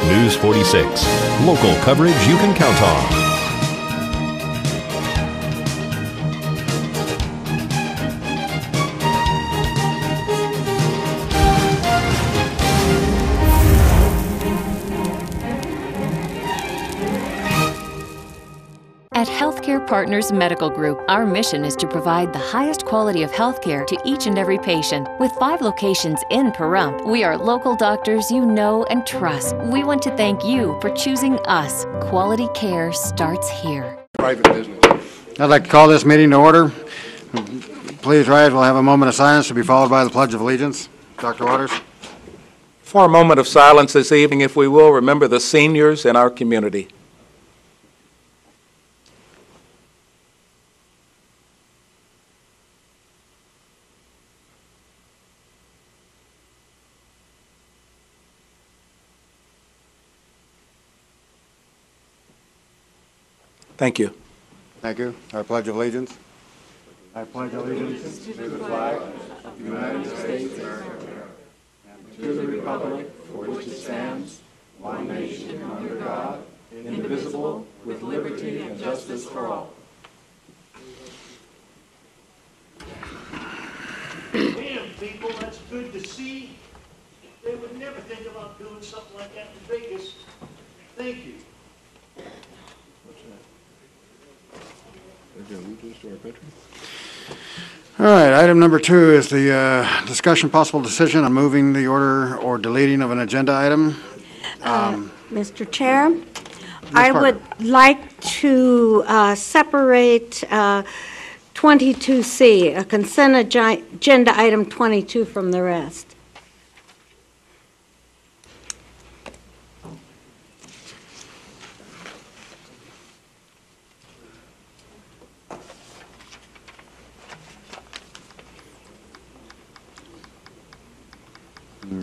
News 46. Local coverage you can count on. At Healthcare Partners Medical Group, our mission is to provide the highest quality of healthcare to each and every patient. With 5 locations in Pahrump, we are local doctors you know and trust. We want to thank you for choosing us. Quality care starts here. Private business. I'd like to call this meeting to order. Please rise. We'll have a moment of silence to be followed by the Pledge of Allegiance. Dr. Waters. For a moment of silence this evening, if we will, remember the seniors in our community. Thank you. Thank you. Our Pledge of Allegiance. I pledge allegiance to the flag of the United States of America and to the republic for which it stands, one nation under God, indivisible, with liberty and justice for all. Damn, people, that's good to see. They would never think about doing something like that in Vegas. Thank you. All right, item number 2 is the discussion possible decision on moving the order or deleting of an agenda item. Mr. Chair, I would like to separate 22C, a consent agenda item 22, from the rest.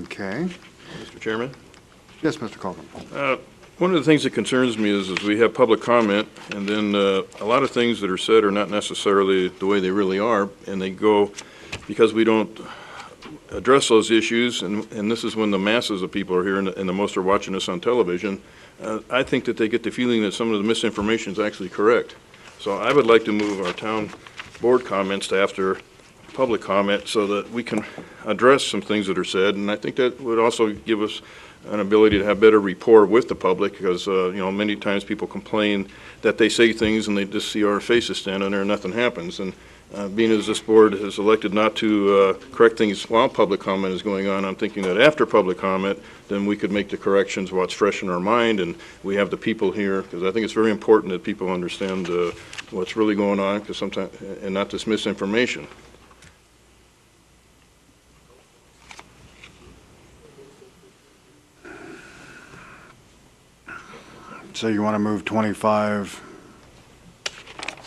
Okay. Mr. Chairman? Yes, Mr. Colvin. One of the things that concerns me is we have public comment, and then a lot of things that are said are not necessarily the way they really are, and they go because we don't address those issues, and this is when the masses of people are here and the most are watching us on television. I think that they get the feeling that some of the misinformation is actually correct. So I would like to move our town board comments to after public comment so that we can address some things that are said, and I think that would also give us an ability to have better rapport with the public because, you know, many times people complain that they say things and they just see our faces standing there and nothing happens. And being as this board has elected not to correct things while public comment is going on, I'm thinking that after public comment, then we could make the corrections while it's fresh in our mind and we have the people here, because I think it's very important that people understand what's really going on, because sometimes, and not this misinformation. So you want to move 25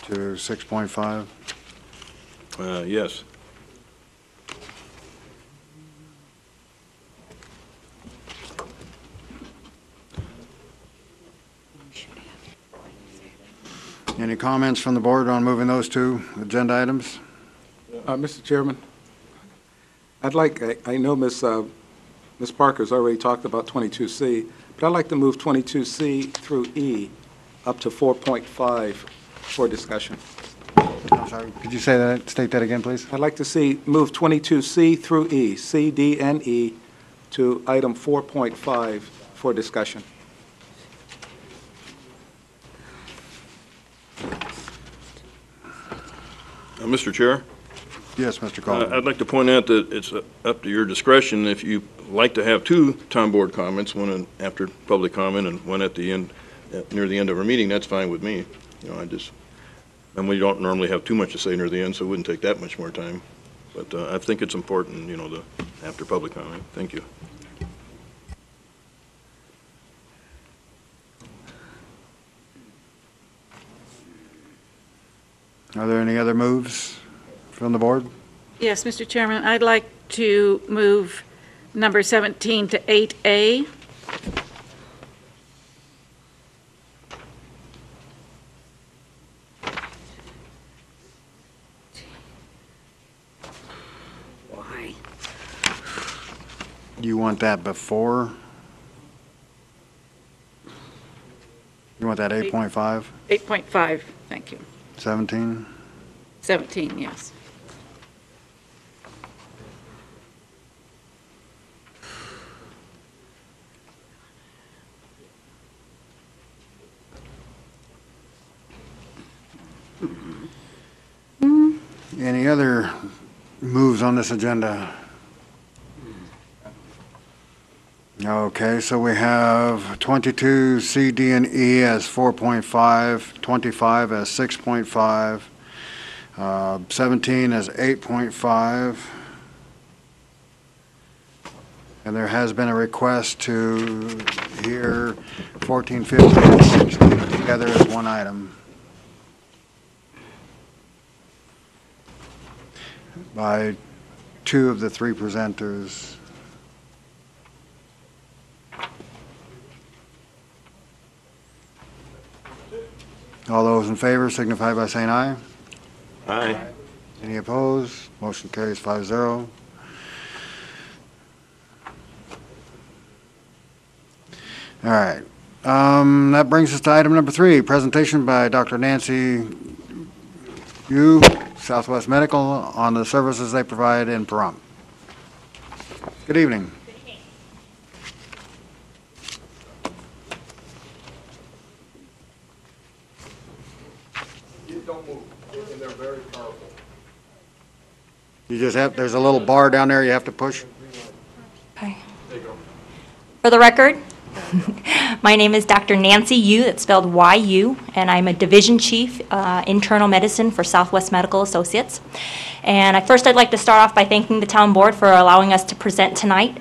to 6.5? Yes. Any comments from the board on moving those 2 agenda items? Mr. Chairman, I'd like, I know Ms. Parker's already talked about 22C, but I'd like to move 22C through E up to 4.5 for discussion. I'm sorry, could you state that again, please? I'd like to move 22C through E, C, D, and E, to item 4.5 for discussion. Mr. Chair? Yes, Mr. Colvin. I'd like to point out that it's up to your discretion if you like to have 2 town board comments, one after public comment and one at the end, near the end of our meeting. That's fine with me. You know, and we don't normally have too much to say near the end, so it wouldn't take that much more time. But I think it's important, you know, after public comment. Thank you. Are there any other moves from the board? Yes, Mr. Chairman, I'd like to move number 17 to 8A. You want that before with that 8.5? 8.5, thank you. 17? 17, yes. Any other moves on this agenda? Okay, so we have 22 C, D, and E as 4.5, 25 as 6.5, 17 as 8.5. And there has been a request to hear 14, 15, and 16 together as one item by two of the three presenters. All those in favor signify by saying aye. Aye. Any opposed? Motion carries 5-0. All right. That brings us to item number 3, presentation by Dr. Nancy Yu, Southwest Medical, on the services they provide in Pahrump. Good evening. Don't move, and they're very powerful. You just have, there's a little bar down there you have to push. Okay. For the record, my name is Dr. Nancy Yu, that's spelled Y-U, and I'm a Division Chief, Internal Medicine for Southwest Medical Associates. And I'd like to start off by thanking the Town Board for allowing us to present tonight.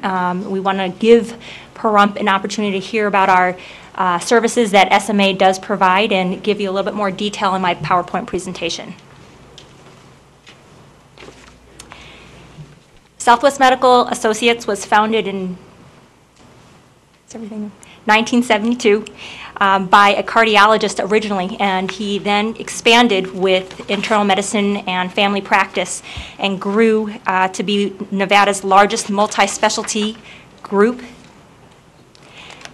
We want to give Pahrump an opportunity to hear about our services that SMA does provide and give you a little bit more detail in my PowerPoint presentation. Southwest Medical Associates was founded in 1972 by a cardiologist originally, and he then expanded with internal medicine and family practice and grew to be Nevada's largest multi-specialty group.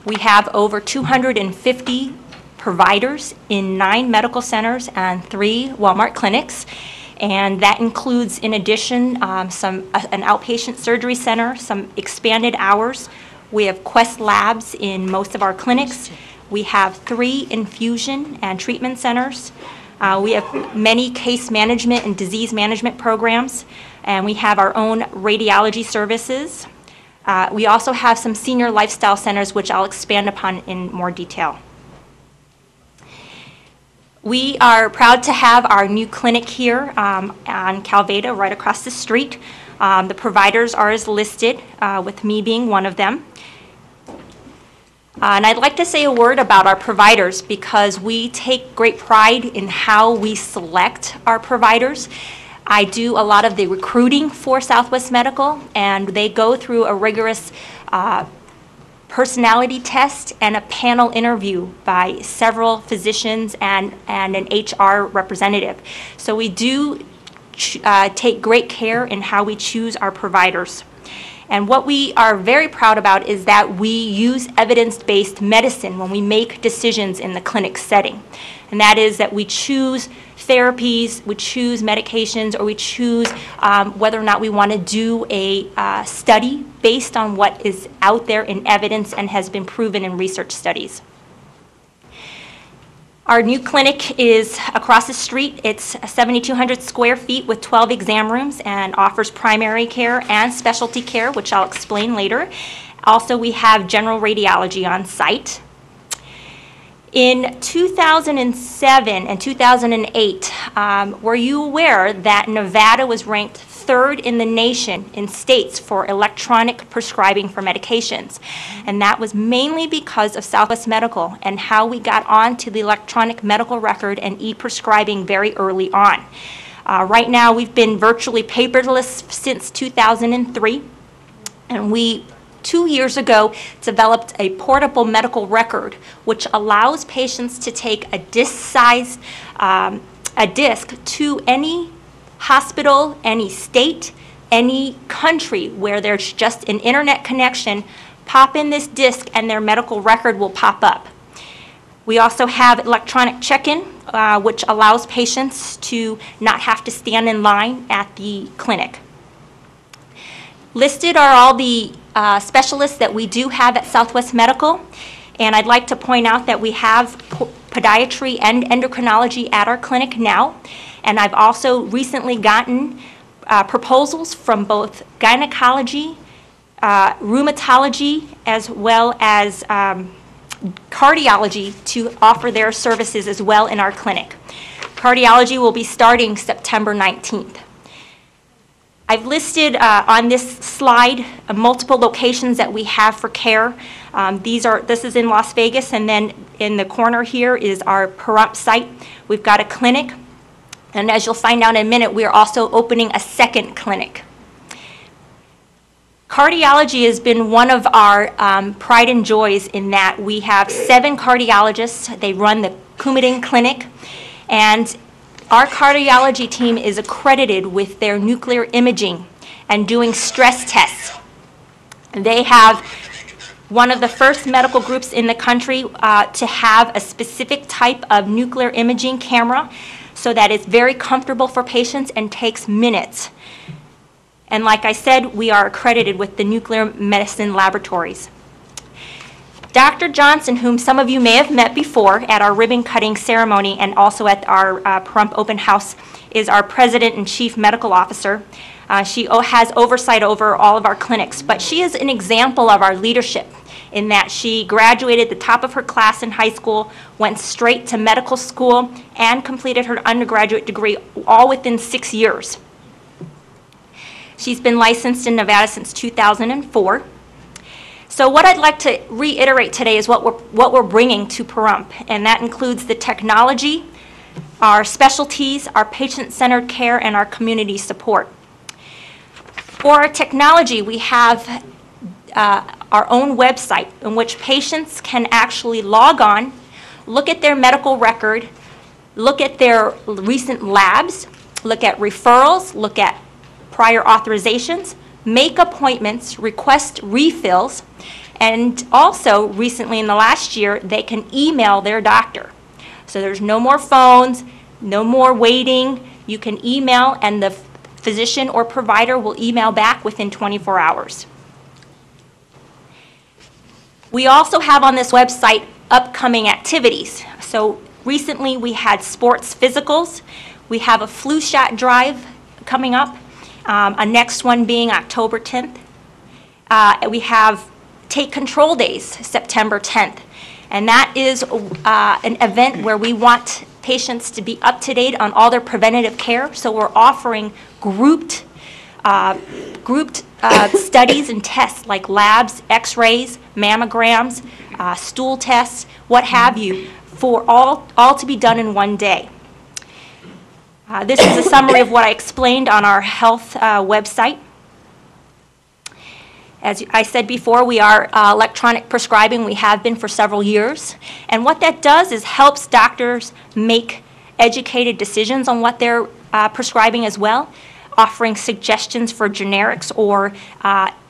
We have over 250 providers in 9 medical centers and 3 Walmart clinics. And that includes, in addition, an outpatient surgery center, some expanded hours. We have Quest Labs in most of our clinics. We have 3 infusion and treatment centers. We have many case management and disease management programs. And we have our own radiology services. We also have some senior lifestyle centers, which I'll expand upon in more detail. We are proud to have our new clinic here on Calveda, right across the street. The providers are as listed, with me being one of them. And I'd like to say a word about our providers because we take great pride in how we select our providers. I do a lot of the recruiting for Southwest Medical, and they go through a rigorous personality test and a panel interview by several physicians and an HR representative. So we do take great care in how we choose our providers. And what we are very proud about is that we use evidence-based medicine when we make decisions in the clinic setting. And that is that we choose therapies, we choose medications, or we choose whether or not we want to do a study based on what is out there in evidence and has been proven in research studies. Our new clinic is across the street. It's 7,200 square feet with 12 exam rooms and offers primary care and specialty care, which I'll explain later. Also, we have general radiology on site. In 2007 and 2008, were you aware that Nevada was ranked 3rd in the nation in states for electronic prescribing for medications? And that was mainly because of Southwest Medical and how we got onto the electronic medical record and e-prescribing very early on. Right now, we've been virtually paperless since 2003, and we 2 years ago, developed a portable medical record, which allows patients to take a disc to any hospital, any state, any country where there's just an internet connection, pop in this disc and their medical record will pop up. We also have electronic check-in, which allows patients to not have to stand in line at the clinic. Listed are all the specialists that we do have at Southwest Medical, and I'd like to point out that we have podiatry and endocrinology at our clinic now, and I've also recently gotten proposals from both gynecology, rheumatology, as well as cardiology to offer their services as well in our clinic. Cardiology will be starting September 19th. I've listed on this slide multiple locations that we have for care. This is in Las Vegas, and then in the corner here is our Pahrump site. We've got a clinic, and as you'll find out in a minute, we are also opening a second clinic. Cardiology has been one of our pride and joys in that we have 7 cardiologists. They run the Coumadin Clinic, and our cardiology team is accredited with their nuclear imaging and doing stress tests. They have one of the first medical groups in the country to have a specific type of nuclear imaging camera so that it's very comfortable for patients and takes minutes. And like I said, we are accredited with the nuclear medicine laboratories. Dr. Johnson, whom some of you may have met before at our ribbon cutting ceremony and also at our Pahrump open house, is our president and chief medical officer. She has oversight over all of our clinics, but she is an example of our leadership in that she graduated the top of her class in high school, went straight to medical school, and completed her undergraduate degree all within 6 years. She's been licensed in Nevada since 2004. So what I'd like to reiterate today is what we're bringing to Pahrump, and that includes the technology, our specialties, our patient-centered care, and our community support. For our technology, we have our own website in which patients can actually log on, look at their medical record, look at their recent labs, look at referrals, look at prior authorizations, make appointments, request refills, and also recently in the last year, they can email their doctor. So there's no more phones, no more waiting. You can email and the physician or provider will email back within 24 hours. We also have on this website upcoming activities. So recently we had sports physicals. We have a flu shot drive coming up. A next one being October 10th. We have Take Control Days, September 10th. And that is an event where we want patients to be up to date on all their preventative care. So we're offering grouped studies and tests like labs, x-rays, mammograms, stool tests, what have you, for all to be done in one day. This is a summary of what I explained on our health website. As I said before, we are electronic prescribing. We have been for several years. And what that does is helps doctors make educated decisions on what they're prescribing as well, offering suggestions for generics or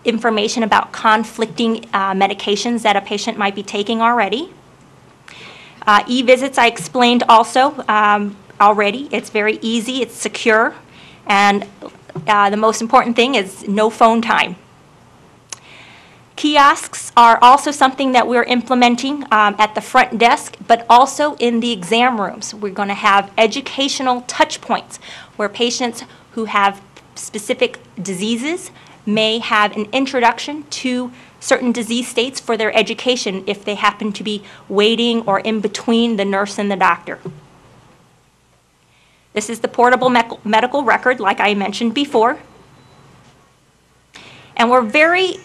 information about conflicting medications that a patient might be taking already. E-visits I explained also already. It's very easy, it's secure, and the most important thing is no phone time. Kiosks are also something that we're implementing at the front desk, but also in the exam rooms. We're going to have educational touch points where patients who have specific diseases may have an introduction to certain disease states for their education if they happen to be waiting or in between the nurse and the doctor. This is the portable medical record, like I mentioned before. And we're very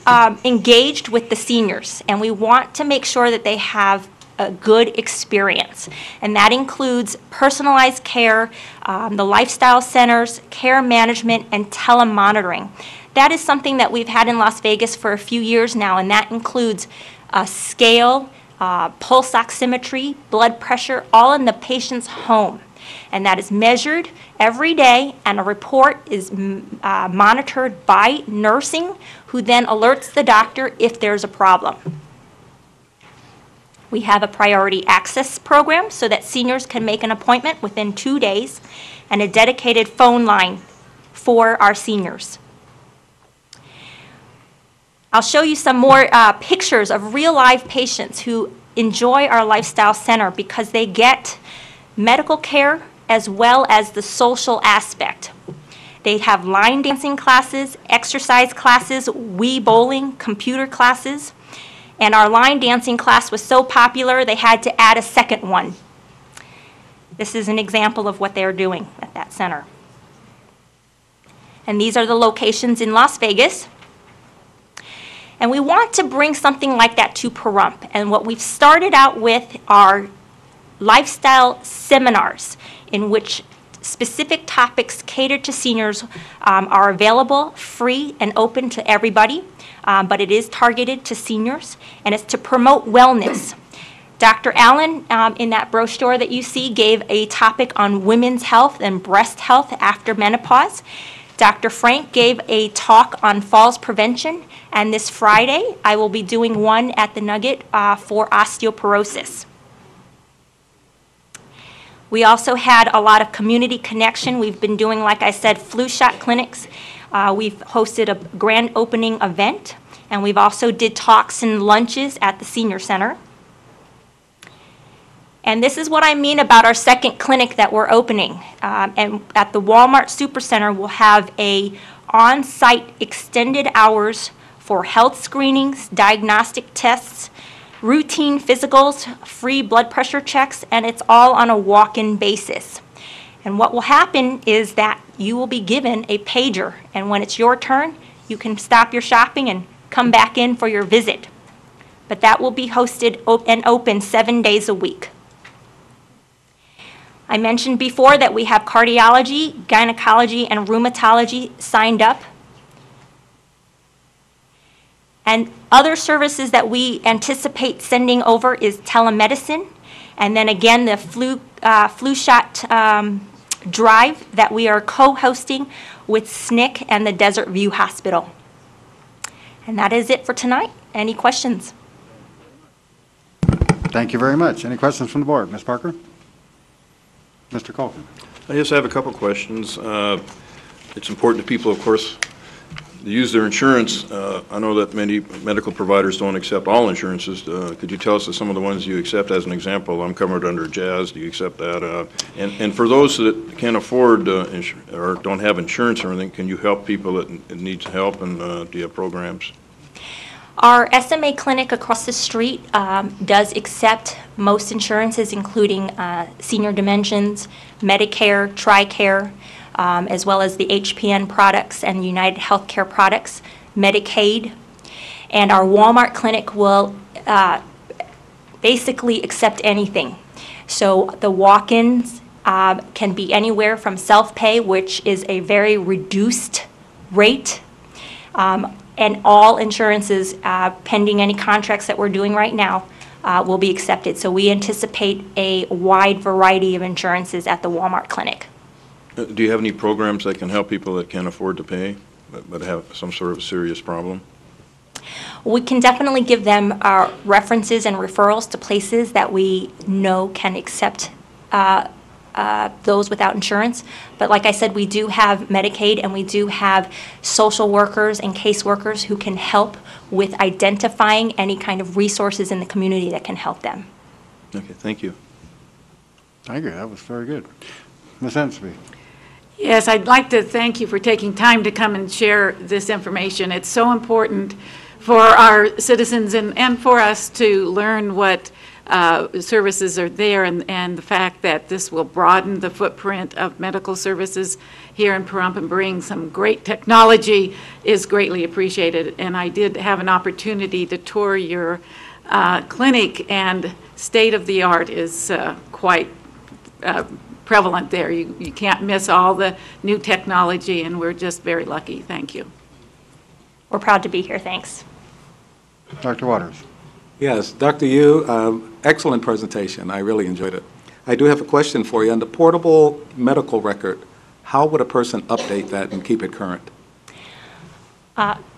engaged with the seniors, and we want to make sure that they have a good experience. And that includes personalized care, the lifestyle centers, care management, and telemonitoring. That is something that we've had in Las Vegas for a few years now, and that includes a scale, pulse oximetry, blood pressure, all in the patient's home. And that is measured every day, and a report is monitored by nursing, who then alerts the doctor if there's a problem. We have a priority access program so that seniors can make an appointment within 2 days, and a dedicated phone line for our seniors. I'll show you some more pictures of real live patients who enjoy our lifestyle center because they get medical care as well as the social aspect. They have line dancing classes, exercise classes, Wii bowling, computer classes, and our line dancing class was so popular they had to add a second one. This is an example of what they're doing at that center. And these are the locations in Las Vegas. And we want to bring something like that to Pahrump. And what we've started out with are lifestyle seminars in which specific topics catered to seniors are available, free, and open to everybody. But it is targeted to seniors, and it's to promote wellness. Dr. Allen, in that brochure that you see, gave a topic on women's health and breast health after menopause. Dr. Frank gave a talk on falls prevention, and this Friday I will be doing one at the Nugget for osteoporosis. We also had a lot of community connection. We've been doing, like I said, flu shot clinics. We've hosted a grand opening event, and we've also did talks and lunches at the senior center. And this is what I mean about our second clinic that we're opening. And at the Walmart Supercenter, we'll have a on-site extended hours for health screenings, diagnostic tests, routine physicals, free blood pressure checks, and it's all on a walk-in basis. And what will happen is that you will be given a pager, and when it's your turn, you can stop your shopping and come back in for your visit. But that will be hosted and open 7 days a week. I mentioned before that we have cardiology, gynecology, and rheumatology signed up. And other services that we anticipate sending over is telemedicine, and then again the flu shot drive that we are co-hosting with SNCC and the Desert View Hospital. And that is it for tonight. Any questions? Thank you very much. Any questions from the board? Ms. Parker? Mr. Colkin? I just have a couple questions. It's important to people, of course, to use their insurance. I know that many medical providers don't accept all insurances. Could you tell us some of the ones you accept? As an example, I'm covered under JAZ. Do you accept that? And for those that can't afford or don't have insurance or anything, can you help people that needs help, and do you have programs? Our SMA clinic across the street does accept most insurances, including Senior Dimensions, Medicare, TRICARE, as well as the HPN products and United Healthcare products, Medicaid. And our Walmart clinic will basically accept anything. So the walk-ins can be anywhere from self-pay, which is a very reduced rate, and all insurances, pending any contracts that we're doing right now, will be accepted. So we anticipate a wide variety of insurances at the Walmart clinic. Do you have any programs that can help people that can't afford to pay but have some sort of serious problem? We can definitely give them references and referrals to places that we know can accept those without insurance. But like I said, we do have Medicaid, and we do have social workers and caseworkers who can help with identifying any kind of resources in the community that can help them. Okay, thank you. Thank you. That was very good. Ms. Ensby? Yes, I'd like to thank you for taking time to come and share this information. It's so important for our citizens and for us to learn what services are there, and the fact that this will broaden the footprint of medical services here in Pahrump and bring some great technology is greatly appreciated. And I did have an opportunity to tour your clinic, and state of the art is quite prevalent there. You can't miss all the new technology, and we're just very lucky. Thank you. We're proud to be here. Thanks. Dr. Waters? Yes, Dr. Yu, excellent presentation. I really enjoyed it. I do have a question for you. On the portable medical record, how would a person update that and keep it current?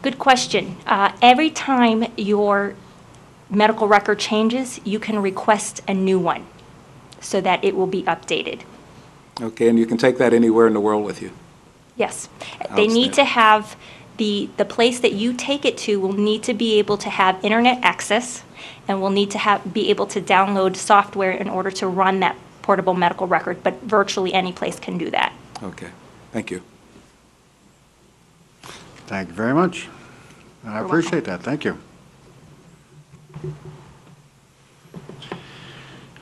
Good question. Every time your medical record changes, you can request a new one so that it will be updated. Okay, and you can take that anywhere in the world with you? Yes. They need to have, the place that you take it to will need to be able to have internet access and will need to be able to download software in order to run that portable medical record, but virtually any place can do that. Okay, thank you. Thank you very much. I appreciate that. Thank you.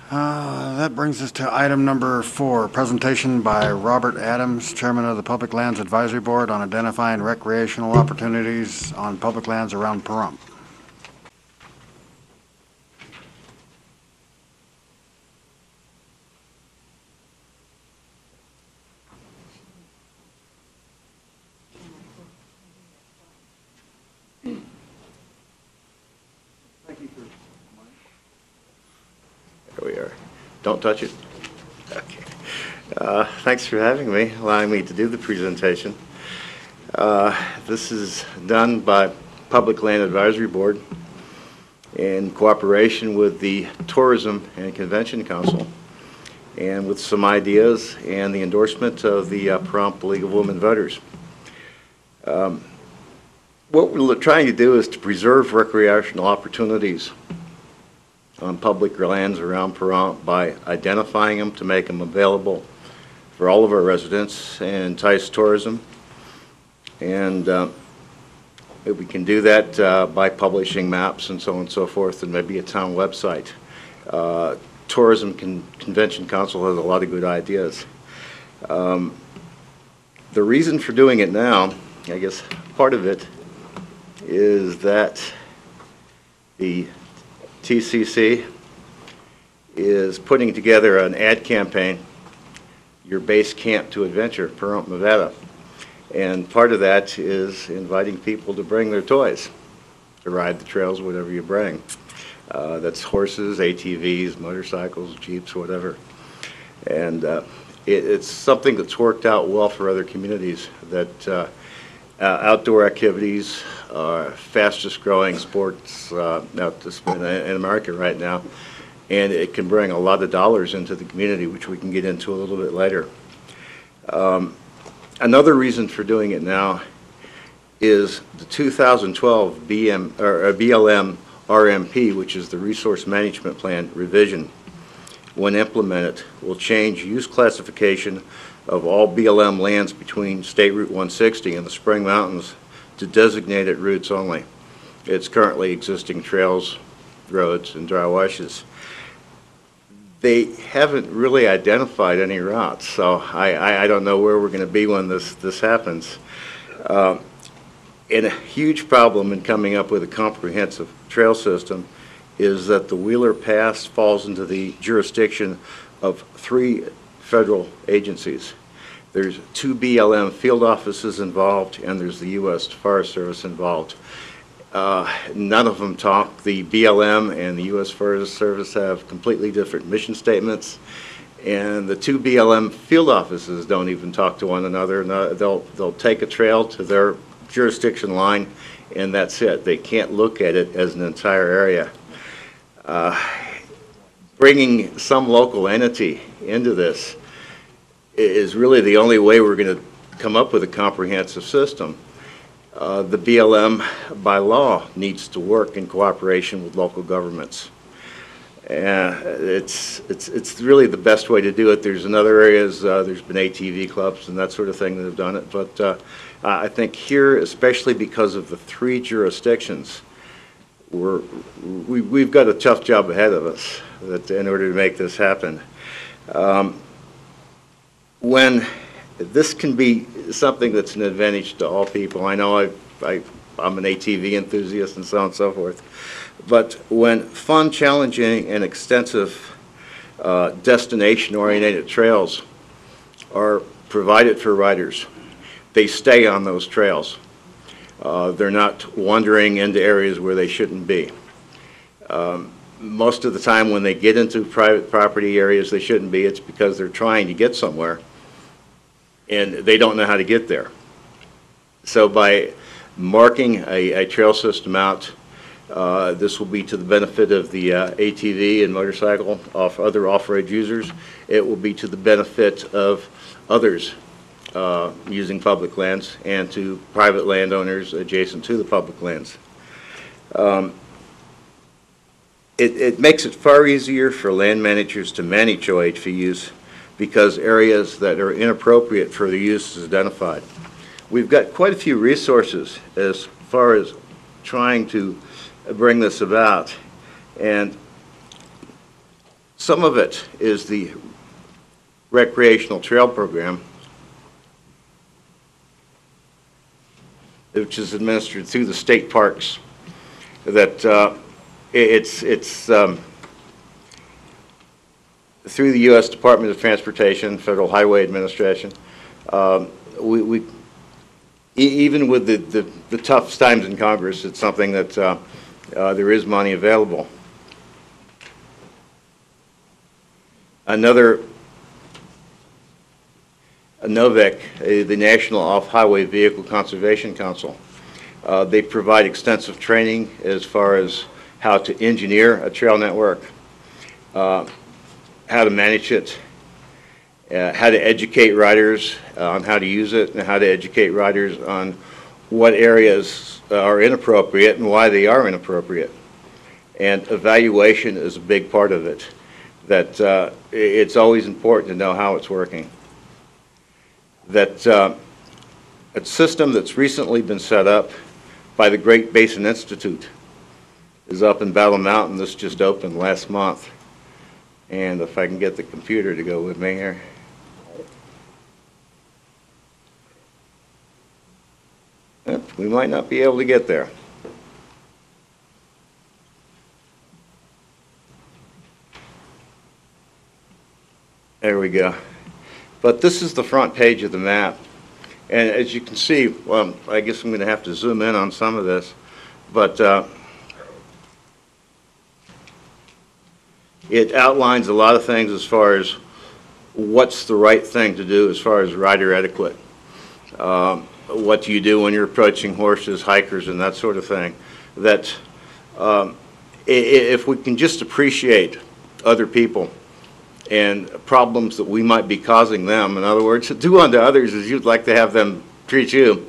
That brings us to item number 4, presentation by Robert Adams, Chairman of the Public Lands Advisory Board, on identifying recreational opportunities on public lands around Pahrump. There we are. Don't touch it. Okay. Thanks for having me, allowing me to do the presentation. This is done by Public Land Advisory Board in cooperation with the Tourism and Convention Council, and with some ideas and the endorsement of the Pahrump League of Women Voters. What we're trying to do is to preserve recreational opportunities on public lands around Pahrump by identifying them to make them available for all of our residents and entice tourism. And we can do that by publishing maps and so on and so forth, and maybe a town website. Tourism Convention Council has a lot of good ideas. The reason for doing it now, I guess part of it is that the TCC is putting together an ad campaign, Your Base Camp to Adventure, Pahrump, Nevada. And part of that is inviting people to bring their toys, to ride the trails, whatever you bring. That's horses, ATVs, motorcycles, Jeeps, whatever. And it's something that's worked out well for other communities, that outdoor activities are fastest growing sports in America right now, and it can bring a lot of dollars into the community, which we can get into a little bit later. Another reason for doing it now is the 2012 BLM RMP, which is the Resource Management Plan revision. When implemented, will change use classification of all BLM lands between State Route 160 and the Spring Mountains to designated routes only. It's currently existing trails, roads, and dry washes. They haven't really identified any routes, so I don't know where we're going to be when this happens. And a huge problem in coming up with a comprehensive trail system is that the Wheeler Pass falls into the jurisdiction of 3 federal agencies. There's 2 BLM field offices involved, and there's the U.S. Forest Service involved. None of them talk. The BLM and the U.S. Forest Service have completely different mission statements, and the 2 BLM field offices don't even talk to one another. They'll take a trail to their jurisdiction line, and that's it. They can't look at it as an entire area. Bringing some local entity into this is really the only way we're going to come up with a comprehensive system. The BLM, by law, needs to work in cooperation with local governments. It's really the best way to do it. There's in other areas, there's been ATV clubs and that sort of thing that have done it, but I think here, especially because of the 3 jurisdictions, we've got a tough job ahead of us in order to make this happen. When this can be something that's an advantage to all people. I know I'm an ATV enthusiast and so on and so forth, but when fun, challenging, and extensive destination-oriented trails are provided for riders, they stay on those trails. They're not wandering into areas where they shouldn't be. Most of the time when they get into private property areas they shouldn't be, it's because they're trying to get somewhere and they don't know how to get there. So by marking a trail system out This will be to the benefit of the ATV and motorcycle, other off-road users. It will be to the benefit of others using public lands and to private landowners adjacent to the public lands. It makes it far easier for land managers to manage OHV use because areas that are inappropriate for the use is identified. We've got quite a few resources as far as trying to bring this about, and some of it is the recreational trail program, which is administered through the state parks. That it's through the U.S. Department of Transportation, Federal Highway Administration. Even with the tough times in Congress, it's something that there is money available. Another, NOVEC, the National Off-Highway Vehicle Conservation Council. They provide extensive training as far as how to engineer a trail network, how to manage it, how to educate riders on how to use it, and how to educate riders on what areas are inappropriate and why they are inappropriate. And evaluation is a big part of it, that it's always important to know how it's working. That a system that's recently been set up by the Great Basin Institute is up in Battle Mountain. This just opened last month. And if I can get the computer to go with me here. We might not be able to get there. There we go. But this is the front page of the map. And as you can see, well, I guess I'm going to have to zoom in on some of this, but it outlines a lot of things as far as what's the right thing to do as far as rider etiquette. What do you do when you're approaching horses, hikers, and that sort of thing. That if we can just appreciate other people and problems that we might be causing them, in other words, do unto others as you'd like to have them treat you,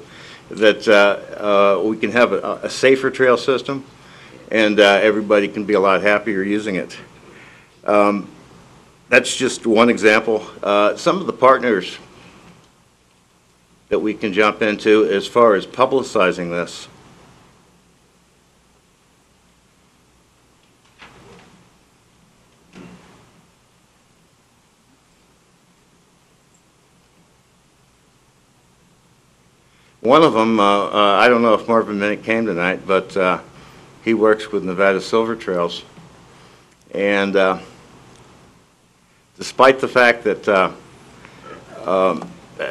that we can have a safer trail system and everybody can be a lot happier using it. That's just one example. Some of the partners that we can jump into as far as publicizing this. One of them, I don't know if Marvin Minnick came tonight, but he works with Nevada Silver Trails. And despite the fact that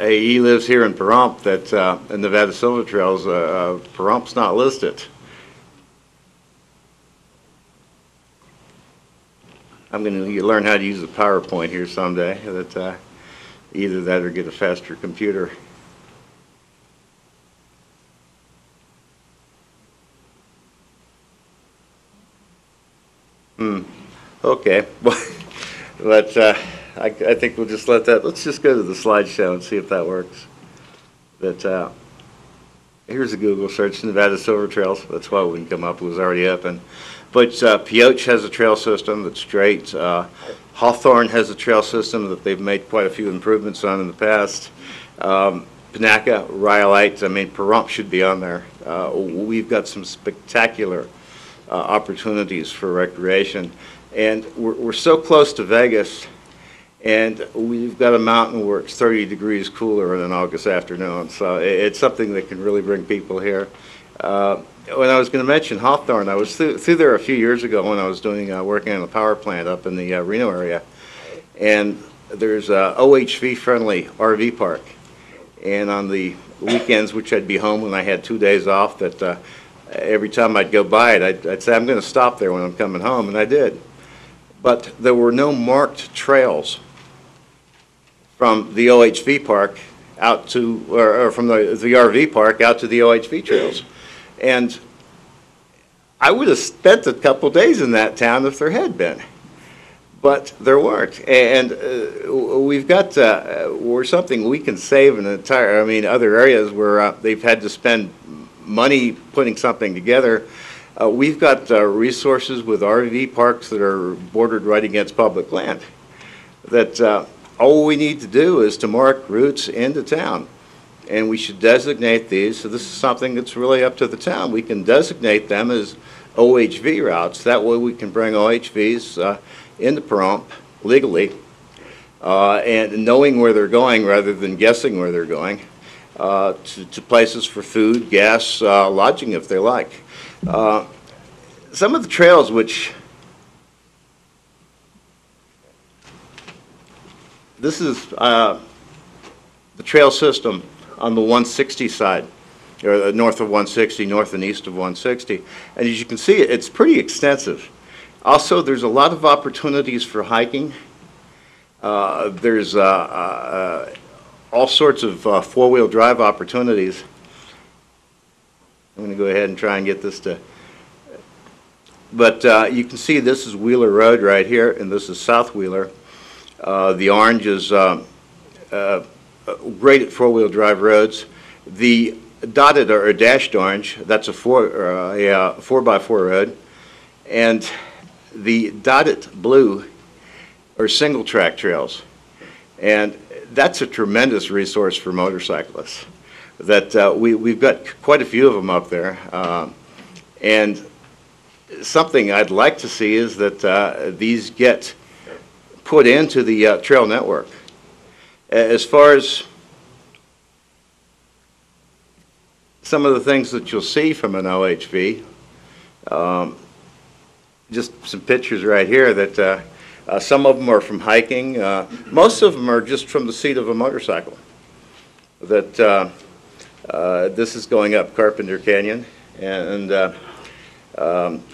he lives here in Pahrump, that in Nevada Silver Trails, Pahrump's not listed. I'm going to learn how to use a PowerPoint here someday. That either that or get a faster computer. Okay, but I think we'll just let that. Let's just go to the slideshow and see if that works. That here's a Google search: Nevada Silver Trails. That's why it wouldn't come up. It was already open. But Pioche has a trail system that's great. Hawthorne has a trail system that they've made quite a few improvements on in the past. Panaca, Rhyolite. I mean, Pahrump should be on there. We've got some spectacular opportunities for recreation. And we're so close to Vegas, and we've got a mountain where it's 30 degrees cooler in an August afternoon. So it's something that can really bring people here. When I was going to mention Hawthorne, I was through there a few years ago when I was doing working on a power plant up in the Reno area. And there's a OHV-friendly RV park. And on the weekends, which I'd be home when I had 2 days off, that every time I'd go by it, I'd say, I'm going to stop there when I'm coming home, and I did. But there were no marked trails from the OHV park out to, or from the RV park out to the OHV trails. And I would have spent a couple days in that town if there had been, but there weren't. And we've got where something we can save an entire, I mean, other areas where they've had to spend money putting something together. We've got resources with RV parks that are bordered right against public land, that all we need to do is to mark routes into town. And we should designate these. So this is something that's really up to the town. We can designate them as OHV routes. That way we can bring OHVs into Pahrump legally, and knowing where they're going rather than guessing where they're going, to places for food, gas, lodging if they like. Some of the trails which, this is the trail system on the 160 side, or north of 160, north and east of 160. And as you can see, it's pretty extensive. Also, there's a lot of opportunities for hiking. There's all sorts of four-wheel drive opportunities. I'm going to go ahead and try and get this to, but you can see this is Wheeler Road right here, and this is South Wheeler. The orange is great at four-wheel drive roads. The dotted or dashed orange, that's a 4x4 road. And the dotted blue are single track trails. And that's a tremendous resource for motorcyclists. That we've got quite a few of them up there. And something I'd like to see is that these get put into the trail network. As far as some of the things that you'll see from an OHV, just some pictures right here that some of them are from hiking. Most of them are just from the seat of a motorcycle. That this is going up Carpenter Canyon, and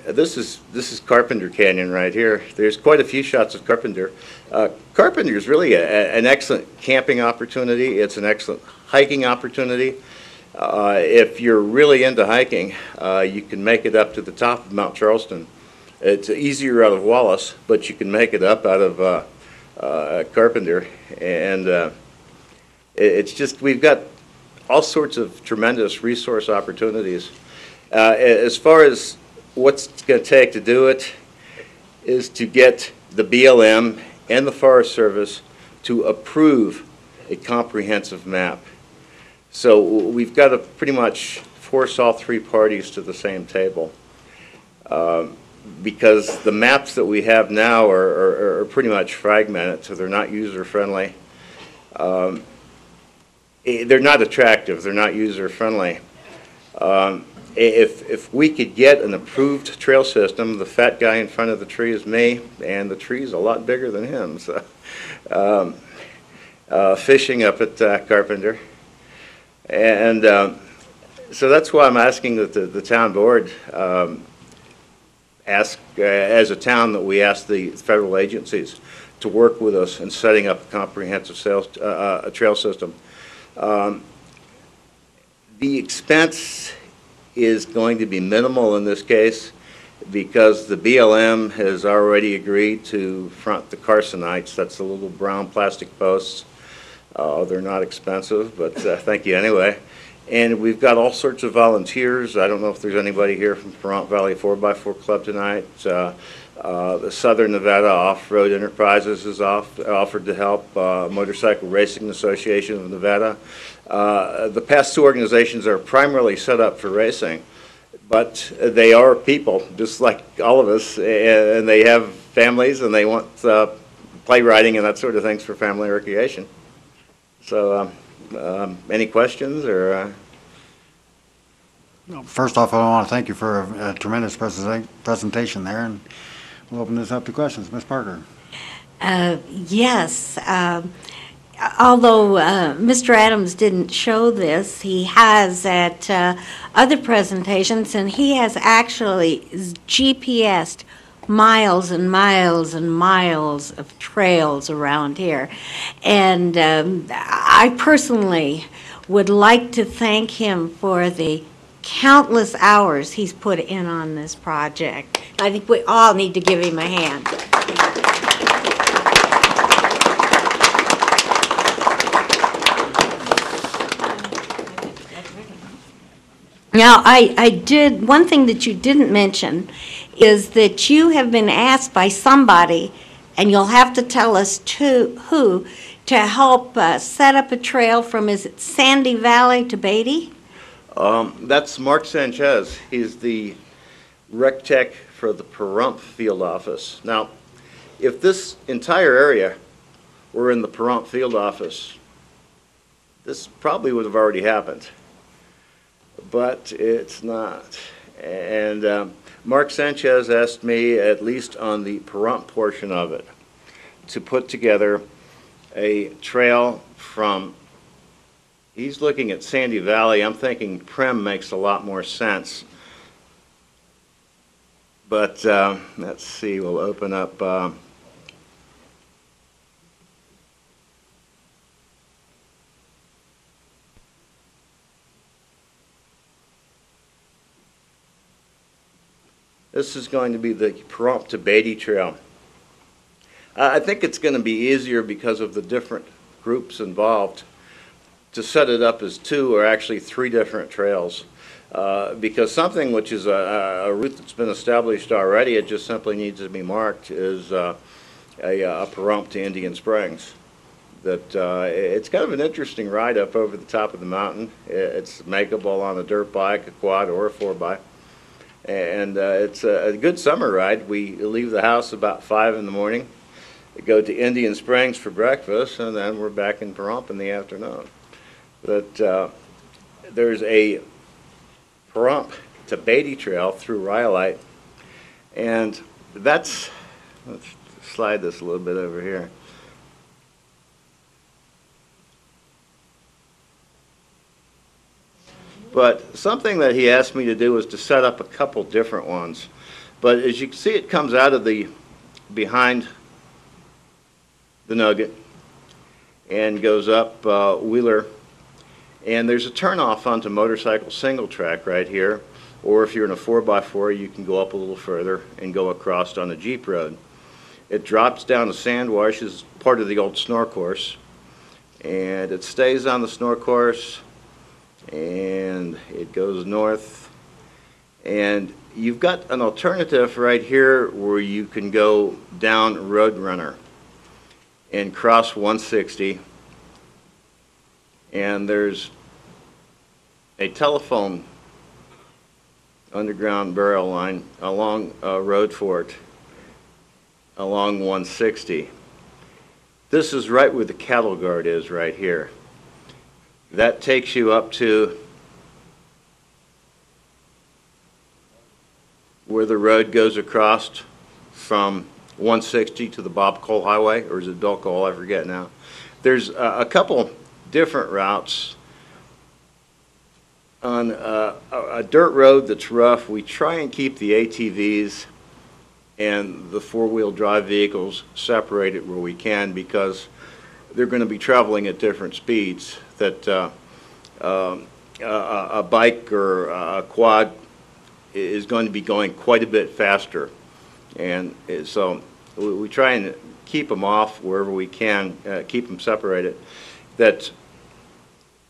this is Carpenter Canyon right here. There's quite a few shots of Carpenter. Carpenter is really an excellent camping opportunity. It's an excellent hiking opportunity. If you're really into hiking, you can make it up to the top of Mount Charleston. It's easier out of Wallace, but you can make it up out of Carpenter. And it's just, we've got all sorts of tremendous resource opportunities. As far as what's going to take to do it is to get the BLM and the Forest Service to approve a comprehensive map. So we've got to pretty much force all three parties to the same table, because the maps that we have now are pretty much fragmented, so they're not user-friendly. They're not attractive, they're not user-friendly. If we could get an approved trail system, the fat guy in front of the tree is me, and the tree's a lot bigger than him. So, fishing up at Carpenter. And so that's why I'm asking that the town board ask, as a town, that we ask the federal agencies to work with us in setting up a comprehensive a trail system. The expense is going to be minimal in this case because the BLM has already agreed to front the Carsonites. That's the little brown plastic posts. They're not expensive, but thank you anyway. And we've got all sorts of volunteers. I don't know if there's anybody here from Pahrump Valley 4x4 Club tonight. The Southern Nevada Off-Road Enterprises has offered to help. Motorcycle Racing Association of Nevada. The past two organizations are primarily set up for racing, but they are people just like all of us, and they have families and they want play riding and that sort of things for family recreation. So any questions or? First off, I want to thank you for a tremendous presentation there, and we'll open this up to questions. Ms. Parker. Yes. Although Mr. Adams didn't show this, he has at other presentations, and he has actually GPSed miles and miles and miles of trails around here. And I personally would like to thank him for the countless hours he's put in on this project. I think we all need to give him a hand. Now, one thing that you didn't mention is that you have been asked by somebody, and you'll have to tell us who, to help set up a trail from, is it Sandy Valley to Beatty? That's Mark Sanchez. He's the rec tech for the Pahrump field office. Now, if this entire area were in the Pahrump field office, this probably would have already happened. But it's not. And Mark Sanchez asked me, at least on the Pahrump portion of it, to put together a trail from, he's looking at Sandy Valley. I'm thinking Prim makes a lot more sense. But let's see, we'll open up. This is going to be the Pahrump to Beatty Trail. I think it's going to be easier because of the different groups involved to set it up as 2 or actually 3 different trails. Because something which is a route that's been established already, it just simply needs to be marked, is a Pahrump to Indian Springs. That it's kind of an interesting ride up over the top of the mountain. It's makeable on a dirt bike, a quad, or a 4x. And it's a good summer ride. We leave the house about 5 in the morning, go to Indian Springs for breakfast, and then we're back in Pahrump in the afternoon. But there's a Pahrump to Beatty Trail through Rhyolite, and that's, let's slide this a little bit over here. But something that he asked me to do was to set up a couple different ones. But as you can see, it comes out of the behind the Nugget and goes up Wheeler. And there's a turnoff onto motorcycle single track right here. Or if you're in a 4x4, you can go up a little further and go across on a Jeep road. It drops down to Sandwash as part of the old snore course. And it stays on the snore course, and it goes north, and you've got an alternative right here where you can go down Roadrunner and cross 160, and there's a telephone underground burial line along Road Fort along 160. This is right where the cattle guard is right here. That takes you up to where the road goes across from 160 to the Bob Cole Highway, or is it Bill Cole? I forget now. There's a couple different routes. On a dirt road that's rough, we try and keep the ATVs and the 4-wheel drive vehicles separated where we can, because they're going to be traveling at different speeds. That a bike or a quad is going to be going quite a bit faster, and so we try and keep them off wherever we can, keep them separated. That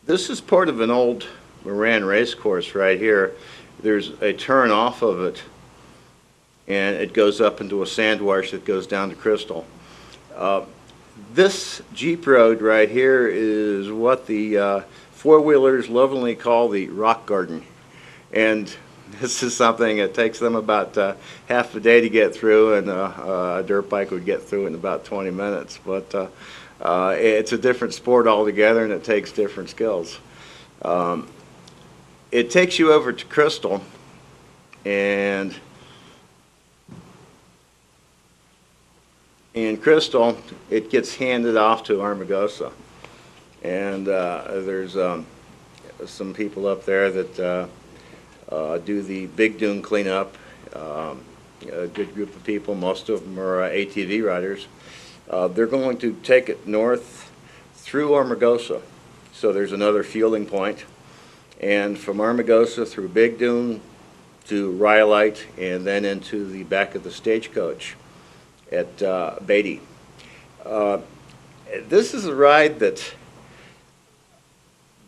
this is part of an old Moran race course right here. There's a turn off of it, and it goes up into a sand wash that goes down to Crystal. This Jeep road right here is what the four-wheelers lovingly call the rock garden. And this is something that takes them about half a day to get through, and a dirt bike would get through in about 20 minutes. But it's a different sport altogether, and it takes different skills. It takes you over to Crystal, and in Crystal, it gets handed off to Armagosa. And there's some people up there that do the Big Dune cleanup. A good group of people, most of them are ATV riders. They're going to take it north through Armagosa. So there's another fueling point. and from Armagosa through Big Dune to Rhyolite, and then into the back of the stagecoach at Beatty. This is a ride that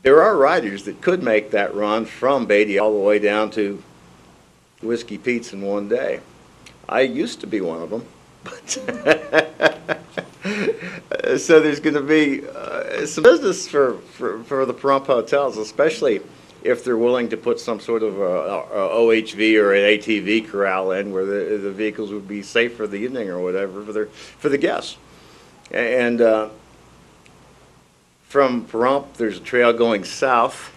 there are riders that could make that run from Beatty all the way down to Whiskey Pete's in one day. I used to be one of them, but so there's going to be some business for the Pahrump hotels, especially if they're willing to put some sort of a OHV or an ATV corral in where the vehicles would be safe for the evening or whatever for the guests. And from Pahrump, there's a trail going south,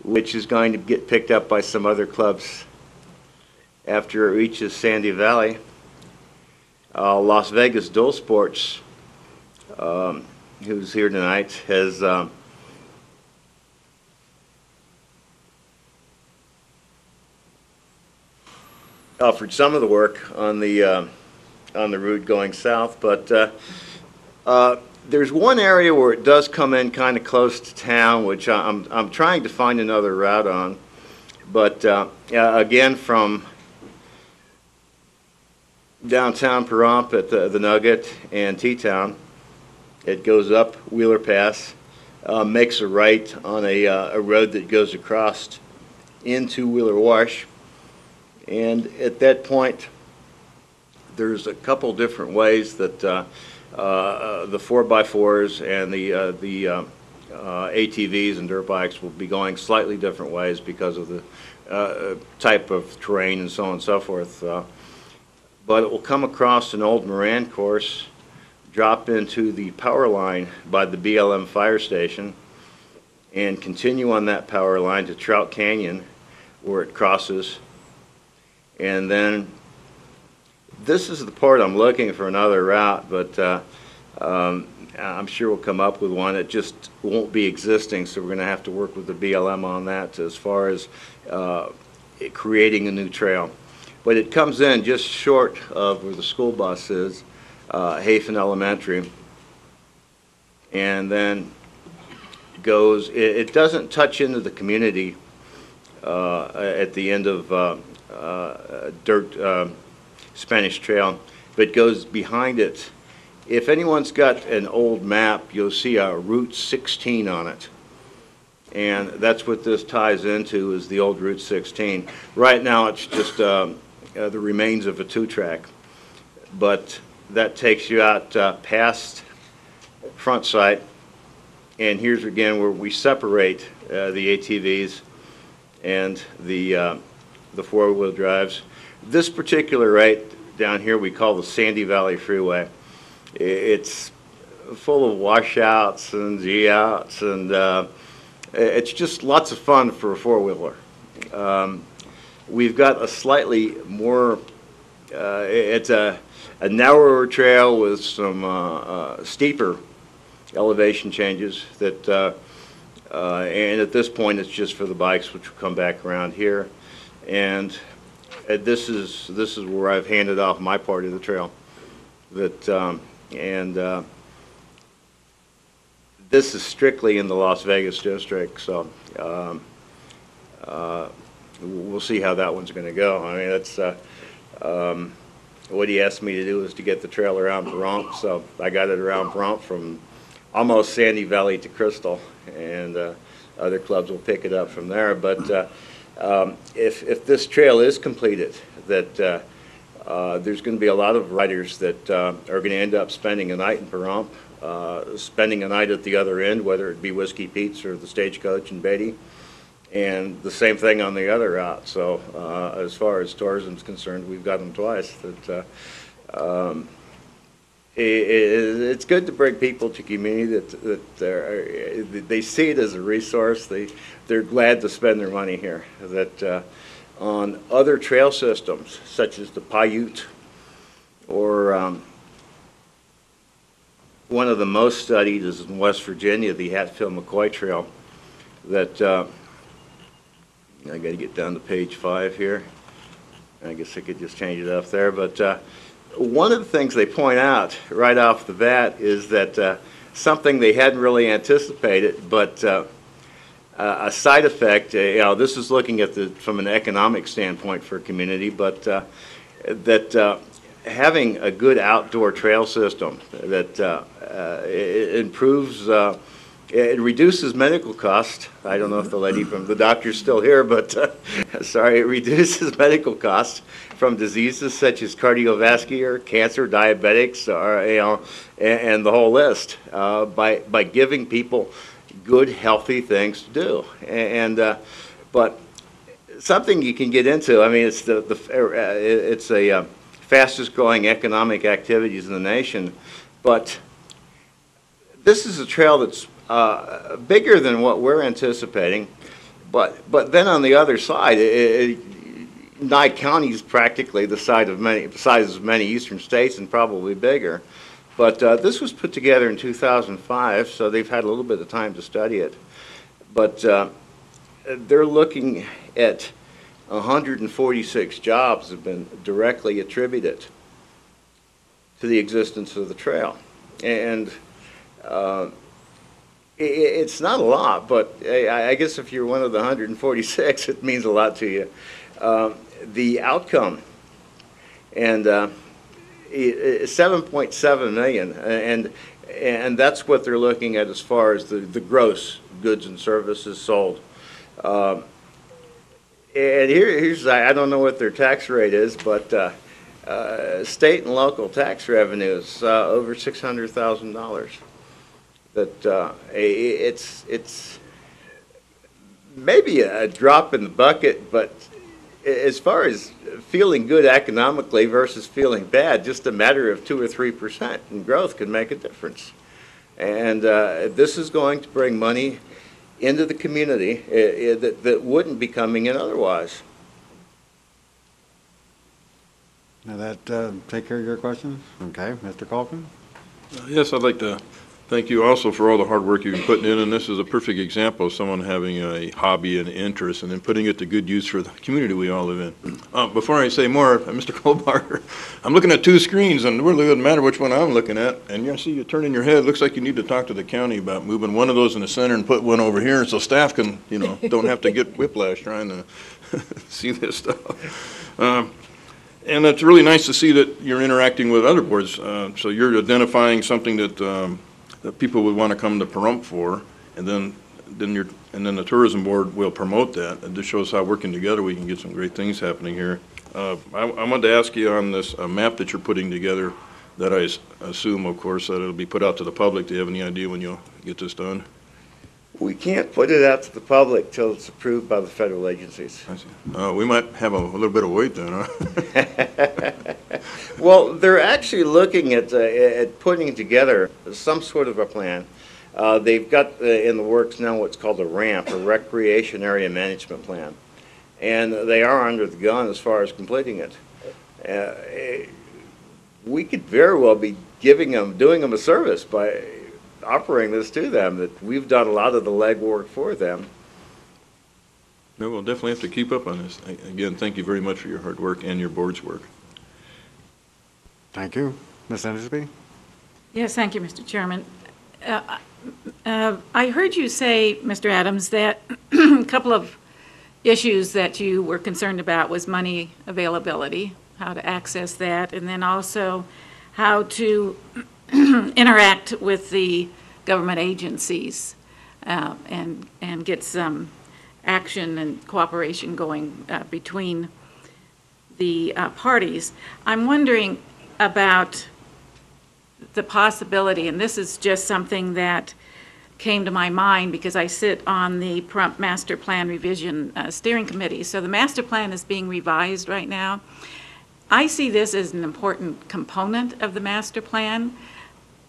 which is going to get picked up by some other clubs after it reaches Sandy Valley. Las Vegas Dual Sports, who's here tonight, has offered some of the work on the route going south, but there's one area where it does come in kind of close to town, which I'm trying to find another route on. But again, from downtown Pahrump at the Nugget and T-Town, it goes up Wheeler Pass, makes a right on a road that goes across into Wheeler Wash, and at that point, there's a couple different ways that the 4x4s and the ATVs and dirt bikes will be going slightly different ways because of the type of terrain and so on and so forth. But it will come across an old Moran course, drop into the power line by the BLM fire station, and continue on that power line to Trout Canyon, where it crosses. And then this is the part I'm looking for another route, but I'm sure we'll come up with one. It just won't be existing, so we're going to have to work with the BLM on that as far as creating a new trail. But it comes in just short of where the school bus is, Hafen Elementary, and then goes, it doesn't touch into the community at the end of Dirt Spanish Trail, but goes behind it. If anyone's got an old map, you'll see a Route 16 on it. And that's what this ties into, is the old Route 16. Right now it's just the remains of a two-track. But that takes you out past Front Sight. And here's again where we separate the ATVs and the four-wheel drives. This particular right down here we call the Sandy Valley Freeway. It's full of washouts and G-outs, and it's just lots of fun for a four-wheeler. We've got a slightly more, it's a narrower trail with some steeper elevation changes that, and at this point it's just for the bikes, which will come back around here. And this is where I've handed off my part of the trail. That this is strictly in the Las Vegas district, so we'll see how that one's going to go. I mean, that's what he asked me to do is to get the trail around Pahrump, so I got it around Pahrump from almost Sandy Valley to Crystal, and other clubs will pick it up from there. But if this trail is completed, that there's going to be a lot of riders that are going to end up spending a night in Pahrump, spending a night at the other end, whether it be Whiskey Pete's or the Stagecoach in Beatty, and the same thing on the other route. So as far as tourism is concerned, we've got them twice. That it's good to bring people to community that they see it as a resource. They're glad to spend their money here. That on other trail systems, such as the Paiute, or one of the most studied is in West Virginia, the Hatfield-McCoy Trail. That I got to get down to page 5 here. I guess I could just change it up there, but one of the things they point out right off the bat is that something they hadn't really anticipated, but a side effect. This is looking at from an economic standpoint for a community, but that having a good outdoor trail system that it improves. It reduces medical costs. I don't know if the lady from the doctor's still here, but sorry, it reduces medical costs from diseases such as cardiovascular, cancer, diabetics, and the whole list by giving people good, healthy things to do. But something you can get into. I mean, it's it's a fastest growing economic activities in the nation, but this is a trail that's bigger than what we're anticipating, but then on the other side, Nye County is practically the size of many eastern states and probably bigger. But this was put together in 2005, so they've had a little bit of time to study it. But they're looking at 146 jobs have been directly attributed to the existence of the trail, and it's not a lot, but I guess if you're one of the 146, it means a lot to you. The outcome, and 7.7 million, and that's what they're looking at as far as the gross goods and services sold. And here's I don't know what their tax rate is, but state and local tax revenues over $600,000. That it's maybe a drop in the bucket, but as far as feeling good economically versus feeling bad, just a matter of 2 or 3% in growth can make a difference. And this is going to bring money into the community that wouldn't be coming in otherwise. Now that take care of your questions? Okay, Mr. Calkin? Yes, I'd like to thank you also for all the hard work you've been putting in, and this is a perfect example of someone having a hobby and interest and then putting it to good use for the community we all live in. Before I say more, Mr. Kohlbarger, I'm looking at 2 screens, and it really doesn't matter which one I'm looking at. And you see, you turn in your head, looks like you need to talk to the county about moving one of those in the center and put one over here so staff can, don't have to get whiplash trying to see this stuff. And it's really nice to see that you're interacting with other boards. So you're identifying something that people would want to come to Pahrump for, and then the tourism board will promote that. And this shows how working together we can get some great things happening here. I wanted to ask you on this map that you're putting together, that I assume, of course, that it'll be put out to the public. Do you have any idea when you'll get this done? We can't put it out to the public till it's approved by the federal agencies. I see. We might have a little bit of wait then, huh? Well, they're actually looking at putting together some sort of a plan. They've got in the works now what's called a RAMP, a Recreation Area Management Plan, and they are under the gun as far as completing it. We could very well be doing them a service by offering this to them, that we've done a lot of the legwork for them. No, we'll definitely have to keep up on this. Again, thank you very much for your hard work and your board's work. Thank you. Ms. Endersby? Yes, thank you, Mr. Chairman. I heard you say, Mr. Adams, that a couple of issues that you were concerned about was money availability, how to access that, and then also how to interact with the government agencies and get some action and cooperation going between the parties. I'm wondering about the possibility, and this is just something that came to my mind because I sit on the Pahrump Master Plan Revision Steering Committee. So the master plan is being revised right now. I see this as an important component of the master plan.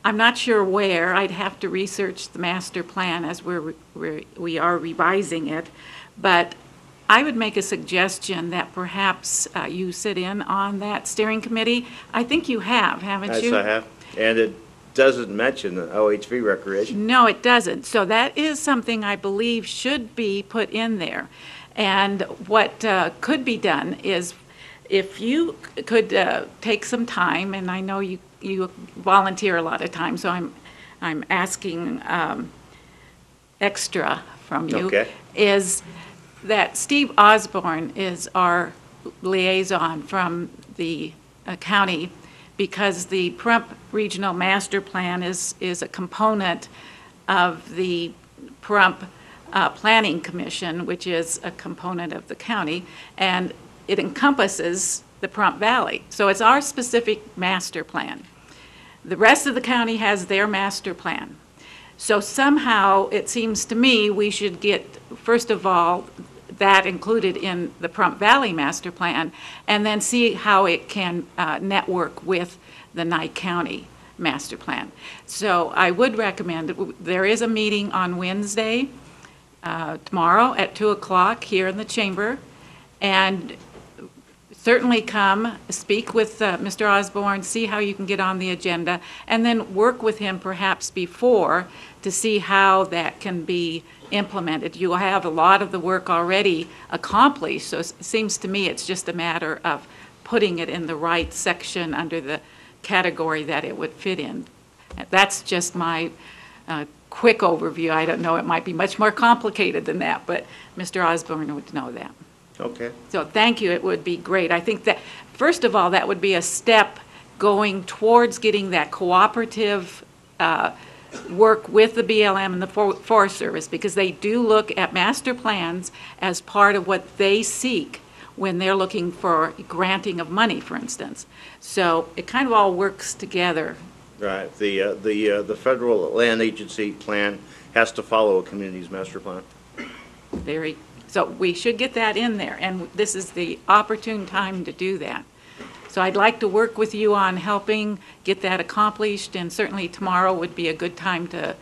I'm not sure where. I'd have to research the master plan as we are revising it. But I would make a suggestion that perhaps you sit in on that steering committee. I think you have, haven't you? Yes, I have. And it doesn't mention the OHV recreation. No, it doesn't. So that is something I believe should be put in there. And what could be done is, if you could take some time, and I know you volunteer a lot of time, so I'm asking extra from you. Okay. Is that Steve Osborne is our liaison from the county, because the Pahrump Regional Master Plan is a component of the Pahrump Planning Commission, which is a component of the county, and it encompasses the Pahrump Valley. So it's our specific master plan. The rest of the county has their master plan. So somehow, it seems to me, we should get, first of all, that included in the Pahrump Valley Master Plan, and then see how it can network with the Nye County Master Plan. So I would recommend, there is a meeting on Wednesday, tomorrow at 2 o'clock here in the chamber, and certainly come, speak with Mr. Osborne, see how you can get on the agenda, and then work with him perhaps before to see how that can be implemented. You will have a lot of the work already accomplished, so it seems to me it's just a matter of putting it in the right section under the category that it would fit in. That's just my quick overview. I don't know, it might be much more complicated than that, but Mr. Osborne would know that. Okay. So thank you, it would be great. I think that, first of all, that would be a step going towards getting that cooperative work with the BLM and the Forest Service, because they do look at master plans as part of what they seek when they're looking for granting of money, for instance. So it kind of all works together. Right. The federal land agency plan has to follow a community's master plan. So we should get that in there, and this is the opportune time to do that. So I'd like to work with you on helping get that accomplished, and certainly tomorrow would be a good time to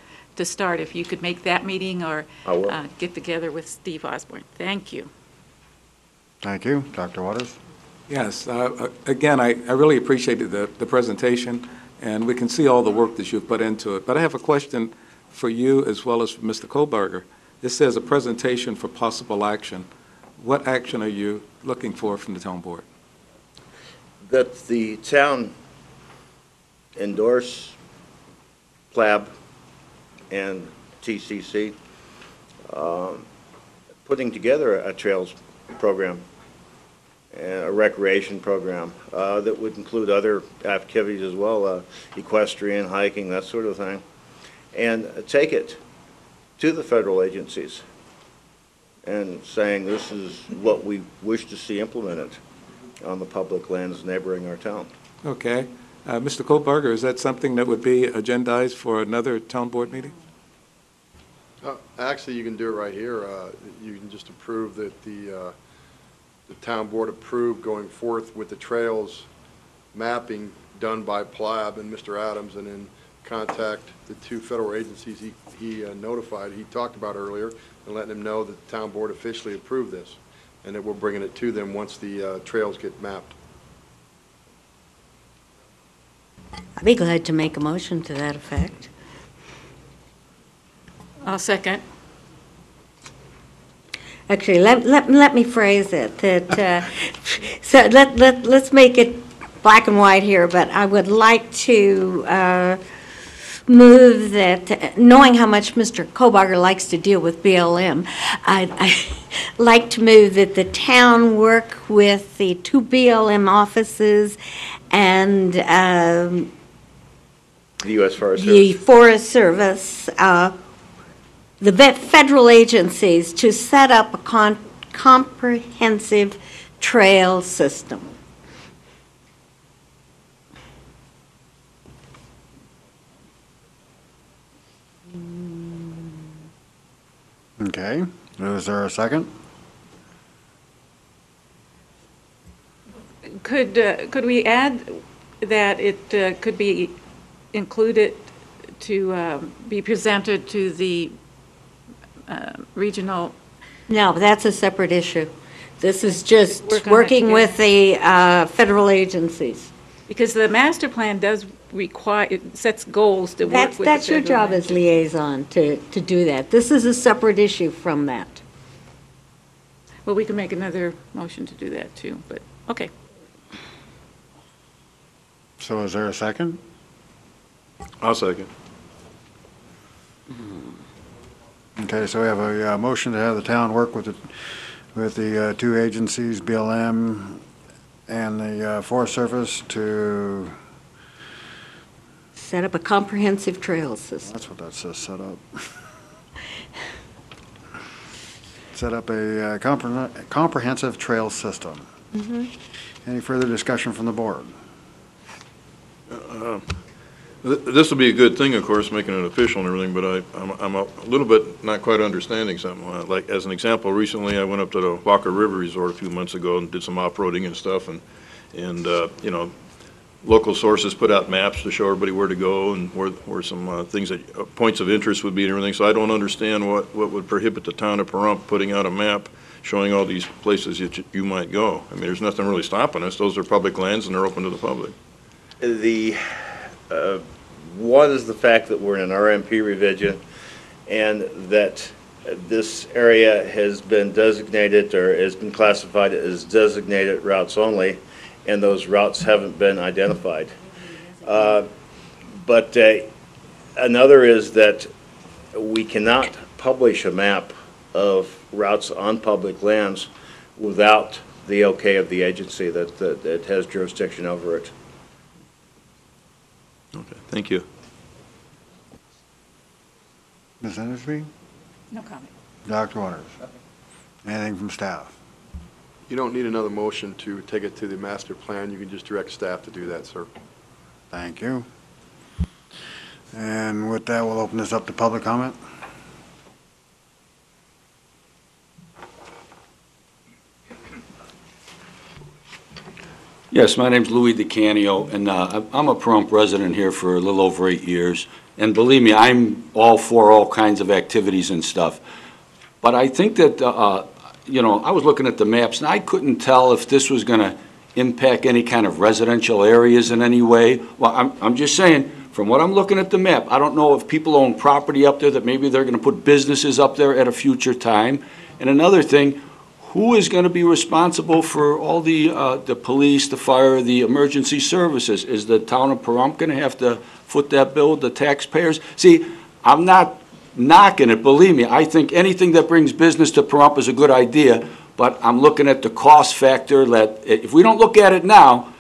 start if you could make that meeting or get together with Steve Osborne. Thank you. Thank you. Dr. Waters? Yes. Again, I really appreciated the presentation, and we can see all the work that you've put into it. But I have a question for you as well as for Mr. Kohlberger. It says a presentation for possible action. What action are you looking for from the town board? That the town endorse PLAB and TCC, putting together a trails program, a recreation program that would include other activities as well, equestrian, hiking, that sort of thing, and take it to the federal agencies and saying this is what we wish to see implemented on the public lands neighboring our town. Okay. Mr. Kohlberger, is that something that would be agendized for another town board meeting? Actually, you can do it right here. You can just approve that the town board approve going forth with the trails mapping done by PLAB and Mr. Adams, and then contact the two federal agencies he notified, he talked about earlier, and letting them know that the town board officially approved this, and that we're bringing it to them once the trails get mapped. I'd be glad to make a motion to that effect. I'll second. Actually, let me phrase it. That so let's make it black and white here. But I would like to move that, knowing how much Mr. Kohlberger likes to deal with BLM, I'd like to move that the town work with the two BLM offices and The U.S. Forest Service. the Forest Service, the federal agencies, to set up a comprehensive trail system. Okay. Is there a second? Could we add that it could be included to be presented to the regional? No, but that's a separate issue. This is just Work on that working with the federal agencies. Because the master plan does require, it sets goals to work with the That's your federal job as liaison to do that. This is a separate issue from that. Well, we can make another motion to do that too, but, okay. So is there a second? I'll second. Okay, so we have a motion to have the town work with the two agencies, BLM and the Forest Service, to, Set up a comprehensive trail system. that's what that says, set up. Set up a comprehensive trail system. Any further discussion from the board? This will be a good thing, of course, making it official and everything, but I'm a little bit not quite understanding something. Like, as an example, recently I went up to the Walker River Resort a few months ago and did some off-roading and stuff, and you know, local sources put out maps to show everybody where to go and where some things that, points of interest would be and everything. So I don't understand what would prohibit the town of Pahrump putting out a map showing all these places that you might go. I mean, there's nothing really stopping us. Those are public lands and they're open to the public. One is the fact that we're in an RMP revision and that this area has been designated or has been classified as designated routes only, and those routes haven't been identified. But another is that we cannot publish a map of routes on public lands without the okay of the agency that has jurisdiction over it. Okay, thank you. Ms. Endersby? No comment. Dr. Waters? Anything from staff? You don't need another motion to take it to the master plan. You can just direct staff to do that, sir. Thank you. And with that, we'll open this up to public comment. Yes, my name's Louis DeCanio, and I'm a Pahrump resident here for a little over 8 years. And believe me, I'm all for all kinds of activities and stuff. But I think that, you know, I was looking at the maps, and I couldn't tell if this was going to impact any kind of residential areas in any way. Well, I'm just saying, from what I'm looking at the map, I don't know if people own property up there that maybe they're going to put businesses up there at a future time. And another thing, who is going to be responsible for all the police, the fire, the emergency services? Is the town of Pahrump going to have to foot that bill with the taxpayers? See, I'm not knocking it, believe me. I think anything that brings business to Pahrump is a good idea, but I'm looking at the cost factor that if we don't look at it now,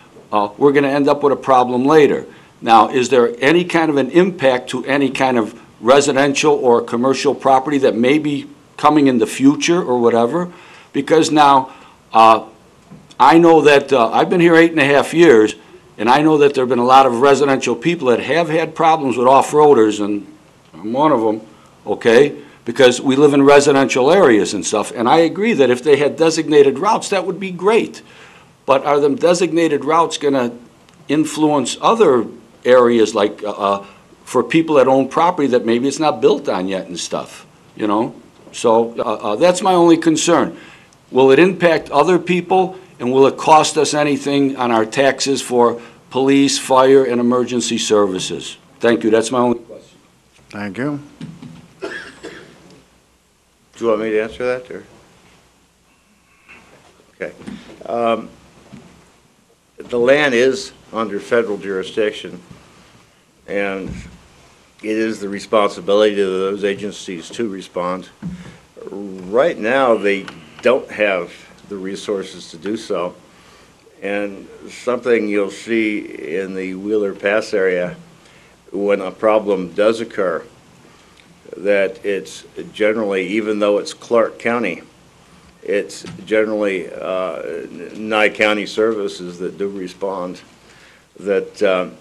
we're going to end up with a problem later. Now, is there any kind of an impact to any kind of residential or commercial property that may be coming in the future or whatever? Because now, I know that I've been here 8.5 years, and I know that there have been a lot of residential people that have had problems with off-roaders, and I'm one of them, okay, because we live in residential areas and stuff, and I agree that if they had designated routes, that would be great. But are them designated routes going to influence other areas, like for people that own property that maybe it's not built on yet and stuff, you know? So that's my only concern. Will it impact other people, and will it cost us anything on our taxes for police, fire, and emergency services? Thank you. That's my only question. Thank you. Do you want me to answer that, or? Okay. The land is under federal jurisdiction, and it is the responsibility of those agencies to respond. Right now, they don't have the resources to do so. And something you'll see in the Wheeler Pass area when a problem does occur, that it's generally, even though it's Clark County, it's generally Nye County services that do respond. That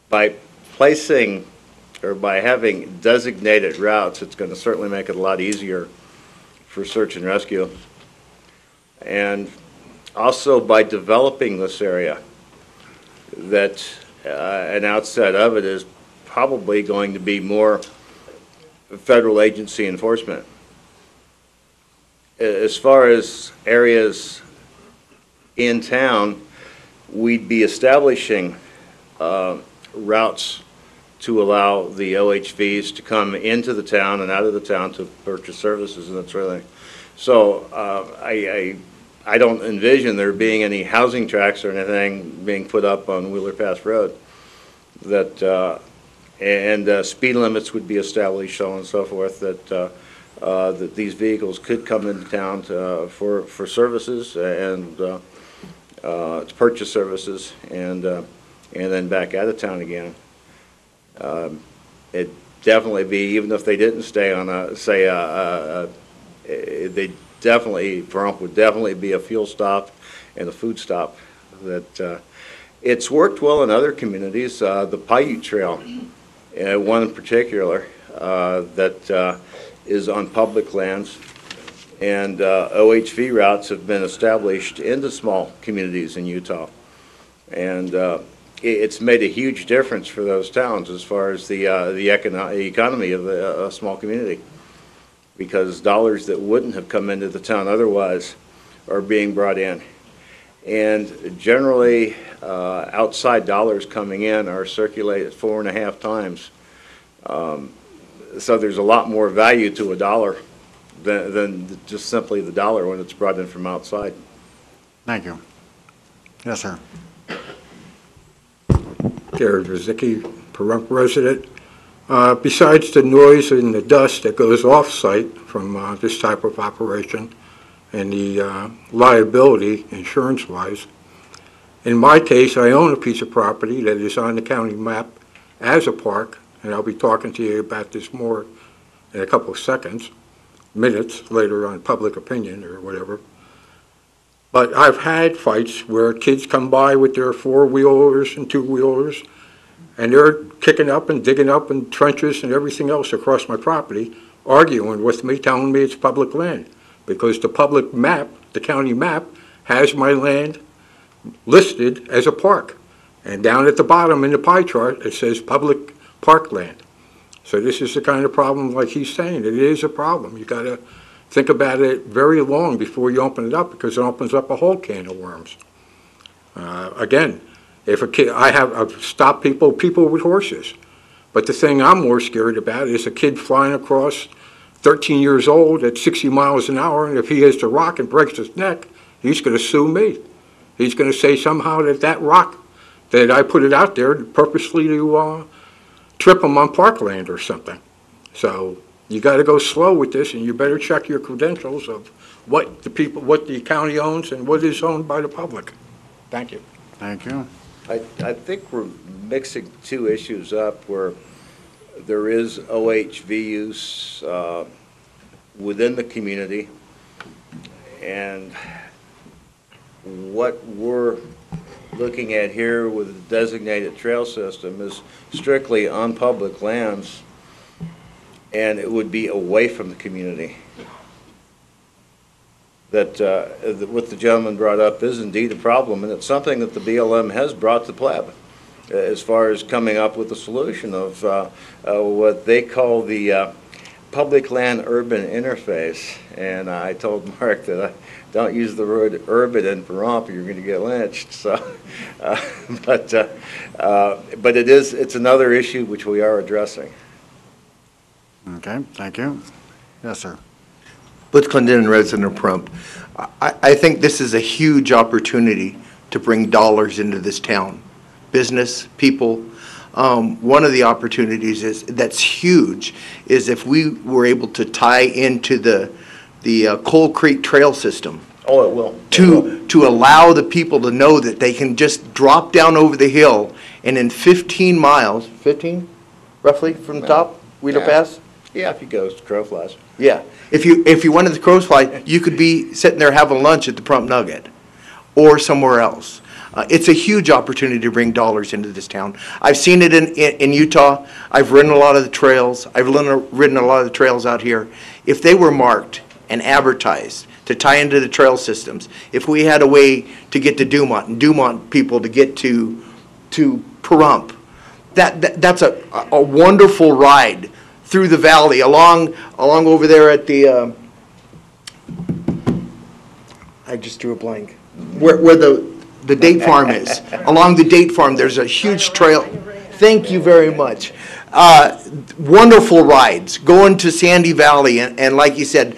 by placing or by having designated routes, it's going to certainly make it a lot easier for search and rescue. And also by developing this area, that an outset of it is probably going to be more federal agency enforcement. As far as areas in town, we'd be establishing routes to allow the OHVs to come into the town and out of the town to purchase services and that sort of thing. So I don't envision there being any housing tracts or anything being put up on Wheeler Pass Road. That and speed limits would be established, so on and so forth, that these vehicles could come into town for services and to purchase services and then back out of town again. It'd definitely be, even if they didn't stay on they definitely, Pahrump would definitely be a fuel stop and a food stop. That it's worked well in other communities. The Paiute Trail, one in particular, that is on public lands, and OHV routes have been established into small communities in Utah, and it's made a huge difference for those towns as far as the economy of a small community, because dollars that wouldn't have come into the town otherwise are being brought in. And generally, outside dollars coming in are circulated 4.5 times. So there's a lot more value to a dollar than just simply the dollar when it's brought in from outside. Thank you. Yes, sir. Gary Vizicki, Pahrump resident. Besides the noise and the dust that goes off-site from this type of operation and the liability insurance-wise, in my case, I own a piece of property that is on the county map as a park, and I'll be talking to you about this more in a couple of seconds, minutes later on public opinion or whatever. But I've had fights where kids come by with their four-wheelers and two-wheelers, and they're kicking up and digging up in trenches and everything else across my property, arguing with me, telling me it's public land, because the public map, the county map, has my land listed as a park. And down at the bottom in the pie chart, it says public parkland. So this is the kind of problem, like he's saying, it is a problem. You gotta think about it very long before you open it up, because it opens up a whole can of worms. Again, if a kid, I've stopped people with horses, but the thing I'm more scared about is a kid flying across, 13 years old at 60 miles an hour, and if he hits a rock and breaks his neck, he's going to sue me. He's going to say somehow that rock, that I put it out there purposely to trip him on parkland or something. So you got to go slow with this, and you better check your credentials of what the county owns and what is owned by the public. Thank you. Thank you. I think we're mixing two issues up where there is OHV use within the community, and what we're looking at here with the designated trail system is strictly on public lands, and it would be away from the community. That what the gentleman brought up is indeed a problem, and it's something that the BLM has brought to pleb as far as coming up with a solution of what they call the public land urban interface. And I told Mark that I don't use the word urban in Pahrump, you're going to get lynched. So, but it's another issue which we are addressing. Okay, thank you. Yes, sir. Butch Clendenin, resident of Pahrump. I think this is a huge opportunity to bring dollars into this town. Business, people. One of the opportunities that's huge is if we were able to tie into the Coal Creek Trail system. Oh, it will. To allow the people to know that they can just drop down over the hill, and in 15 miles, 15 roughly from the top, Wheeler Pass? Yeah, if you go to Crow Flies. Yeah. If you went to the Crow's Fly, you could be sitting there having lunch at the Pahrump Nugget or somewhere else. It's a huge opportunity to bring dollars into this town. I've seen it in Utah. I've ridden a lot of the trails. I've ridden a lot of the trails out here. If they were marked and advertised to tie into the trail systems, if we had a way to get to Dumont and Dumont people to get to Pahrump, that's a wonderful ride through the valley, along over there at the, I just drew a blank, where the date farm is. Along the date farm, there's a huge trail. Thank you very much. Wonderful rides, going to Sandy Valley, and like you said,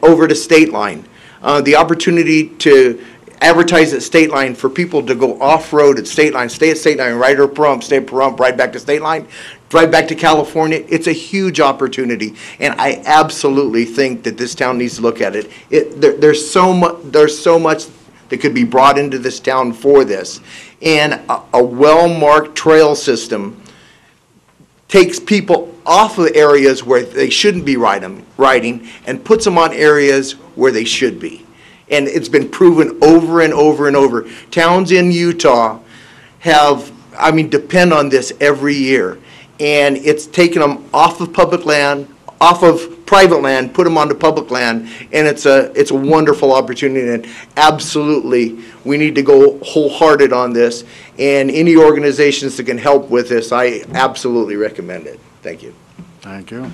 over to State Line. The opportunity to advertise at State Line for people to go off-road at State Line, stay at State Line, ride to Pahrump, stay at Pahrump, ride back to State Line. drive back to California. It's a huge opportunity, and I absolutely think that this town needs to look at it. There's so much that could be brought into this town for this, and a well-marked trail system takes people off of areas where they shouldn't be riding and puts them on areas where they should be. And it's been proven over and over and over. Towns in Utah depend on this every year. And it's taken them off of public land, off of private land, put them onto public land, and it's a wonderful opportunity. And absolutely, we need to go wholehearted on this. And any organizations that can help with this, I absolutely recommend it. Thank you. Thank you.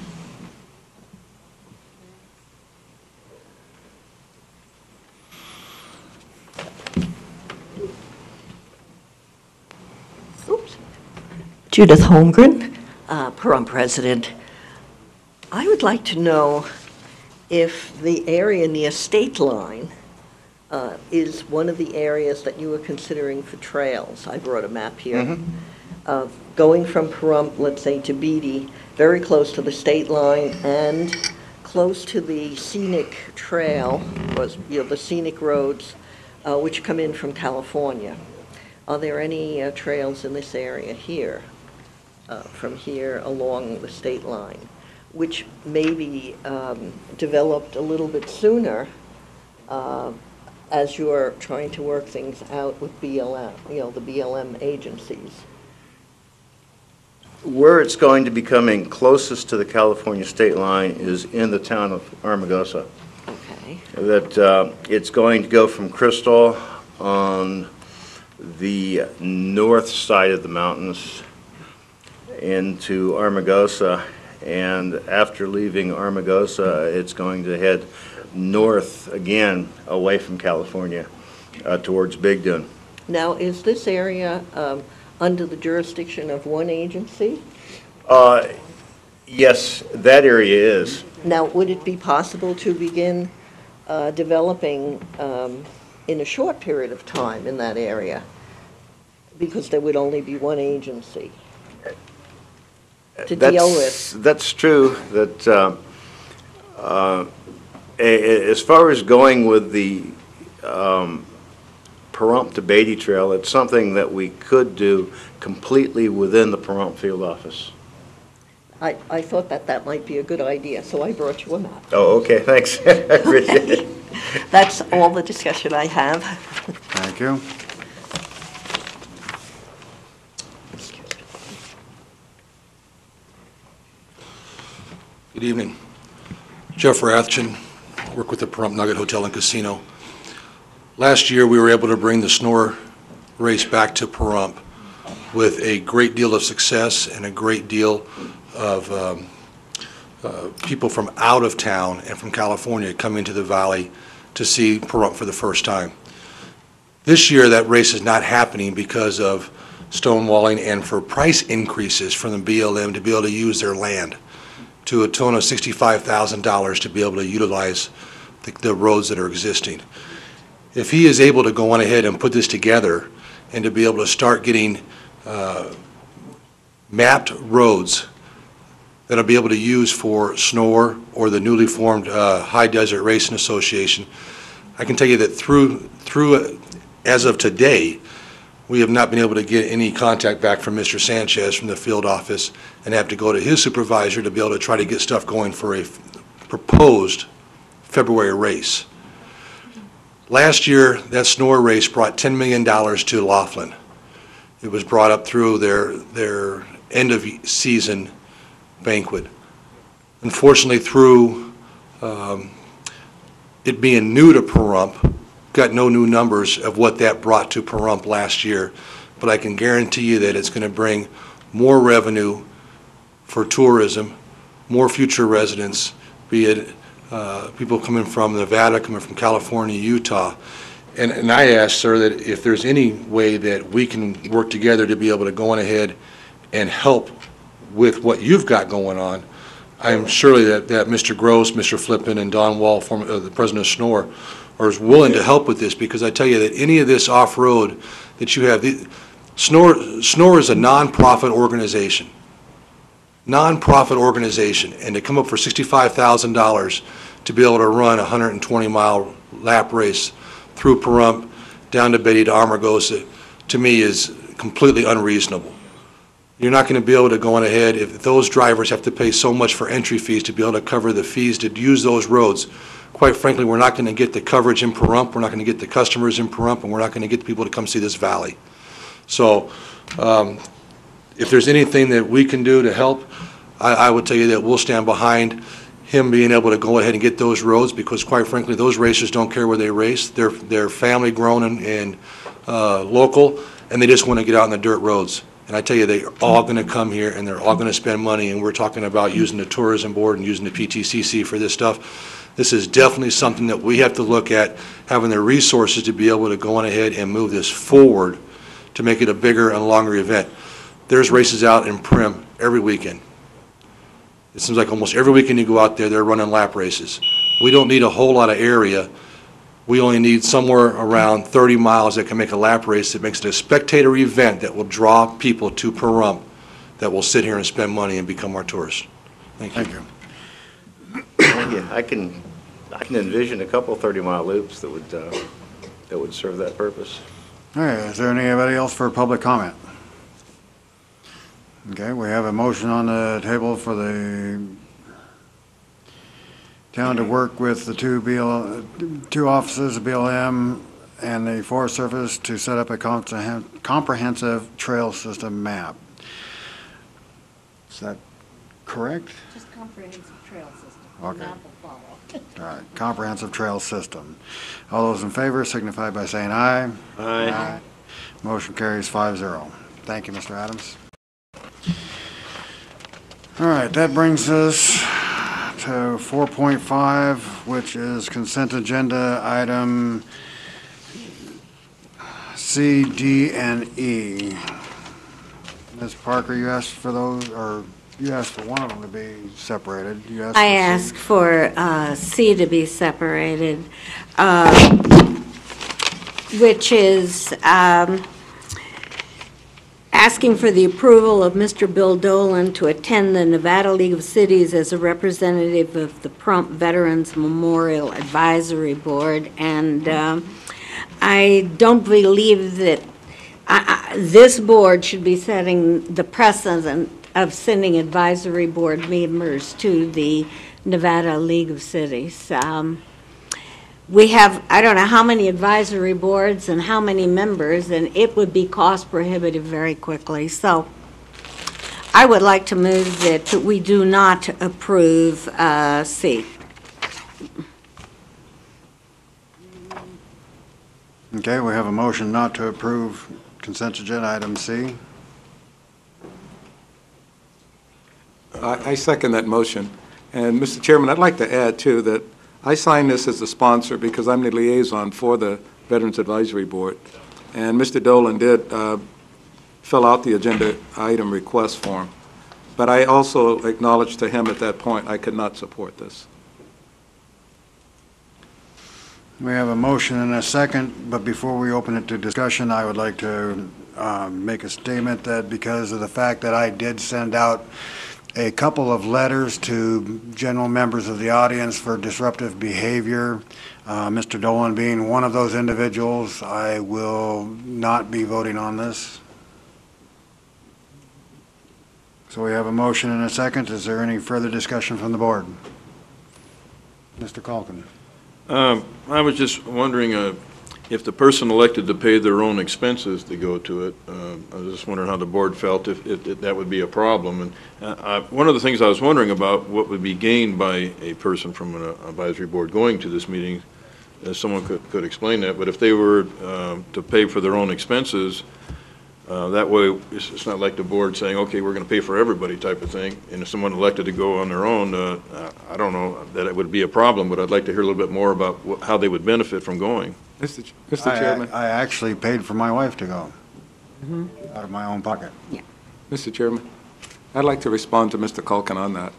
Judith Holmgren, Pahrump resident. I would like to know if the area near State Line is one of the areas that you were considering for trails. I brought a map here. Going from Pahrump, let's say, to Beatty, very close to the state line and close to the scenic trail, the scenic roads, which come in from California. Are there any trails in this area here, from here along the state line, which may be developed a little bit sooner as you're trying to work things out with BLM, the BLM agencies? Where it's going to be coming closest to the California state line is in the town of Armagosa. Okay. That it's going to go from Crystal on the north side of the mountains into Armagosa, and after leaving Armagosa, it's going to head north again away from California towards Big Dune. Now, is this area under the jurisdiction of one agency? Yes, that area is. Now, would it be possible to begin developing in a short period of time in that area? Because there would only be one agency to deal with. That's true. That as far as going with the Pahrump to Beatty Trail, it's something that we could do completely within the Pahrump field office. I thought that might be a good idea, so I brought you a map. Oh, okay, thanks. I appreciate it. That's all the discussion I have. Thank you. Good evening. Jeff Rathjen, work with the Pahrump Nugget Hotel and Casino. Last year, we were able to bring the snore race back to Pahrump with a great deal of success and a great deal of people from out of town and from California coming to the valley to see Pahrump for the first time. This year, that race is not happening because of stonewalling and for price increases from the BLM to be able to use their land to a tune of $65,000 to be able to utilize the roads that are existing. If he is able to go on ahead and put this together and to be able to start getting mapped roads that'll be able to use for SNOR or the newly formed High Desert Racing Association, I can tell you that through as of today, we have not been able to get any contact back from Mr. Sanchez from the field office and have to go to his supervisor to be able to try to get stuff going for a proposed February race. Last year, that SNOR race brought $10 million to Laughlin. It was brought up through their end of season banquet. Unfortunately, through it being new to Pahrump, got no new numbers of what that brought to Pahrump last year, but I can guarantee you that it's going to bring more revenue for tourism, more future residents, be it people coming from Nevada, coming from California, Utah. And I asked, sir, that if there's any way that we can work together to be able to go on ahead and help with what you've got going on. I am surely that Mr. Gross, Mr. Flippin, and Don Wall, the president of SNOR, are willing to help with this, because I tell you that any of this off-road that you have, SNOR is a non-profit organization. nonprofit organization, and to come up for $65,000 to be able to run a 120-mile lap race through Pahrump, down to Beatty to Amargosa, to me is completely unreasonable. You're not going to be able to go on ahead if those drivers have to pay so much for entry fees to be able to cover the fees to use those roads. Quite frankly, we're not going to get the coverage in Pahrump, we're not going to get the customers in Pahrump, and we're not going to get the people to come see this valley. So if there's anything that we can do to help, I would tell you that we'll stand behind him being able to go ahead and get those roads, because quite frankly, those racers don't care where they race. They're family grown and local, and they just want to get out on the dirt roads. And I tell you, they're all going to come here, and they're all going to spend money, and we're talking about using the tourism board and using the PTCC for this stuff. This is definitely something that we have to look at, having the resources to be able to go on ahead and move this forward to make it a bigger and longer event. There's races out in Prim every weekend. It seems like almost every weekend you go out there, they're running lap races. We don't need a whole lot of area. We only need somewhere around 30 miles that can make a lap race that makes it a spectator event that will draw people to Pahrump that will sit here and spend money and become our tourists. Thank you. Thank you. Well, yeah, I can envision a couple 30-mile loops that would serve that purpose. All right, is there anybody else for public comment? Okay, we have a motion on the table for the town to work with the two offices of BLM and the Forest Service to set up a comprehensive trail system map. Is that correct? Just comprehensive trail system. Okay. Map will follow. All right, comprehensive trail system. All those in favor signify by saying aye. Aye. Motion carries 5-0. Thank you, Mr. Adams. All right, that brings us to 4.5, which is consent agenda item C, D, and E. Ms. Parker, you asked for those, or you asked for one of them to be separated. You asked I for asked for C to be separated, which is asking for the approval of Mr. Bill Dolan to attend the Nevada League of Cities as a representative of the Pahrump Veterans Memorial Advisory Board. And I don't believe that this board should be setting the precedent of sending advisory board members to the Nevada League of Cities. We have, I don't know how many advisory boards and how many members, and it would be cost prohibitive very quickly. So I would like to move that we do not approve C. Okay, we have a motion not to approve consent agenda item C. I second that motion. And Mr. Chairman, I'd like to add too that I signed this as the sponsor because I'm the liaison for the Veterans Advisory Board. And Mr. Dolan did fill out the agenda item request form. But I also acknowledged to him at that point I could not support this. We have a motion and a second, but before we open it to discussion, I would like to make a statement that because of the fact that I did send out a couple of letters to general members of the audience for disruptive behavior, Mr. Dolan being one of those individuals, I will not be voting on this. So we have a motion and a second. Is there any further discussion from the board? Mr. Calkin. I was just wondering if the person elected to pay their own expenses to go to it, I was just wondering how the board felt if that would be a problem. And one of the things I was wondering about, what would be gained by a person from an advisory board going to this meeting, someone could explain that, but if they were to pay for their own expenses, that way it's not like the board saying, okay, we're going to pay for everybody type of thing. And if someone elected to go on their own, I don't know that it would be a problem, but I'd like to hear a little bit more about how they would benefit from going. Mr. Chairman. I actually paid for my wife to go out of my own pocket. Yeah. Mr. Chairman, I'd like to respond to Mr. Culkin on that.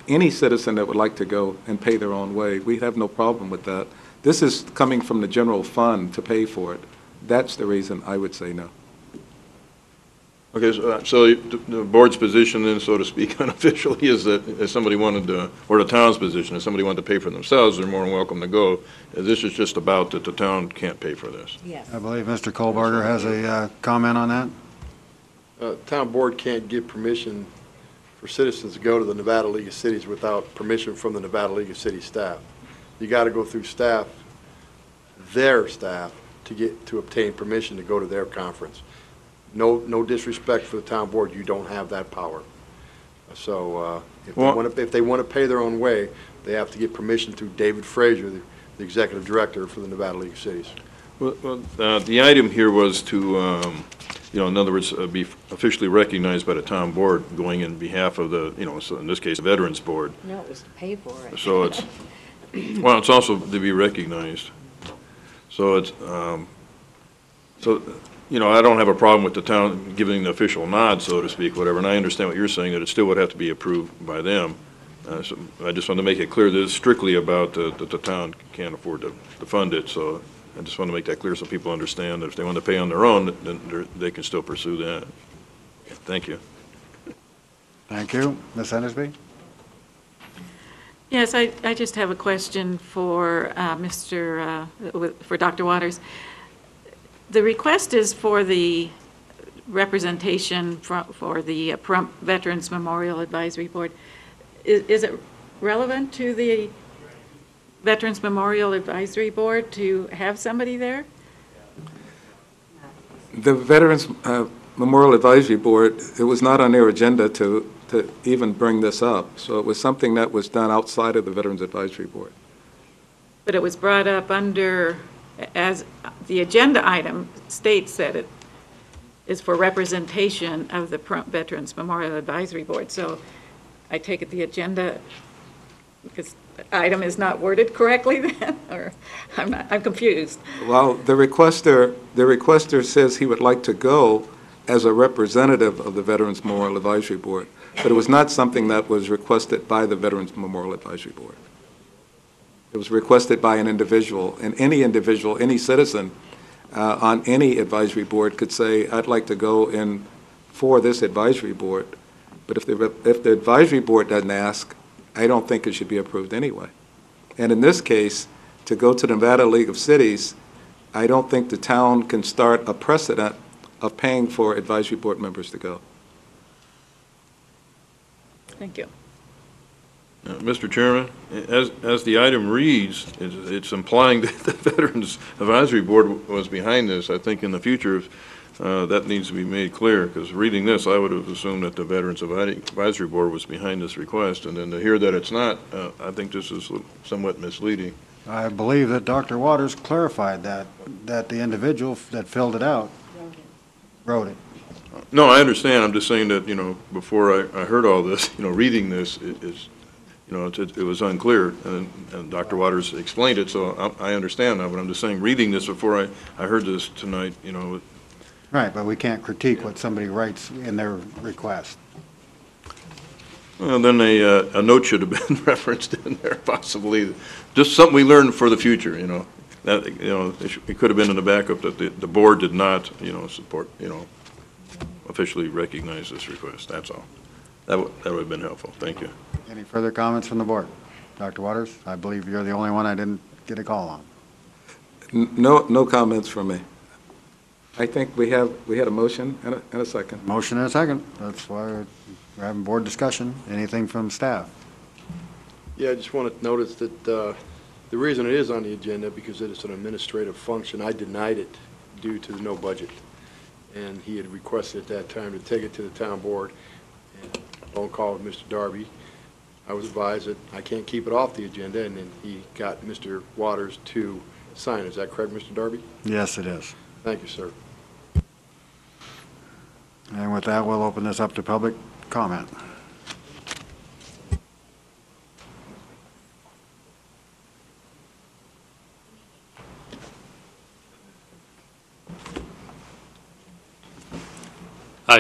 Any citizen that would like to go and pay their own way, we have no problem with that. This is coming from the general fund to pay for it. That's the reason I would say no. Okay, so the board's position then, so to speak, unofficially, is that if somebody wanted to, or the town's position, if somebody wanted to pay for themselves, they're more than welcome to go. This is just about that the town can't pay for this. Yes. I believe Mr. Kohlberger has a comment on that. Town board can't give permission for citizens to go to the Nevada League of Cities without permission from the Nevada League of Cities staff. You got to go through staff, their staff, to obtain permission to go to their conference. No disrespect for the town board, you don't have that power. So if they want to pay their own way, they have to get permission through David Frazier, the executive director for the Nevada League of Cities. Well, the item here was to, in other words, be officially recognized by the town board going in behalf of the, so in this case, the Veterans Board. No, it was to pay for it. So it's, well, it's also to be recognized. So it's, I don't have a problem with the town giving the official nod, so to speak, whatever, and I understand what you're saying, that it still would have to be approved by them. So I just want to make it clear that it's strictly about that the town can't afford to fund it, so I just want to make that clear so people understand that if they want to pay on their own, then they can still pursue that. Thank you. Thank you. Ms. Hendersby? Yes, I just have a question for for Dr. Waters. The request is for the representation for the Pahrump Veterans Memorial Advisory Board. Is it relevant to the Veterans Memorial Advisory Board to have somebody there? The Veterans Memorial Advisory Board, it was not on their agenda to even bring this up. So it was something that was done outside of the Veterans Advisory Board. But it was brought up under, as the agenda item states that it is for representation of the Veterans Memorial Advisory Board. So I take it the agenda, because the item is not worded correctly then, or I'm confused. Well, the requester says he would like to go as a representative of the Veterans Memorial Advisory Board, but it was not something that was requested by the Veterans Memorial Advisory Board. It was requested by an individual, and any citizen on any advisory board could say, I'd like to go in for this advisory board. But if the advisory board doesn't ask, I don't think it should be approved anyway. And in this case, to go to the Nevada League of Cities, I don't think the town can start a precedent of paying for advisory board members to go. Thank you. Mr. Chairman, as the item reads, it's implying that the Veterans Advisory Board was behind this. I think in the future, that needs to be made clear, because reading this, I would have assumed that the Veterans Advisory Board was behind this request, and then to hear that it's not, I think this is somewhat misleading. I believe that Dr. Waters clarified that the individual that filled it out wrote it. No, I understand. I'm just saying that, before I heard all this, reading this, it was unclear, and Dr. Waters explained it, so I understand that, but I'm just saying, reading this before I heard this tonight, Right, but we can't critique what somebody writes in their request. Well, then a note should have been referenced in there, possibly. Just something we learned for the future, That, it could have been in the backup that the board did not, support, officially recognize this request, that's all. That would have been helpful. Thank you. Any further comments from the board? Dr. Waters, I believe you're the only one I didn't get a call on. No comments from me. I think we had a motion and a second. Motion and a second. That's why we're having board discussion. Anything from staff? Yeah, I just want to notice that the reason it is on the agenda, because it is an administrative function, I denied it due to no budget. And he had requested at that time to take it to the town board. And phone call with Mr. Darby. I was advised that I can't keep it off the agenda, and then he got Mr. Waters to sign. Is that correct, Mr. Darby? Yes, it is. Thank you, sir. And with that, we'll open this up to public comment.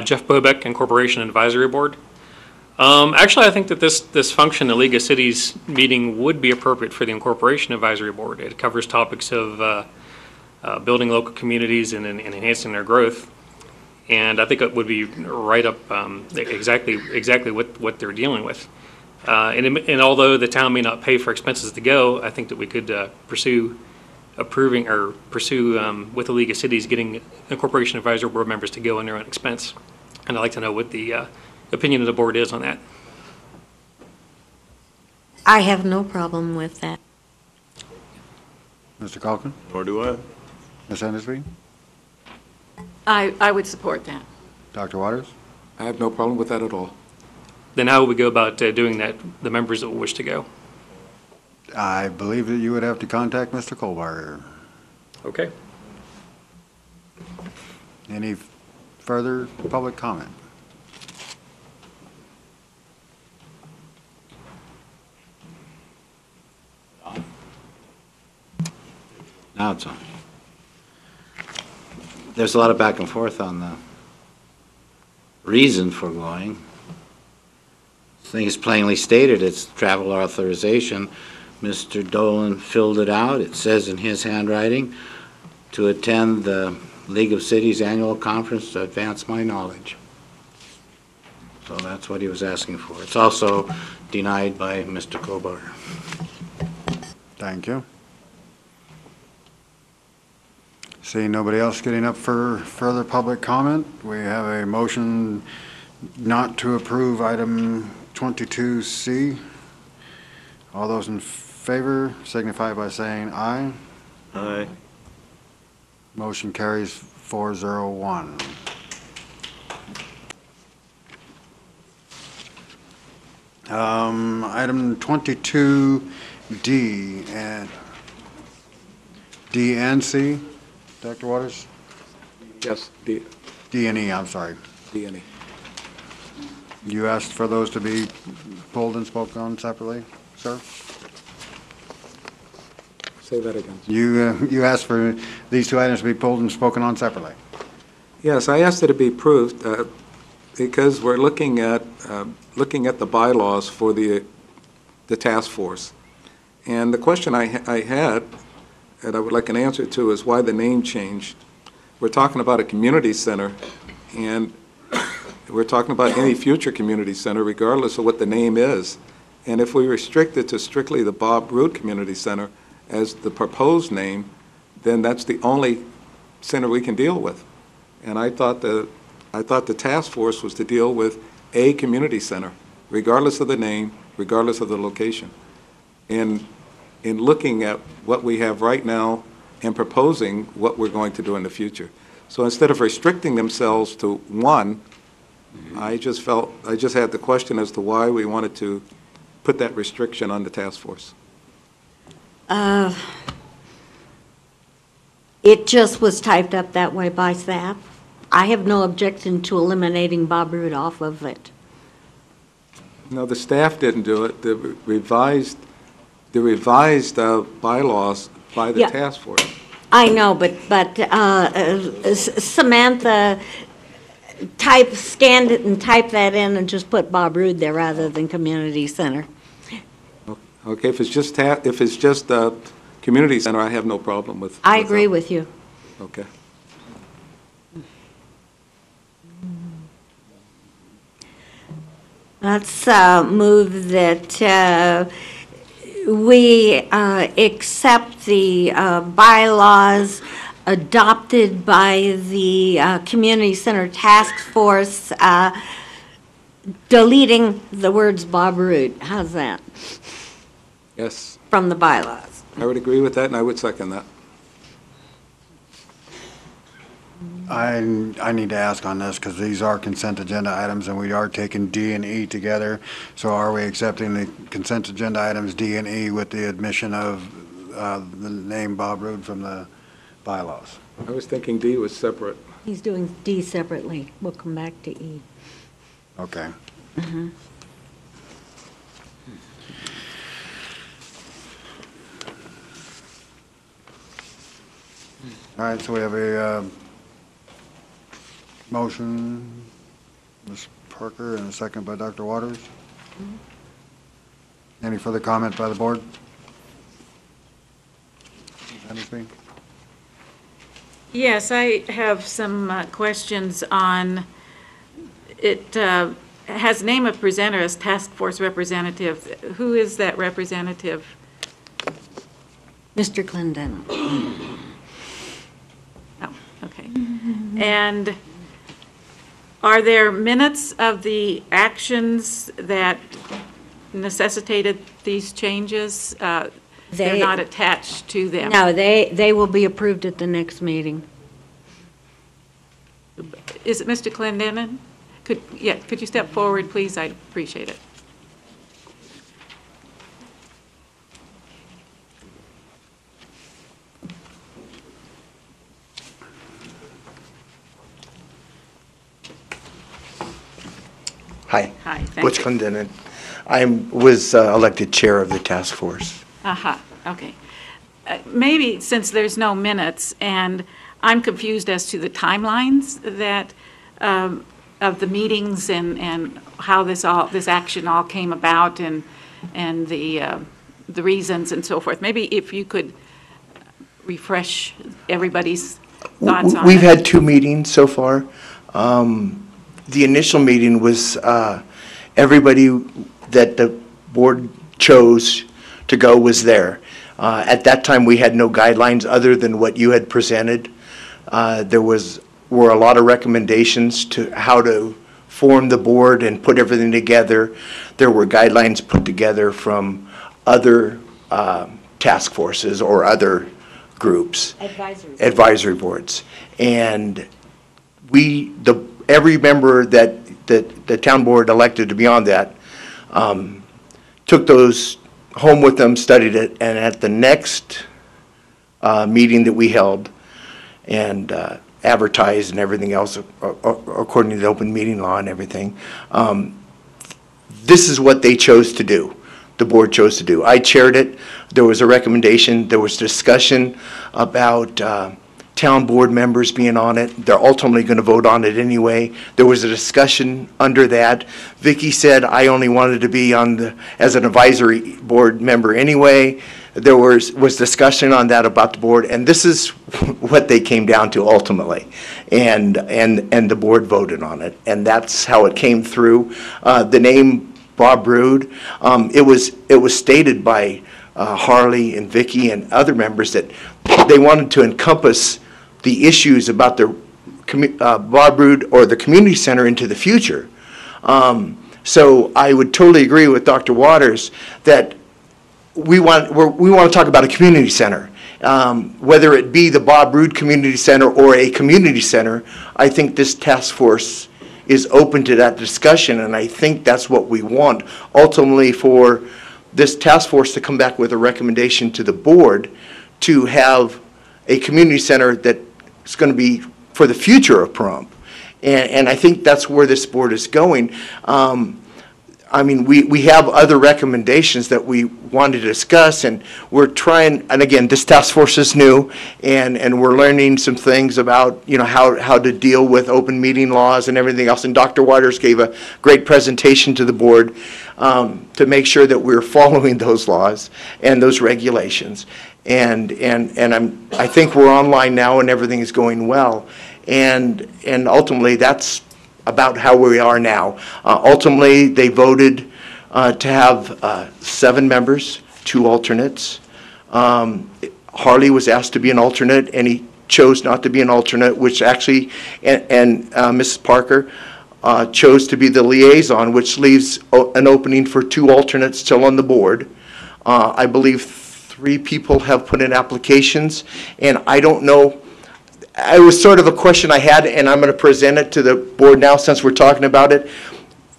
Jeff Bobeck, Incorporation Advisory Board. Actually, I think that this function, the League of Cities meeting, would be appropriate for the Incorporation Advisory Board. It covers topics of building local communities and enhancing their growth. And I think it would be right up exactly what they're dealing with. And although the town may not pay for expenses to go, I think that we could pursue with the League of Cities getting Incorporation Advisory Board members to go on their own expense. And I'd like to know what the opinion of the board is on that. I have no problem with that. Mr. Calkin? Nor do I. Ms. Hendersby? I would support that. Dr. Waters? I have no problem with that at all. Then how would we go about doing that, the members that will wish to go? I believe that you would have to contact Mr. Kohlbarger. Okay. Any further public comment? Now it's on. There's a lot of back and forth on the reason for going. The thing is plainly stated, it's travel authorization. Mr. Dolan filled it out. It says in his handwriting, to attend the League of Cities annual conference to advance my knowledge. So that's what he was asking for. It's also denied by Mr. Kohlbarger. Thank you. Seeing nobody else getting up for further public comment, we have a motion not to approve item 22C. All those in favor signify by saying aye. Aye. Motion carries 401. Item 22D and D and C. Dr. Waters? Yes, D and E, I'm sorry. and E. You asked for those to be pulled and spoken on separately, sir? Say that again. You asked for these two items to be pulled and spoken on separately? Yes, I asked it to be approved because we're looking at the bylaws for the task force. And the question I had, and I would like an answer to, is why the name changed. We're talking about a community center, and we're talking about any future community center, regardless of what the name is. And if we restrict it to strictly the Bob Root Community Center as the proposed name, then that's the only center we can deal with. And I thought the task force was to deal with a community center, regardless of the name, regardless of the location. And in looking at what we have right now and proposing what we're going to do in the future. So instead of restricting themselves to one, I just had the question as to why we wanted to put that restriction on the task force. It just was typed up that way by staff. I have no objection to eliminating Bob Root off of it. No, the staff didn't do it. The revised bylaws by the task force. I know, but Samantha scanned it and typed that in and just put Bob Root there rather than community center. Okay, if it's just a community center, I have no problem with. I agree with you. Okay. Let's move that we accept the bylaws adopted by the Community Center Task Force, deleting the words Bob Root. How's that? Yes. From the bylaws. I would agree with that, and I would second that. I need to ask on this because these are consent agenda items and we are taking D and E together. So are we accepting the consent agenda items D and E with the admission of the name Bob Root from the bylaws? I was thinking D was separate. He's doing D separately. We'll come back to E. Okay. All right, so we have a motion, Ms. Parker, and a second by Dr. Waters. Any further comment by the board? Ms. Hendersby? Yes, I have some questions on, it has name of presenter as task force representative. Who is that representative? Mr. Clendenin. Oh, okay. And are there minutes of the actions that necessitated these changes? They're not attached to them? No, they will be approved at the next meeting. Is it Mr. Clendenin? Could you step forward, please? I'd appreciate it. Hi. Hi, thank Butch you. Clendenin. I was elected chair of the task force. Aha, okay. Maybe since there's no minutes, and I'm confused as to the timelines that, of the meetings and how this action all came about and the reasons and so forth. Maybe if you could refresh everybody's thoughts on it. We've had 2 meetings so far. The initial meeting was everybody that the board chose to go was there. At that time, we had no guidelines other than what you had presented. There were a lot of recommendations to how to form the board and put everything together. There were guidelines put together from other task forces or other groups. Advisory boards. And every member that the town board elected to be on that took those home with them, studied it, and at the next meeting that we held and advertised and everything else according to the open meeting law and everything, this is what they chose to do. The board chose to do. I chaired it. There was a recommendation. There was discussion about town board members being on it. They're ultimately going to vote on it anyway. There was a discussion under that. Vicki said I only wanted to be on as an advisory board member anyway. There was discussion on that about the board, and this is what they came down to ultimately, and the board voted on it, and that's how it came through. The name Bob Rood, it was stated by Harley and Vicki and other members that they wanted to encompass the issues about the Bob Rood or the community center into the future. So I would totally agree with Dr. Waters that we want to talk about a community center. Whether it be the Bob Rood Community Center or a community center, I think this task force is open to that discussion, and I think that's what we want ultimately for this task force to come back with a recommendation to the board to have a community center that's going to be for the future of Pahrump. And I think that's where this board is going. I mean, we have other recommendations that we want to discuss, and we're trying, and again, this task force is new, and we're learning some things about, you know, how to deal with open meeting laws and everything else. And Dr. Waters gave a great presentation to the board to make sure that we're following those laws and those regulations. And I think we're online now and everything is going well. And ultimately, that's about how we are now. Ultimately, they voted to have 7 members, 2 alternates. Harley was asked to be an alternate, and he chose not to be an alternate, which actually, and Mrs. Parker chose to be the liaison, which leaves an opening for 2 alternates still on the board. I believe 3 people have put in applications, and I don't know. It was sort of a question I had, and I'm going to present it to the board now since we're talking about it.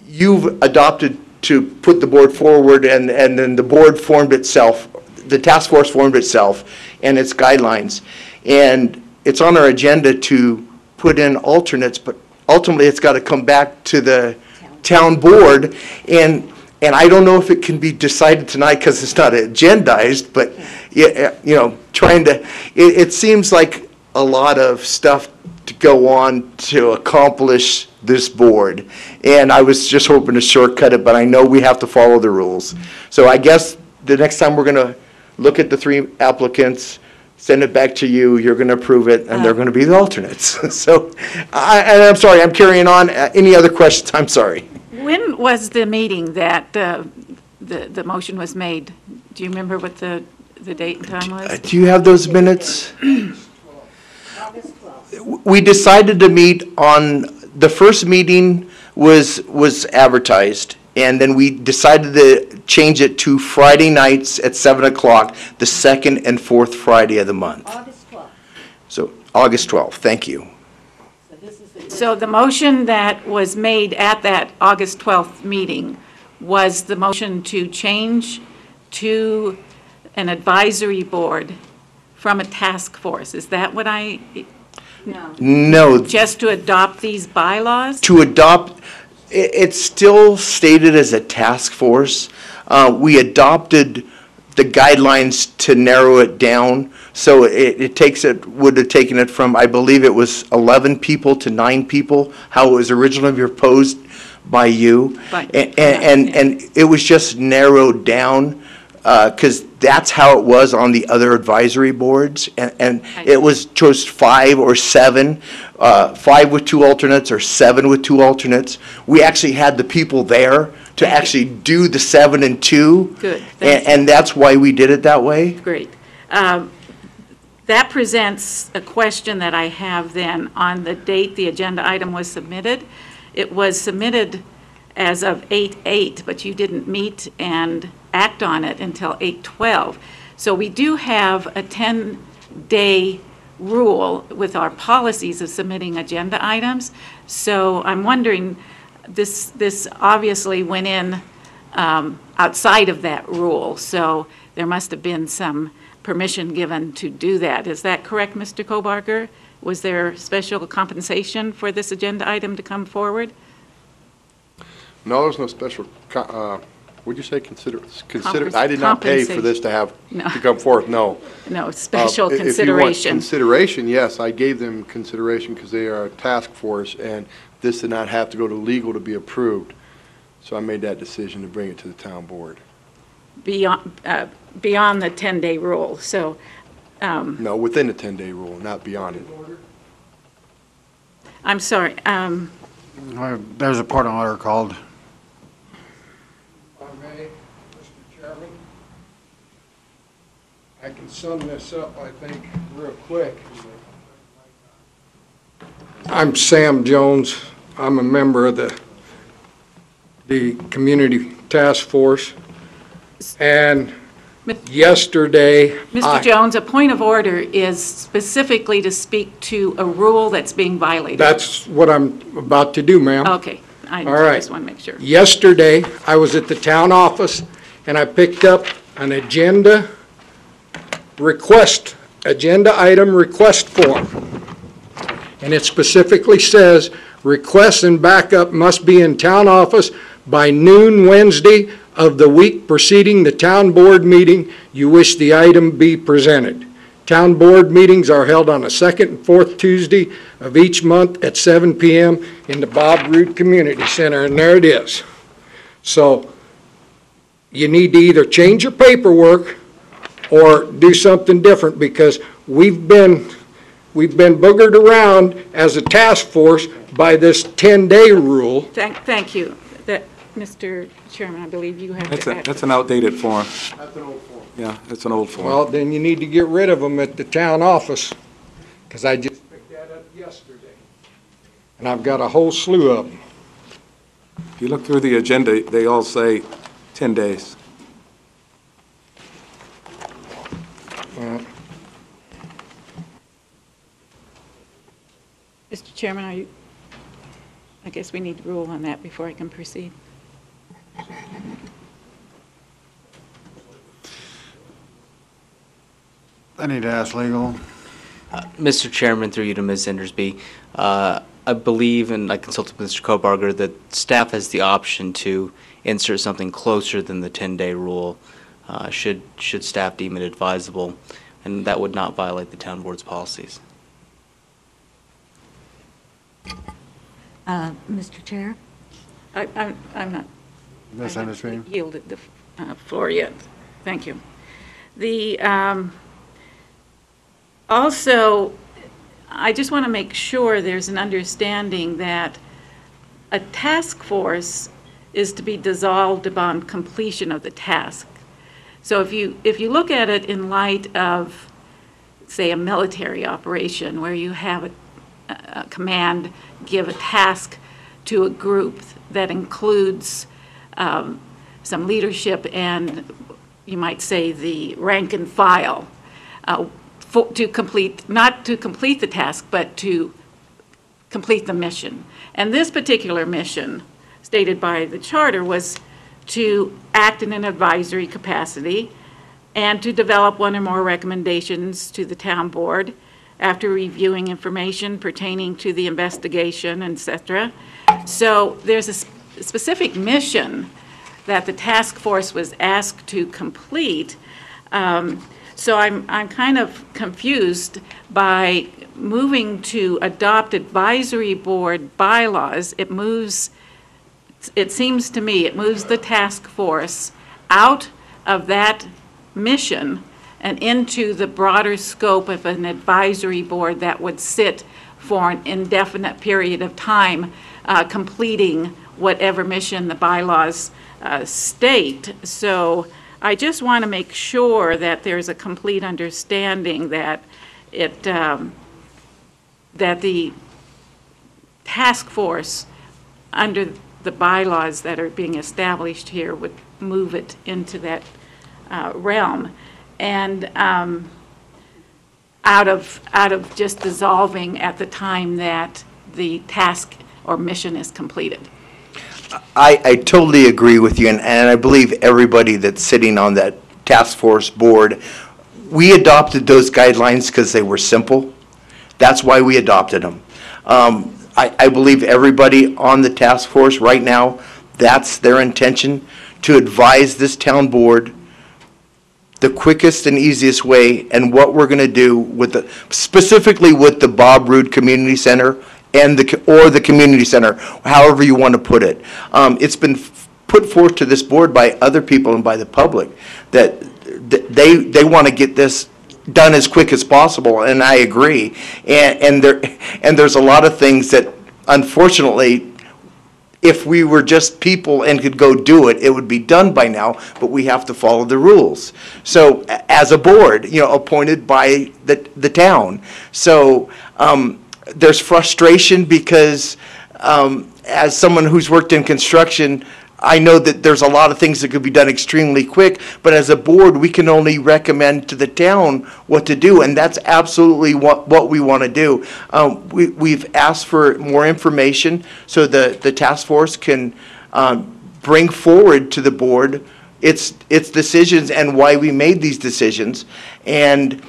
You've adopted to put the board forward, and then the board formed itself, the task force formed itself and its guidelines. And it's on our agenda to put in alternates, but ultimately it's got to come back to the town board. And I don't know if it can be decided tonight because it's not agendized, but you know, trying to, it seems like a lot of stuff to go on to accomplish this board. And I was just hoping to shortcut it, but I know we have to follow the rules. So I guess the next time we're going to look at the 3 applicants, send it back to you, you're going to approve it, and they're going to be the alternates. So, and I'm sorry, I'm carrying on. Any other questions? I'm sorry. When was the meeting that the motion was made? Do you remember what the date and time was? Do you have those minutes? We decided to meet on, the first meeting was advertised, and then we decided to change it to Friday nights at 7 o'clock, the second and fourth Friday of the month. August 12th. So, August 12th, thank you. So the motion that was made at that August 12th meeting was the motion to change to an advisory board from a task force. Is that what I? No. Just to adopt these bylaws? To adopt, it's still stated as a task force. We adopted the guidelines to narrow it down. So would have taken it from, I believe it was 11 people to 9 people, how it was originally proposed by you. And it was just narrowed down, because that's how it was on the other advisory boards. And it was just 5 or 7, 5 with 2 alternates or 7 with 2 alternates. We actually had the people there to actually do the 7 and 2. Good. And that's why we did it that way. Great. That presents a question that I have then on the date the agenda item was submitted. It was submitted as of 8/8, but you didn't meet and act on it until 8/12. So we do have a 10-day rule with our policies of submitting agenda items. So I'm wondering, this obviously went in outside of that rule, so there must have been some permission given to do that. Is that correct, Mr. Kobarger? Was there special compensation for this agenda item to come forward? No, there's no special, would you say consider, I did not pay for this to come forth, no. No, special If you want consideration. consideration, yes, I gave them consideration because they are a task force, and this did not have to go to legal to be approved. So I made that decision to bring it to the town board. Beyond the 10-day rule, so. No, within the 10-day rule, not beyond it. I'm sorry. There's a point of order called. If I may, Mr. Chairman, I can sum this up, I think, real quick. I'm Sam Jones. I'm a member of the Community Task Force. And yesterday, Mr. Jones, a point of order is specifically to speak to a rule that's being violated. That's what I'm about to do, ma'am. Okay. I All right. just want to make sure. Yesterday, I was at the town office, and I picked up an agenda item request form. And it specifically says, requests and backup must be in town office by noon Wednesday of the week preceding the town board meeting you wish the item be presented. Town board meetings are held on the second and fourth Tuesday of each month at 7 p.m. in the Bob Roode Community Center, and there it is. So you need to either change your paperwork or do something different, because we've been boogered around as a task force by this 10-day rule. Thank you. Mr. Chairman, I believe you have to add. That's an outdated form. That's an old form. Yeah, it's an old form. Well, then you need to get rid of them at the town office, because I just picked that up yesterday. And I've got a whole slew of them. If you look through the agenda, they all say 10 days. Mr. Chairman, I guess we need to rule on that before I can proceed. I need to ask legal. Mr. Chairman, through you to Ms. Endersby, I believe, and I consulted with Mr. Kobarger, that staff has the option to insert something closer than the 10-day rule, should staff deem it advisable, and that would not violate the town board's policies. Mr. Chair? I'm not. Ms. Endersby? Yielded the floor yet. Thank you. Also, I just want to make sure there's an understanding that a task force is to be dissolved upon completion of the task. So if you look at it in light of, say, a military operation where you have a command give a task to a group that includes some leadership and, you might say, the rank and file, to complete, not to complete the task, but to complete the mission. And this particular mission, stated by the charter, was to act in an advisory capacity and to develop one or more recommendations to the town board after reviewing information pertaining to the investigation, etc. So there's a specific mission that the task force was asked to complete. So I'm kind of confused by moving to adopt advisory board bylaws. It seems to me, it moves the task force out of that mission and into the broader scope of an advisory board that would sit for an indefinite period of time, completing whatever mission the bylaws state. So I just want to make sure that there's a complete understanding that that the task force under the bylaws that are being established here would move it into that realm, and out of just dissolving at the time that the task or mission is completed. I totally agree with you, and I believe everybody that's sitting on that task force board, we adopted those guidelines because they were simple. That's why we adopted them. I believe everybody on the task force right now, that's their intention, to advise this town board the quickest and easiest way and what we're going to do with specifically with the Bob Roode Community Center and the community center, however you want to put it. It's been put forth to this board by other people and by the public that they want to get this done as quick as possible, and I agree. And there's a lot of things that, unfortunately, if we were just people and could go do it, it would be done by now, but we have to follow the rules. So as a board, appointed by the town. So there's frustration because as someone who's worked in construction, I know that there's a lot of things that could be done extremely quick, but as a board, we can only recommend to the town what to do, and that's absolutely what we want to do. We've asked for more information so the task force can bring forward to the board its decisions and why we made these decisions, and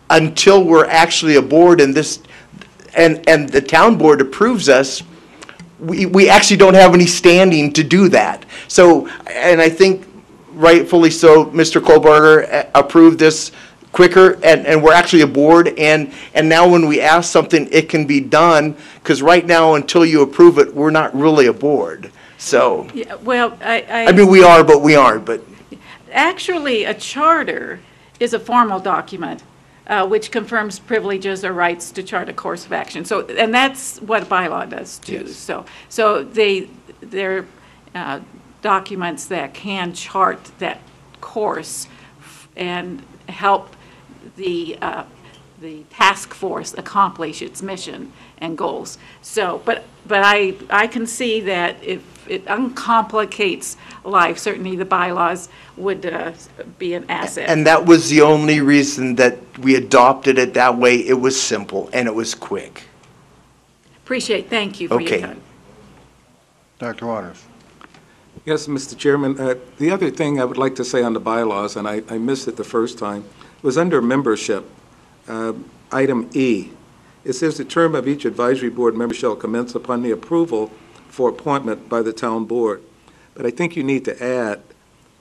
until we're actually a board and the town board approves us, we actually don't have any standing to do that. So, and I think rightfully so, Mr. Kohlberger approved this quicker, and we're actually a board, and now when we ask something, it can be done, because right now, until you approve it, we're not really a board. So, yeah, well, I mean, we are, but we aren't. But actually, a charter is a formal document which confirms privileges or rights to chart a course of action. So, and that's what a bylaw does too. Yes. So they're documents that can chart that course and help the task force accomplish its mission and goals. So, but I can see that if it uncomplicates life, certainly the bylaws would be an asset. And that was the only reason that we adopted it that way. It was simple and it was quick. Thank you for your time. Dr. Waters. Yes, Mr. Chairman. The other thing I would like to say on the bylaws, and I missed it the first time, was under membership, item E. It says the term of each advisory board member shall commence upon the approval for appointment by the town board. But I think you need to add,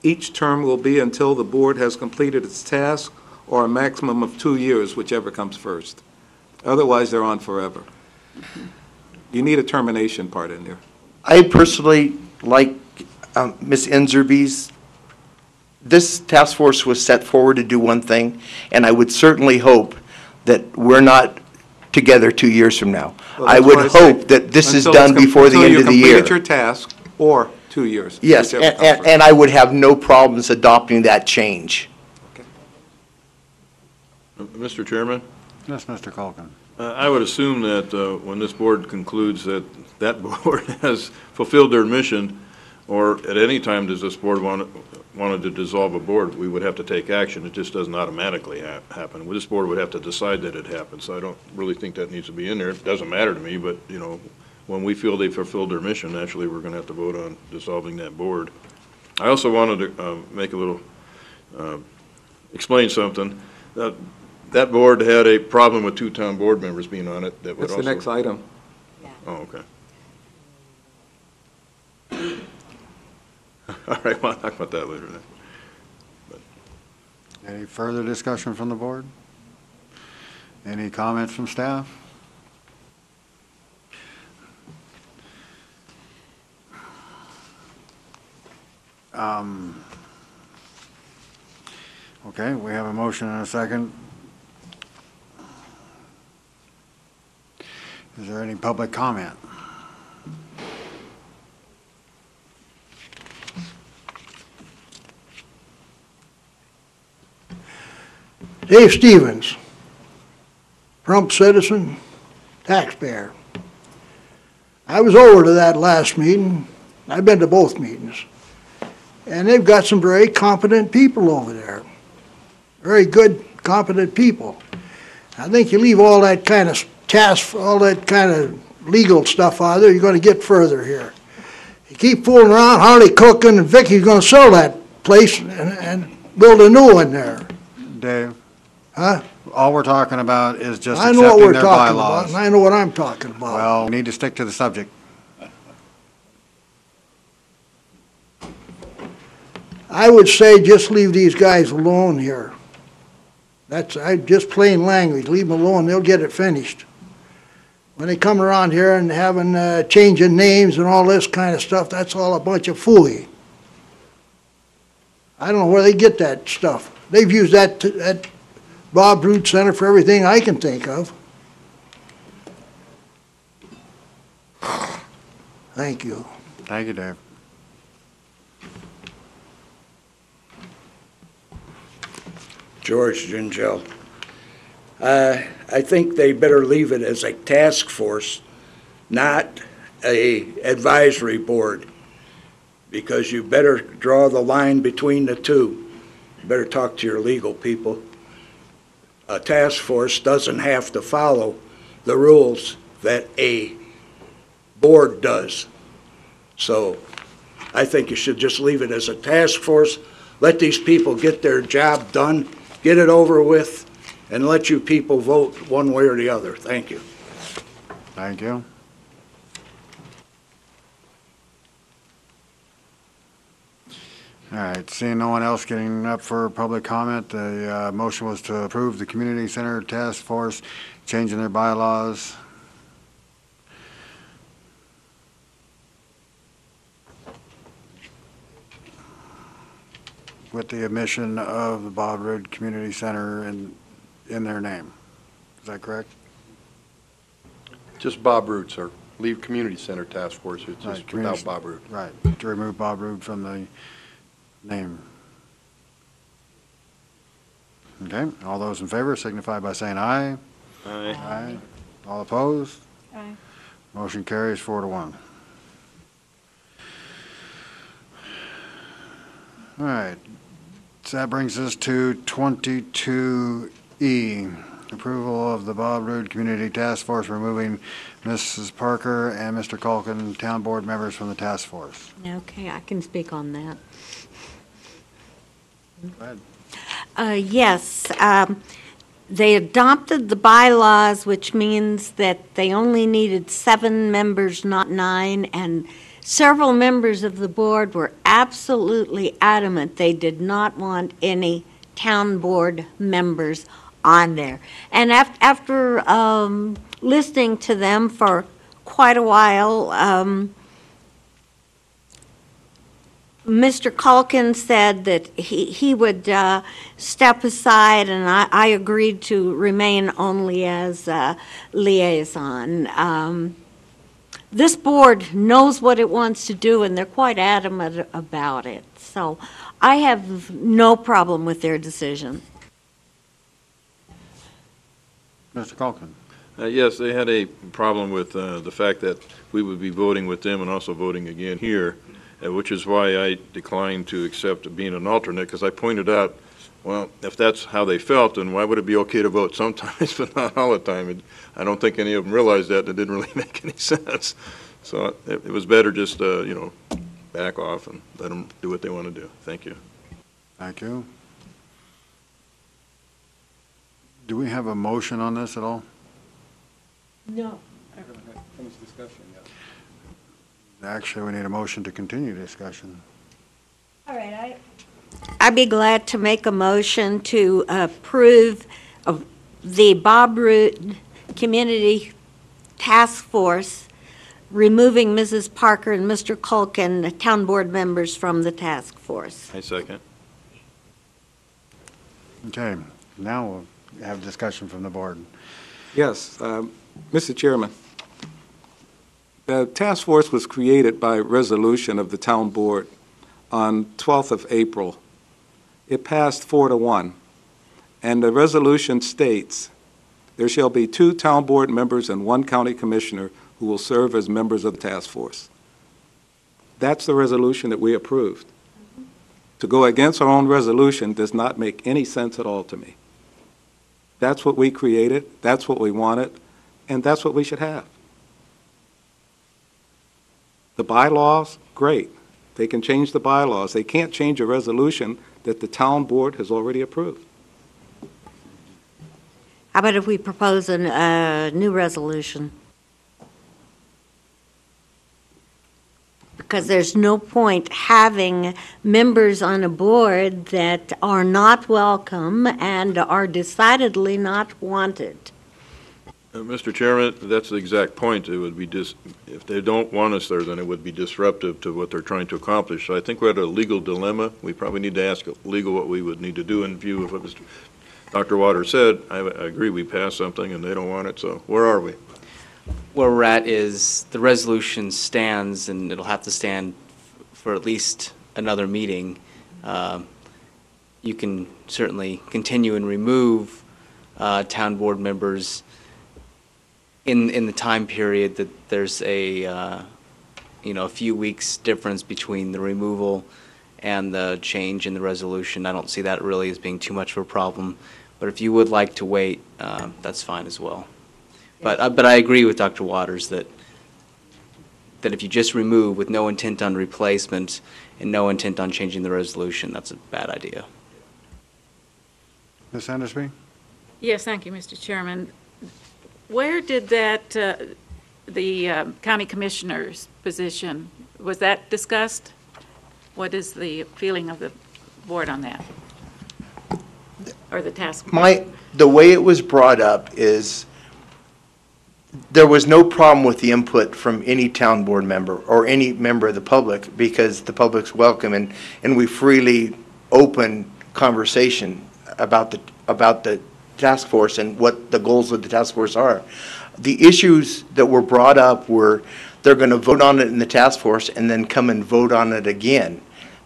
each term will be until the board has completed its task or a maximum of 2 years, whichever comes first. Otherwise, they're on forever. You need a termination part in there. I personally like Ms. Enserby's this task force was set forward to do one thing, and I would certainly hope that we're not together 2 years from now. Well, I that's would why say hope that this is until done it's com- before the end of the year. Until you completed your task, or 2 years. Yes, whichever comes first. and I would have no problems adopting that change. Mr. Chairman? Yes, Mr. Culkin. I would assume that when this board concludes that that board has fulfilled their mission, or at any time does this board wanted to dissolve a board, we would have to take action. It just doesn't automatically happen. This board would have to decide that it happened, so I don't really think that needs to be in there. It doesn't matter to me, but, you know, when we feel they fulfilled their mission, naturally, we're going to have to vote on dissolving that board. I also wanted to make a little, explain something. That board had a problem with 2 town board members being on it. That would That's the next item. Oh, okay. All right, well, I'll talk about that later then. Any further discussion from the board? Any comments from staff? Okay, we have a motion and a second. Is there any public comment? Dave Stevens, Pahrump citizen, taxpayer. I was over to that last meeting. I've been to both meetings. And they've got some very competent people over there. Very good, competent people. I think you leave all that kind of task, all that kind of legal stuff out there, you're going to get further here. You keep fooling around, Harley Cooking and Vicky's going to sell that place and build a new one there. Dave? Huh? All we're talking about is just I know what accepting we're their talking about, bylaws. and I know what I'm talking about. Well, we need to stick to the subject. I would say just leave these guys alone here. Just plain language, leave them alone, they'll get it finished. When they come around here and having, changing names and all this kind of stuff, that's all a bunch of phooey. I don't know where they get that stuff. They've used that Bob Root Center for everything I can think of. Thank you. Thank you, Dave. George Gingell. I think they better leave it as a task force, not a advisory board, because you better draw the line between the two. You better talk to your legal people. A task force doesn't have to follow the rules that a board does. So I think you should just leave it as a task force, let these people get their job done, get it over with, and let you people vote one way or the other. Thank you. Thank you. All right, seeing no one else getting up for public comment, the motion was to approve the Community Center Task Force changing their bylaws. With the omission of the Bob Rood Community Center in their name. Is that correct? Just Bob Rood, sir. Leave Community Center Task Force, it's Right, just community- without Bob Rood. Right, to remove Bob Rood from the name. Okay, all those in favor signify by saying aye. Aye. Aye. All opposed? Aye. Motion carries 4-1. All right, so that brings us to 22E, approval of the Bob Rood Community Task Force, removing Mrs. Parker and Mr. Culkin, town board members from the task force. Okay, I can speak on that. Go ahead. Yes, they adopted the bylaws, which means that they only needed 7 members, not 9, and several members of the board were absolutely adamant they did not want any town board members on there. And after listening to them for quite a while, Mr. Culkin said that he would step aside, and I agreed to remain only as liaison. This board knows what it wants to do, and they're quite adamant about it. So I have no problem with their decision. Mr. Culkin. Yes, they had a problem with the fact that we would be voting with them and also voting again here, which is why I declined to accept being an alternate, because I pointed out, well, if that's how they felt, then why would it be okay to vote sometimes but not all the time? I don't think any of them realized that. It didn't really make any sense. So it was better just, back off and let them do what they want to do. Thank you. Thank you. Do we have a motion on this at all? No. I haven't had finished discussion yet. Actually, we need a motion to continue discussion. All right, I'd be glad to make a motion to approve of the Bob Root Community Task Force, removing Mrs. Parker and Mr. Culkin, the town board members, from the task force. I second. Okay, now we'll have discussion from the board. Yes, Mr. Chairman. The task force was created by resolution of the town board on 12th of April. It passed 4-1, and the resolution states, there shall be 2 town board members and 1 county commissioner who will serve as members of the task force. That's the resolution that we approved. To go against our own resolution does not make any sense at all to me. That's what we created, that's what we wanted, and that's what we should have. The bylaws, great. They can change the bylaws. They can't change a resolution that the town board has already approved. How about if we propose a new resolution? Because there's no point having members on a board that are not welcome and are decidedly not wanted. Mr. Chairman, that's the exact point. It would be if they don't want us there, then it would be disruptive to what they're trying to accomplish. So I think we're at a legal dilemma. We probably need to ask legal what we would need to do in view of what Dr. Waters said. I agree we passed something and they don't want it, so where are we? Where we're at is the resolution stands, and it'll have to stand for at least another meeting. You can certainly continue and remove town board members in the time period that there's a few weeks difference between the removal and the change in the resolution. I don't see that really as being too much of a problem. But if you would like to wait, that's fine as well. But I agree with Dr. Waters that if you just remove with no intent on replacement and no intent on changing the resolution, that's a bad idea. Ms. Sandersby? Yes, thank you, Mr. Chairman. Where did that, the county commissioner's position, was that discussed? What is the feeling of the board on that? Or the task force? The way it was brought up is there was no problem with the input from any town board member or any member of the public, because the public's welcome, and we freely open conversation about the task force and what the goals of the task force are. The issues that were brought up were they're going to vote on it in the task force and then come and vote on it again.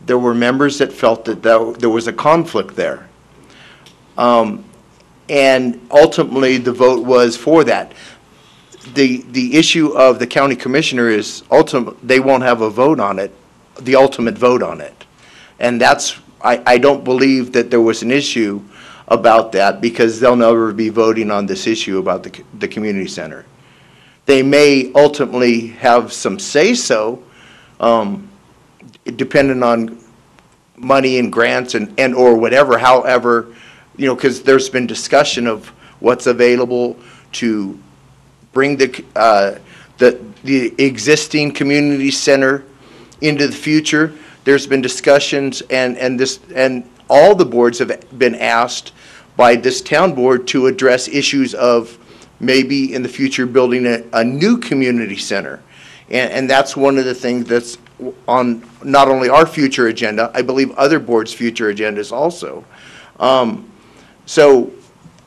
There were members that felt that there was a conflict there. And ultimately the vote was for that. The issue of the county commissioner is they won't have a vote on it, the ultimate vote on it. And that's, I don't believe that there was an issue about that, because they'll never be voting on this issue about the community center. They may ultimately have some say-so, depending on money and grants and or whatever. However, because there's been discussion of what's available to bring the existing community center into the future. There's been discussions, and all the boards have been asked by this town board to address issues of maybe in the future building a new community center And that's one of the things that's on not only our future agenda, I believe other boards' future agendas also. So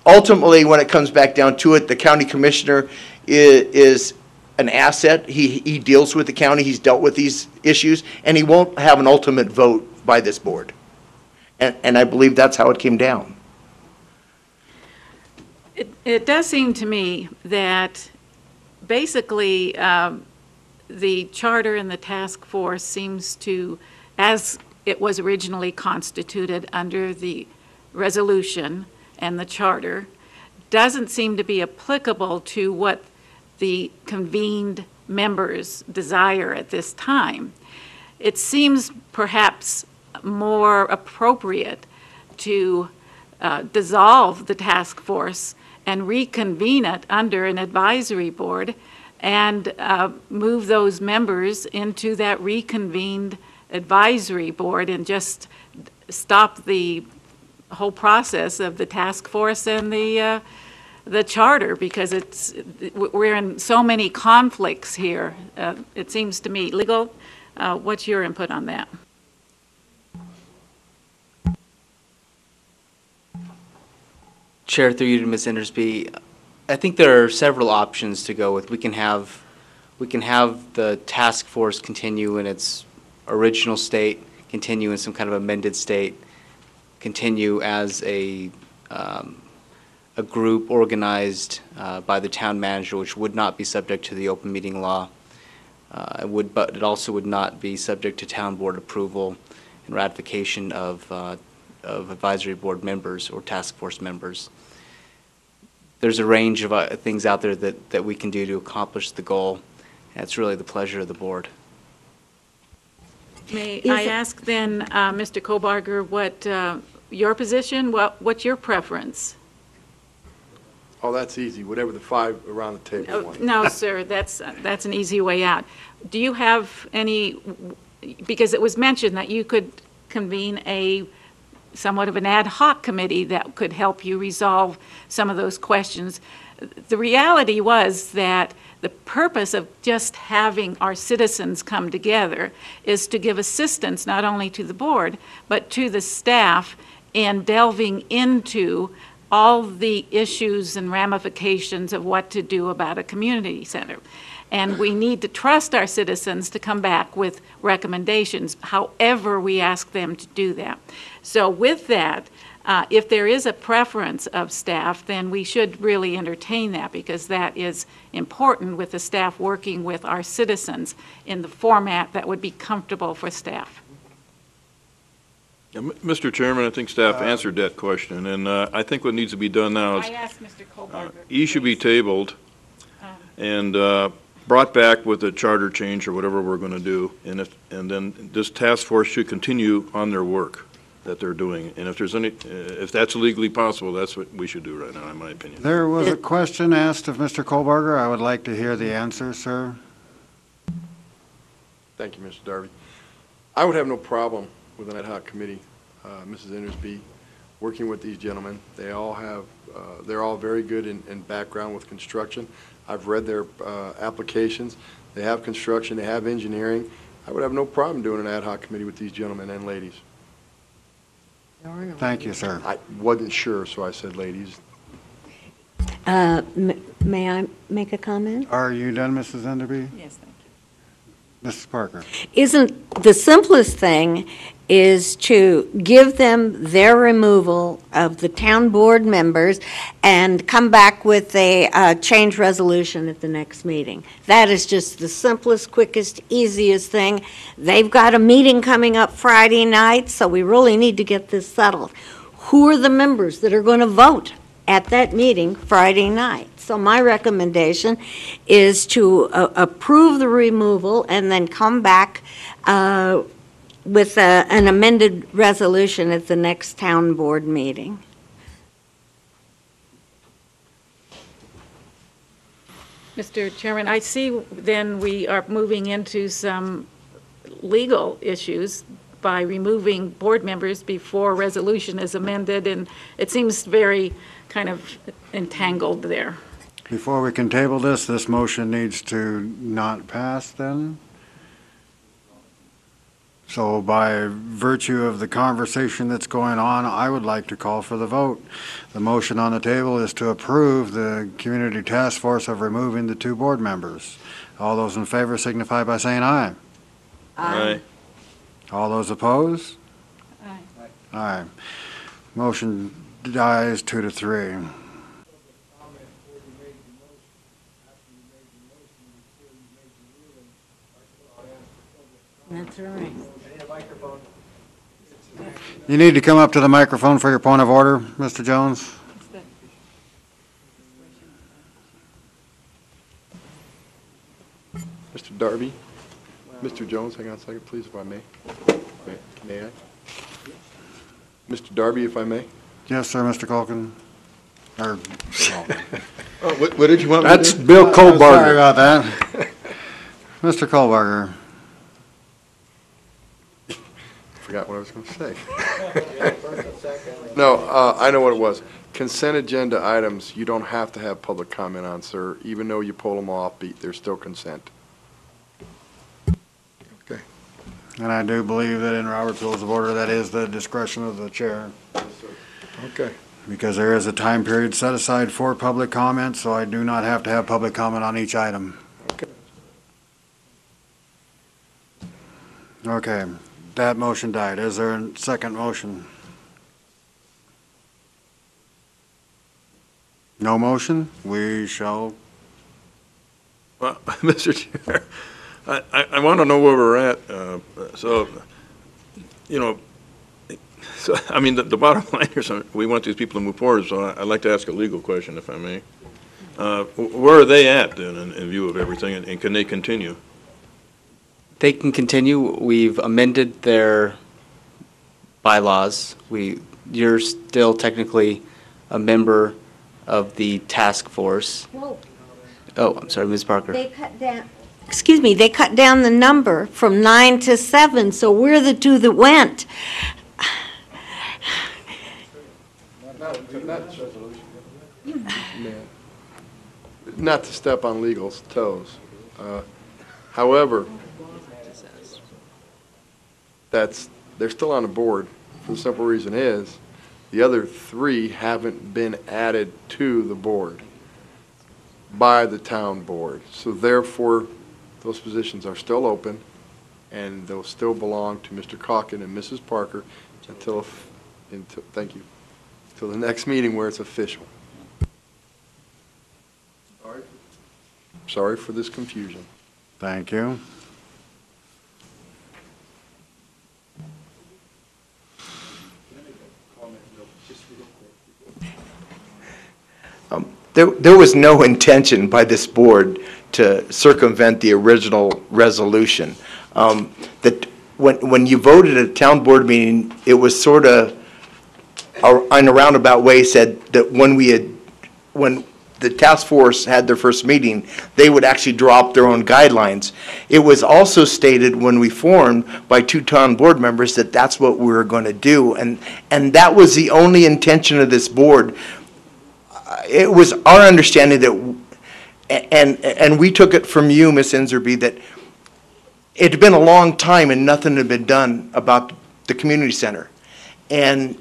ultimately, when it comes back down to it, the county commissioner is an asset. He deals with the county, he's dealt with these issues, and he won't have an ultimate vote by this board. And I believe that's how it came down. It does seem to me that basically the charter and the task force seems to, as it was originally constituted under the resolution and the charter, doesn't seem to be applicable to what the convened members desire at this time. It seems perhaps more appropriate to dissolve the task force and reconvene it under an advisory board and move those members into that reconvened advisory board and just stop the whole process of the task force and the charter, because we're in so many conflicts here. It seems to me. Legal, what's your input on that? Chair, through you to Ms. Endersby, I think there are several options to go with. We can have the task force continue in its original state, continue in some kind of amended state, continue as a group organized by the town manager, which would not be subject to the open meeting law. But it also would not be subject to town board approval and ratification of advisory board members or task force members. There's a range of things out there that we can do to accomplish the goal, and it's really the pleasure of the board. May I ask then, Mr. Kobarger, what your position, what's your preference? Oh, that's easy, whatever the five around the table want. No, sir, that's an easy way out. Do you have any, because it was mentioned that you could convene somewhat of an ad hoc committee that could help you resolve some of those questions. The reality was that the purpose of just having our citizens come together is to give assistance not only to the board, but to the staff in delving into all the issues and ramifications of what to do about a community center. And we need to trust our citizens to come back with recommendations, however we ask them to do that. So with that, if there is a preference of staff, then we should really entertain that, because that is important with the staff working with our citizens in the format that would be comfortable for staff. Yeah, Mr. Chairman, I think staff answered that question, and I think what needs to be done now is I asked Mr. Kobarger. E should be tabled and brought back with a charter change or whatever we're going to do, and then this task force should continue on their work that they're doing. And if that's legally possible, that's what we should do right now, in my opinion. There was a question asked of Mr. Kohlberger. I would like to hear the answer, sir. Thank you, Mr. Darby. I would have no problem with an ad hoc committee, Mrs. Endersby, working with these gentlemen. They all have, they're all very good in background with construction. I've read their applications. They have construction, they have engineering. I would have no problem doing an ad hoc committee with these gentlemen and ladies. Thank you, sir. I wasn't sure, so I said ladies. May I make a comment? Are you done, Mrs. Enderby? Yes, thank you. Mrs. Parker. Isn't the simplest thing is to give them their removal of the town board members and come back with a change resolution at the next meeting. That is just the simplest, quickest, easiest thing. They've got a meeting coming up Friday night, so we really need to get this settled. Who are the members that are going to vote at that meeting Friday night? So my recommendation is to approve the removal and then come back with an amended resolution at the next town board meeting. Mr. Chairman, I see then we are moving into some legal issues by removing board members before resolution is amended, and it seems very kind of entangled there. Before we can table this, this motion needs to not pass then? So by virtue of the conversation that's going on, I would like to call for the vote. The motion on the table is to approve the community task force of removing the 2 board members. All those in favor signify by saying aye. Aye. All those opposed? Aye. Aye. Motion dies 2-3. That's right. You need to come up to the microphone for your point of order, Mr. Jones. Mr. Darby, Mr. Jones, hang on a second, please, if I may. May I? Mr. Darby, if I may? Yes, sir, Mr. Culkin. Oh, what did you want me to do? That's Bill Kohlbarger. Sorry about that. Mr. Kohlbarger. Forgot what I was going to say. No, I know what it was. Consent agenda items, you don't have to have public comment on, sir. Even though you pull them off, they're still consent. Okay. And I do believe that in Robert's Rules of Order, that is the discretion of the chair. Yes, sir. Okay. Because there is a time period set aside for public comment, so I do not have to have public comment on each item. Okay. Okay. That motion died. Is there a second motion? No motion? We shall. Well, Mr. Chair, I want to know where we're at. So, I mean, the bottom line is we want these people to move forward, so I'd like to ask a legal question, if I may. Where are they at, then, in view of everything, and can they continue? They can continue. We've amended their bylaws. You're still technically a member of the task force. Whoa. Oh, I'm sorry, Ms. Parker. They cut down, excuse me, they cut down the number from 9 to 7, so we're the 2 that went. Not to step on legal's toes. However, they're still on the board. For the simple reason is, the other 3 haven't been added to the board by the town board. So therefore, those positions are still open, and they'll still belong to Mr. Calkin and Mrs. Parker until thank you, until the next meeting where it's official. Sorry for this confusion. Thank you. There was no intention by this board to circumvent the original resolution. That when you voted at a town board meeting, it was sort of, in a roundabout way, said that when the task force had their first meeting, they would actually draw up their own guidelines. It was also stated when we formed by 2 town board members that that's what we were going to do, and that was the only intention of this board. It was our understanding that, and we took it from you, Ms. Enserby, that it had been a long time and nothing had been done about the community center. And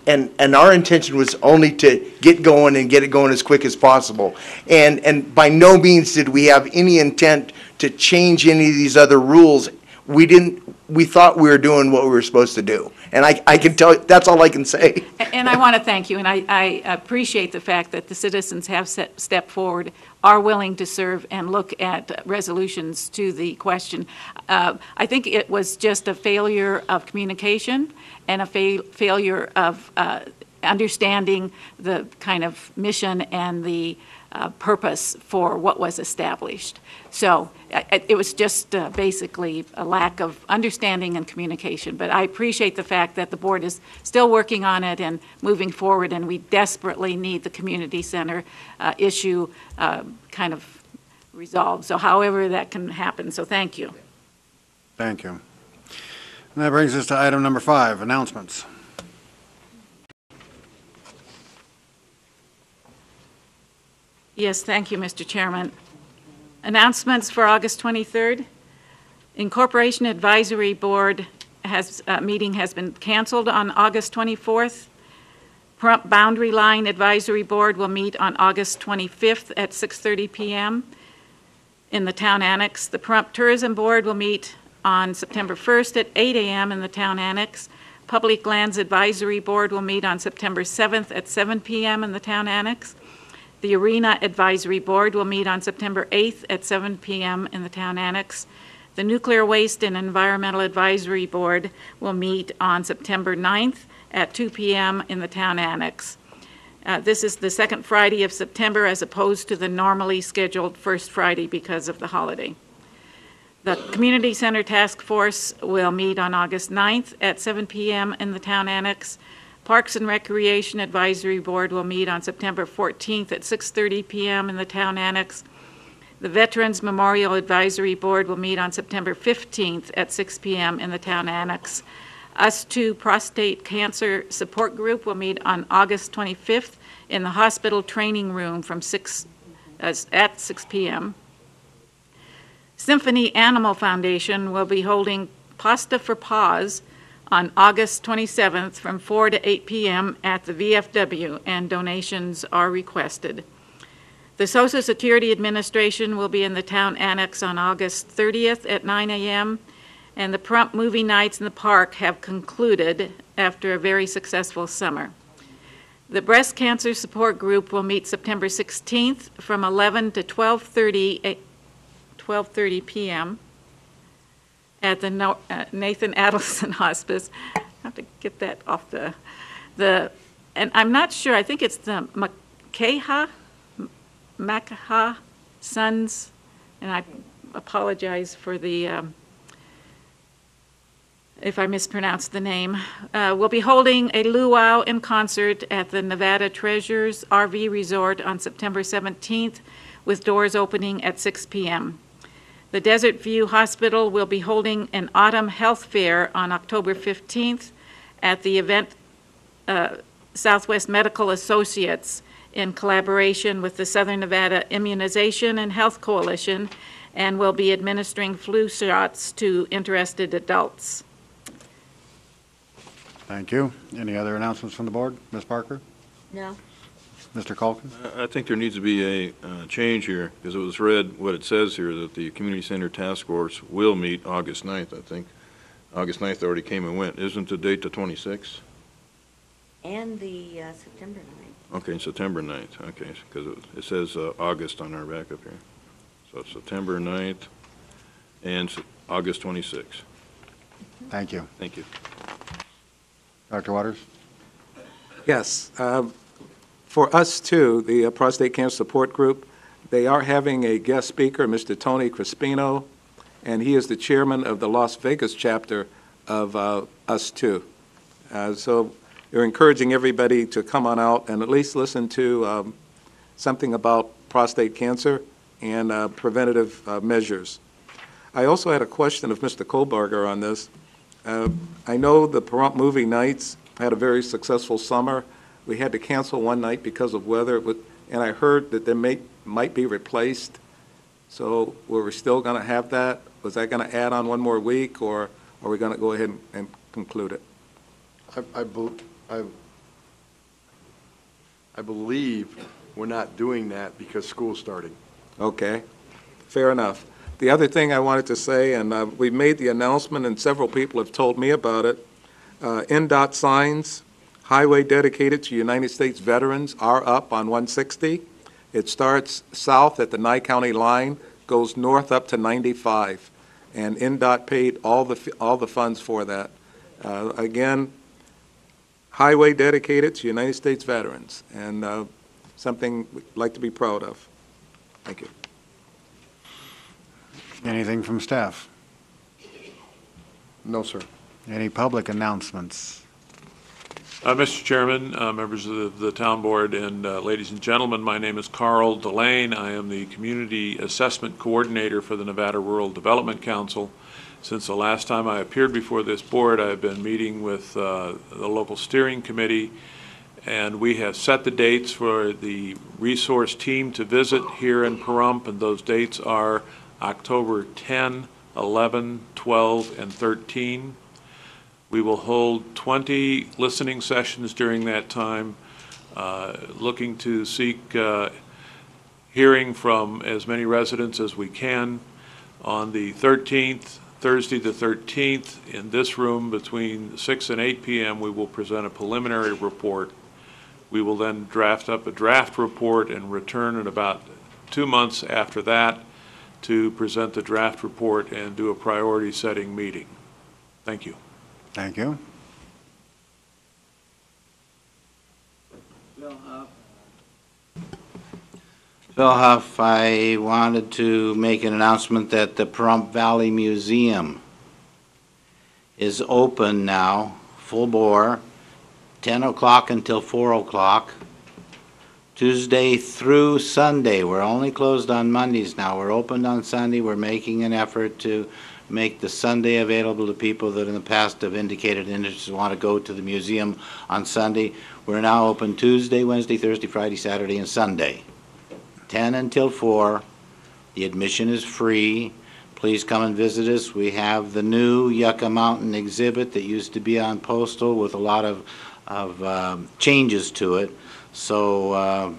our intention was only to get going and get it going as quick as possible. And by no means did we have any intent to change any of these other rules. We thought we were doing what we were supposed to do. And I can tell you, that's all I can say. And I want to thank you, and I appreciate the fact that the citizens have stepped forward, are willing to serve and look at resolutions to the question. I think it was just a failure of communication and a failure of understanding the kind of mission and the purpose for what was established. So it was just basically a lack of understanding and communication. But I appreciate the fact that the board is still working on it and moving forward, and we desperately need the community center issue kind of resolved. So however that can happen, so thank you. Thank you. And that brings us to item number 5, announcements. Yes, thank you, Mr. Chairman. Announcements for August 23rd. Incorporation Advisory Board meeting has been canceled on August 24th. Pahrump Boundary Line Advisory Board will meet on August 25th at 6:30 p.m. in the Town Annex. The Pahrump Tourism Board will meet on September 1st at 8 a.m. in the Town Annex. Public Lands Advisory Board will meet on September 7th at 7 p.m. in the Town Annex. The Arena Advisory Board will meet on September 8th at 7 p.m. in the Town Annex. The Nuclear Waste and Environmental Advisory Board will meet on September 9th at 2 p.m. in the Town Annex. This is the second Friday of September as opposed to the normally scheduled first Friday because of the holiday. The Community Center Task Force will meet on August 9th at 7 p.m. in the Town Annex. Parks and Recreation Advisory Board will meet on September 14th at 6:30 p.m. in the Town Annex. The Veterans Memorial Advisory Board will meet on September 15th at 6 p.m. in the Town Annex. Us Too Prostate Cancer Support Group will meet on August 25th in the hospital training room from at 6 p.m. Symphony Animal Foundation will be holding Pasta for Paws on August 27th from 4 to 8 p.m. at the VFW, and donations are requested. The Social Security Administration will be in the Town Annex on August 30th at 9 a.m., and the Pahrump Movie Nights in the Park have concluded after a very successful summer. The Breast Cancer Support Group will meet September 16th from 11 to 12:30 p.m. at the Nathan Adelson Hospice. I have to get that off and I'm not sure, I think it's the Makaha Sons, and I apologize for the, if I mispronounced the name. We'll be holding a luau in concert at the Nevada Treasures RV Resort on September 17th with doors opening at 6 p.m. The Desert View Hospital will be holding an autumn health fair on October 15th at the event Southwest Medical Associates in collaboration with the Southern Nevada Immunization and Health Coalition, and will be administering flu shots to interested adults. Thank you. Any other announcements from the board? Ms. Parker? No. Mr. Culkin? I think there needs to be a change here, because it was read, what it says here, that the Community Center Task Force will meet August 9th, I think. August 9th already came and went. Isn't the date the 26th? And the September 9th. Okay, September 9th, okay, because it says August on our backup here. So September 9th and August 26th. Thank you. Thank you. Dr. Waters? Yes. For Us Too, the Prostate Cancer Support Group, they are having a guest speaker, Mr. Tony Crispino, and he is the chairman of the Las Vegas chapter of Us Too. So you're encouraging everybody to come on out and at least listen to something about prostate cancer and preventative measures. I also had a question of Mr. Kohlberger on this. I know the Pahrump Movie Nights had a very successful summer. We had to cancel one night because of weather, and I heard that they might be replaced. So were we still going to have that? Was that going to add on one more week, or are we going to go ahead and conclude it? I believe we're not doing that because school's starting. Okay, fair enough. The other thing I wanted to say, and we made the announcement and several people have told me about it, NDOT signs, highway dedicated to United States veterans, are up on 160. It starts south at the Nye County line, goes north up to 95, and NDOT paid all the funds for that. Again, highway dedicated to United States veterans, and something we'd like to be proud of. Thank you. Anything from staff? No, sir. Any public announcements? Mr. Chairman, members of the town board, and ladies and gentlemen, my name is Carl Delane. I am the Community Assessment Coordinator for the Nevada Rural Development Council. Since the last time I appeared before this board, I have been meeting with the local steering committee And we have set the dates for the resource team to visit here in Pahrump, and those dates are October 10, 11, 12, and 13. We will hold 20 listening sessions during that time, looking to seek hearing from as many residents as we can. On the 13th, Thursday the 13th, in this room between 6 and 8 p.m., we will present a preliminary report. We will then draft up a draft report and return in about 2 months after that to present the draft report and do a priority setting meeting. Thank you. Thank you. Bill Huff, I wanted to make an announcement that the Pahrump Valley Museum is open now, full bore, 10 o'clock until 4 o'clock, Tuesday through Sunday. We're only closed on Mondays now. We're open on Sunday. We're making an effort to make the Sunday available to people that in the past have indicated interest and want to go to the museum on Sunday. We're now open Tuesday, Wednesday, Thursday, Friday, Saturday, and Sunday. 10 until 4. The admission is free. Please come and visit us. We have the new Yucca Mountain exhibit that used to be on Postal with a lot of changes to it. So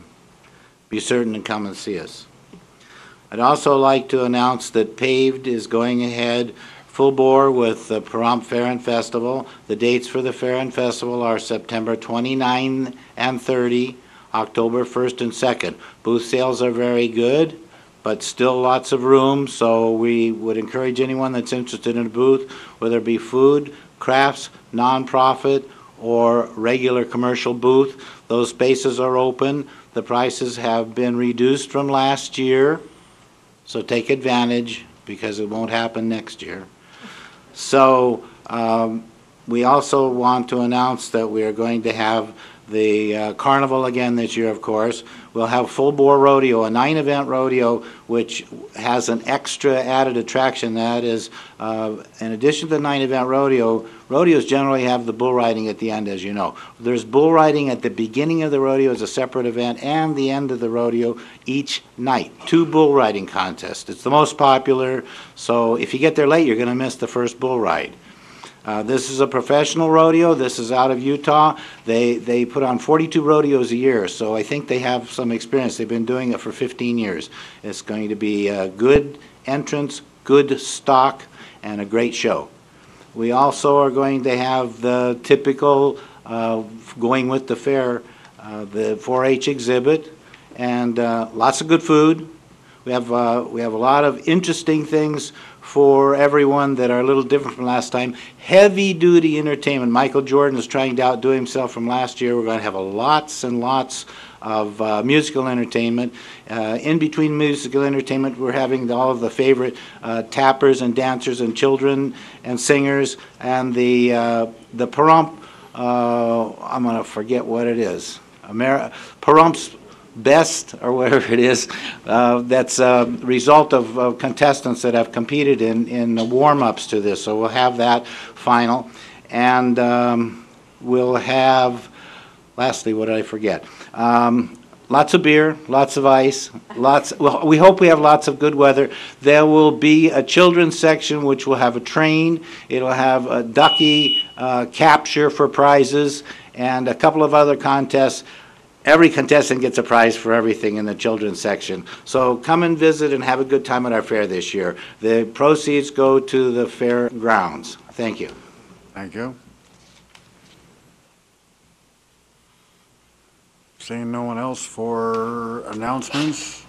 be certain to come and see us. I'd also like to announce that Paved is going ahead full bore with the Pahrump Fair and Festival. The dates for the Fair and Festival are September 29 and 30. October 1st and 2nd. Booth sales are very good, but still lots of room, so we would encourage anyone that's interested in a booth, whether it be food, crafts, nonprofit, or regular commercial booth. Those spaces are open. The prices have been reduced from last year, so take advantage because it won't happen next year. So we also want to announce that we are going to have the carnival again this year, of course. We'll have full bore rodeo, a 9-event rodeo, which has an extra added attraction. That is, in addition to the 9-event rodeo, rodeos generally have the bull riding at the end, as you know. There's bull riding at the beginning of the rodeo as a separate event, and the end of the rodeo each night. 2 bull riding contests. It's the most popular, so if you get there late, you're going to miss the first bull ride. This is a professional rodeo. This is out of Utah. They put on 42 rodeos a year, so I think they have some experience. They've been doing it for 15 years. It's going to be a good entrance, good stock, and a great show. We also are going to have the typical, going with the fair, the 4-H exhibit, and lots of good food. We have a lot of interesting things for everyone that are a little different from last time. Heavy-duty entertainment. Michael Jordan is trying to outdo himself from last year. We're going to have lots and lots of musical entertainment. In between musical entertainment, we're having all of the favorite tappers and dancers and children and singers, and the Pahrump, I'm going to forget what it is, Pahrump's Best, or whatever it is, that's a result of contestants that have competed in the warm-ups to this. So we'll have that final. And we'll have, lastly, what did I forget? Lots of beer, lots of ice, well, we hope we have lots of good weather. There will be a children's section which will have a train. It'll have a ducky capture for prizes and a couple of other contests. Every contestant gets a prize for everything in the children's section. So come and visit and have a good time at our fair this year. The proceeds go to the fair grounds. Thank you. Thank you. Seeing no one else for announcements.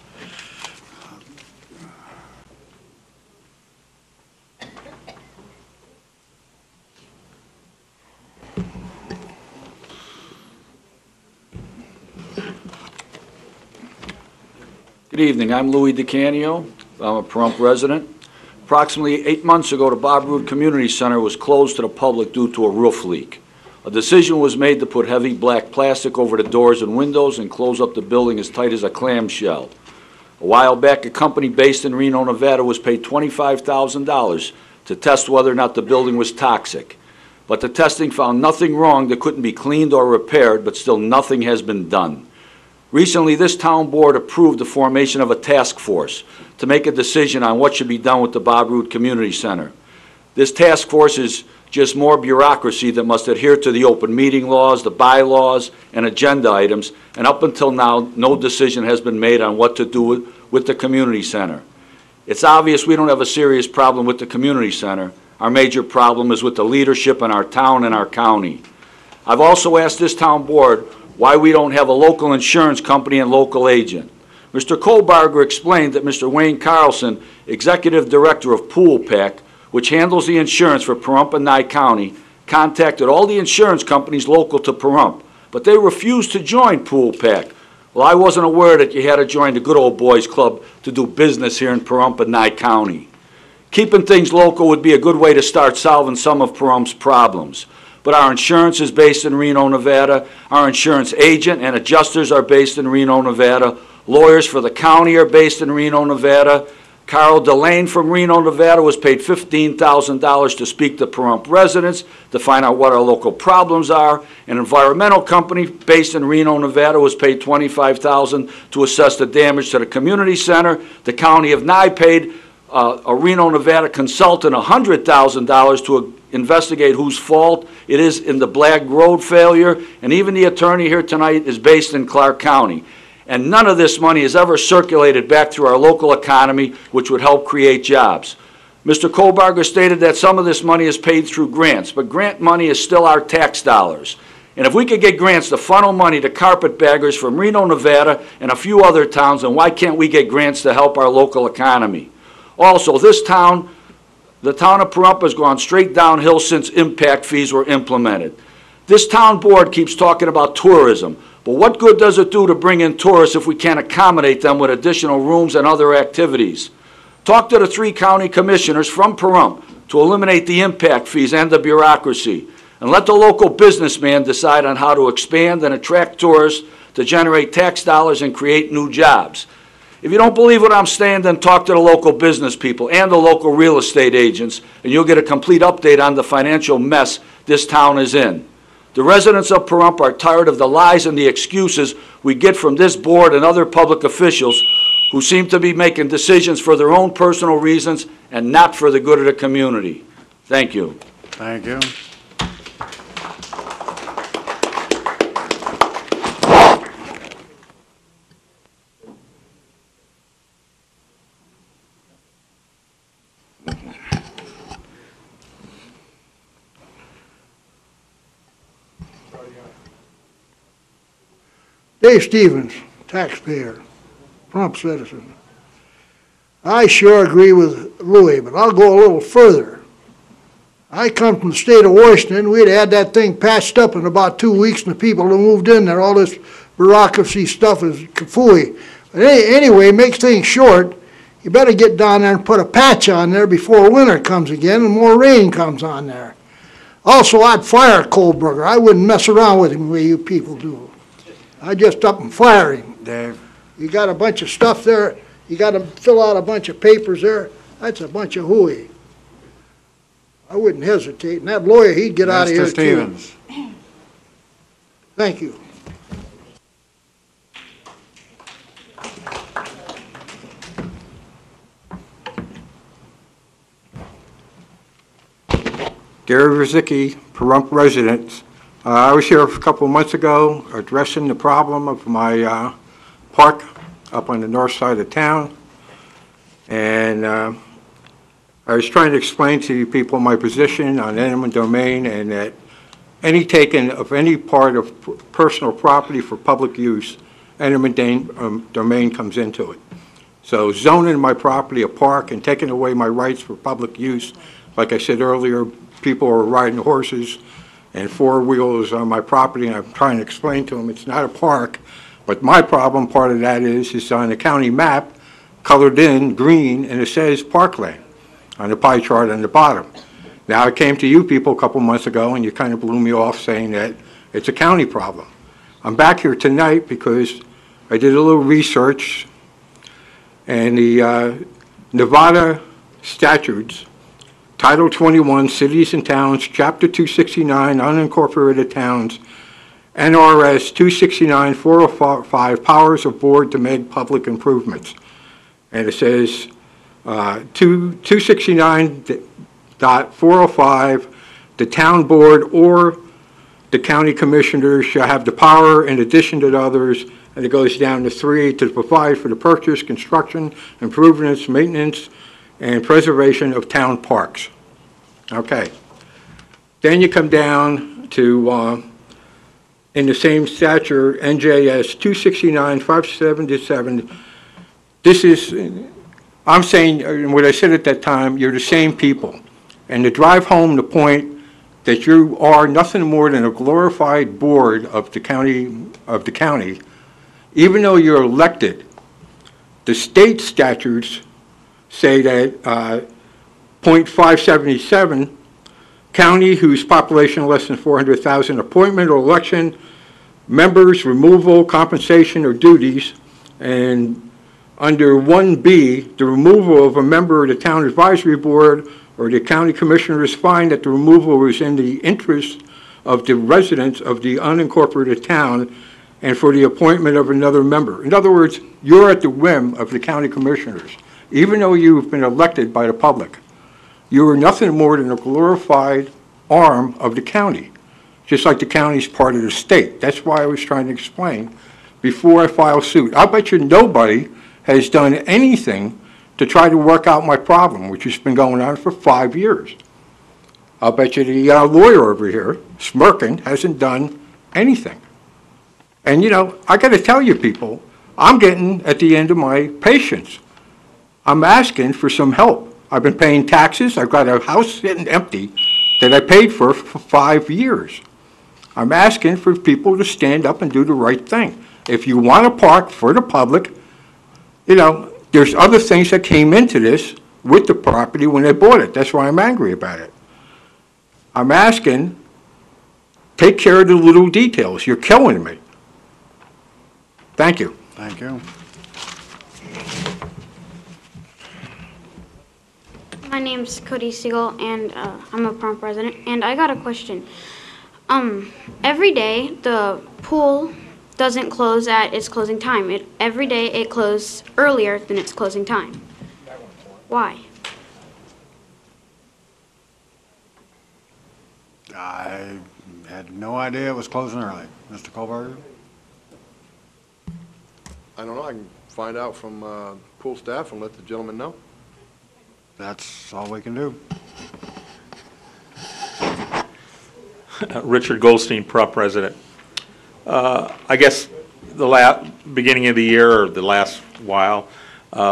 Good evening. I'm Louis DeCanio. I'm a Pahrump resident. Approximately 8 months ago, the Bob Roode Community Center was closed to the public due to a roof leak. A decision was made to put heavy black plastic over the doors and windows and close up the building as tight as a clamshell. A while back, a company based in Reno, Nevada was paid $25,000 to test whether or not the building was toxic. but the testing found nothing wrong that couldn't be cleaned or repaired, but still nothing has been done. Recently, this town board approved the formation of a task force to make a decision on what should be done with the Bob Root Community Center. This task force is just more bureaucracy that must adhere to the open meeting laws, the bylaws, and agenda items, and up until now, no decision has been made on what to do with the community center. It's obvious we don't have a serious problem with the community center. Our major problem is with the leadership in our town and our county. I've also asked this town board why we don't have a local insurance company and local agent. Mr. Kohlbarger explained that Mr. Wayne Carlson, Executive Director of Pool Pack, which handles the insurance for Pahrump and Nye County, contacted all the insurance companies local to Pahrump, but they refused to join Pool Pack. Well, I wasn't aware that you had to join the Good Old Boys Club to do business here in Pahrump and Nye County. Keeping things local would be a good way to start solving some of Pahrump's problems. But our insurance is based in Reno, Nevada. Our insurance agent and adjusters are based in Reno, Nevada. Lawyers for the county are based in Reno, Nevada. Carl Delane from Reno, Nevada was paid $15,000 to speak to Pahrump residents to find out what our local problems are. An environmental company based in Reno, Nevada was paid $25,000 to assess the damage to the community center. The county of Nye paid a Reno, Nevada consultant $100,000 to investigate whose fault it is in the Black Road failure, and even the attorney here tonight is based in Clark County. And none of this money is ever circulated back through our local economy, which would help create jobs. Mr. Kohlbarger stated that some of this money is paid through grants, but grant money is still our tax dollars. And if we could get grants to funnel money to carpetbaggers from Reno, Nevada, and a few other towns, then why can't we get grants to help our local economy? Also, this town, the town of Pahrump has gone straight downhill since impact fees were implemented. This town board keeps talking about tourism, but what good does it do to bring in tourists if we can't accommodate them with additional rooms and other activities? Talk to the 3 county commissioners from Pahrump to eliminate the impact fees and the bureaucracy, and let the local businessman decide on how to expand and attract tourists to generate tax dollars and create new jobs. If you don't believe what I'm saying, then talk to the local business people and the local real estate agents, and you'll get a complete update on the financial mess this town is in. The residents of Pahrump are tired of the lies and the excuses we get from this board and other public officials who seem to be making decisions for their own personal reasons and not for the good of the community. Thank you. Thank you. Dave Stevens, taxpayer, Pahrump citizen. I sure agree with Louis, but I'll go a little further. I come from the state of Washington. We'd had that thing patched up in about 2 weeks, and the people who moved in there, all this bureaucracy stuff is kafooey. But anyway, makes things short, you better get down there and put a patch on there before winter comes again and more rain comes on there. Also, I'd fire Kohlberger. I wouldn't mess around with him the way you people do. I just up and fire him. Dave. You got a bunch of stuff there, you got to fill out a bunch of papers there, that's a bunch of hooey. I wouldn't hesitate, and that lawyer, he'd get out of here Mr. Stevens. too. Thank you. Gary Rizicki, Pahrump residents. I was here a couple of months ago addressing the problem of my park up on the north side of town. And I was trying to explain to you people my position on eminent domain, and that any taking of any part of personal property for public use, eminent domain comes into it. So zoning my property a park and taking away my rights for public use, like I said earlier, people are riding horses and four-wheelers on my property, and I'm trying to explain to them it's not a park. But my problem, part of that is on the county map, colored in green, and it says parkland on the pie chart on the bottom. Now, I came to you people a couple months ago, and you kind of blew me off saying that it's a county problem. I'm back here tonight because I did a little research, and the Nevada statutes Title 21, Cities and Towns, Chapter 269, Unincorporated Towns, NRS 269-405, Powers of Board to make public improvements. And it says 269.405, the town board or the county commissioners shall have the power, in addition to the others, and it goes down to 3, to provide for the purchase, construction, improvements, maintenance, and preservation of town parks. Okay. Then you come down to, in the same stature, NJS 269-577. This is, I'm saying, and what I said at that time, you're the same people. And to drive home the point that you are nothing more than a glorified board of the county, even though you're elected, the state statutes say that .577, county whose population less than 400,000, appointment or election, members, removal, compensation, or duties, and under 1B, the removal of a member of the town advisory board or the county commissioners find that the removal was in the interest of the residents of the unincorporated town and for the appointment of another member. In other words, you're at the whim of the county commissioners. Even though you've been elected by the public, you are nothing more than a glorified arm of the county, just like the county's part of the state. That's why I was trying to explain before I file suit. I bet you nobody has done anything to try to work out my problem, which has been going on for 5 years. I'll bet you the lawyer over here, smirking, hasn't done anything. And, you know, I got to tell you people, I'm getting at the end of my patience. I'm asking for some help. I've been paying taxes. I've got a house sitting empty that I paid for 5 years. I'm asking for people to stand up and do the right thing. If you want to park for the public, you know, there's other things that came into this with the property when they bought it. That's why I'm angry about it. I'm asking, take care of the little details. You're killing me. Thank you. Thank you. My name's Cody Siegel, and I'm a prompt resident. And I got a question. Every day the pool doesn't close at its closing time. Every day it closes earlier than its closing time. Why? I had no idea it was closing early. Mr. Kohlberger? I don't know, I can find out from pool staff and let the gentleman know. That's all we can do. Richard Goldstein, prop resident. I guess the beginning of the year or the last while,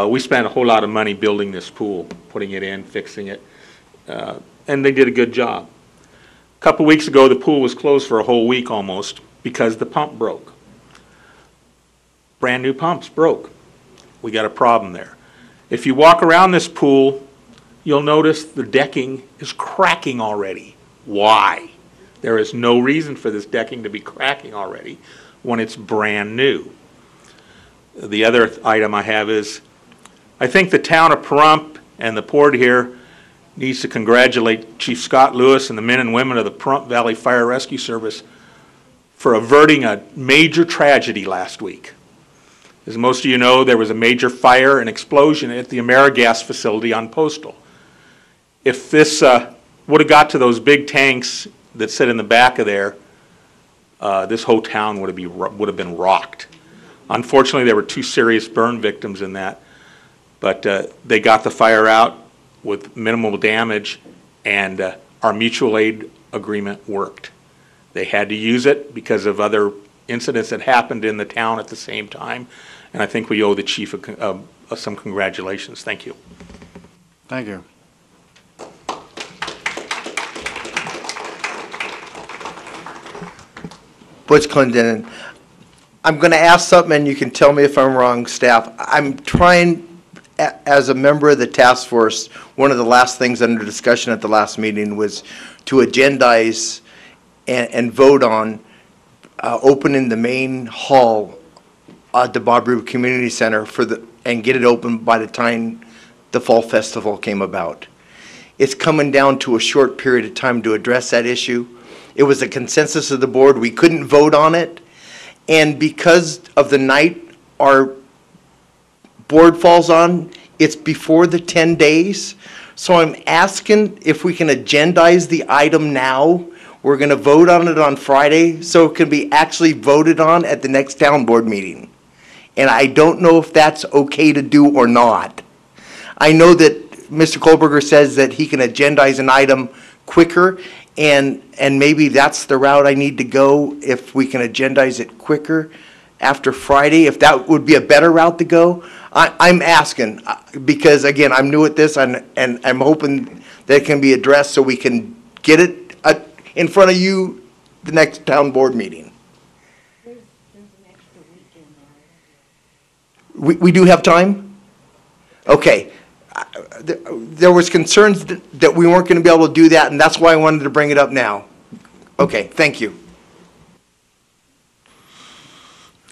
we spent a whole lot of money building this pool, putting it in, fixing it, and they did a good job. A couple weeks ago, the pool was closed for a whole week almost because the pump broke. Brand new pumps broke. We got a problem there. If you walk around this pool, you'll notice the decking is cracking already. Why? There is no reason for this decking to be cracking already when it's brand new. The other item I have is, I think the town of Pahrump and the board here needs to congratulate Chief Scott Lewis and the men and women of the Pahrump Valley Fire Rescue Service for averting a major tragedy last week. As most of you know, there was a major fire and explosion at the AmeriGas facility on Postal. If this would have got to those big tanks that sit in the back of there, this whole town would have been rocked. Unfortunately, there were 2 serious burn victims in that, but they got the fire out with minimal damage, and our mutual aid agreement worked. They had to use it because of other incidents that happened in the town at the same time, and I think we owe the chief some congratulations. Thank you. Thank you. Butch Clendenin. I'm going to ask something, and you can tell me if I'm wrong, staff. I'm trying, as a member of the task force, one of the last things under discussion at the last meeting was to agendize and vote on opening the main hall at the Bob Rube Community Center and get it open by the time the Fall Festival came about. it's coming down to a short period of time to address that issue. It was a consensus of the board. We couldn't vote on it. And because of the night our board falls on, it's before the 10 days. So I'm asking if we can agendize the item now. We're going to vote on it on Friday, so it can be actually voted on at the next town board meeting. And I don't know if that's okay to do or not. I know that Mr. Kohlberger says that he can agendize an item quicker, and maybe that's the route I need to go, if we can agendize it quicker after Friday, if that would be a better route to go. I'm asking, because again, I'm new at this, and I'm hoping that it can be addressed so we can get it in front of you the next town board meeting. We do have time? Okay. There was concerns that we weren't going to be able to do that, and that's why I wanted to bring it up now. Okay, thank you.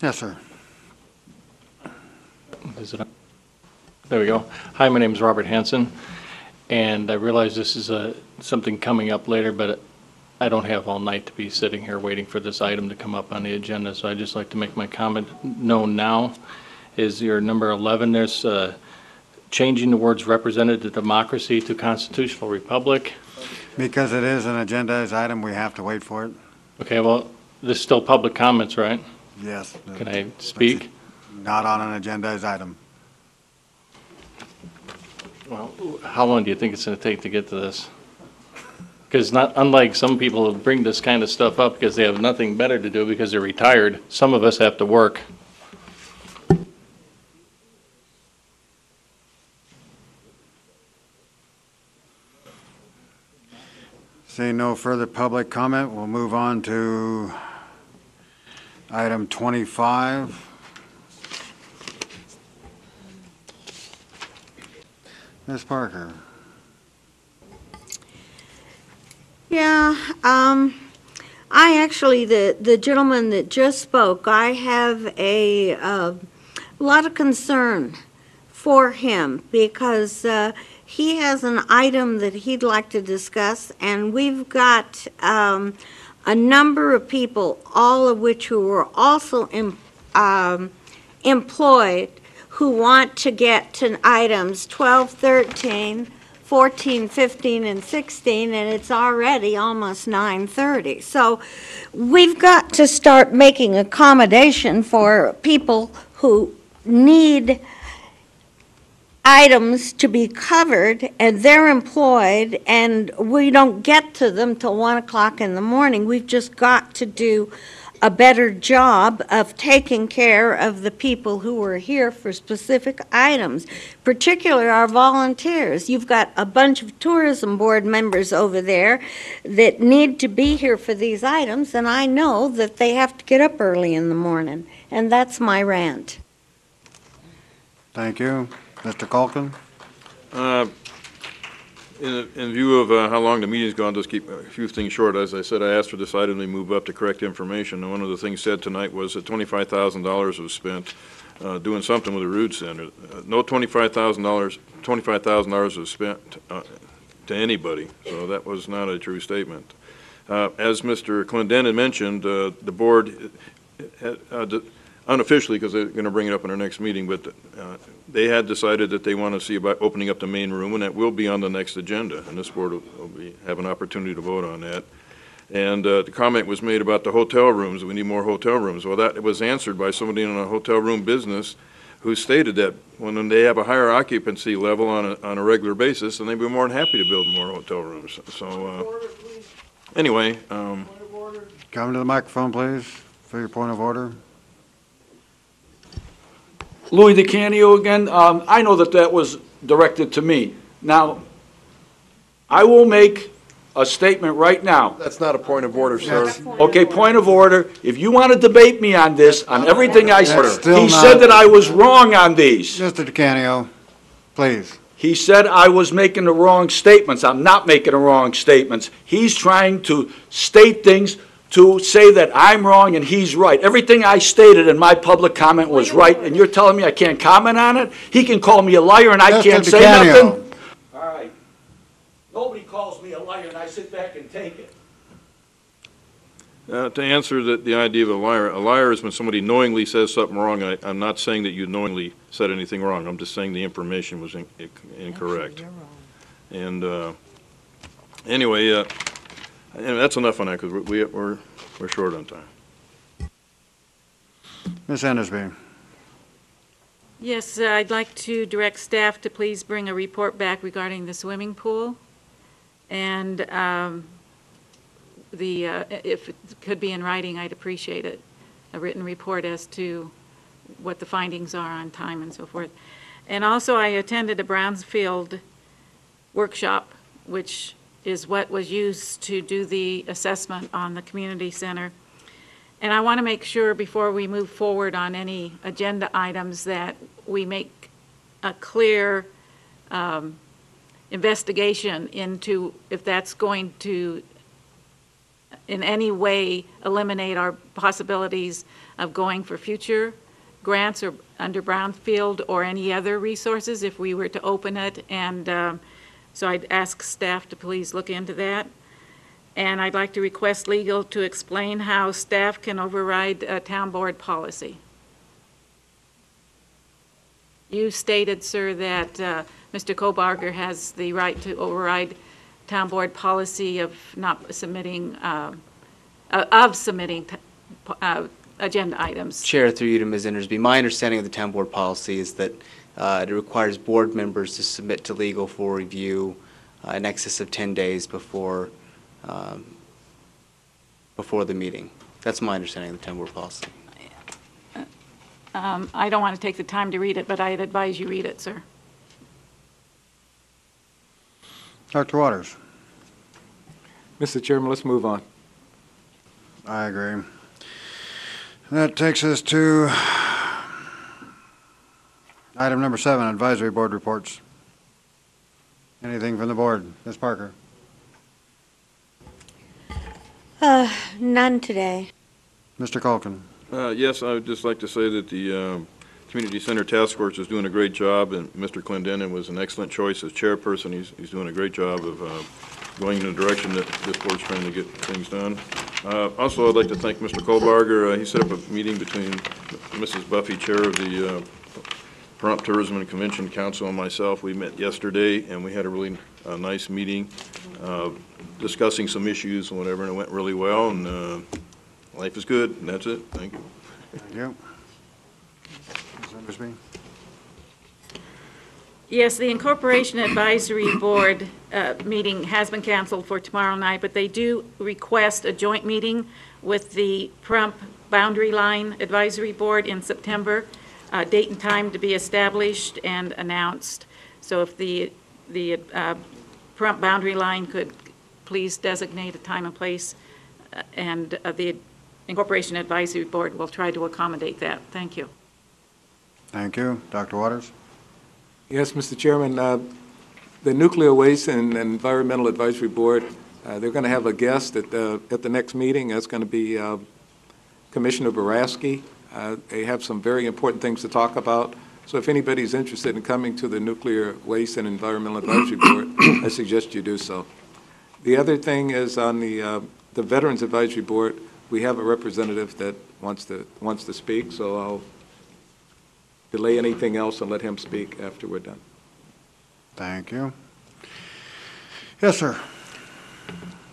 Yes, sir. Is it on? There we go. Hi, my name is Robert Hansen, and I realize this is something coming up later, but I don't have all night to be sitting here waiting for this item to come up on the agenda, so I'd just like to make my comment known now. Is your number 11, there's changing the words representative democracy to constitutional republic. Because it is an agendized item, we have to wait for it. Okay, well, this is still public comments, right? Yes. Can I speak? Not on an agendized item. Well, how long do you think it's going to take to get to this? Because not unlike some people who bring this kind of stuff up because they have nothing better to do because they're retired, some of us have to work. Seeing no further public comment, we'll move on to item 25. Ms. Parker. Yeah, I actually, the gentleman that just spoke, I have a lot of concern for him because he has an item that he'd like to discuss, and we've got a number of people, all of which who are also employed, who want to get to items 12, 13, 14, 15, and 16, and it's already almost 9:30. So we've got to start making accommodation for people who need items to be covered, and they're employed, and we don't get to them till 1 o'clock in the morning. We've just got to do a better job of taking care of the people who are here for specific items, particularly our volunteers. You've got a bunch of tourism board members over there that need to be here for these items, and I know that they have to get up early in the morning, and that's my rant. Thank you. Mr. Culkin? In view of how long the meeting's gone, just keep a few things short. As I said, I asked for this item to move up to correct information, and one of the things said tonight was that $25,000 was spent doing something with the Root Center. No $25,000 was spent to anybody, so that was not a true statement. As Mr. Clendenin mentioned, the board, unofficially, because they're going to bring it up in our next meeting, but they had decided that they want to see about opening up the main room, and that will be on the next agenda, and this board will have an opportunity to vote on that. And the comment was made about the hotel rooms. We need more hotel rooms. Well, that was answered by somebody in a hotel room business who stated that when they have a higher occupancy level on a regular basis, then they'd be more than happy to build more hotel rooms. So anyway. Come to the microphone, please, for your point of order. Louis DeCanio again. I know that was directed to me. Now, I will make a statement right now. That's not a point of order, sir. Okay, point of order. If you want to debate me on this, on everything I said, he not- said that I was wrong on these. Mr. DeCanio, please. He said I was making the wrong statements. I'm not making the wrong statements. He's trying to state things to say that I'm wrong and he's right. Everything I stated in my public comment was right, and you're telling me I can't comment on it? He can call me a liar and I can't say nothing? All right. Nobody calls me a liar, and I sit back and take it. To answer the idea of a liar is when somebody knowingly says something wrong. I'm not saying that you knowingly said anything wrong. I'm just saying the information was incorrect. And anyway, and that's enough on that because we're short on time. Ms. Endersby. Yes, I'd like to direct staff to please bring a report back regarding the swimming pool. And if it could be in writing, I'd appreciate it. A written report as to what the findings are on time and so forth. And also, I attended a Brownsfield workshop, which is what was used to do the assessment on the community center. And I want to make sure before we move forward on any agenda items that we make a clear investigation into if that's going to in any way eliminate our possibilities of going for future grants or under Brownfield or any other resources if we were to open it. And so I'd ask staff to please look into that. And I'd like to request legal to explain how staff can override a town board policy. You stated, sir, that Mr. Kobarger has the right to override town board policy of not submitting, agenda items. Chair, through you to Ms. Endersby, my understanding of the town board policy is that it requires board members to submit to legal for review in excess of 10 days before the meeting. That's my understanding of the town board policy. I don't want to take the time to read it, but I'd advise you read it, sir. Dr. Waters. Mr. Chairman, let's move on. I agree. That takes us to item number 7, advisory board reports. Anything from the board? Ms. Parker. None today. Mr. Culkin. Yes, I would just like to say that the Community Center Task Force is doing a great job, and Mr. Clendenin was an excellent choice as chairperson. He's doing a great job of going in the direction that this board's trying to get things done. Also, I'd like to thank Mr. Kohlbarger. He set up a meeting between Mrs. Buffy, chair of the Pahrump Tourism and Convention Council, and myself. We met yesterday, and we had a really nice meeting discussing some issues and whatever, and it went really well, and life is good, and that's it. Thank you. Thank you. Ms. Endersby. Yes, the Incorporation Advisory Board meeting has been canceled for tomorrow night, but they do request a joint meeting with the Pahrump Boundary Line Advisory Board in September, date and time to be established and announced. So if the Pahrump Boundary Line could please designate a time and place, and the Incorporation Advisory Board will try to accommodate that. Thank you. Thank you. Dr. Waters. Yes, Mr. Chairman, the Nuclear Waste and Environmental Advisory Board, they're going to have a guest at the next meeting. That's going to be Commissioner Boraski. They have some very important things to talk about. So if anybody's interested in coming to the Nuclear Waste and Environmental Advisory Board, I suggest you do so. The other thing is on the Veterans Advisory Board, we have a representative that wants to speak, so I'll delay anything else and let him speak after we're done. Thank you. Yes, sir.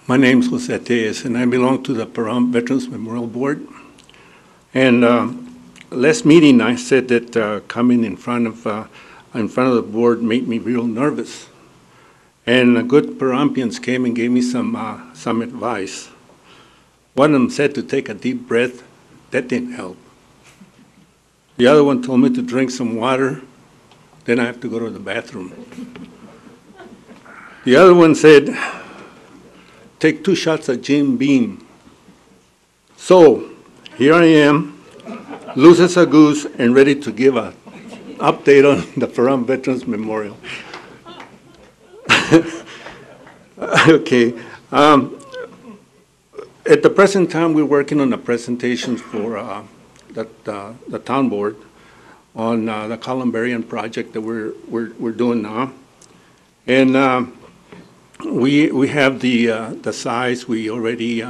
My name's Jose Tellez, and I belong to the Pahrump Veterans Memorial Board. And last meeting, I said that coming in front of the board made me real nervous. And good Pahrumpians came and gave me some advice. One of them said to take a deep breath. That didn't help. The other one told me to drink some water. Then I have to go to the bathroom. The other one said, take 2 shots of Jim Beam. So here I am, loose as a goose, and ready to give an update on the Pahrump Veterans Memorial. Okay. At the present time, we're working on a presentation for the town board on the Columbarian project that we're doing now. And we have the size. We already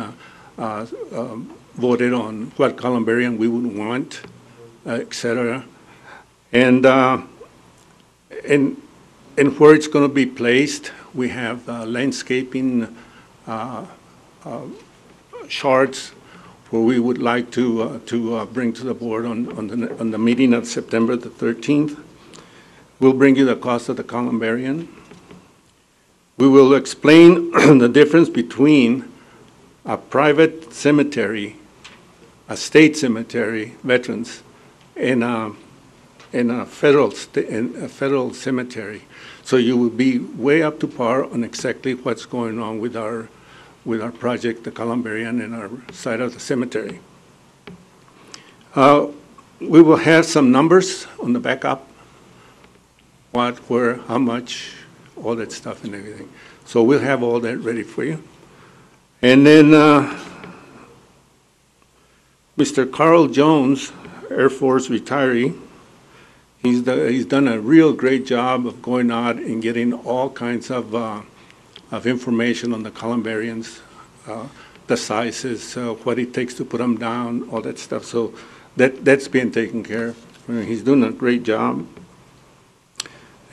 voted on what columbarium we would want, et cetera. And where it's going to be placed, we have landscaping charts where we would like to bring to the board on the meeting of September the 13th. We'll bring you the cost of the columbarium. We will explain the difference between a private cemetery, a state cemetery, veterans, and a federal cemetery. So you will be way up to par on exactly what's going on with our project, the columbarium, and our side of the cemetery. We will have some numbers on the backup, what, where, how much, all that stuff and everything. So we'll have all that ready for you. And then Mr. Carl Jones, Air Force retiree, he's done a real great job of going out and getting all kinds of information on the columbariums, the sizes, what it takes to put them down, all that stuff. So that's being taken care of. I mean, he's doing a great job.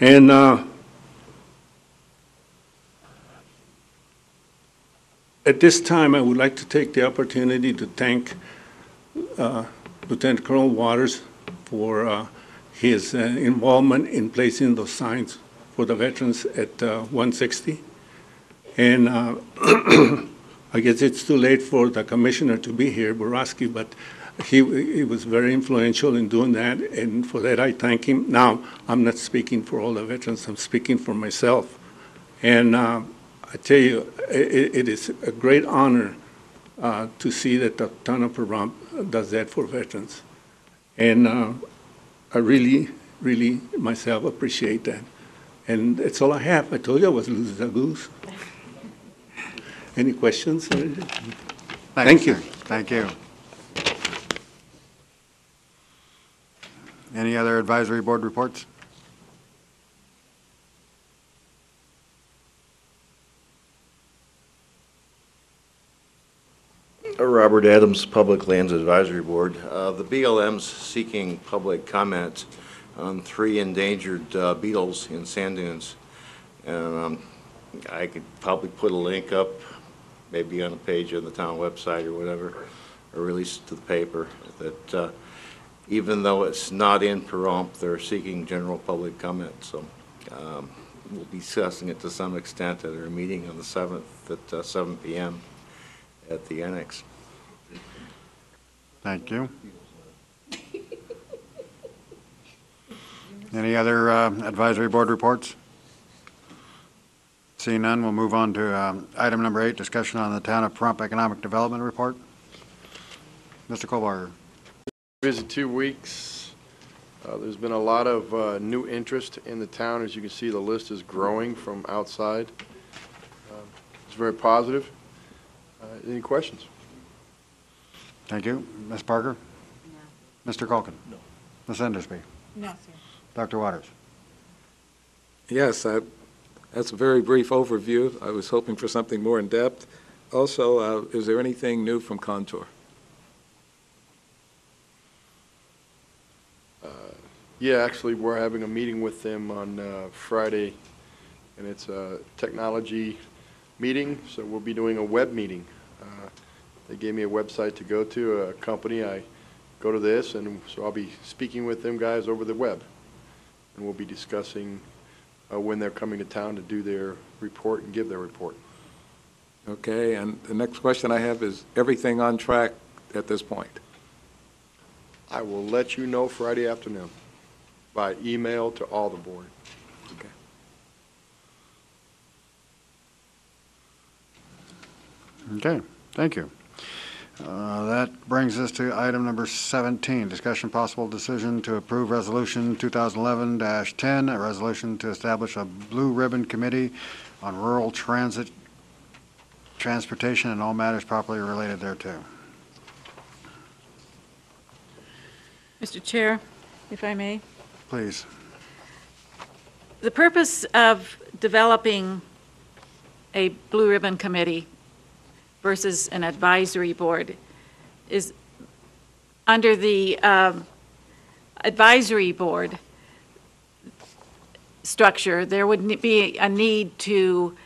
And at this time, I would like to take the opportunity to thank Lieutenant Colonel Waters for his involvement in placing those signs for the veterans at 160. And I guess it's too late for the commissioner to be here, Borowski, but he was very influential in doing that, and for that I thank him. Now, I'm not speaking for all the veterans, I'm speaking for myself. And I tell you, it is a great honor to see that the town of Pahrump does that for veterans. And I really, really myself appreciate that. And that's all I have. I told you I was losing a goose. Any questions? Thank you. Thank you. Any other advisory board reports? Robert Adams, Public Lands Advisory Board. The BLM's seeking public comment on 3 endangered beetles in sand dunes. And I could probably put a link up, maybe on a page on the town website or whatever, or release it to the paper, that even though it's not in Pahrump, they're seeking general public comment. So we'll be discussing it to some extent at our meeting on the 7th at 7 p.m. at the annex. Thank you. Any other advisory board reports? Seeing none, we'll move on to item number 8, discussion on the Town of Pahrump Economic Development Report. Mr. Kohlbarger. Visit 2 weeks. There's been a lot of new interest in the town. As you can see, the list is growing from outside. It's very positive. Any questions? Thank you. Ms. Parker? No. Mr. Culkin? No. Ms. Endersby? No, sir. Dr. Waters? Yes, that's a very brief overview. I was hoping for something more in depth. Also, is there anything new from Contour? Yeah, actually, we're having a meeting with them on Friday, and it's a technology meeting, so we'll be doing a web meeting. They gave me a website to go to, a company. I go to this, and so I'll be speaking with them guys over the web, and we'll be discussing when they're coming to town to do their report and give their report. Okay, and the next question I have is, everything on track at this point? I will let you know Friday afternoon by email to all the board. Okay. Okay, thank you. That brings us to item number 17, discussion possible decision to approve resolution 2011-10, a resolution to establish a blue ribbon committee on rural transportation and all matters properly related thereto. Mr. Chair, if I may. Please. The purpose of developing a blue ribbon committee versus an advisory board is under the advisory board structure, there would be a need to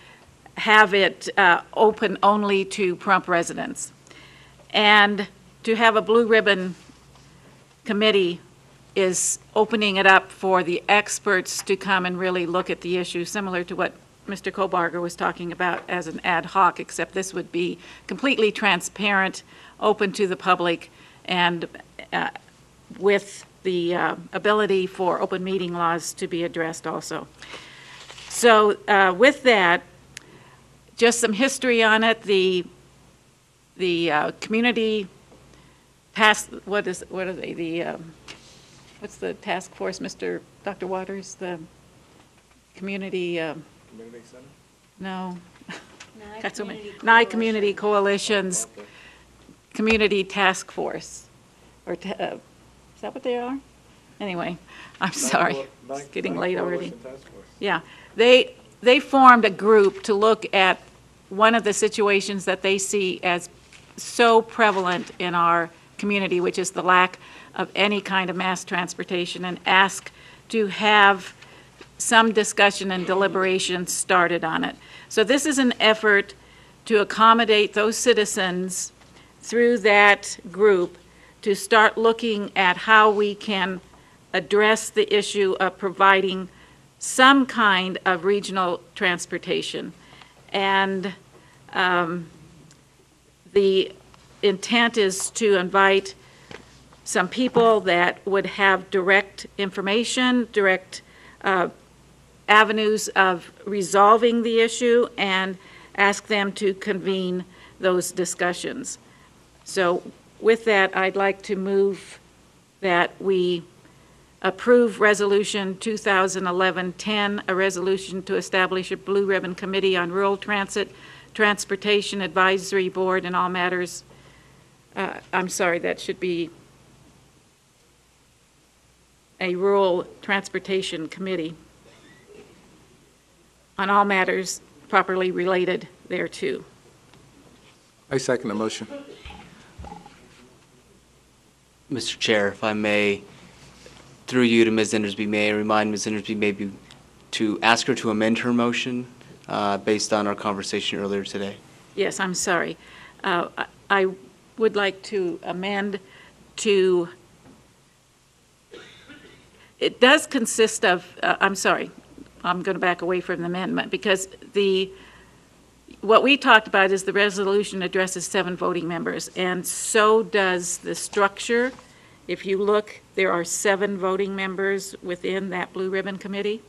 have it open only to Pahrump residents. And to have a blue ribbon committee is opening it up for the experts to come and really look at the issue, similar to what Mr. Kobarger was talking about as an ad hoc, except this would be completely transparent, open to the public, and with the ability for open meeting laws to be addressed also. So with that, just some history on it. The community task, what are they? What's the task force, Dr. Waters? The community. Community Center? No. Got so many. Nye Community Coalitions, Community Task Force, or is that what they are? Anyway, I'm sorry. It's getting late already. Yeah, they formed a group to look at one of the situations that they see as so prevalent in our community, which is the lack of any kind of mass transportation, and ask to have some discussion and deliberation started on it. So this is an effort to accommodate those citizens through that group to start looking at how we can address the issue of providing some kind of regional transportation. And the intent is to invite some people that would have direct information, direct avenues of resolving the issue, and ask them to convene those discussions. So with that, I'd like to move that we approve Resolution 2011-10, a resolution to establish a Blue Ribbon Committee on Rural Transportation Advisory Board in all matters. I'm sorry, that should be a Rural Transportation Committee on all matters properly related thereto. I second the motion. Mr. Chair, if I may, through you to Ms. Indersby, may I remind Ms. Indersby maybe to ask her to amend her motion based on our conversation earlier today? Yes, I'm sorry. I would like to amend to, it does consist of, I'm sorry, I'm going to back away from the amendment, because what we talked about is the resolution addresses 7 voting members, and so does the structure. If you look, there are 7 voting members within that Blue Ribbon Committee.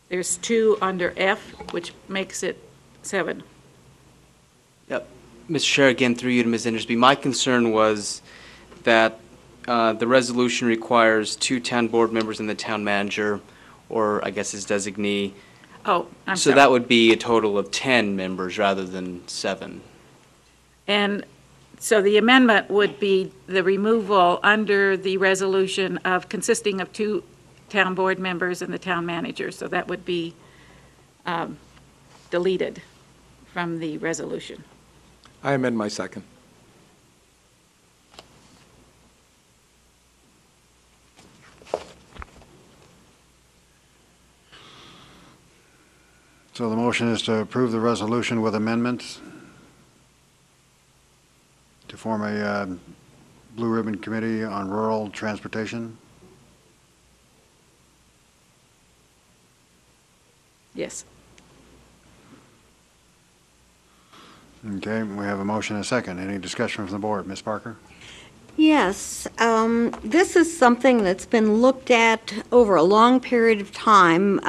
There's 2 under F, which makes it 7. Yep. Mr. Chair, again, through you to Ms. Indersby, my concern was that the resolution requires 2 town board members and the town manager, or I guess his designee. Oh, I'm so sorry. That would be a total of 10 members rather than 7. And so the amendment would be the removal under the resolution of consisting of 2 town board members and the town manager. So that would be deleted from the resolution. I amend my second. So the motion is to approve the resolution with amendments to form a Blue Ribbon Committee on Rural Transportation. Yes. Okay, we have a motion and a second. Any discussion from the board? Ms. Parker? Yes, this is something that's been looked at over a long period of time.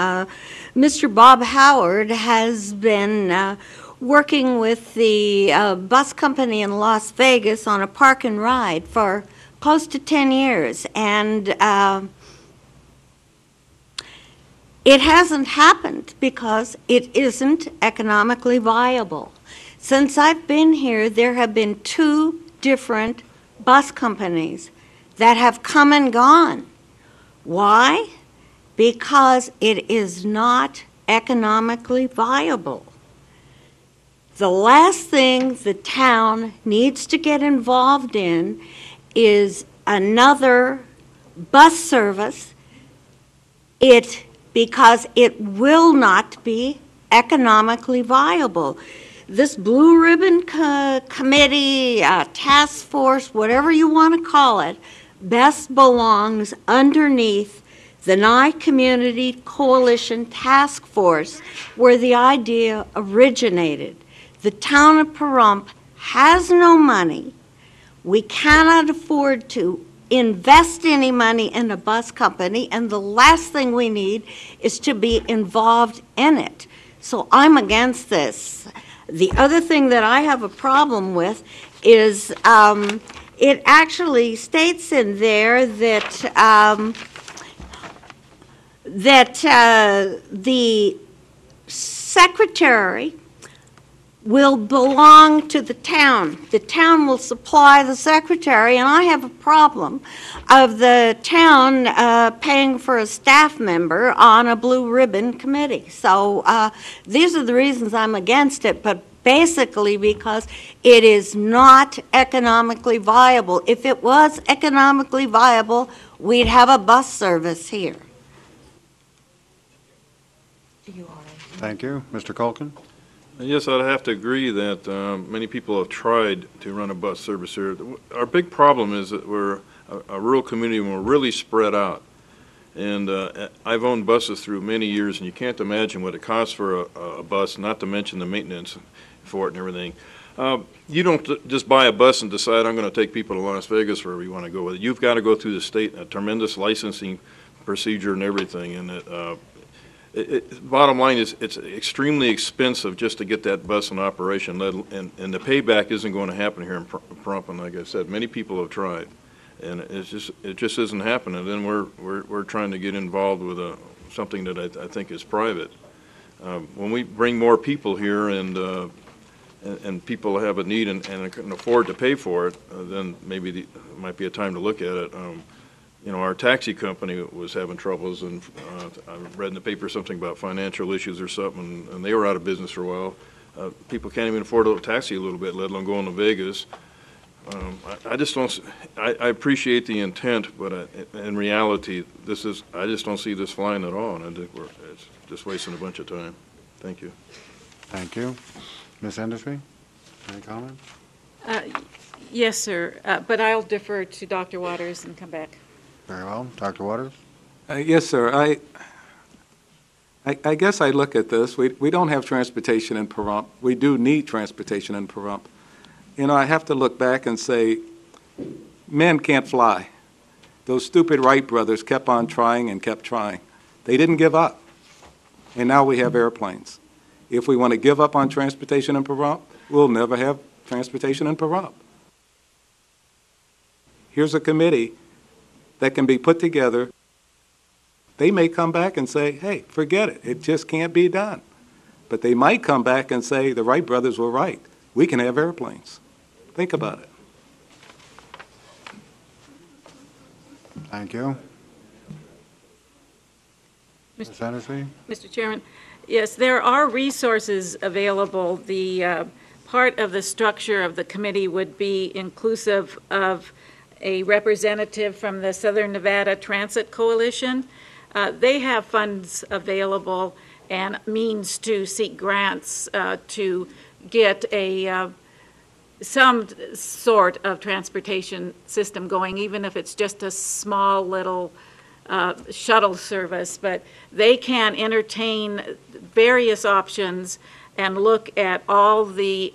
Mr. Bob Howard has been working with the bus company in Las Vegas on a park and ride for close to 10 years, and it hasn't happened because it isn't economically viable. Since I've been here, there have been 2 different bus companies that have come and gone. Why? Because it is not economically viable. The last thing the town needs to get involved in is another bus service, because it will not be economically viable. This Blue Ribbon Committee, task force, whatever you want to call it, best belongs underneath the Nye Community Coalition Task Force, where the idea originated. The town of Pahrump has no money. We cannot afford to invest any money in a bus company, and the last thing we need is to be involved in it. So I'm against this. The other thing that I have a problem with is it actually states in there that the secretary will belong to the town. The town will supply the secretary, and I have a problem of the town paying for a staff member on a Blue Ribbon Committee. So these are the reasons I'm against it, but basically because it is not economically viable. If it was economically viable, we'd have a bus service here. Thank you. Mr. Culkin? Yes, I'd have to agree that many people have tried to run a bus service here. Our big problem is that we're a rural community and we're really spread out. And I've owned buses through many years, and you can't imagine what it costs for a bus, not to mention the maintenance for it and everything. You don't just buy a bus and decide I'm going to take people to Las Vegas wherever you want to go with it. You've got to go through the state, a tremendous licensing procedure and everything. And bottom line is it's extremely expensive just to get that bus in operation, and the payback isn't going to happen here in Pahrump. And like I said, many people have tried, and it just isn't happening. And then we're trying to get involved with something that I think is private. When we bring more people here and people have a need and can afford to pay for it, then maybe it might be a time to look at it. You know, our taxi company was having troubles, and I read in the paper something about financial issues or something, and they were out of business for a while. People can't even afford a taxi a little bit, let alone going to Vegas. I just don't. I appreciate the intent, but in reality, I just don't see this flying at all, and I think it's just wasting a bunch of time. Thank you. Thank you. Ms. Endestry, any comment? Yes, sir, but I'll defer to Dr. Waters and come back. Very well. Dr. Waters? Yes, sir. I guess I look at this. We don't have transportation in Pahrump. We do need transportation in Pahrump. You know, I have to look back and say, men can't fly. Those stupid Wright brothers kept on trying and kept trying. They didn't give up. And now we have airplanes. If we want to give up on transportation in Pahrump, we'll never have transportation in Pahrump. Here's a committee that can be put together. They may come back and say, hey, forget it. It just can't be done. But they might come back and say, the Wright brothers were right. We can have airplanes. Think about it. Thank you. Ms. Endestry? Mr. Chairman, yes, there are resources available. The part of the structure of the committee would be inclusive of a representative from the Southern Nevada Transit Coalition. They have funds available and means to seek grants to get some sort of transportation system going, even if it's just a small little shuttle service. But they can entertain various options and look at all the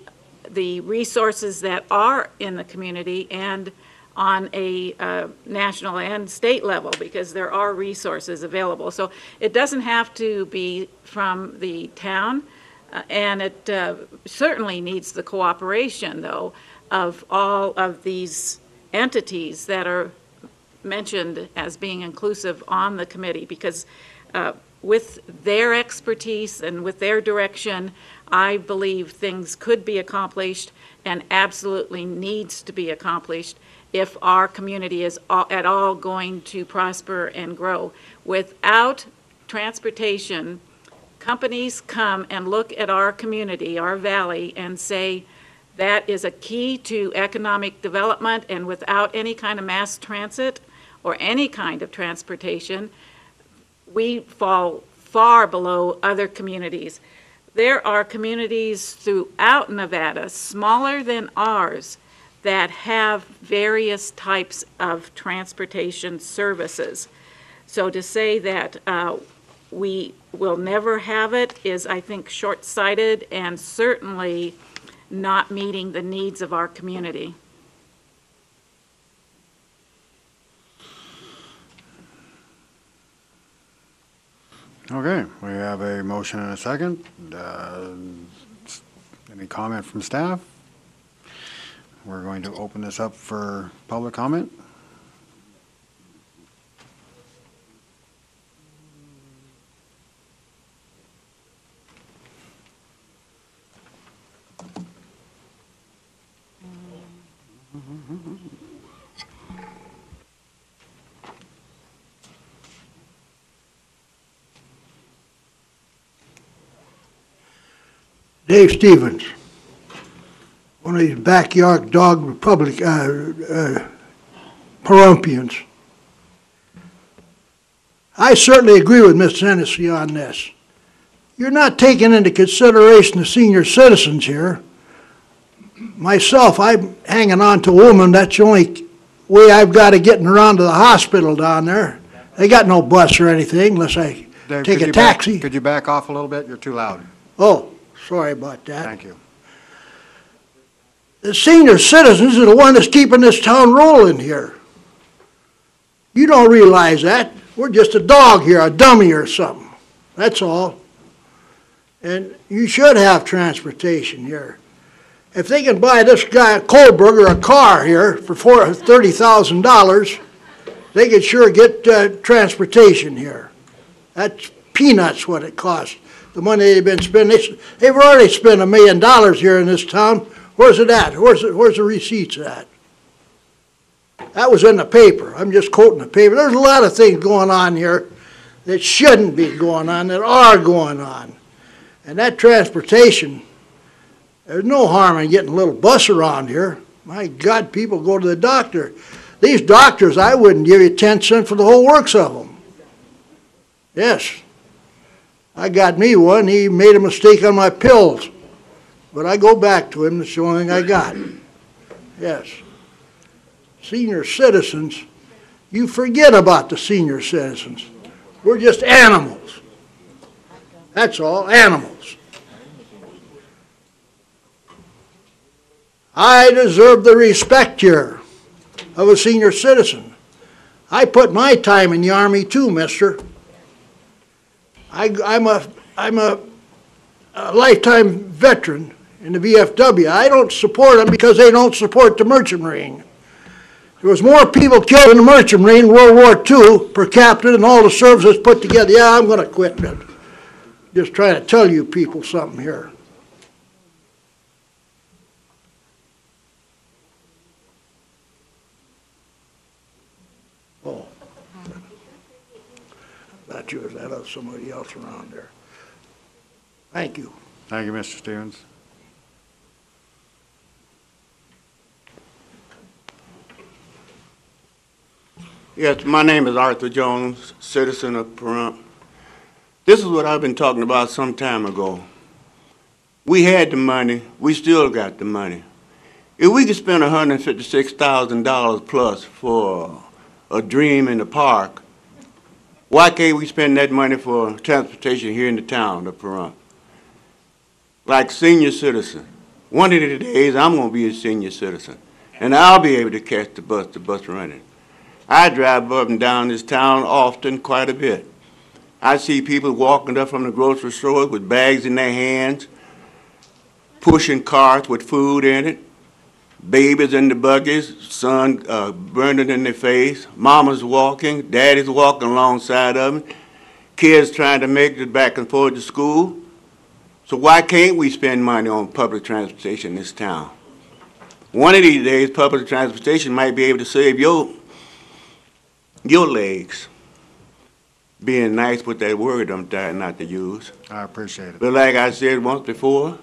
resources that are in the community and on a national and state level, because there are resources available. So it doesn't have to be from the town, and it certainly needs the cooperation, though, of all of these entities that are mentioned as being inclusive on the committee, because with their expertise and with their direction, I believe things could be accomplished and absolutely needs to be accomplished if our community is at all going to prosper and grow. Without transportation companies come and look at our community, our valley, and say that is a key to economic development, and without any kind of mass transit or any kind of transportation, we fall far below other communities. There are communities throughout Nevada, smaller than ours, that have various types of transportation services. So to say that we will never have it is, I think, short-sighted and certainly not meeting the needs of our community. Okay, we have a motion and a second. Any comment from staff? We're going to open this up for public comment. Dave Stevens, one of these backyard dog republic, Perumpians. I certainly agree with Ms. Hennessy on this. You're not taking into consideration the senior citizens here. Myself, I'm hanging on to a woman. That's the only way I've got of getting around to the hospital down there. They got no bus or anything unless I Dave, take a taxi. Could you back off a little bit? You're too loud. Oh, sorry about that. Thank you. The senior citizens are the one that's keeping this town rolling here. You don't realize that. We're just a dog here, a dummy or something. That's all. And you should have transportation here. If they can buy this guy, Kohlberger, a car here for $30,000, they could sure get transportation here. That's peanuts what it costs. The money they've been spending, they've already spent $1 million here in this town. Where's it at? Where's the receipts at? That was in the paper. I'm just quoting the paper. There's a lot of things going on here that shouldn't be going on, that are going on. And that transportation, there's no harm in getting a little bus around here. My God, people go to the doctor. These doctors, I wouldn't give you 10 cents for the whole works of them. Yes. I got me one. He made a mistake on my pills. But I go back to him. That's the only thing I got. Yes. Senior citizens, you forget about the senior citizens. We're just animals. That's all, animals. I deserve the respect here of a senior citizen. I put my time in the Army too, mister. I'm a lifetime veteran in the VFW. I don't support them because they don't support the Merchant Marine. There was more people killed in the Merchant Marine in World War II per capita than all the services put together. Yeah, I'm going to quit it. Just trying to tell you people something here. Oh. Not you, is that somebody else around there? Thank you. Thank you, Mr. Stevens. Yes, my name is Arthur Jones, citizen of Pahrump. This is what I've been talking about some time ago. We had the money, we still got the money. If we could spend $156,000 plus for a dream in the park, why can't we spend that money for transportation here in the town of Pahrump? Like senior citizen. One of the days I'm going to be a senior citizen, and I'll be able to catch the bus running. I drive up and down this town often, quite a bit. I see people walking up from the grocery store with bags in their hands, pushing carts with food in it, babies in the buggies, sun burning in their face, mama's walking, daddy's walking alongside of them, kids trying to make it back and forth to school. So why can't we spend money on public transportation in this town? One of these days, public transportation might be able to save your legs. being nice with that word I'm trying not to use. I appreciate it. But like I said once before,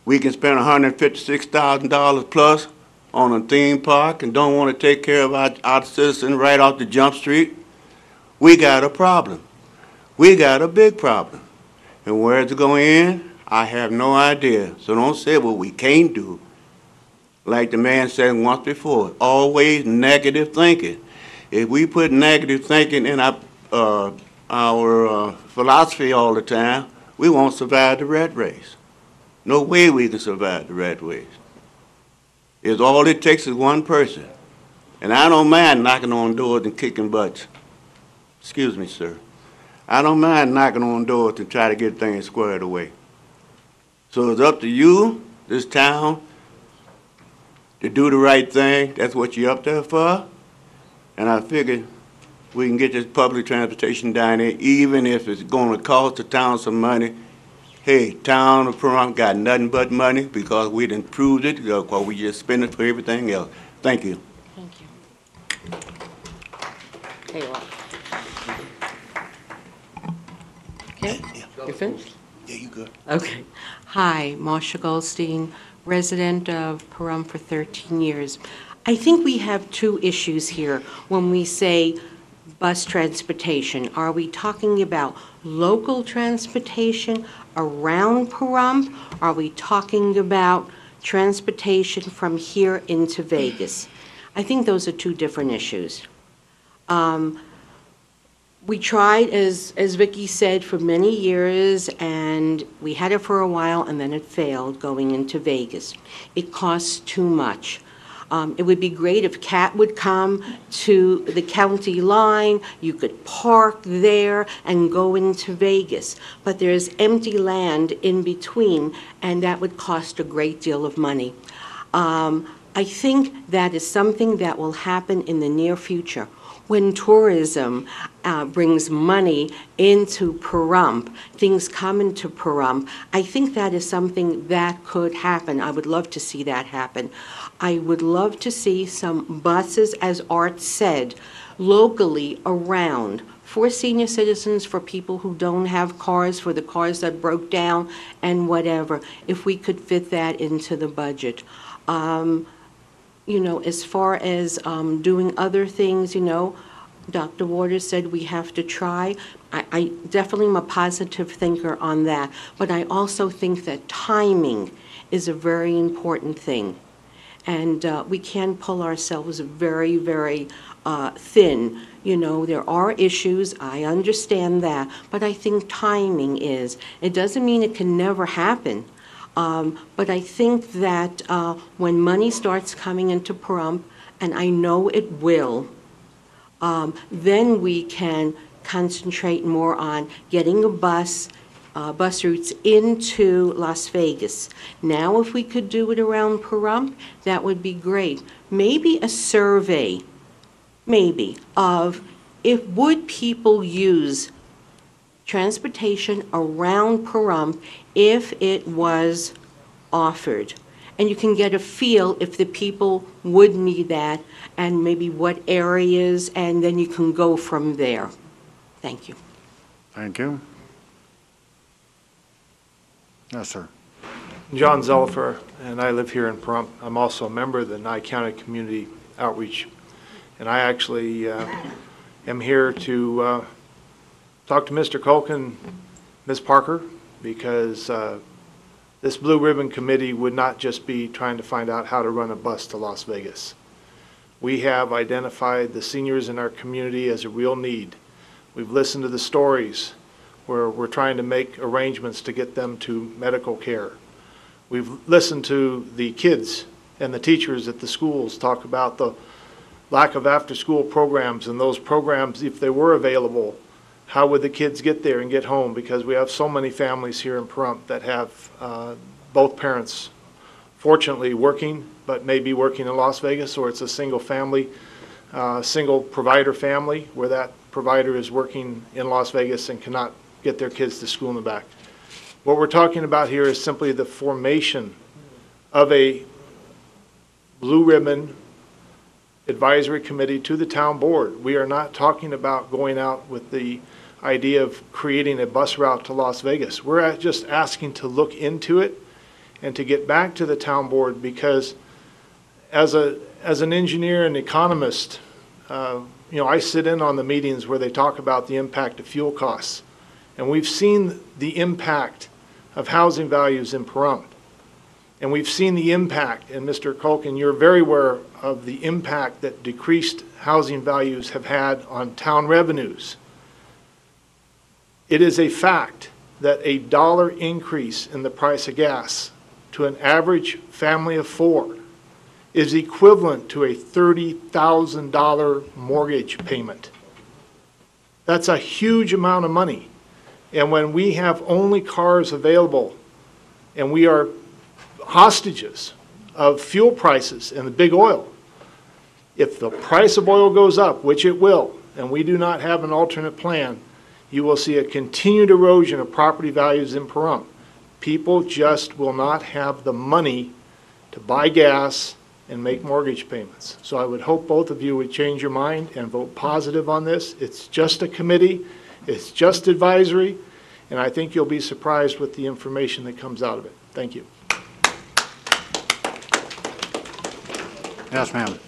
we can spend $156,000 plus on a theme park and don't want to take care of our citizens right off the jump street. We got a problem. We got a big problem. And where it's going to end, I have no idea. So don't say what we can't do. Like the man said once before, always negative thinking. If we put negative thinking in our philosophy all the time, we won't survive the rat race. No way we can survive the rat race. It's all it takes is one person. And I don't mind knocking on doors and kicking butts. Excuse me, sir. I don't mind knocking on doors to try to get things squared away. So it's up to you, this town, to do the right thing. That's what you're up there for. And I figure we can get this public transportation down there, even if it's going to cost the town some money. Hey, town of Pahrump got nothing but money because we done proved it, because we just spend it for everything else. Thank you. Thank you. Hey, well. Okay, you finished? Yeah, you good. Okay. Hi, Marcia Goldstein, resident of Pahrump for 13 years. I think we have two issues here when we say bus transportation. Are we talking about local transportation around Pahrump? Are we talking about transportation from here into Vegas? I think those are two different issues. We tried, as Vicki said, for many years, and we had it for a while, and then it failed going into Vegas. It costs too much. It would be great if CAT would come to the county line, you could park there and go into Vegas. But there's empty land in between, and that would cost a great deal of money. I think that is something that will happen in the near future. When tourism brings money into Pahrump, things come into Pahrump, I think that is something that could happen. I would love to see that happen. I would love to see some buses, as Art said, locally around for senior citizens, for people who don't have cars, for the cars that broke down and whatever, if we could fit that into the budget. You know, as far as doing other things, you know, Dr. Waters said we have to try. I definitely am a positive thinker on that, but I also think that timing is a very important thing. And we can pull ourselves very, very thin. You know, there are issues, I understand that, but I think timing is. It doesn't mean it can never happen. But I think that when money starts coming into Pahrump, and I know it will, then we can concentrate more on getting a bus routes into Las Vegas. Now, if we could do it around Pahrump, that would be great. Maybe a survey, maybe, of would people use transportation around Pahrump if it was offered. And you can get a feel if the people would need that and maybe what areas, and then you can go from there. Thank you. Thank you. Yes, sir. John Zellifer, and I live here in Pahrump. I'm also a member of the Nye County Community Outreach. And I actually am here to talk to Mr. Culkin, Ms. Parker, because this Blue Ribbon Committee would not just be trying to find out how to run a bus to Las Vegas. We have identified the seniors in our community as a real need. We've listened to the stories where we're trying to make arrangements to get them to medical care. We've listened to the kids and the teachers at the schools talk about the lack of after-school programs, and those programs, if they were available, how would the kids get there and get home? Because we have so many families here in Pahrump that have both parents fortunately working, but maybe working in Las Vegas, or it's a single family, single provider family where that provider is working in Las Vegas and cannot get their kids to school in the back. What we're talking about here is simply the formation of a blue ribbon advisory committee to the town board. We are not talking about going out with the idea of creating a bus route to Las Vegas. We're just asking to look into it and to get back to the town board, because as an engineer and economist, you know, I sit in on the meetings where they talk about the impact of fuel costs. And we've seen the impact of housing values in Pahrump. And we've seen the impact, and Mr. Culkin, you're very aware of the impact that decreased housing values have had on town revenues. It is a fact that a $1 increase in the price of gas to an average family of 4 is equivalent to a $30,000 mortgage payment. That's a huge amount of money. And when we have only cars available and we are hostages of fuel prices and the big oil, if the price of oil goes up, which it will, and we do not have an alternate plan, you will see a continued erosion of property values in Pahrump. People just will not have the money to buy gas and make mortgage payments. So I would hope both of you would change your mind and vote positive on this. It's just a committee, it's just advisory, and I think you'll be surprised with the information that comes out of it. Thank you. Yes, ma'am.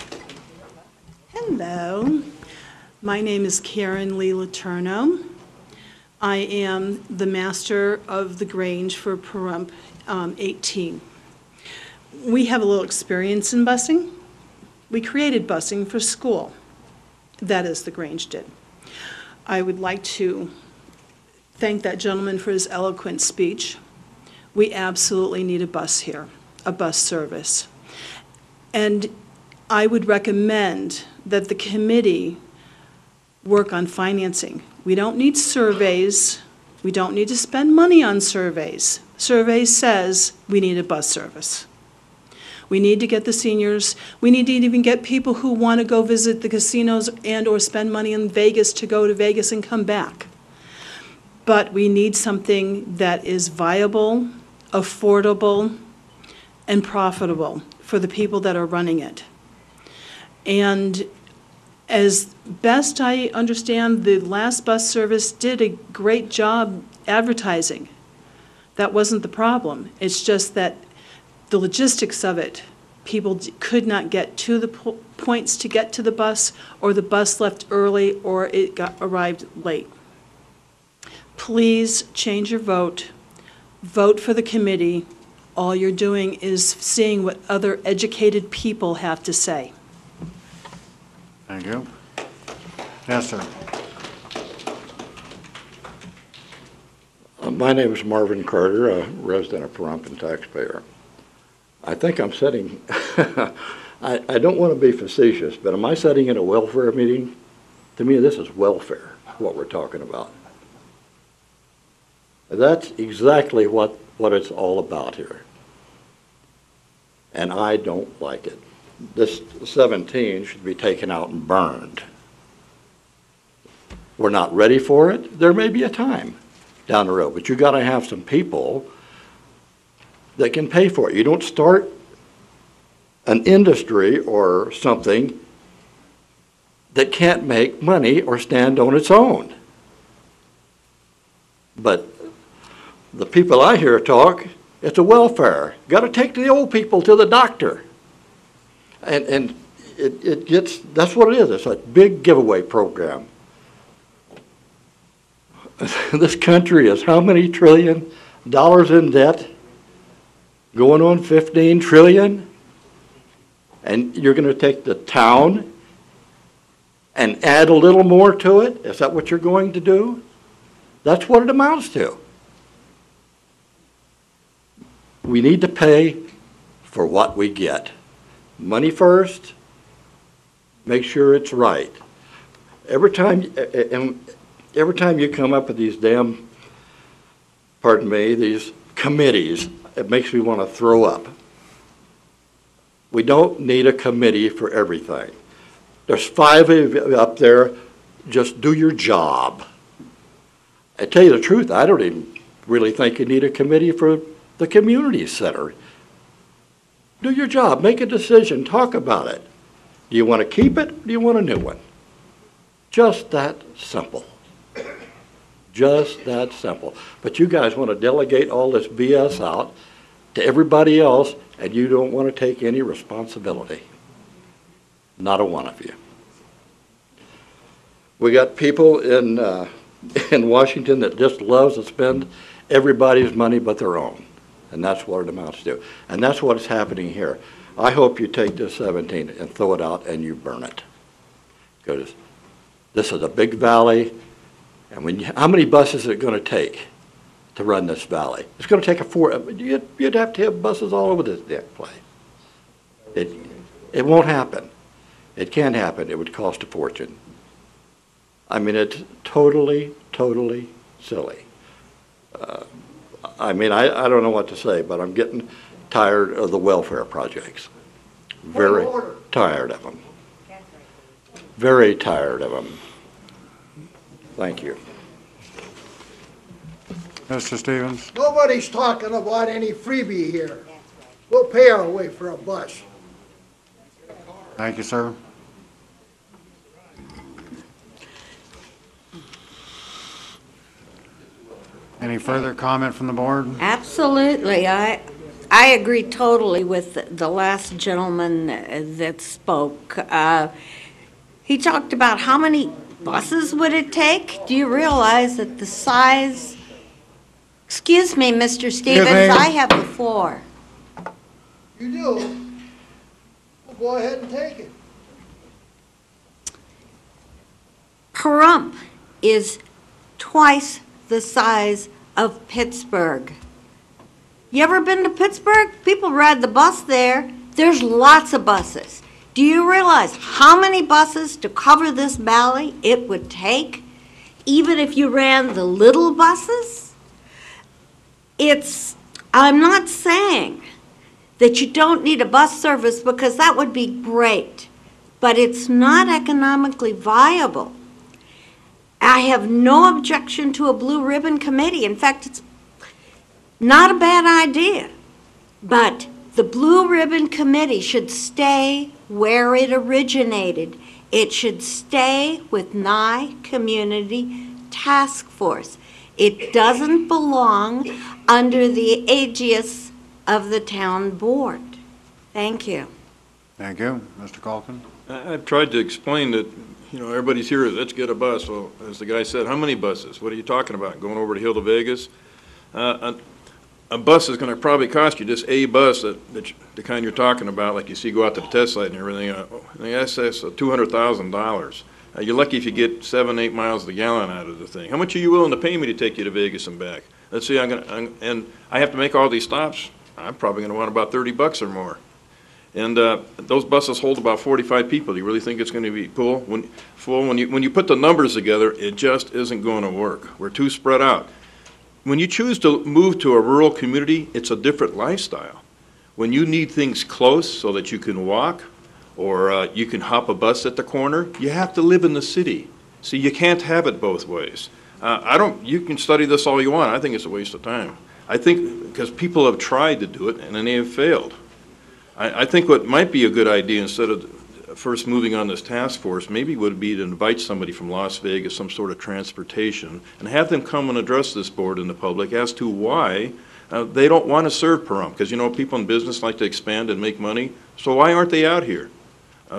Hello. My name is Karen Lee Letourneau. I am the master of the Grange for Pahrump 18. We have a little experience in busing. We created busing for school. That is, the Grange did. I would like to thank that gentleman for his eloquent speech. We absolutely need a bus here, a bus service. And I would recommend that the committee work on financing. We don't need surveys. We don't need to spend money on surveys. Surveys says we need a bus service. We need to get the seniors. We need to even get people who want to go visit the casinos and or spend money in Vegas to go to Vegas and come back. But we need something that is viable, affordable, and profitable for the people that are running it. And as best I understand, the last bus service did a great job advertising. That wasn't the problem. It's just that the logistics of it, people could not get to the points to get to the bus, or the bus left early, or it arrived late. Please change your vote. Vote for the committee. All you're doing is seeing what other educated people have to say. Thank you. Yes, sir. My name is Marvin Carter, a resident of Pahrump and taxpayer. I think I'm sitting, I don't want to be facetious, but am I sitting in a welfare meeting? To me, this is welfare, what we're talking about. That's exactly what it's all about here. And I don't like it. This 17 should be taken out and burned. We're not ready for it. There may be a time down the road, but you got to have some people that can pay for it. You don't start an industry or something that can't make money or stand on its own. But the people I hear talk, it's a welfare. Got to take the old people to the doctor. And it gets, that's what it is. It's a big giveaway program. This country is how many $1 trillion in debt? Going on 15 trillion? And you're going to take the town and add a little more to it? Is that what you're going to do? That's what it amounts to. We need to pay for what we get. Money first, make sure it's right. Every time you come up with these damn, pardon me, these committees, it makes me want to throw up. We don't need a committee for everything. There's 5 of you up there, just do your job. I tell you the truth, I don't even really think you need a committee for the community center. Do your job, make a decision, talk about it. Do you want to keep it, or do you want a new one? Just that simple. Just that simple. But you guys want to delegate all this BS out to everybody else, and you don't want to take any responsibility. Not a one of you. We got people in Washington that just loves to spend everybody's money but their own. And that's what it amounts to. And that's what's happening here. I hope you take this 17 and throw it out and you burn it. Because this is a big valley, and how many buses is it going to take to run this valley? It's going to take you'd have to have buses all over this damn place. It won't happen. It can't happen. It would cost a fortune. I mean, it's totally, totally silly. I mean, I don't know what to say, but I'm getting tired of the welfare projects. Very tired of them. Very tired of them. Thank you. Mr. Stevens? Nobody's talking about any freebie here. We'll pay our way for a bus. Thank you, sir. Any further comment from the board? Absolutely. I agree totally with the last gentleman that spoke. He talked about how many buses would it take? Do you realize that the size... Excuse me, Mr. Stevens, I have the floor. You do? Well, go ahead and take it. Pahrump is twice the size of Pittsburgh. You ever been to Pittsburgh? People ride the bus there. There's lots of buses. Do you realize how many buses to cover this valley it would take, even if you ran the little buses? I'm not saying that you don't need a bus service, because that would be great, but it's not economically viable. I have no objection to a blue ribbon committee. In fact, it's not a bad idea. But the blue ribbon committee should stay where it originated. It should stay with Nye Community Task Force. It doesn't belong under the aegis of the town board. Thank you. Thank you. Mr. Calkin? I've tried to explain that, everybody's here, let's get a bus. Well, as the guy said, how many buses? What are you talking about? Going over the hill to Vegas? A bus is going to probably cost you, just a bus, the kind you're talking about, like you see go out to the test site and everything, that's $200,000. You're lucky if you get 7-8 miles to the gallon out of the thing. How much are you willing to pay me to take you to Vegas and back? Let's see, and I have to make all these stops. I'm probably going to want about $30 or more. And those buses hold about 45 people. Do you really think it's going to be full? When you put the numbers together, it just isn't going to work. We're too spread out. When you choose to move to a rural community, it's a different lifestyle. When you need things close so that you can walk, or you can hop a bus at the corner, you have to live in the city. See, you can't have it both ways. You can study this all you want. I think it's a waste of time. I think because people have tried to do it and then they have failed. I think what might be a good idea, instead of first moving on this task force, maybe would be to invite somebody from Las Vegas, some sort of transportation, and have them come and address this board and the public as to why they don't want to serve Pahrump. Because, people in business like to expand and make money, so why aren't they out here?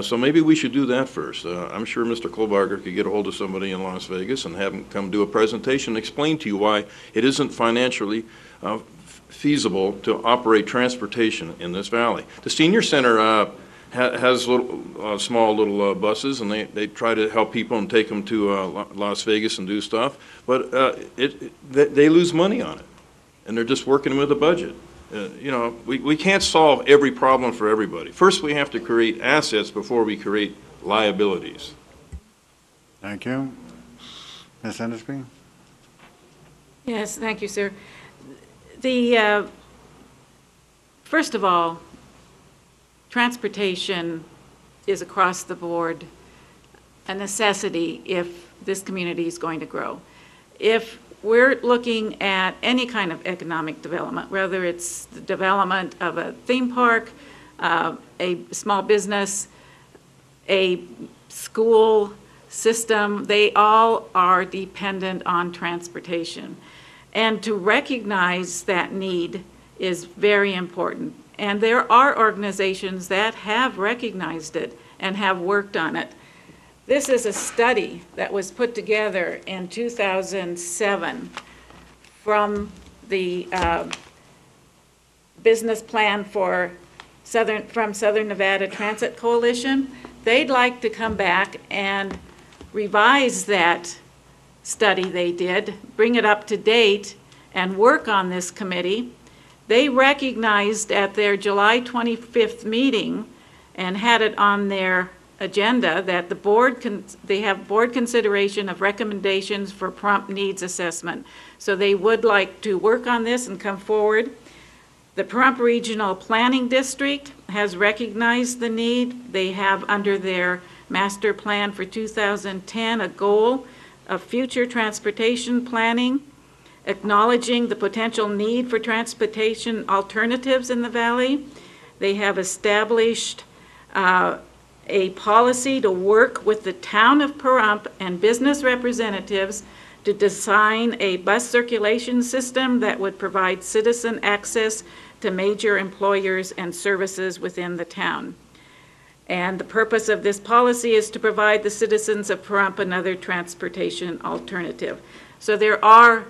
So maybe we should do that first. I'm sure Mr. Kohlbarger could get a hold of somebody in Las Vegas and have them come do a presentation and explain to you why it isn't financially feasible to operate transportation in this valley. The senior center has small little buses, and they try to help people and take them to Las Vegas and do stuff, but they lose money on it, and they're just working with a budget. We can't solve every problem for everybody. First, we have to create assets before we create liabilities. Thank you. Ms. Endersby? Yes, thank you, sir. First of all, transportation is across the board a necessity if this community is going to grow. If we're looking at any kind of economic development, whether it's the development of a theme park, a small business, a school system, they all are dependent on transportation. And to recognize that need is very important. And there are organizations that have recognized it and have worked on it. This is a study that was put together in 2007 from the business plan from Southern Nevada Transit Coalition. They'd like to come back and revise that study they did, bring it up to date, and work on this committee. They recognized at their July 25th meeting and had it on their agenda that the board they have board consideration of recommendations for prompt needs assessment. So they would like to work on this and come forward. The Pahrump Regional Planning District has recognized the need. They have under their master plan for 2010 a goal of future transportation planning, acknowledging the potential need for transportation alternatives in the valley. They have established a policy to work with the town of Pahrump and business representatives to design a bus circulation system that would provide citizen access to major employers and services within the town. And the purpose of this policy is to provide the citizens of Pahrump another transportation alternative. So there are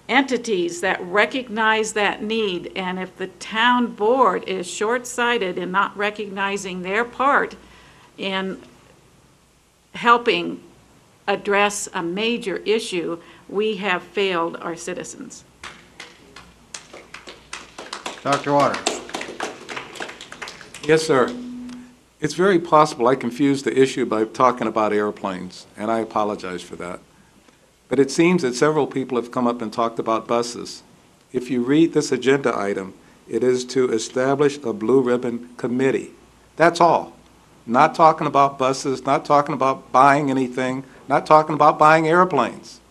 entities that recognize that need, and if the town board is short-sighted in not recognizing their part in helping address a major issue, we have failed our citizens. Dr. Waters. Yes, sir. It's very possible I confused the issue by talking about airplanes, and I apologize for that. But it seems that several people have come up and talked about buses. If you read this agenda item, it is to establish a blue ribbon committee. That's all. Not talking about buses, not talking about buying anything, not talking about buying airplanes.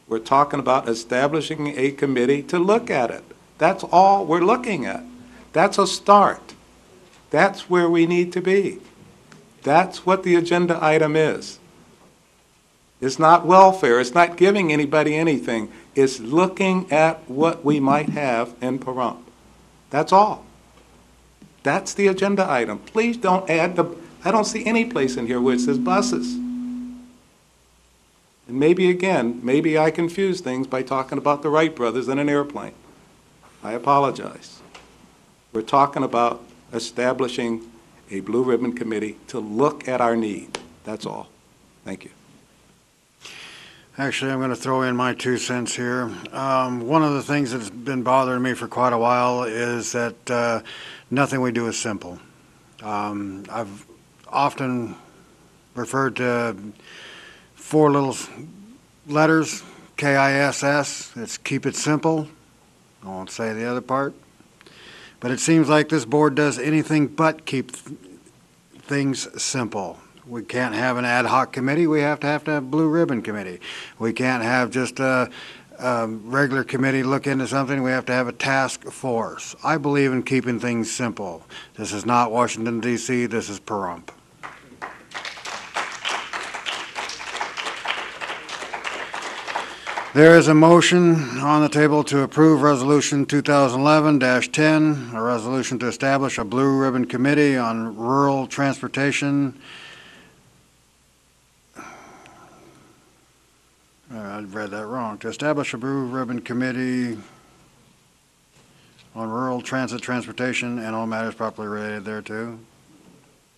We're talking about establishing a committee to look at it. That's all we're looking at. That's a start. That's where we need to be. That's what the agenda item is. It's not welfare. It's not giving anybody anything. It's looking at what we might have in Pahrump. That's all. That's the agenda item. Please don't add the, I don't see any place in here where it says buses. And maybe, again, maybe I confuse things by talking about the Wright brothers and an airplane. I apologize. We're talking about establishing a blue ribbon committee to look at our need. That's all. Thank you. Actually, I'm going to throw in my 2 cents here. One of the things that's been bothering me for quite a while is that nothing we do is simple. I've often referred to 4 little letters, KISS. It's keep it simple. I won't say the other part. But it seems like this board does anything but keep things simple. We can't have an ad hoc committee. We have to have a blue ribbon committee. We can't have just a regular committee look into something. We have to have a task force. I believe in keeping things simple. This is not Washington, D.C. This is Pahrump. There is a motion on the table to approve Resolution 2011-10, a resolution to establish a blue ribbon committee on rural transportation. I read that wrong. To establish a blue ribbon committee on rural transit transportation and all matters properly related thereto.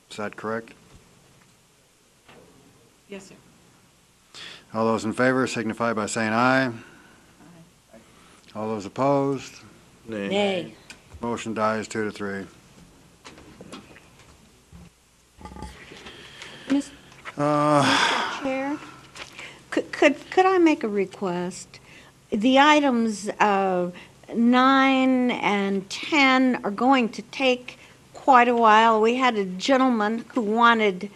Is that correct? Yes, sir. All those in favor signify by saying aye. Aye. All those opposed? Nay. Nay. Motion dies 2-3. Mr. Chair, could I make a request? The items 9 and 10 are going to take quite a while. We had a gentleman who wanted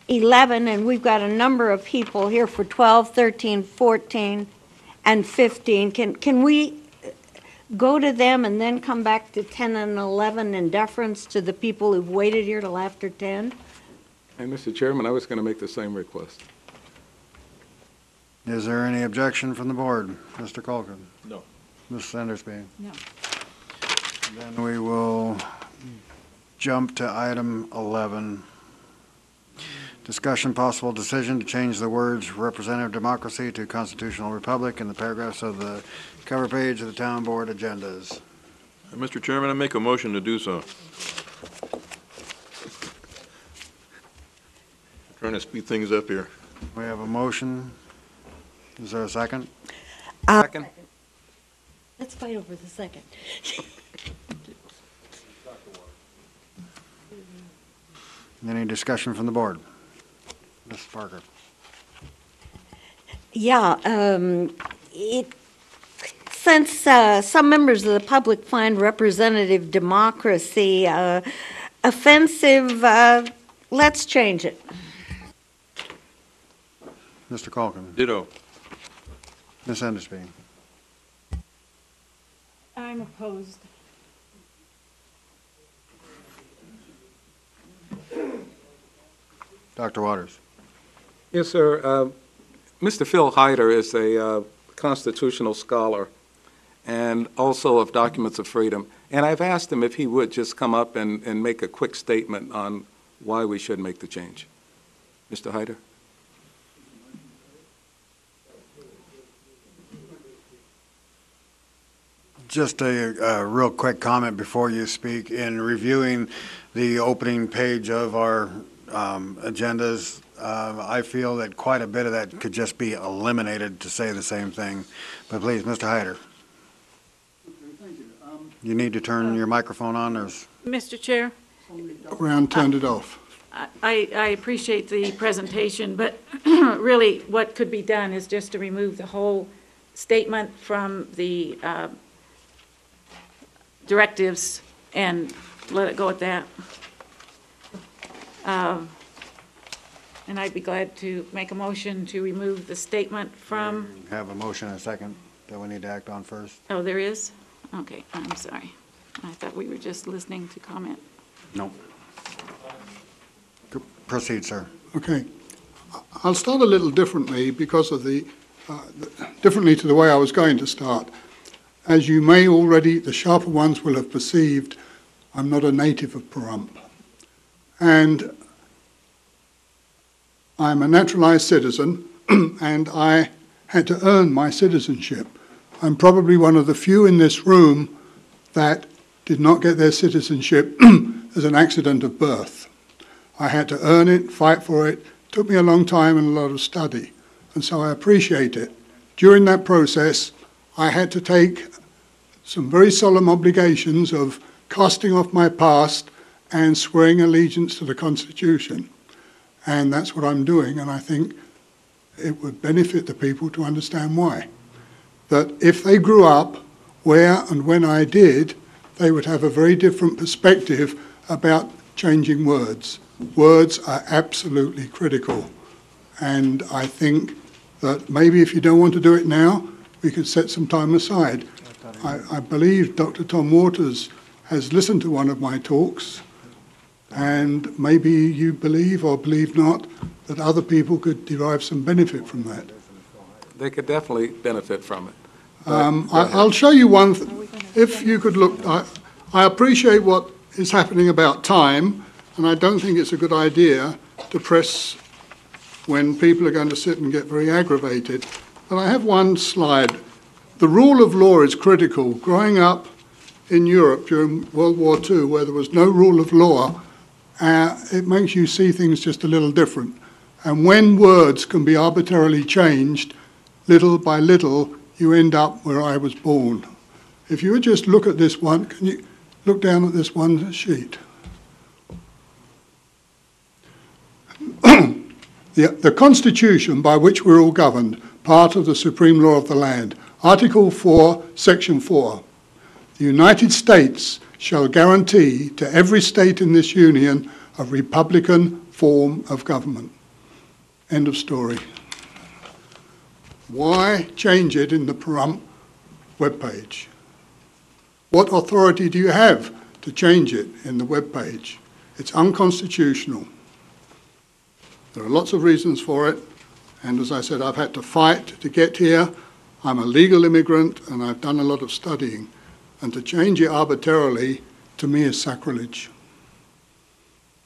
11, and we've got a number of people here for 12, 13, 14, and 15. Can we go to them and then come back to 10 and 11 in deference to the people who've waited here till after 10? And Mr. Chairman, I was going to make the same request. Is there any objection from the board? Mr. Colkin? No. Ms. Sandersby? No. Then we will jump to item 11. Discussion possible decision to change the words representative democracy to constitutional republic in the paragraphs of the cover page of the town board agendas. Mr. Chairman, I make a motion to do so. Trying to speed things up here. We have a motion. Is there a second? Second. Let's fight over the second. Any discussion from the board? Ms. Parker? Yeah, since some members of the public find representative democracy offensive, let's change it. Mr. Colkin? Ditto. Ms. Sandersby? I'm opposed. Dr. Waters? Yes, sir. Mr. Phil Hyder is a constitutional scholar and also of documents of freedom. And I've asked him if he would just come up and make a quick statement on why we should make the change. Mr. Hyder? Just a real quick comment before you speak. In reviewing the opening page of our agendas, I feel that quite a bit of that could just be eliminated to say the same thing. But please, Mr. Hyder. You need to turn your microphone on. Mr. Chair? Around turned it off. I appreciate the presentation, but really what could be done is just to remove the whole statement from the directives and let it go at that. And I'd be glad to make a motion to remove the statement from... Have a motion and a second that we need to act on first. Oh, there is? Okay, I'm sorry. I thought we were just listening to comment. No. Proceed, sir. Okay. I'll start a little differently because of differently to the way I was going to start. As you may already, the sharper ones will have perceived, I'm not a native of Pahrump. And I'm a naturalized citizen, and I had to earn my citizenship. I'm probably one of the few in this room that did not get their citizenship as an accident of birth. I had to earn it, fight for it. It took me a long time and a lot of study, and so I appreciate it. During that process, I had to take some very solemn obligations of casting off my past and swearing allegiance to the Constitution. And that's what I'm doing, and I think it would benefit the people to understand why. That if they grew up where and when I did, they would have a very different perspective about changing words. Words are absolutely critical, and I think that maybe if you don't want to do it now, we could set some time aside. I believe Dr. Tom Waters has listened to one of my talks, and maybe you believe or believe not that other people could derive some benefit from that. They could definitely benefit from it. I'll show you one. If you could look, I appreciate what is happening about time, and I don't think it's a good idea to press when people are going to sit and get very aggravated. But I have one slide. The rule of law is critical. Growing up in Europe during World War II, where there was no rule of law, it makes you see things just a little different. And when words can be arbitrarily changed, little by little, you end up where I was born. If you would just look at this one, can you look down at this one sheet? The Constitution by which we're all governed, part of the supreme law of the land. Article 4, Section 4. The United States shall guarantee to every state in this union a republican form of government. End of story. Why change it in the Pahrump webpage? What authority do you have to change it in the webpage? It's unconstitutional. There are lots of reasons for it, and as I said, I've had to fight to get here. I'm a legal immigrant, and I've done a lot of studying, and to change it arbitrarily, to me, is sacrilege.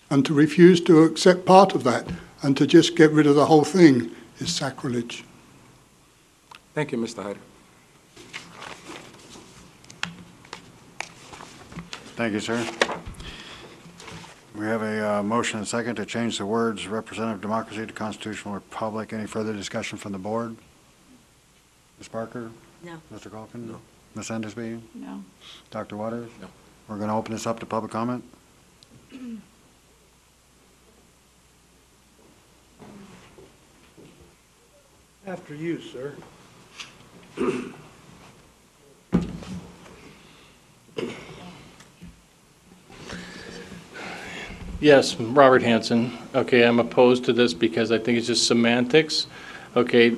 And to refuse to accept part of that, and to just get rid of the whole thing, is sacrilege. Thank you, Mr. Hyder. Thank you, sir. We have a motion and second to change the words representative democracy to constitutional republic. Any further discussion from the board? Ms. Parker? No. Mr. Calkin? No. Ms. Endersby? No. Dr. Waters? No. We're going to open this up to public comment. After you, sir. Yes, Robert Hanson. Okay, I'm opposed to this because I think it's just semantics. Okay,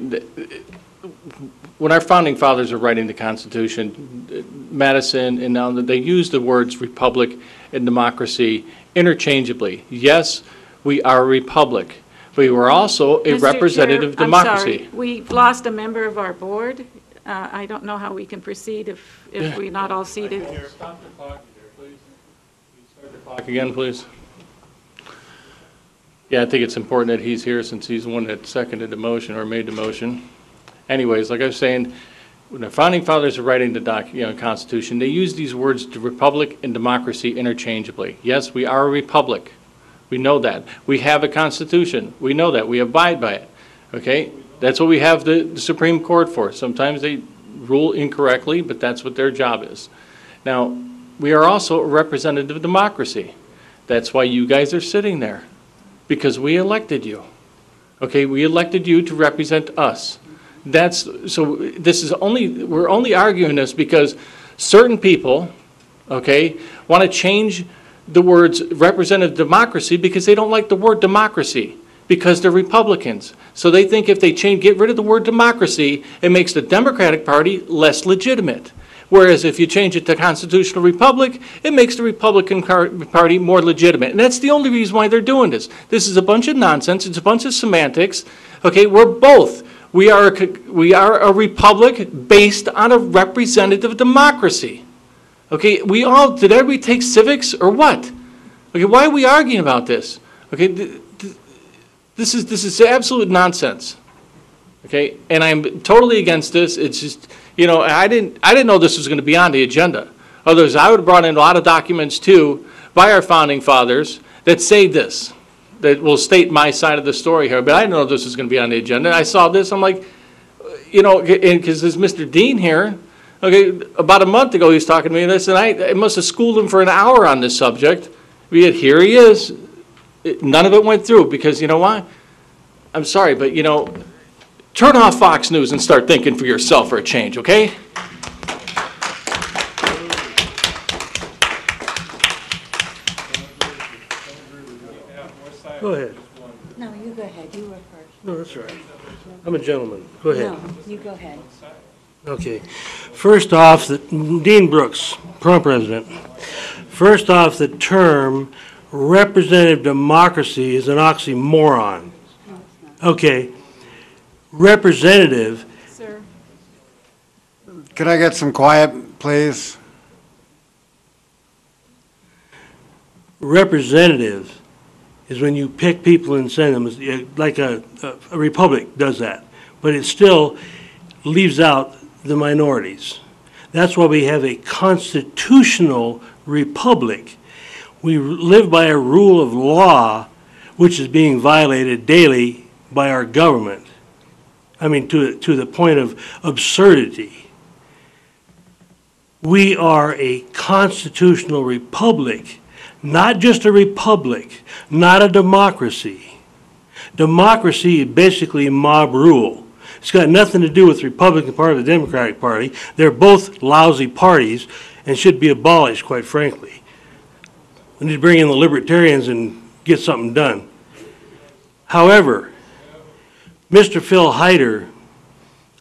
when our founding fathers were writing the Constitution, Madison and now they used the words republic and democracy interchangeably. Yes, we are a republic. We were also a Mr. representative Chair, democracy. I'm sorry, we've lost a member of our board. I don't know how we can proceed if we're not all seated. Stop the clock there, please. Start the clock again, please. Yeah, I think it's important that he's here since he's the one that seconded the motion or made the motion. Anyways, like I was saying, when the founding fathers were writing the Constitution, they used these words, the republic and democracy, interchangeably. Yes, we are a republic. We know that. We have a Constitution. We know that. We abide by it. Okay? That's what we have the Supreme Court for. Sometimes they rule incorrectly, but that's what their job is. Now, we are also a representative democracy. That's why you guys are sitting there, because we elected you. Okay? We elected you to represent us. So this is we're only arguing this because certain people, okay, want to change the words representative democracy because they don't like the word democracy, because they're Republicans. So they think if they get rid of the word democracy, it makes the Democratic Party less legitimate. Whereas if you change it to constitutional republic, it makes the Republican Party more legitimate. And that's the only reason why they're doing this. This is a bunch of nonsense. It's a bunch of semantics. Okay, we're both. We are a republic based on a representative democracy. Okay, did everybody take civics or what? Okay, why are we arguing about this? Okay, this is absolute nonsense. Okay, and I'm totally against this. It's just, you know, I didn't know this was going to be on the agenda. Otherwise, I would have brought in a lot of documents too by our founding fathers that say this, that will state my side of the story here. But I didn't know this was going to be on the agenda. I saw this, I'm like, you know, because there's Mr. Dean here. Okay, about a month ago he was talking to me this, and I must have schooled him for an hour on this subject. Yet here he is. None of it went through because, you know why? I'm sorry, but, you know, turn off Fox News and start thinking for yourself for a change, okay? Go ahead. No, you go ahead. You were first. No, that's all right. I'm a gentleman. Go ahead. No, you go ahead. Okay. First off, Dean Brooks, Pahrump resident. First off, the term representative democracy is an oxymoron. Okay. Representative. Sir. Could I get some quiet, please? Representative is when you pick people and send them, like a republic does that. But it still leaves out the minorities. That's why we have a constitutional republic. We live by a rule of law which is being violated daily by our government. I mean, to the point of absurdity. We are a constitutional republic, not just a republic, not a democracy. Democracy is basically mob rule. It's got nothing to do with the Republican Party or the Democratic Party. They're both lousy parties and should be abolished, quite frankly. We need to bring in the libertarians and get something done. However, Mr. Phil Hyder,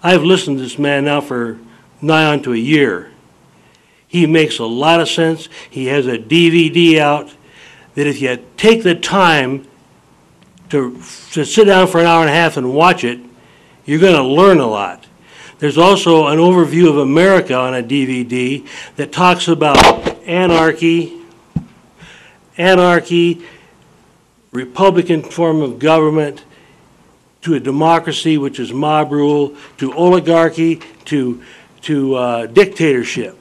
I've listened to this man now for nigh on to a year. He makes a lot of sense. He has a DVD out that if you take the time to sit down for an hour and a half and watch it, you're going to learn a lot. There's also an overview of America on a DVD that talks about anarchy, Republican form of government, to a democracy, which is mob rule, to oligarchy, to dictatorship.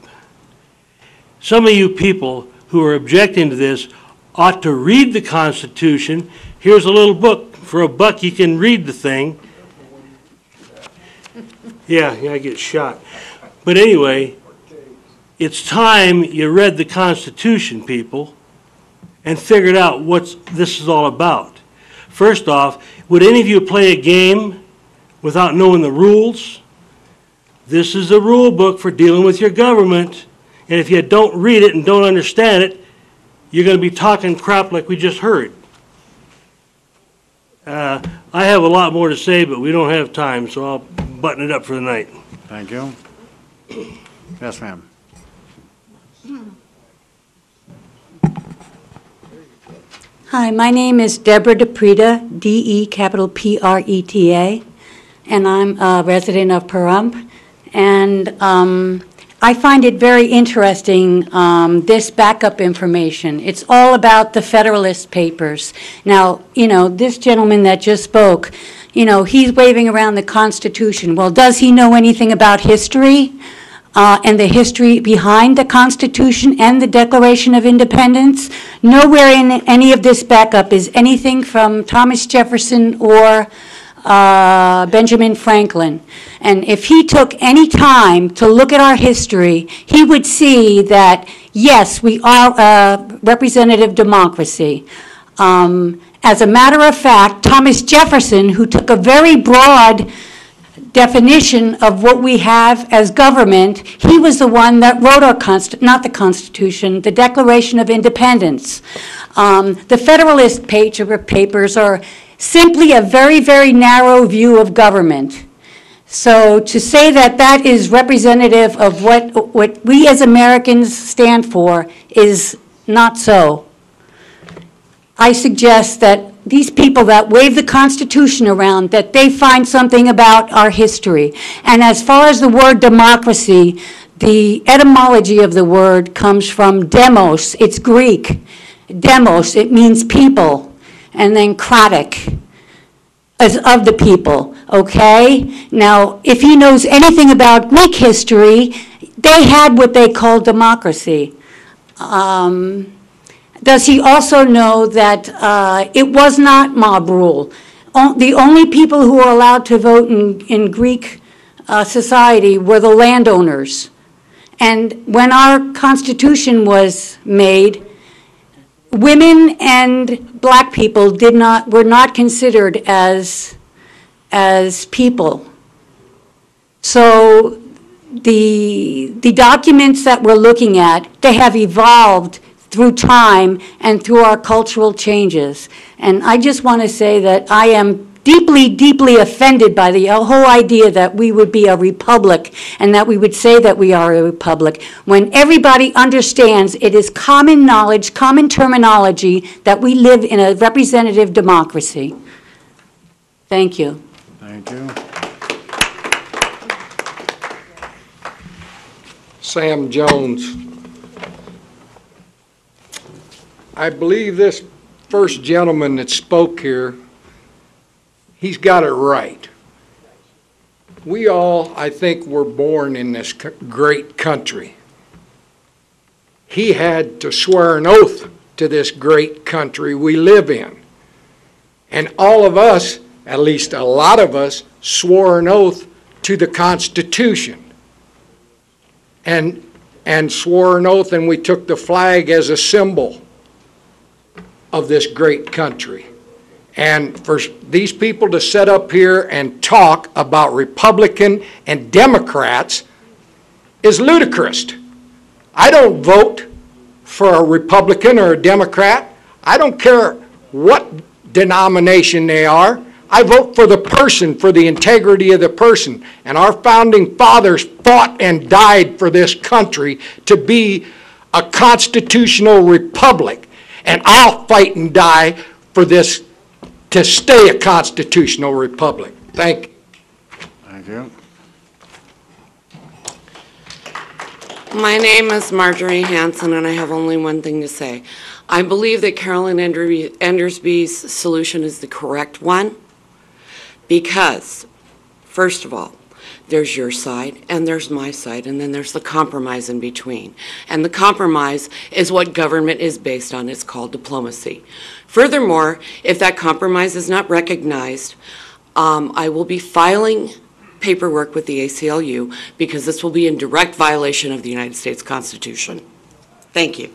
Some of you people who are objecting to this ought to read the Constitution. Here's a little book. For $1, you can read the thing. Yeah, I get shot. But anyway, it's time you read the Constitution, people, and figured out what this is all about. First off, would any of you play a game without knowing the rules? This is a rule book for dealing with your government, and if you don't read it and don't understand it, you're going to be talking crap like we just heard. I have a lot more to say, but we don't have time, so I'll button it up for the night. Thank you. Yes, ma'am. Hi, my name is Deborah DePreta, D-E-P-R-E-T-A, and I'm a resident of Pahrump. And I find it very interesting, this backup information. It's all about the Federalist Papers. Now, this gentleman that just spoke, he's waving around the Constitution. Well, does he know anything about history and the history behind the Constitution and the Declaration of Independence? Nowhere in any of this backup is anything from Thomas Jefferson or Benjamin Franklin. And if he took any time to look at our history, he would see that, yes, we are a representative democracy. As a matter of fact, Thomas Jefferson, who took a very broad definition of what we have as government, he was the one that wrote our not the Constitution, the Declaration of Independence. The Federalist Papers are simply a very, very narrow view of government. So to say that that is representative of what we as Americans stand for is not so. I suggest that these people that wave the Constitution around, that they find something about our history. And as far as the word democracy, the etymology of the word comes from demos. It's Greek. Demos, it means people. And then kratic, as of the people, okay? Now, if he knows anything about Greek history, they had what they called democracy. Does he also know that it was not mob rule? The only people who were allowed to vote in Greek society were the landowners. And when our Constitution was made, women and black people were not considered as people. So the documents that we're looking at, they have evolved through time and through our cultural changes. And I just want to say that I am deeply, deeply offended by the whole idea that we would be a republic and that we would say that we are a republic when everybody understands it is common knowledge, common terminology that we live in a representative democracy. Thank you. Thank you. Sam Jones. I believe this first gentleman that spoke here, he's got it right. We all, I think, were born in this great country. He had to swear an oath to this great country we live in. And all of us, at least a lot of us, swore an oath to the Constitution. And swore an oath, and we took the flag as a symbol of this great country. And for these people to sit up here and talk about Republican and Democrats is ludicrous. I don't vote for a Republican or a Democrat. I don't care what denomination they are. I vote for the person, for the integrity of the person. And our founding fathers fought and died for this country to be a constitutional republic. And I'll fight and die for this to stay a constitutional republic. Thank you. Thank you. My name is Marjorie Hanson, and I have only one thing to say. I believe that Carolyn Endersby's solution is the correct one because, first of all, there's your side, and there's my side, and then there's the compromise in between. And the compromise is what government is based on. It's called diplomacy. Furthermore, if that compromise is not recognized, I will be filing paperwork with the ACLU because this will be in direct violation of the United States Constitution. Thank you.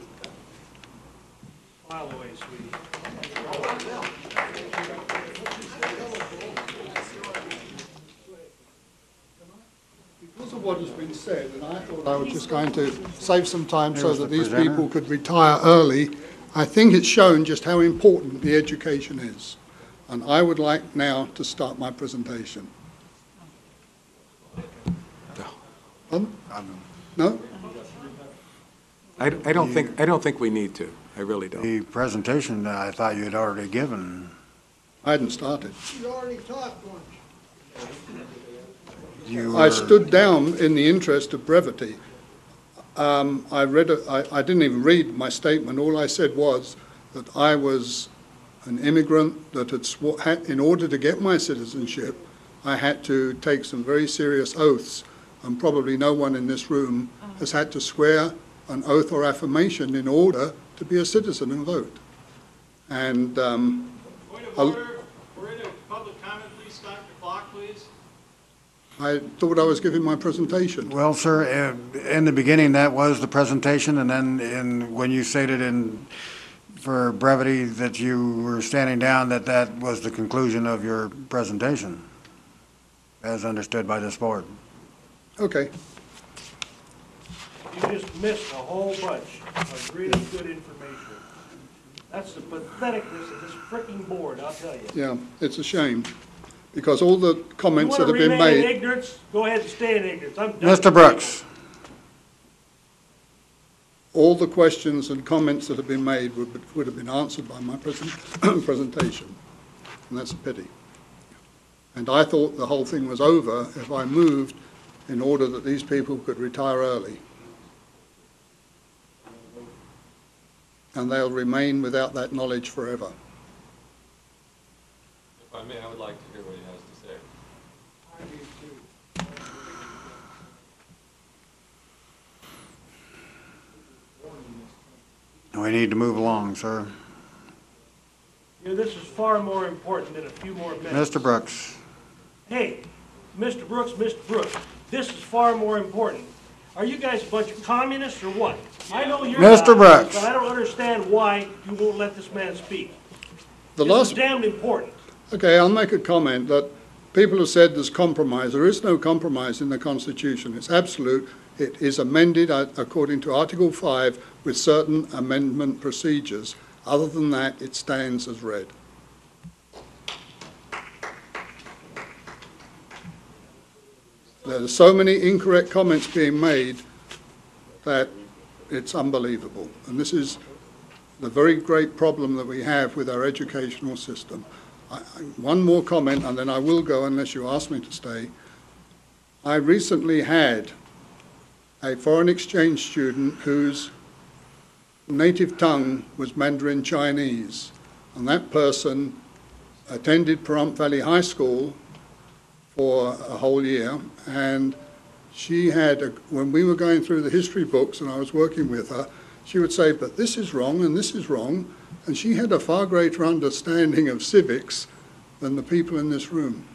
Because of what has been said, and I thought I was just going to save some time so that these people could retire early, I think it's shown just how important the education is. And I would like now to start my presentation. No? I don't think we need to. I really don't. The presentation I thought you had already given. I hadn't started. You already talked once. I stood down in the interest of brevity. I didn't even read my statement. All I said was that I was an immigrant that had in order to get my citizenship, I had to take some very serious oaths, and probably no one in this room has had to swear an oath or affirmation in order to be a citizen and vote. And Point of order, we're in a public comment. Please start the clock, please. I thought I was giving my presentation. Well, sir, in the beginning, that was the presentation, and then when you stated for brevity that you were standing down, that was the conclusion of your presentation, as understood by this board. Okay. You just missed a whole bunch of really good information. That's the patheticness of this frickin' board, I'll tell you. Yeah, it's a shame, because all the comments You that have want to been remain in made... ignorance? Go ahead and stay in ignorance. I'm done. Mr. Brooks. All the questions and comments that have been made would have been answered by my presentation, and that's a pity. And I thought the whole thing was over if I moved in order that these people could retire early. And they'll remain without that knowledge forever. If I may, I would like to hear what he has to say. We need to move along, sir. You know, this is far more important than a few more minutes. Mr. Brooks. Hey, Mr. Brooks, this is far more important. Are you guys a bunch of communists or what? I know you're Mr. not, Brooks. but I don't understand why you won't let this man speak. The This last... is damned important. Okay, I'll make a comment that people have said there's compromise. There is no compromise in the Constitution. It's absolute. It is amended according to Article 5 with certain amendment procedures. Other than that, it stands as read. There are so many incorrect comments being made that it's unbelievable. And this is the very great problem that we have with our educational system. One more comment, and then I will go unless you ask me to stay. I recently had a foreign exchange student whose native tongue was Mandarin Chinese, and that person attended Pahrump Valley High School for a whole year, and she had, when we were going through the history books and I was working with her, she would say, but this is wrong and this is wrong, and she had a far greater understanding of civics than the people in this room,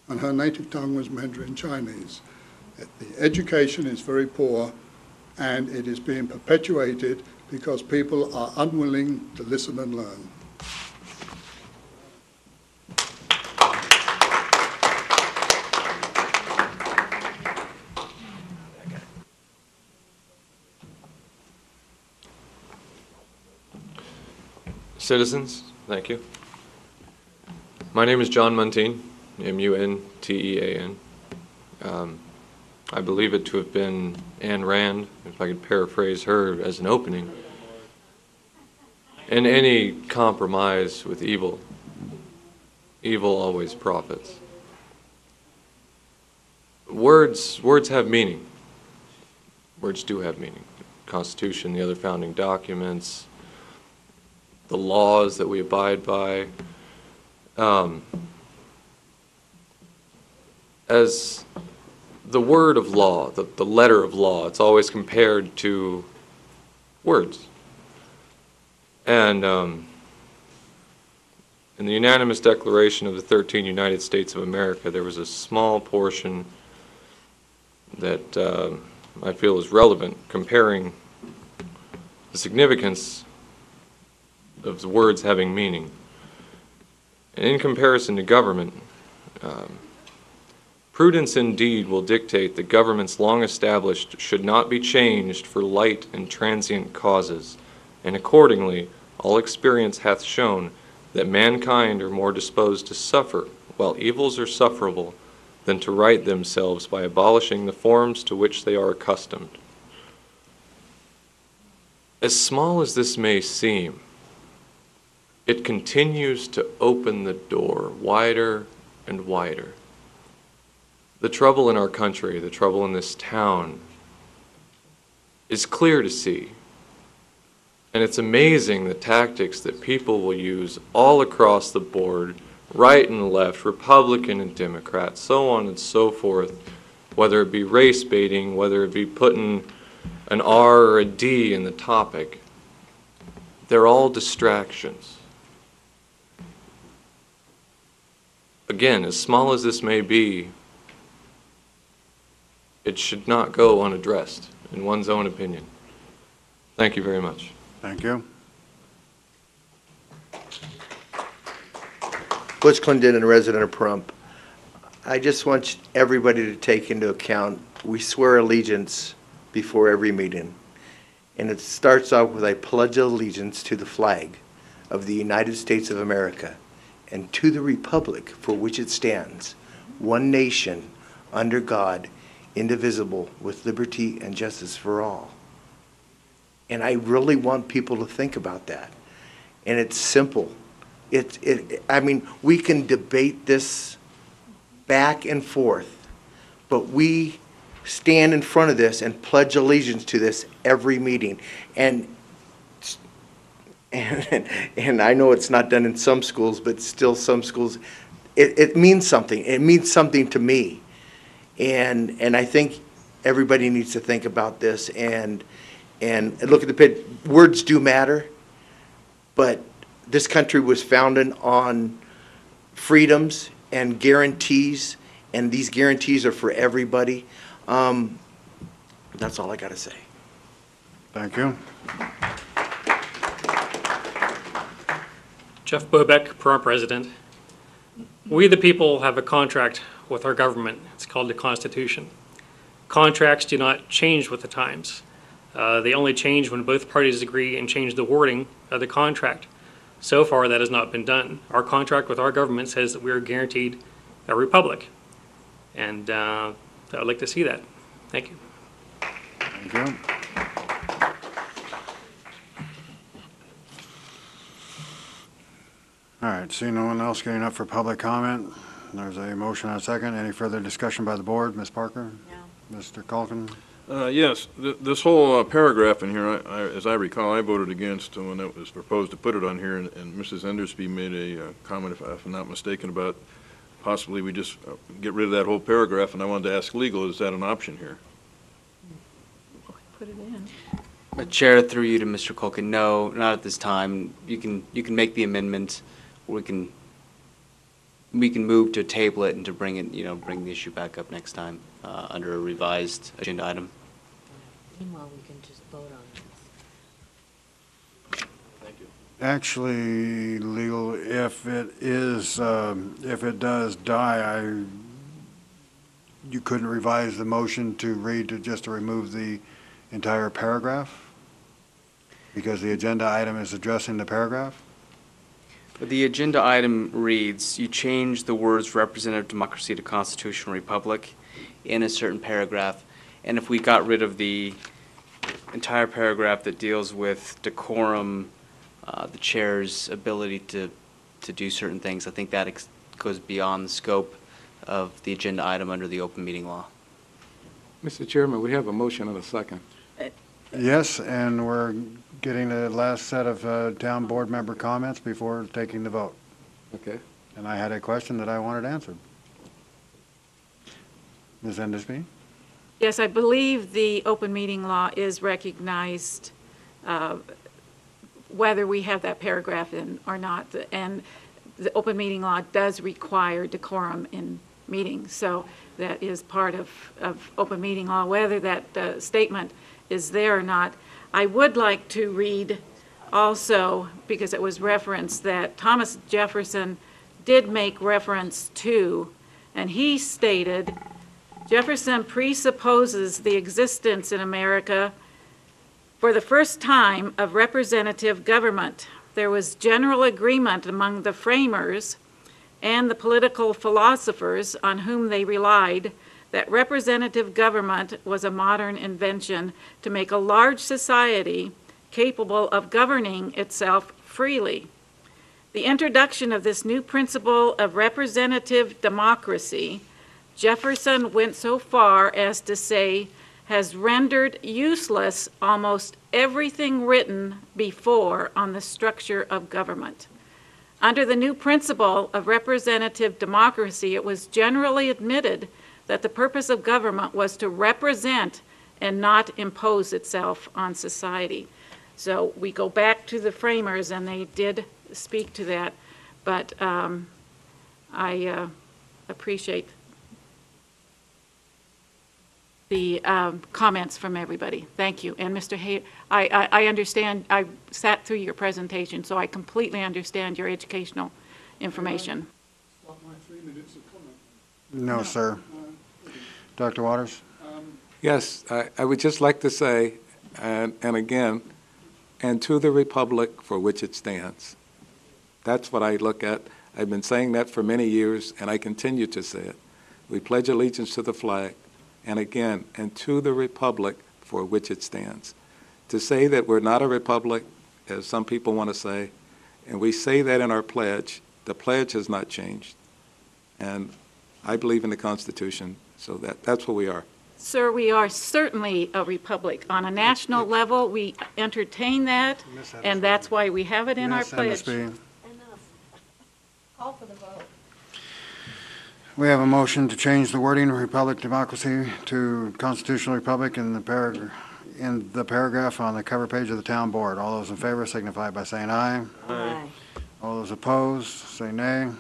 and her native tongue was Mandarin Chinese. The education is very poor, and it is being perpetuated because people are unwilling to listen and learn. Citizens, thank you. My name is John Muntean, M-U-N-T-E-A-N. I believe it to have been Ayn Rand, if I could paraphrase her as an opening. And any compromise with evil evil always profits. Words have meaning. Words do have meaning. The Constitution, the other founding documents, the laws that we abide by. As the word of law, the letter of law, it's always compared to words. And in the unanimous declaration of the 13 United States of America, there was a small portion that I feel is relevant, comparing the significance of the words having meaning. And in comparison to government, prudence indeed will dictate that governments long established should not be changed for light and transient causes, and accordingly all experience hath shown that mankind are more disposed to suffer, while evils are sufferable, than to right themselves by abolishing the forms to which they are accustomed. As small as this may seem, it continues to open the door wider and wider. The trouble in our country, the trouble in this town, is clear to see. And it's amazing the tactics that people will use all across the board, right and left, Republican and Democrat, so on and so forth, whether it be race baiting, whether it be putting an R or a D in the topic. They're all distractions. Again, as small as this may be, it should not go unaddressed, in one's own opinion. Thank you very much. Thank you. Butch Clendon, and a resident of Pahrump. I just want everybody to take into account, we swear allegiance before every meeting. And it starts off with, I pledge allegiance to the flag of the United States of America and to the republic for which it stands, one nation, under God, indivisible, with liberty and justice for all. And I really want people to think about that. And it's simple. I mean, we can debate this back and forth, but we stand in front of this and pledge allegiance to this every meeting. And I know it's not done in some schools, but still some schools, it means something. It means something to me. And I think everybody needs to think about this and look at the pit. Words do matter, but this country was founded on freedoms and guarantees, and these guarantees are for everybody. That's all I got to say. Thank you. Jeff Bobeck, Pahrump resident. We the people have a contract with our government. It's called the Constitution. Contracts do not change with the times. They only change when both parties agree and change the wording of the contract. So far, that has not been done. Our contract with our government says that we are guaranteed a republic. And I would like to see that. Thank you. Thank you. All right, see no one else getting up for public comment. There's a motion and a second. Any further discussion by the board? Ms. Parker? No. Mr. Calkin? Yes, this whole paragraph in here, as I recall, I voted against when it was proposed to put it on here, and Mrs. Endersby made a comment, if I'm not mistaken, about possibly we just get rid of that whole paragraph, and I wanted to ask legal, is that an option here? Put it in. Chair, through you to Mr. Culkin, no, not at this time. You can make the amendment. We can move to table it and to bring it, bring the issue back up next time under a revised agenda item. Meanwhile, we can just vote on it. Thank you. Actually, legal, if it does die, you couldn't revise the motion to read just to remove the entire paragraph? Because the agenda item is addressing the paragraph? But the agenda item reads, you change the words representative democracy to constitutional republic in a certain paragraph. And if we got rid of the entire paragraph that deals with decorum, the chair's ability to do certain things, I think that goes beyond the scope of the agenda item under the open meeting law. Mr. Chairman, we have a motion and a second. Yes, and we're getting the last set of town board member comments before taking the vote. Okay. And I had a question that I wanted answered. Ms. Endersby? Yes, I believe the open meeting law is recognized, whether we have that paragraph in or not. And the open meeting law does require decorum in meetings. So that is part of open meeting law, whether that statement is there or not. I would like to read also, because it was referenced, that Thomas Jefferson did make reference to, and he stated, Jefferson presupposes the existence in America for the first time of representative government. There was general agreement among the framers and the political philosophers on whom they relied that representative government was a modern invention to make a large society capable of governing itself freely. The introduction of this new principle of representative democracy, Jefferson went so far as to say, has rendered useless almost everything written before on the structure of government. Under the new principle of representative democracy, it was generally admitted that the purpose of government was to represent and not impose itself on society. So we go back to the framers, and they did speak to that, but I appreciate the comments from everybody. Thank you. And Mr. Hay, I understand, I sat through your presentation, so I completely understand your educational information. Stop my 3 minutes of comment. No, sir. Dr. Waters? Yes, I would just like to say, and again, and to the republic for which it stands. That's what I look at. I've been saying that for many years, and I continue to say it. We pledge allegiance to the flag, and again, and to the republic for which it stands. To say that we're not a republic, as some people want to say, and we say that in our pledge, the pledge has not changed. And I believe in the Constitution, so that's what we are. Sir, we are certainly a republic. On a national level, we entertain that, and that's why we have it in our pledge. Call for the vote. We have a motion to change the wording republic democracy to constitutional republic in the paragraph on the cover page of the town board. All those in favor signify by saying aye. Aye. All those opposed say nay.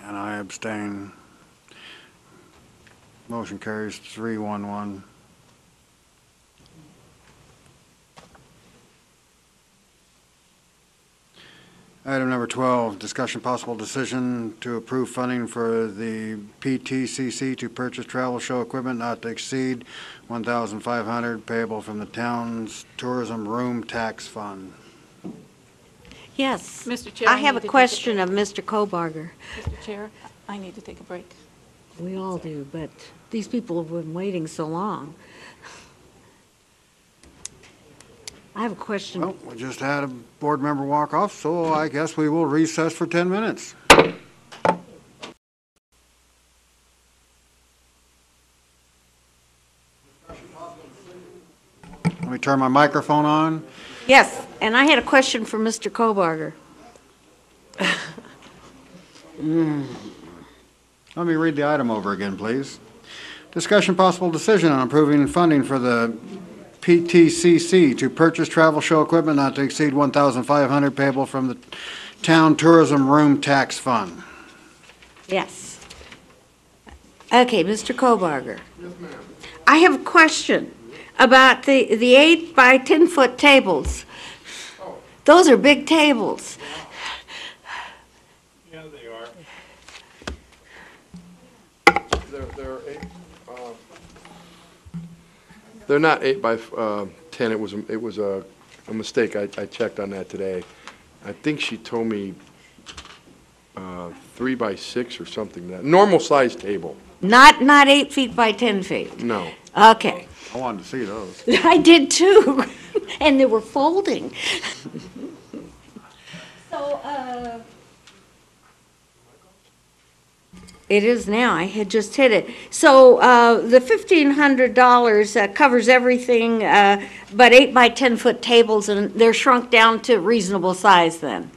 And I abstain. Motion carries 3-1-1. Item number 12, discussion possible decision to approve funding for the PTCC to purchase travel show equipment not to exceed $1,500 payable from the town's tourism room tax fund. Yes. Mr. Chair, I have need a to take question of Mr. Kobarger. Mr. Chair, I need to take a break. We all do, but these people have been waiting so long. I have a question. Well, we just had a board member walk off, so I guess we will recess for 10 minutes. Let me turn my microphone on. Yes, and I had a question for Mr. Kobarger. Let me read the item over again, please. Discussion possible decision on approving funding for the PTCC to purchase travel show equipment not to exceed $1,500 payable from the town tourism room tax fund. Yes. Okay, Mr. Kobarger. Yes, ma'am. I have a question about the 8 by 10 foot tables. Those are big tables. Yeah, they are. They're not 8 by 10. It was a mistake. I checked on that today. I think she told me 3 by 6 or something. That normal size table. Not 8 feet by 10 feet. No. Okay. I wanted to see those. I did too, and they were folding. So, It is now. I had just hit it. So the $1,500 covers everything, but 8 by 10-foot tables, and they're shrunk down to reasonable size then.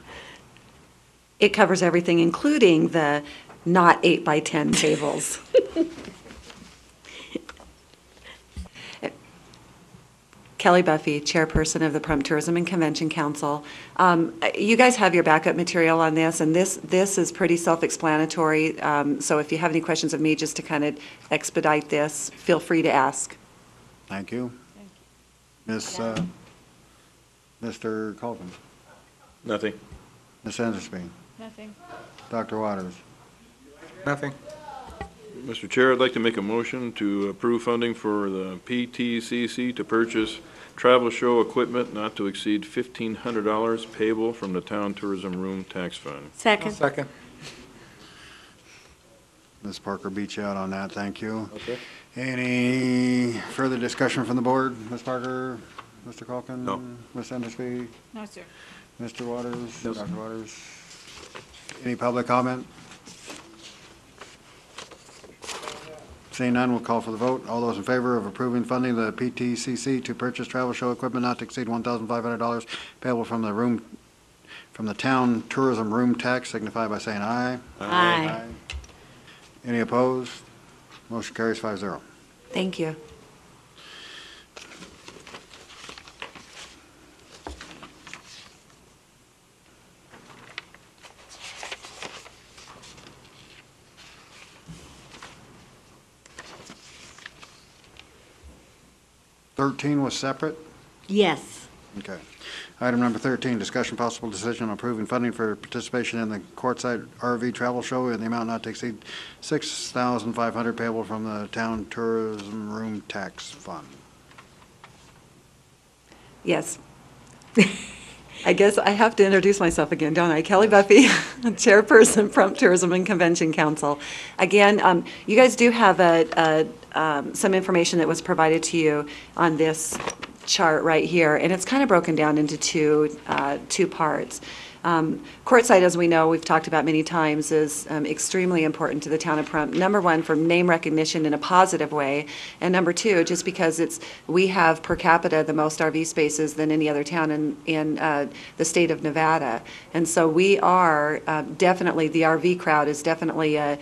It covers everything, including the not 8 by 10 tables. Kelly Buffy, Chairperson of the Pahrump Tourism and Convention Council. You guys have your backup material on this, and this is pretty self-explanatory. So if you have any questions of me, just to kind of expedite this, feel free to ask. Thank you. Mr. Colvin. Nothing. Ms. Endersby. Nothing. Dr. Waters. Nothing. Mr. Chair, I'd like to make a motion to approve funding for the PTCC to purchase travel show equipment not to exceed $1,500 payable from the Town Tourism Room Tax Fund. Second. Second. Ms. Parker beat you out on that, thank you. Okay. Any further discussion from the board? Ms. Parker, Mr. Calkin? No. Ms. Endersby? No, sir. Mr. Waters? No. Dr. Waters? Any public comment? Seeing none, we'll call for the vote. All those in favor of approving funding the PTCC to purchase travel show equipment not to exceed $1,500 payable from the town tourism room tax signify by saying aye. Aye. Any opposed? Motion carries 5-0. Thank you. $13 was separate? Yes. Okay. Item number 13, discussion possible decision on approving funding for participation in the Courtside RV Travel Show in the amount not to exceed $6,500 payable from the Town Tourism Room Tax Fund. Yes. I guess I have to introduce myself again, don't I? Kelly Buffy, Chairperson, Pahrump Tourism and Convention Council. Again, you guys do have some information that was provided to you on this chart right here, and it's kind of broken down into two parts. Courtside, as we know, we've talked about many times, is extremely important to the town of Pahrump. Number one, for name recognition in a positive way, and number two, just because we have per capita the most RV spaces than any other town in the state of Nevada. And so we are definitely, the RV crowd is definitely a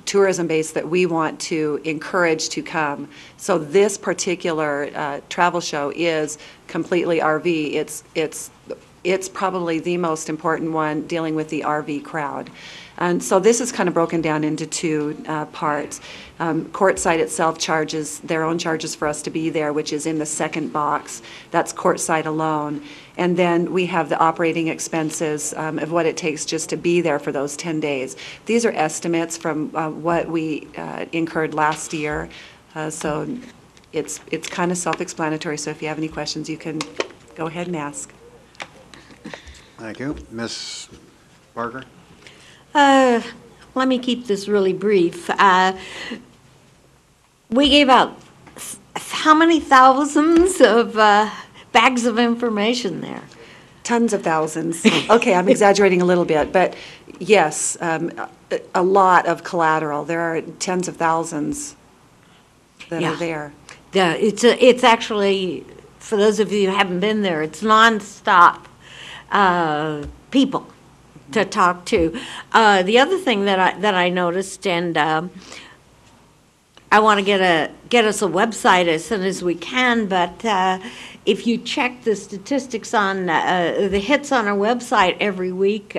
tourism base that we want to encourage to come. So this particular travel show is completely RV. It's probably the most important one dealing with the RV crowd. And so this is kind of broken down into two parts. Courtside itself charges their own charges for us to be there, which is in the second box. That's Courtside alone. And then we have the operating expenses of what it takes just to be there for those 10 days. These are estimates from what we incurred last year. So it's kind of self-explanatory. So if you have any questions, you can go ahead and ask. Thank you. Ms. Parker? Let me keep this really brief. We gave out how many thousands of bags of information there? Tons of thousands. Okay, I'm exaggerating a little bit, but yes, a lot of collateral. There are tens of thousands that are there. Yeah, it's actually, for those of you who haven't been there, it's nonstop people to talk to. The other thing that I noticed, and I want to get us a website as soon as we can, but if you check the statistics on the hits on our website every week,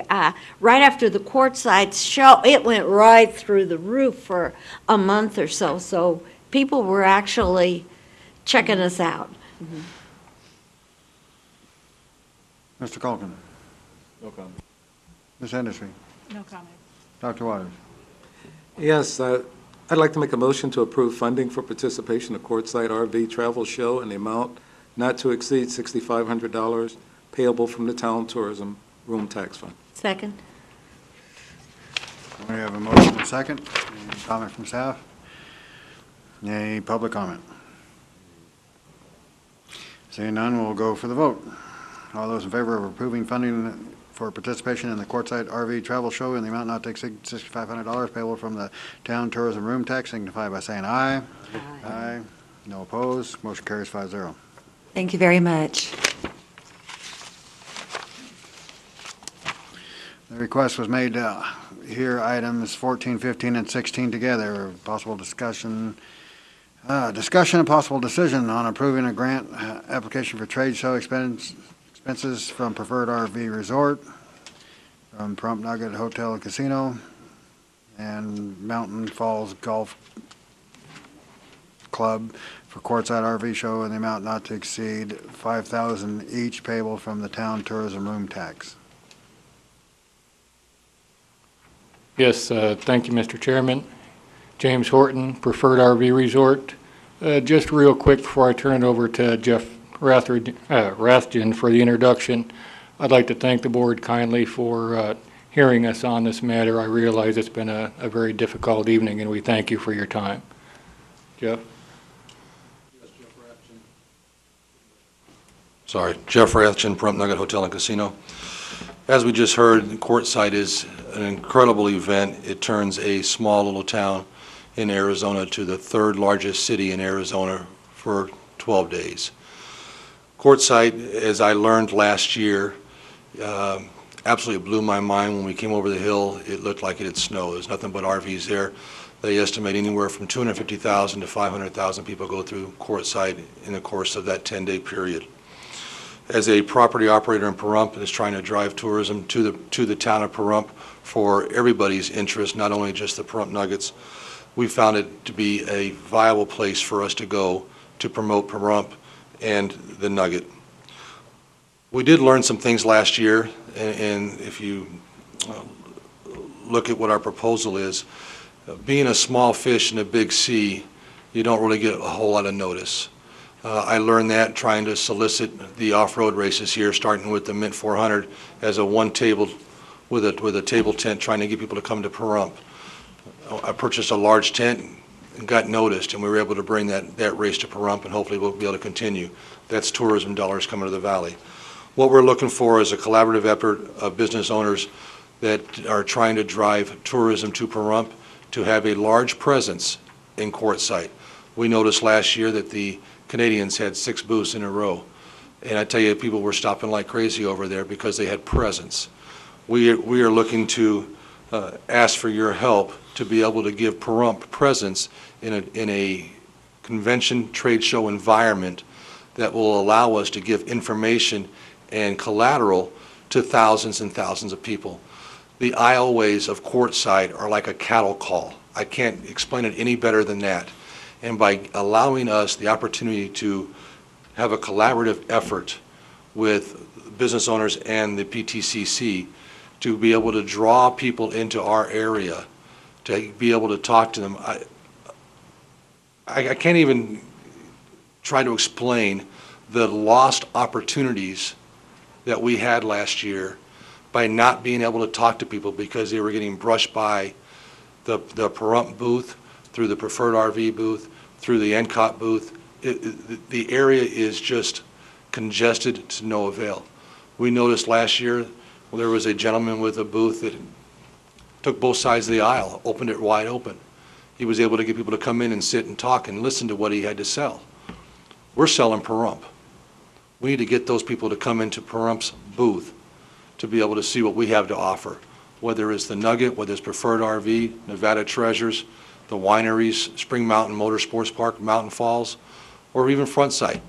right after the Courtside show, it went right through the roof for a month or so. So people were actually checking us out. Mm-hmm. Mr. Calkin? No comment. Ms. Henderson? No comment. Dr. Waters? Yes, I'd like to make a motion to approve funding for participation in the Courtside RV Travel Show in the amount not to exceed $6,500 payable from the Town Tourism Room Tax Fund. Second. We have a motion and a second. Any comment from staff? Any public comment? Seeing none, we'll go for the vote. All those in favor of approving funding for participation in the Quartzsite RV Travel Show in the amount not to exceed $6,500 payable from the town tourism room tax, signify by saying aye. Aye. No opposed. Motion carries 5-0. Thank you very much. The request was made to hear items 14, 15, and 16 together. Possible discussion, discussion and possible decision on approving a grant application for trade show expenses from Preferred RV Resort, from Pahrump Nugget Hotel and Casino, and Mountain Falls Golf Club for Quartzsite RV Show in the amount not to exceed $5,000 each, payable from the town tourism room tax. Yes, thank you, Mr. Chairman. James Horton, Preferred RV Resort. Just real quick before I turn it over to Jeff Rathjen for the introduction, I'd like to thank the board kindly for hearing us on this matter. I realize it's been a very difficult evening, and we thank you for your time. Jeff? Sorry, Jeff Rathjen, Pahrump Nugget Hotel and Casino. As we just heard, Quartzsite is an incredible event. It turns a small little town in Arizona to the third largest city in Arizona for 12 days. Quartzsite, as I learned last year, absolutely blew my mind when we came over the hill. It looked like it had snowed. There's nothing but RVs there. They estimate anywhere from 250,000 to 500,000 people go through Quartzsite in the course of that 10-day period. As a property operator in Pahrump that is trying to drive tourism to the town of Pahrump for everybody's interest, not only just the Pahrump Nuggets, we found it to be a viable place for us to go to promote Pahrump and the Nugget. We did learn some things last year, and if you look at what our proposal is, being a small fish in a big sea, you don't really get a whole lot of notice. I learned that trying to solicit the off-road races here, starting with the Mint 400 as a one table with a table tent, trying to get people to come to Pahrump. I purchased a large tent and got noticed, and we were able to bring that race to Pahrump, and hopefully we'll be able to continue. That's tourism dollars coming to the valley. What we're looking for is a collaborative effort of business owners that are trying to drive tourism to Pahrump to have a large presence in Quartzsite. We noticed last year that the Canadians had 6 booths in a row, and I tell you, people were stopping like crazy over there because they had presence. We are looking to ask for your help to be able to give Pahrump presence in a convention trade show environment that will allow us to give information and collateral to thousands and thousands of people. The aisleways of Quartzsite are like a cattle call. I can't explain it any better than that. And by allowing us the opportunity to have a collaborative effort with business owners and the PTCC to be able to draw people into our area, to be able to talk to them, I can't even try to explain the lost opportunities that we had last year by not being able to talk to people because they were getting brushed by the Pahrump booth, through the Preferred RV booth, through the NCOT booth. The area is just congested to no avail. We noticed last year there was a gentleman with a booth that took both sides of the aisle, opened it wide open. He was able to get people to come in and sit and talk and listen to what he had to sell. We're selling Pahrump. We need to get those people to come into Parump's booth to be able to see what we have to offer, whether it's the Nugget, whether it's Preferred RV, Nevada Treasures, the wineries, Spring Mountain Motorsports Park, Mountain Falls, or even Frontsite.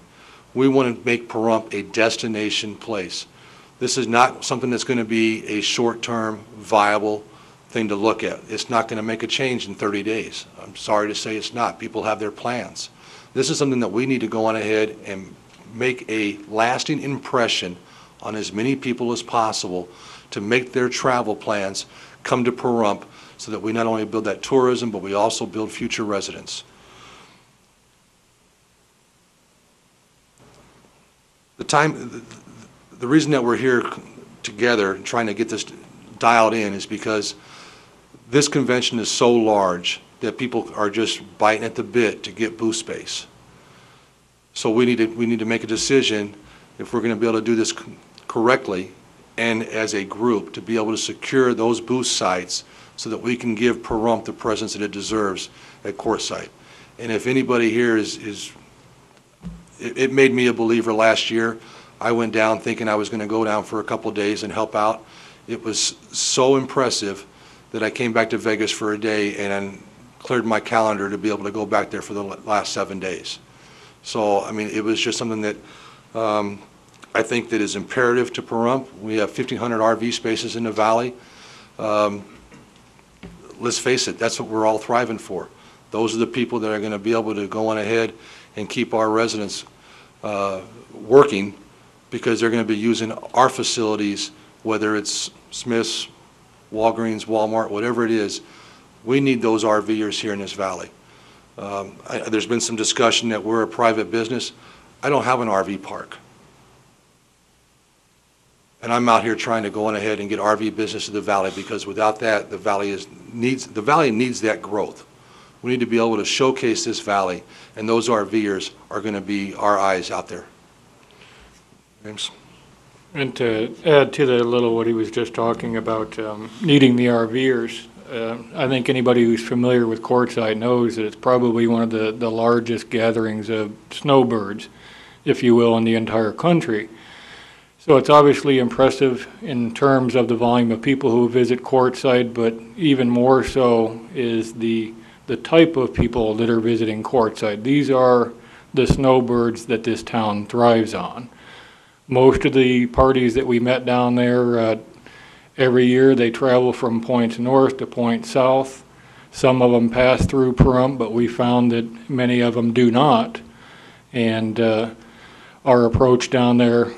We want to make Pahrump a destination place. This is not something that's going to be a short-term viable thing to look at. It's not going to make a change in 30 days. I'm sorry to say it's not. People have their plans. This is something that we need to go on ahead and make a lasting impression on as many people as possible to make their travel plans come to Pahrump so that we not only build that tourism, but we also build future residents. The reason that we're here together and trying to get this dialed in is because this convention is so large that people are just biting at the bit to get booth space. So we need to make a decision if we're going to be able to do this correctly and as a group to be able to secure those booth sites so that we can give Pahrump the presence that it deserves at Quartzsite. And if anybody here it made me a believer last year. I went down thinking I was going to go down for a couple of days and help out. It was so impressive that I came back to Vegas for a day and cleared my calendar to be able to go back there for the last 7 days. So, I mean, it was just something that I think that is imperative to Pahrump. We have 1,500 RV spaces in the valley. Let's face it, that's what we're all thriving for. Those are the people that are going to be able to go on ahead and keep our residents working, because they're going to be using our facilities, whether it's Smith's, Walgreens, Walmart, whatever it is. We need those RVers here in this valley. There's been some discussion that we're a private business. I don't have an RV park. And I'm out here trying to go on ahead and get RV business to the valley, because without that, the valley needs that growth. We need to be able to showcase this valley, and those RVers are going to be our eyes out there. James? And to add to that a little what he was just talking about, needing the RVers, I think anybody who's familiar with Quartzsite knows that it's probably one of the largest gatherings of snowbirds, if you will, in the entire country. So it's obviously impressive in terms of the volume of people who visit Quartzsite, but even more so is the type of people that are visiting Quartzsite. These are the snowbirds that this town thrives on. Most of the parties that we met down there, every year they travel from points north to points south. Some of them pass through Pahrump, but we found that many of them do not. And our approach down there,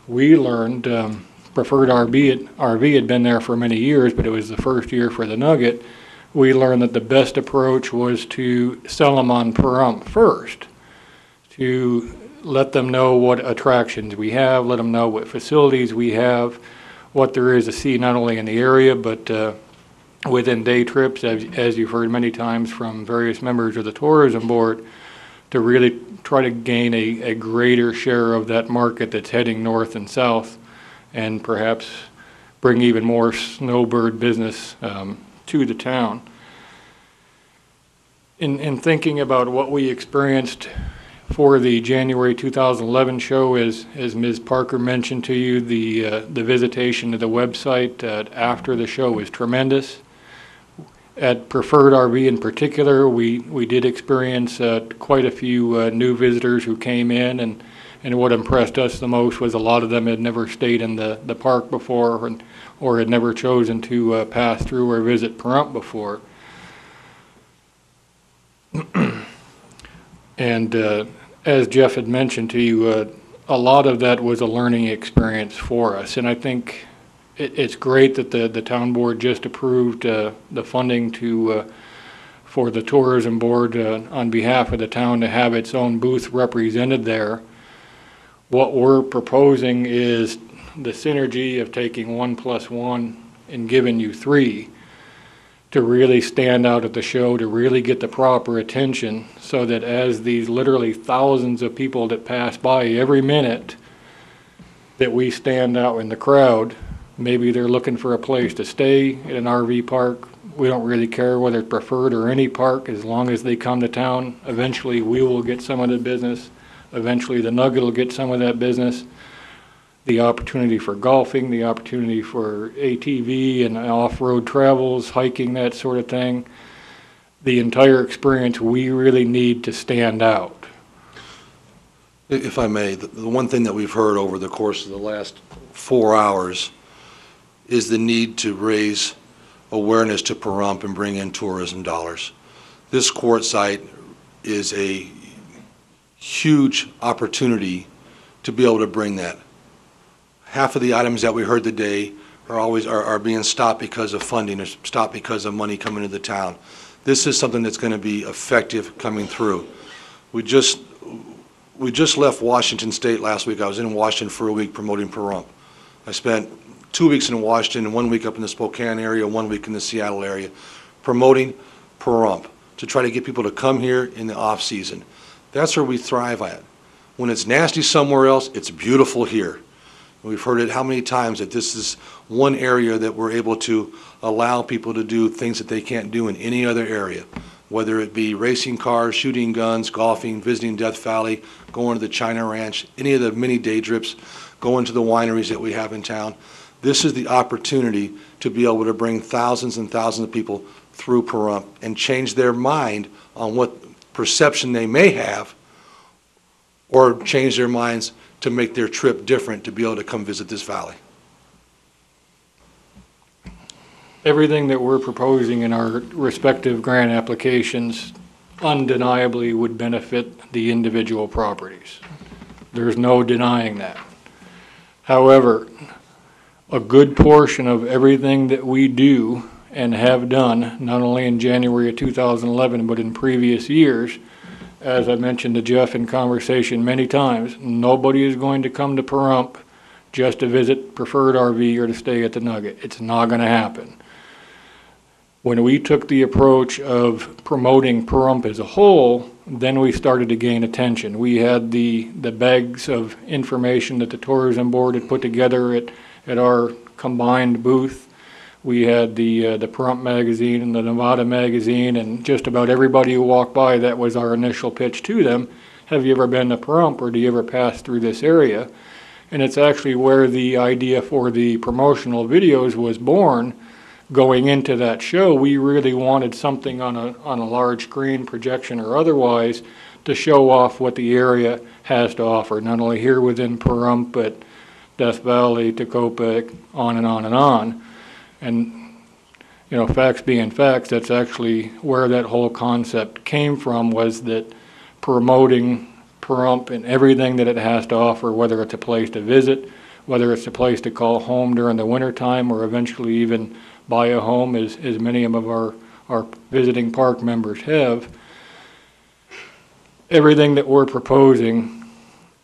we learned, Preferred RV had been there for many years, but it was the first year for the Nugget. We learned that the best approach was to sell them on Pahrump first, to let them know what attractions we have, let them know what facilities we have, what there is to see not only in the area, but within day trips, as you've heard many times from various members of the tourism board, to really try to gain a greater share of that market that's heading north and south, and perhaps bring even more snowbird business to the town. In thinking about what we experienced for the January 2011 show, as Ms. Parker mentioned to you, the visitation to the website after the show was tremendous. At Preferred RV in particular, we did experience quite a few new visitors who came in, and what impressed us the most was a lot of them had never stayed in the park before, or had never chosen to pass through or visit Pahrump before. And as Jeff had mentioned to you, a lot of that was a learning experience for us, and I think it's great that the town board just approved the funding for the tourism board on behalf of the town to have its own booth represented there. What we're proposing is the synergy of taking 1 + 1 and giving you 3 to really stand out at the show, to really get the proper attention, so that as these literally thousands of people that pass by every minute, that we stand out in the crowd. Maybe they're looking for a place to stay at an RV park. We don't really care whether it's Preferred or any park, as long as they come to town. Eventually we will get some of the business. Eventually the Nugget will get some of that business. The opportunity for golfing, the opportunity for ATV and off-road travels, hiking, that sort of thing. The entire experience, we really need to stand out. If I may, the one thing that we've heard over the course of the last 4 hours is the need to raise awareness to Pahrump and bring in tourism dollars. This Quartzsite is a huge opportunity to be able to bring that. Half of the items that we heard today are being stopped because of funding, or stopped because of money coming to the town. This is something that's going to be effective coming through. We just left Washington State last week. I was in Washington for a week promoting Pahrump. I spent 2 weeks in Washington, and 1 week up in the Spokane area, 1 week in the Seattle area, promoting Pahrump to try to get people to come here in the off season. That's where we thrive at. When it's nasty somewhere else, it's beautiful here. We've heard it how many times that this is one area that we're able to allow people to do things that they can't do in any other area, whether it be racing cars, shooting guns, golfing, visiting Death Valley, going to the China Ranch, any of the mini day trips, going to the wineries that we have in town. This is the opportunity to be able to bring thousands and thousands of people through Pahrump and change their mind on what perception they may have, or change their minds to make their trip different to be able to come visit this valley. Everything that we're proposing in our respective grant applications undeniably would benefit the individual properties. There's no denying that. However, a good portion of everything that we do and have done, not only in January of 2011, but in previous years, as I mentioned to Jeff in conversation many times, nobody is going to come to Pahrump just to visit Preferred RV or to stay at the Nugget. It's not going to happen. When we took the approach of promoting Pahrump as a whole, then we started to gain attention. We had the bags of information that the Tourism Board had put together at our combined booth. We had the Pahrump magazine and the Nevada magazine, and just about everybody who walked by, that was our initial pitch to them. Have you ever been to Pahrump, or do you ever pass through this area? And it's actually where the idea for the promotional videos was born. Going into that show, we really wanted something on a large screen, projection or otherwise, to show off what the area has to offer, not only here within Pahrump, but Death Valley, Tacoma, on and on and on. And, you know, facts being facts, that's actually where that whole concept came from, was that promoting Pahrump and everything that it has to offer, whether it's a place to visit, whether it's a place to call home during the wintertime, or eventually even buy a home, as many of our visiting park members have. Everything that we're proposing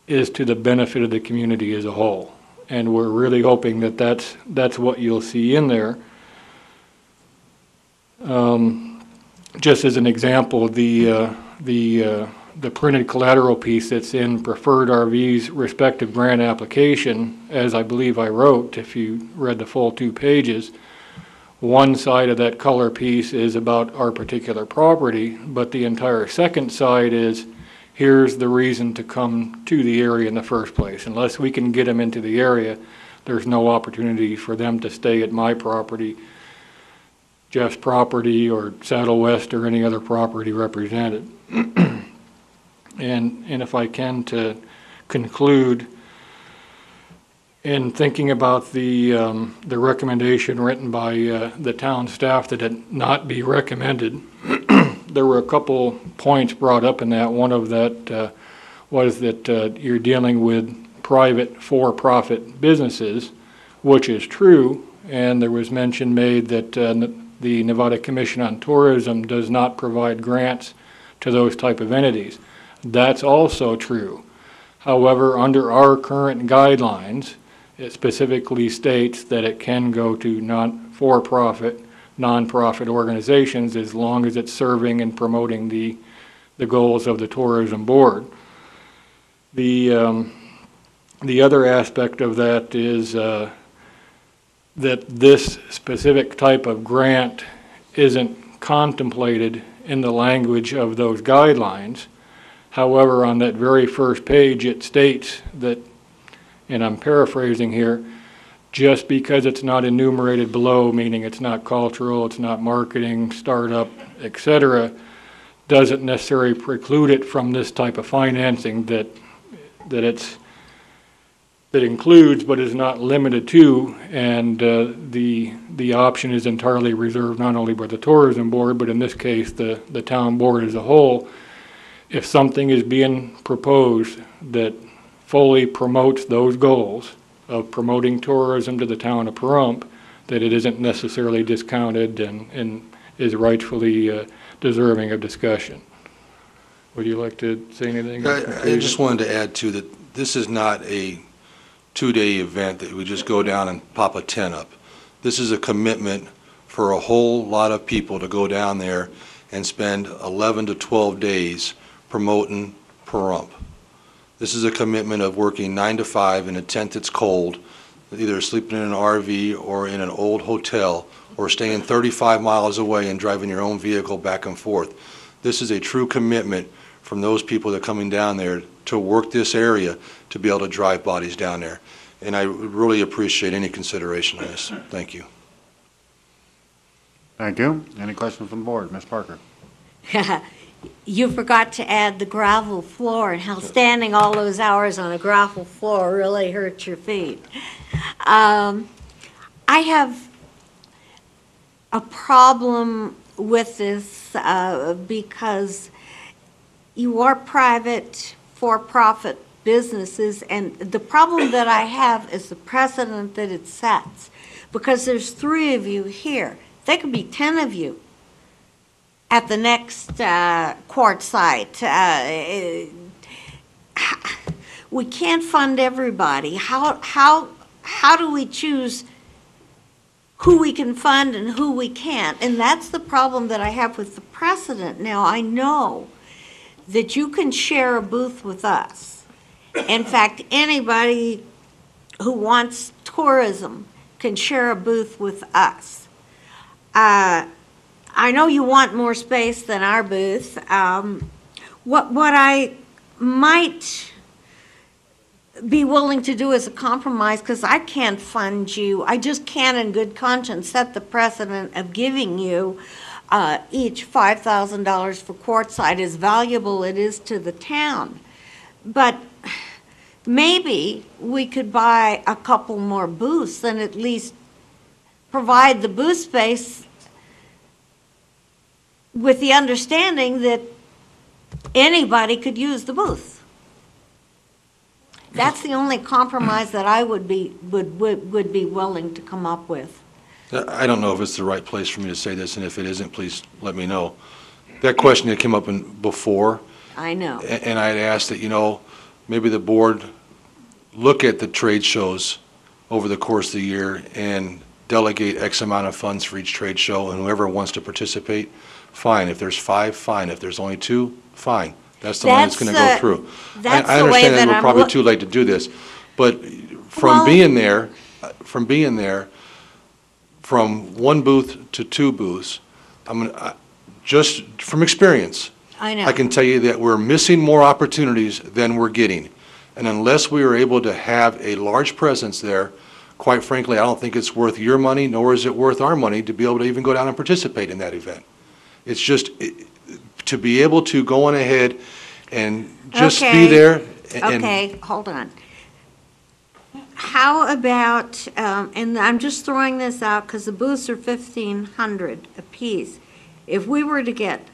is to the benefit of the community as a whole. And we're really hoping that that's what you'll see in there. Just as an example, the printed collateral piece that's in Preferred RV's respective grant application, as I believe I wrote, if you read the full 2 pages, one side of that color piece is about our particular property, but the entire second side is, here's the reason to come to the area in the first place. Unless we can get them into the area, there's no opportunity for them to stay at my property, Jeff's property, or Saddle West, or any other property represented. And if I can, to conclude, in thinking about the recommendation written by the town staff that it not be recommended, there were a couple points brought up in that. One of that was that you're dealing with private for-profit businesses, which is true, and there was mention made that the Nevada Commission on Tourism does not provide grants to those type of entities. That's also true. However, under our current guidelines, it specifically states that it can go to not-for-profit, nonprofit organizations, as long as it's serving and promoting the goals of the Tourism Board. The other aspect of that is that this specific type of grant isn't contemplated in the language of those guidelines. However, on that very first page, it states that, and I'm paraphrasing here, just because it's not enumerated below, meaning it's not cultural, it's not marketing, startup, etc., doesn't necessarily preclude it from this type of financing that includes but is not limited to, and the option is entirely reserved not only by the Tourism Board, but in this case the town board as a whole. If something is being proposed that fully promotes those goals of promoting tourism to the town of Pahrump, that it isn't necessarily discounted and is rightfully deserving of discussion. Would you like to say anything? I just wanted to add too that this is not a 2-day event that we just go down and pop a tent up. This is a commitment for a whole lot of people to go down there and spend 11 to 12 days promoting Pahrump. This is a commitment of working 9 to 5 in a tent that's cold, either sleeping in an RV or in an old hotel, or staying 35 miles away and driving your own vehicle back and forth. This is a true commitment from those people that are coming down there to work this area to be able to drive bodies down there. And I really appreciate any consideration on this. Thank you. Thank you. Any questions from the board? Ms. Parker? You forgot to add the gravel floor and how standing all those hours on a gravel floor really hurts your feet. I have a problem with this because you are private, for-profit businesses, and the problem that I have is the precedent that it sets. Because there's 3 of you here. There could be 10 of you at the next court site. We can't fund everybody. How do we choose who we can fund and who we can't? And that's the problem that I have with the precedent. Now, I know that you can share a booth with us. In fact, anybody who wants tourism can share a booth with us. I know you want more space than our booth. What I might be willing to do as a compromise, because I can't fund you, I just can't in good conscience set the precedent of giving you each $5,000 for courtside, as valuable it is to the town. But maybe we could buy a couple more booths and at least provide the booth space with the understanding that anybody could use the booth. That's the only compromise that I would be willing to come up with. I don't know if it's the right place for me to say this, and if it isn't, please let me know. That question had come up before. I know. And I had asked that, maybe the board look at the trade shows over the course of the year and delegate X amount of funds for each trade show, and whoever wants to participate, fine. If there's 5, fine. If there's only 2, fine. That's the money that's going to go through. I understand that we're probably too late to do this, but from being there, from 1 booth to 2 booths, just from experience, I can tell you that we're missing more opportunities than we're getting. And unless we are able to have a large presence there, quite frankly, I don't think it's worth your money, nor is it worth our money to be able to even go down and participate in that event. It's just to be able to go on ahead and just be there. Okay, hold on. How about, and I'm just throwing this out because the booths are $1,500 apiece. If we were to get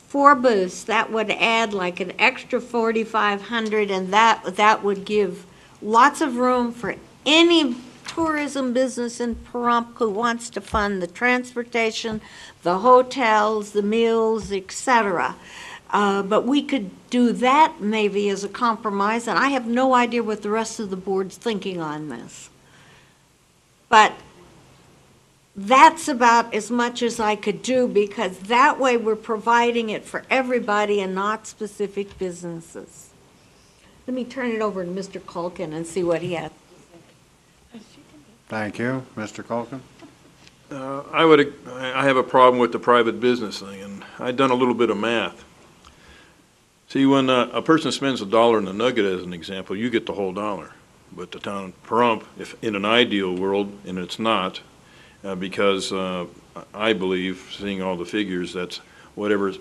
4 booths, that would add like an extra $4,500, and that would give lots of room for any tourism business in Pahrump who wants to fund the transportation, the hotels, the meals, etc. But we could do that maybe as a compromise, and I have no idea what the rest of the board's thinking on this. But that's about as much as I could do, because that way we're providing it for everybody and not specific businesses. Let me turn it over to Mr. Culkin and see what he has. Thank you. Mr. Culkin? I have a problem with the private business thing, and I've done a little bit of math. See, when a person spends $1 in a nugget, as an example, you get the whole dollar. But the town of Pahrump, if in an ideal world, and it's not, because I believe, seeing all the figures, that's whatever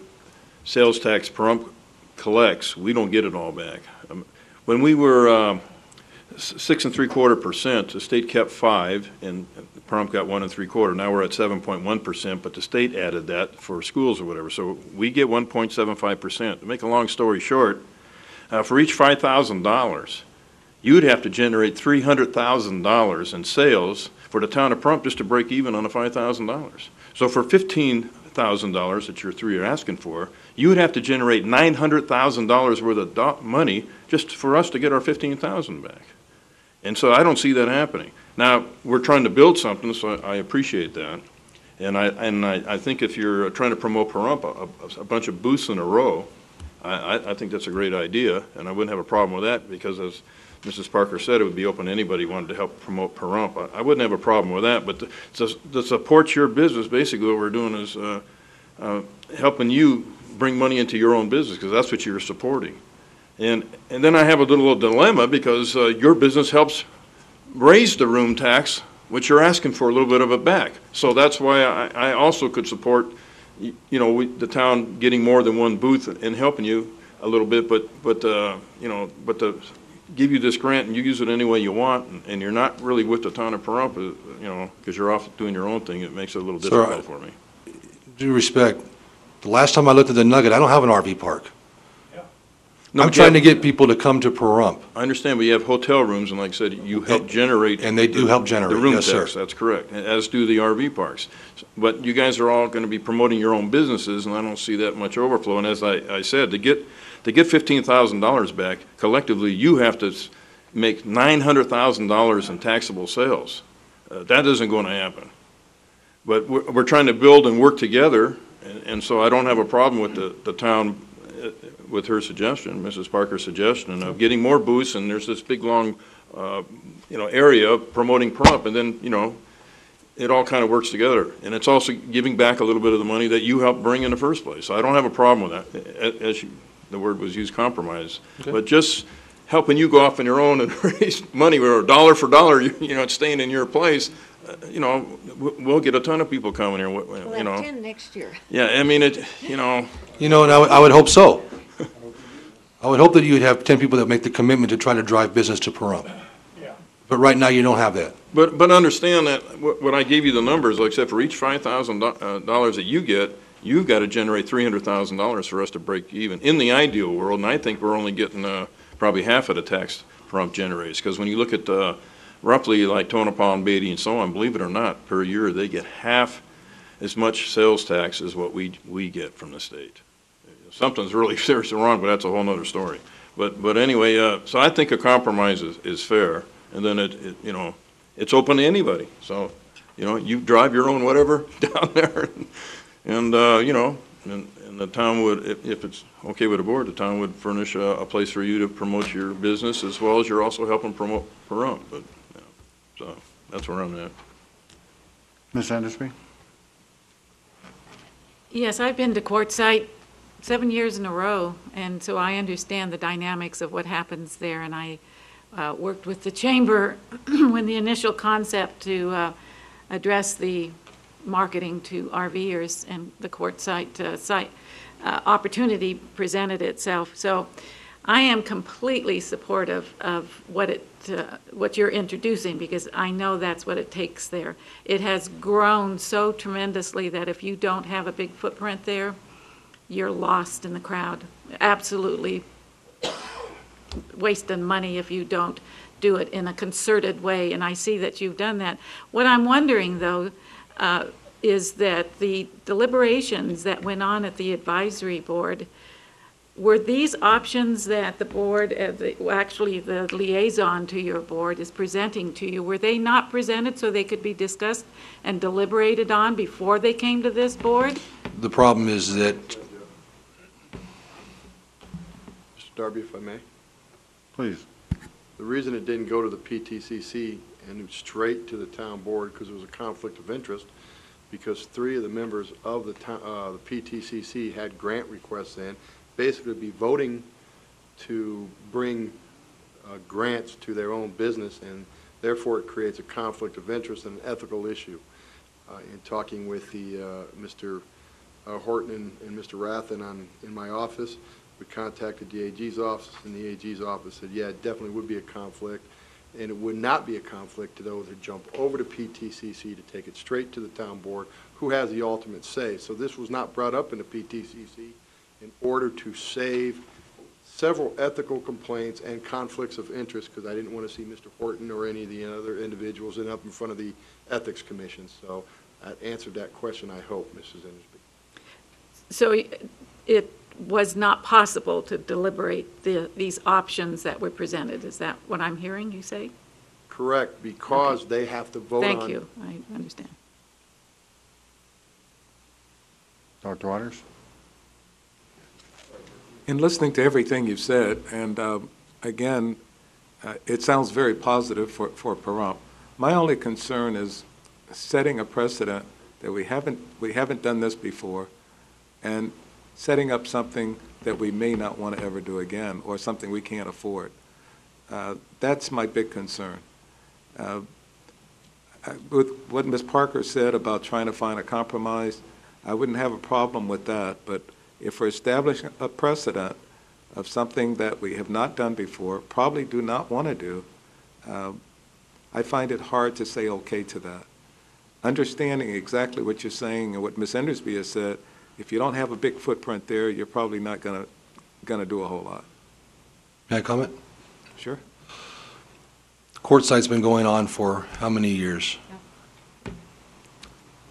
sales tax Pahrump collects, we don't get it all back. When we were 6 3/4%, the state kept 5, and Pahrump got 1 3/4. Now we're at 7.1%, but the state added that for schools or whatever. So we get 1.75%. To make a long story short, for each $5,000, you would have to generate $300,000 in sales for the town of Pahrump just to break even on the $5,000. So for $15,000 that your 3 are asking for, you would have to generate $900,000 worth of money just for us to get our $15,000 back. And so I don't see that happening. Now, we're trying to build something, so I appreciate that. And I think if you're trying to promote Pahrump, a bunch of booths in a row, I think that's a great idea, and I wouldn't have a problem with that, because as Mrs. Parker said, it would be open to anybody who wanted to help promote Pahrump. I wouldn't have a problem with that, but to support your business, basically what we're doing is helping you bring money into your own business, because that's what you're supporting. And then I have a little dilemma, because your business helps raise the room tax, which you're asking for a little bit of it back. So that's why I also could support, you know, the town getting more than one booth and helping you a little bit, but to give you this grant and you use it any way you want, and you're not really with the town of Pahrump, you know, because you're off doing your own thing, it makes it a little difficult for me. Due respect, the last time I looked at the Nugget, I don't have an RV park. No, I'm trying to get people to come to Pahrump. I understand, but you have hotel rooms, and like I said, you help generate. And they do help generate, the room yes, tax, sir. that's correct, as do the RV parks. But you guys are all going to be promoting your own businesses, and I don't see that much overflow. And as I said, to get $15,000 back, collectively, you have to make $900,000 in taxable sales. That isn't going to happen. But we're trying to build and work together, and so I don't have a problem with the town, with her suggestion, Mrs. Parker's suggestion, of getting more booths, and there's this big, long, area promoting Pahrump, and then, you know, it all kind of works together. And it's also giving back a little bit of the money that you helped bring in the first place. So I don't have a problem with that, as the word was used, compromise. Okay. But just helping you go off on your own and raise money, or dollar for dollar, you know, it's staying in your place, you know, we'll get a ton of people coming here, you know. 10 next year. Yeah, I mean, you know. You know, and I would hope so. I would hope that you would have 10 people that make the commitment to try to drive business to Pahrump. Yeah. But right now, you don't have that. But understand that when I gave you the numbers, like I said, for each $5,000 that you get, you've got to generate $300,000 for us to break even in the ideal world, and I think we're only getting probably half of the tax Pahrump generates, because when you look at roughly like Tonopah and Beatty and so on, believe it or not, per year they get half as much sales tax as what we get from the state. Something's really seriously wrong, but that's a whole other story. But anyway, so I think a compromise is fair, and then you know, it's open to anybody. So, you know, you drive your own whatever down there, and you know, and the town would, if it's okay with the board, the town would furnish a place for you to promote your business, as well as you're also helping promote Pahrump. But yeah, so that's where I'm at. Ms. Endersby? Yes, I've been to Quartzsite 7 years in a row, and so I understand the dynamics of what happens there, and I worked with the chamber when the initial concept to address the marketing to RVers and the Quartzsite site opportunity presented itself. So I am completely supportive of what you're introducing, because I know that's what it takes there. It has grown so tremendously that if you don't have a big footprint there, you're lost in the crowd. Absolutely wasting money if you don't do it in a concerted way, and I see that you've done that. What I'm wondering, though, is that the deliberations that went on at the advisory board, were these options that the board, actually the liaison to your board is presenting to you, were they not presented so they could be discussed and deliberated on before they came to this board? The problem is that... Mr. Darby, if I may? Please. The reason it didn't go to the PTCC and straight to the town board, because it was a conflict of interest, because 3 of the members of the PTCC had grant requests in, basically be voting to bring grants to their own business, and therefore it creates a conflict of interest and an ethical issue. In talking with the Mr. Horton and Mr. Rathen in my office, we contacted the AG's office, and the AG's office said, yeah, it definitely would be a conflict, and it would not be a conflict to those who jump over to PTCC to take it straight to the town board, who has the ultimate say. So this was not brought up in the PTCC in order to save several ethical complaints and conflicts of interest, because I didn't want to see Mr. Horton or any of the other individuals up in front of the Ethics Commission. So I answered that question, I hope, Mrs. Endersby. So it was not possible to deliberate these options that were presented. Is that what I'm hearing you say? Correct, because they have to vote on... Thank you. I understand. Dr. Waters? In listening to everything you've said, and again, it sounds very positive for Pahrump. My only concern is setting a precedent that we haven't done this before, and setting up something that we may not want to ever do again, or something we can't afford. That's my big concern. With what Ms. Parker said about trying to find a compromise, I wouldn't have a problem with that, but if we're establishing a precedent of something that we have not done before, probably do not want to do, I find it hard to say okay to that. Understanding exactly what you're saying and what Ms. Endersby has said, if you don't have a big footprint there, you're probably not going to do a whole lot. May I comment? Sure. Courtside's been going on for how many years?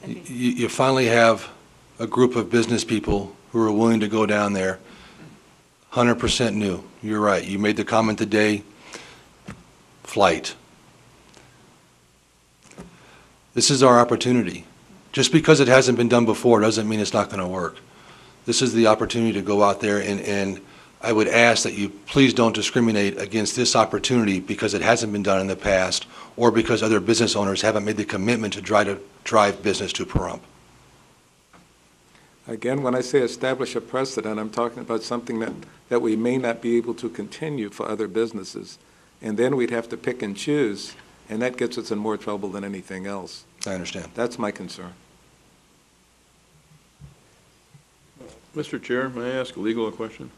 You finally have a group of business people who are willing to go down there, 100% new. You're right. You made the comment today, flight. This is our opportunity. Just because it hasn't been done before doesn't mean it's not going to work. This is the opportunity to go out there, and I would ask that you please don't discriminate against this opportunity because it hasn't been done in the past or because other business owners haven't made the commitment to try to drive business to Pahrump. Again, when I say establish a precedent, I'm talking about something that we may not be able to continue for other businesses. And then we'd have to pick and choose, and that gets us in more trouble than anything else. I understand. That's my concern. Mr. Chair, may I ask a legal question?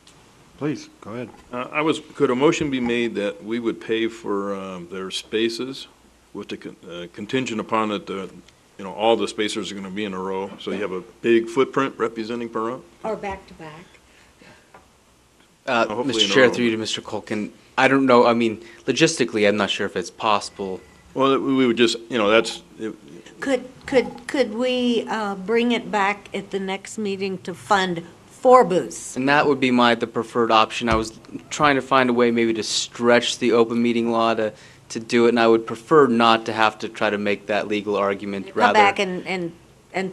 Please, go ahead. Could a motion be made that we would pay for their spaces with the contingent upon that all the spacers are going to be in a row, so you have a big footprint representing Pahrump? Or back to back. Mr. Chair, through you to Mr. Culkin, I don't know, I mean, logistically, I'm not sure if it's possible. Well, we would just, that's... Could we bring it back at the next meeting to fund 4 booths? And that would be the preferred option. I was trying to find a way maybe to stretch the open meeting law to do it, and I would prefer not to have to try to make that legal argument. Come back and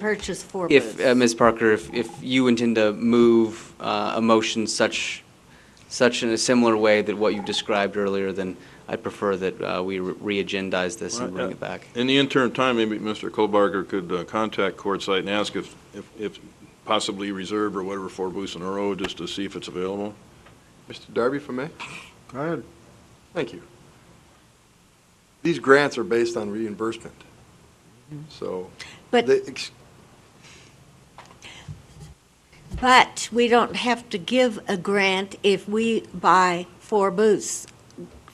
purchase 4 booths. If, Ms. Parker, if you intend to move a motion such in a similar way that what you described earlier, then I'd prefer that we re-agendize this and bring it back. In the interim time, maybe Mr. Kohlbarger could contact Courtside and ask if possibly reserve or whatever 4 booths in a row, just to see if it's available. Mr. Darby, if I may? Go ahead. Thank you. These grants are based on reimbursement. So, but we don't have to give a grant if we buy 4 booths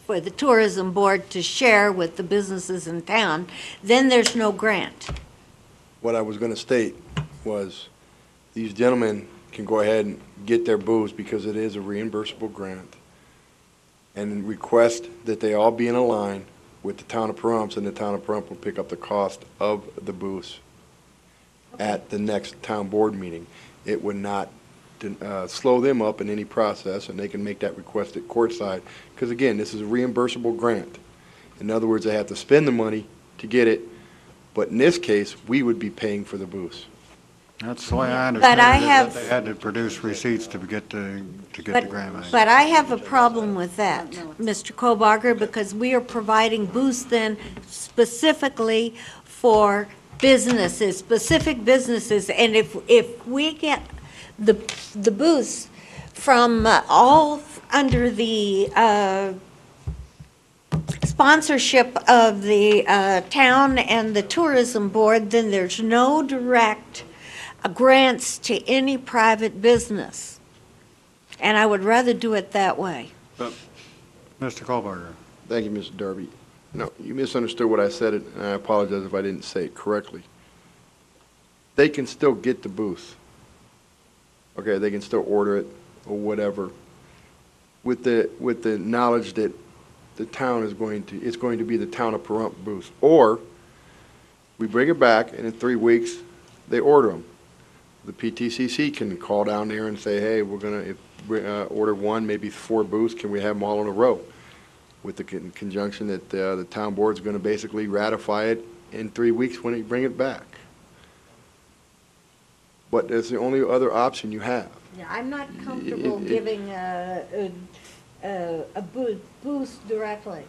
for the tourism board to share with the businesses in town. Then there's no grant. What I was going to state was these gentlemen can go ahead and get their booths because it is a reimbursable grant, and request that they all be in a line with the town of Pahrump, and the town of Pahrump will pick up the cost of the booths at the next town board meeting. It would not slow them up in any process, and they can make that request at Courtside, because again, this is a reimbursable grant. In other words, they have to spend the money to get it, but in this case, we would be paying for the booths. That's the way I understand it, that they had to produce receipts to get the grant money. But I have a problem with that, Mr. Kohlbarger, because we are providing booths then specifically for businesses, specific businesses, and if we get the booths from all under the sponsorship of the town and the tourism board, then there's no direct grants to any private business. And I would rather do it that way. Mr. Kohlbarger. Thank you, Mr. Darby. No, you misunderstood what I said, and I apologize if I didn't say it correctly. They can still get the booth. Okay, they can still order it or whatever, with the knowledge that the town is it's going to be the town of Pahrump booth. Or we bring it back, and in 3 weeks they order them. The PTCC can call down there and say, hey, we're going to order 1, maybe 4 booths. Can we have them all in a row? With the conjunction that the town board is going to basically ratify it in 3 weeks when they bring it back. But that's the only other option you have. Yeah, I'm not comfortable giving a boost directly.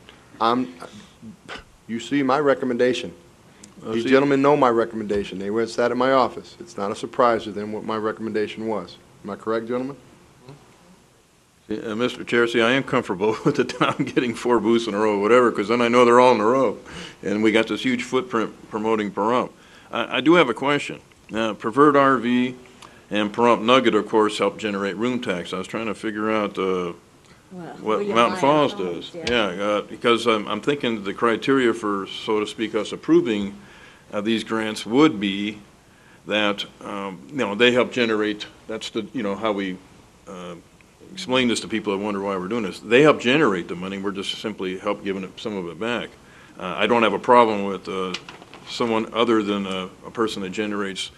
You see my recommendation. These gentlemen know my recommendation. They went sat in my office. It's not a surprise to them what my recommendation was. Am I correct, gentlemen? Mr. Chair, see, I am comfortable with the town getting 4 booths in a row, whatever, because then I know they're all in a row. And we got this huge footprint promoting Pahrump. I do have a question. Preferred RV and Pahrump Nugget, of course, help generate room tax. I was trying to figure out what Mountain Falls does. Yeah, because I'm thinking the criteria for, so to speak, us approving these grants would be that, they help generate, that's the, how we explain this to people that wonder why we're doing this. They help generate the money, we're just simply help giving some of it back. I don't have a problem with someone other than a person that generates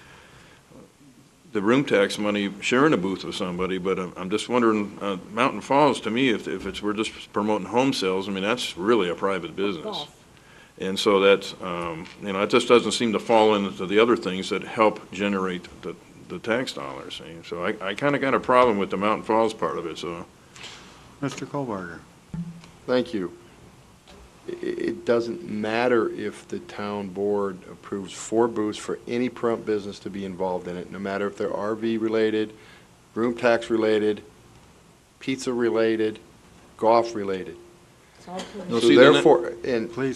the room tax money sharing a booth with somebody, but I'm just wondering, Mountain Falls, to me, if we're just promoting home sales, I mean, that's really a private business. And so that's, it just doesn't seem to fall into the other things that help generate the tax dollars. So I kind of got a problem with the Mountain Falls part of it, so. Mr. Kohlberger. Thank you. It doesn't matter if the town board approves 4 booths for any Pahrump business to be involved in it, no matter if they're RV related, room tax related, pizza related, golf related. So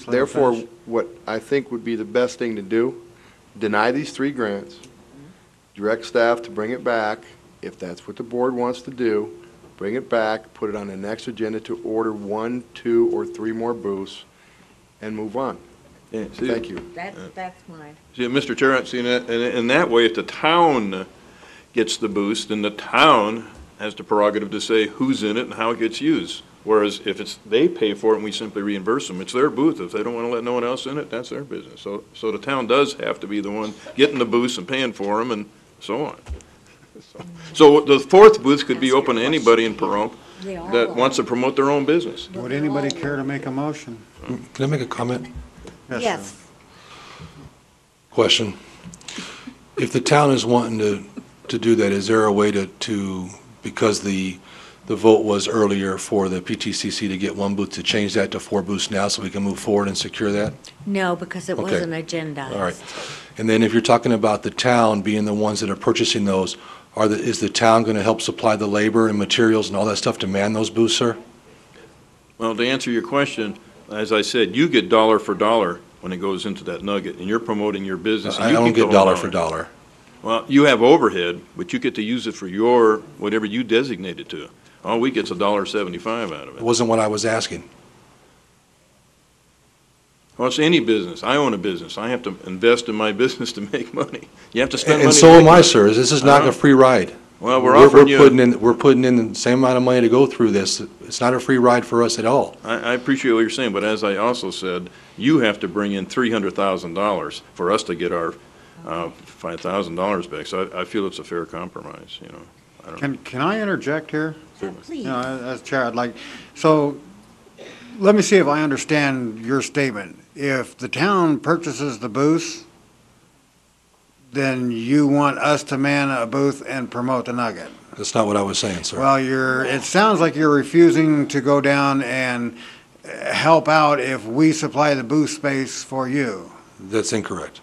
therefore, what I think would be the best thing to do, deny these 3 grants, direct staff to bring it back, if that's what the board wants to do, bring it back, put it on the next agenda to order 1, 2, or 3 more booths, and move on. Yeah, thank you. That's mine. See, Mr. Chair, in that way, if the town gets the boost, then the town has the prerogative to say who's in it and how it gets used. Whereas if they pay for it and we simply reimburse them, it's their booth. If they don't want to let no one else in it, that's their business. So the town does have to be the one getting the booths and paying for them and so on. So the 4th booth could be open to anybody in Pahrump that wants to promote their own business. Would anybody care to make a motion? Can I make a comment? Yes. Question. If the town is wanting to do that, is there a way to because the vote was earlier for the PTCC to get 1 booth, to change that to 4 booths now so we can move forward and secure that? No, because it wasn't agendized. All right. And then if you're talking about the town being the ones that are purchasing those, is the town going to help supply the labor and materials and all that stuff to man those booths, sir? Well, to answer your question, as I said, you get dollar for dollar when it goes into that nugget, and you're promoting your business. And I don't get dollar for dollar. Well, you have overhead, but you get to use it for your, whatever you designate it to. All we get's $1.75 out of it. It wasn't what I was asking. Well, it's any business. I own a business. I have to invest in my business to make money. You have to spend money. And so am I, sir. This is not a free ride. Well, we're putting in the same amount of money to go through this. It's not a free ride for us at all. I appreciate what you're saying, but as I also said, you have to bring in $300,000 for us to get our $5,000 back. So I feel it's a fair compromise. Can I interject here? Please. As chair, I'd like, so let me see if I understand your statement. If the town purchases the booths, then you want us to man a booth and promote the nugget. That's not what I was saying, sir. Well, it sounds like you're refusing to go down and help out if we supply the booth space for you. That's incorrect.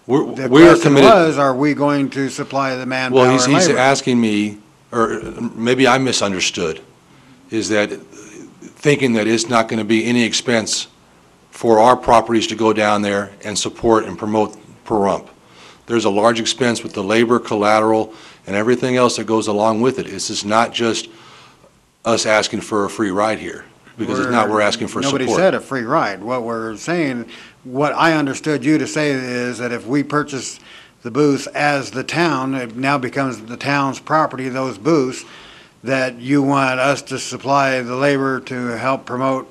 The question was, are we going to supply the manpower and labor? Well, he's asking me, or maybe I misunderstood, is that thinking that it's not going to be any expense for our properties to go down there and support and promote Pahrump. There's a large expense with the labor, collateral, and everything else that goes along with it. This is not just us asking for a free ride here, because it's not we're asking for support. Nobody said a free ride. What we're saying, what I understood you to say is that if we purchase the booths as the town, it now becomes the town's property, those booths, that you want us to supply the labor to help promote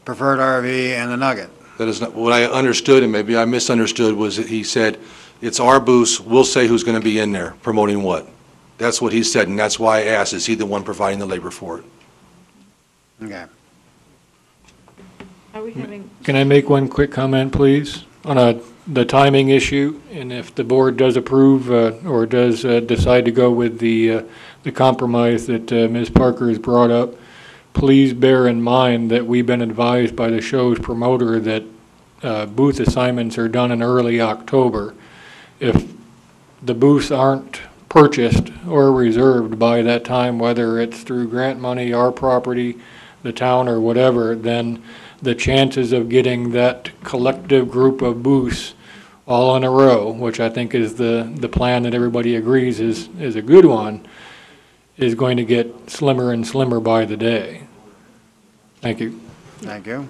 Preferred RV and the Nugget. That is not what I understood, and maybe I misunderstood, was that he said, it's our booths, we'll say who's going to be in there, promoting what. That's what he said, and that's why I asked, is he the one providing the labor for it? Okay. Are we having? Can I make one quick comment, please, on a the timing issue, and if the board does approve or does decide to go with the compromise that Ms. Parker has brought up, please bear in mind that we've been advised by the show's promoter that booth assignments are done in early October. If the booths aren't purchased or reserved by that time, whether it's through grant money, our property, the town, or whatever, then the chances of getting that collective group of booths all in a row, which I think is the plan that everybody agrees is a good one, is going to get slimmer and slimmer by the day. Thank you. Thank you.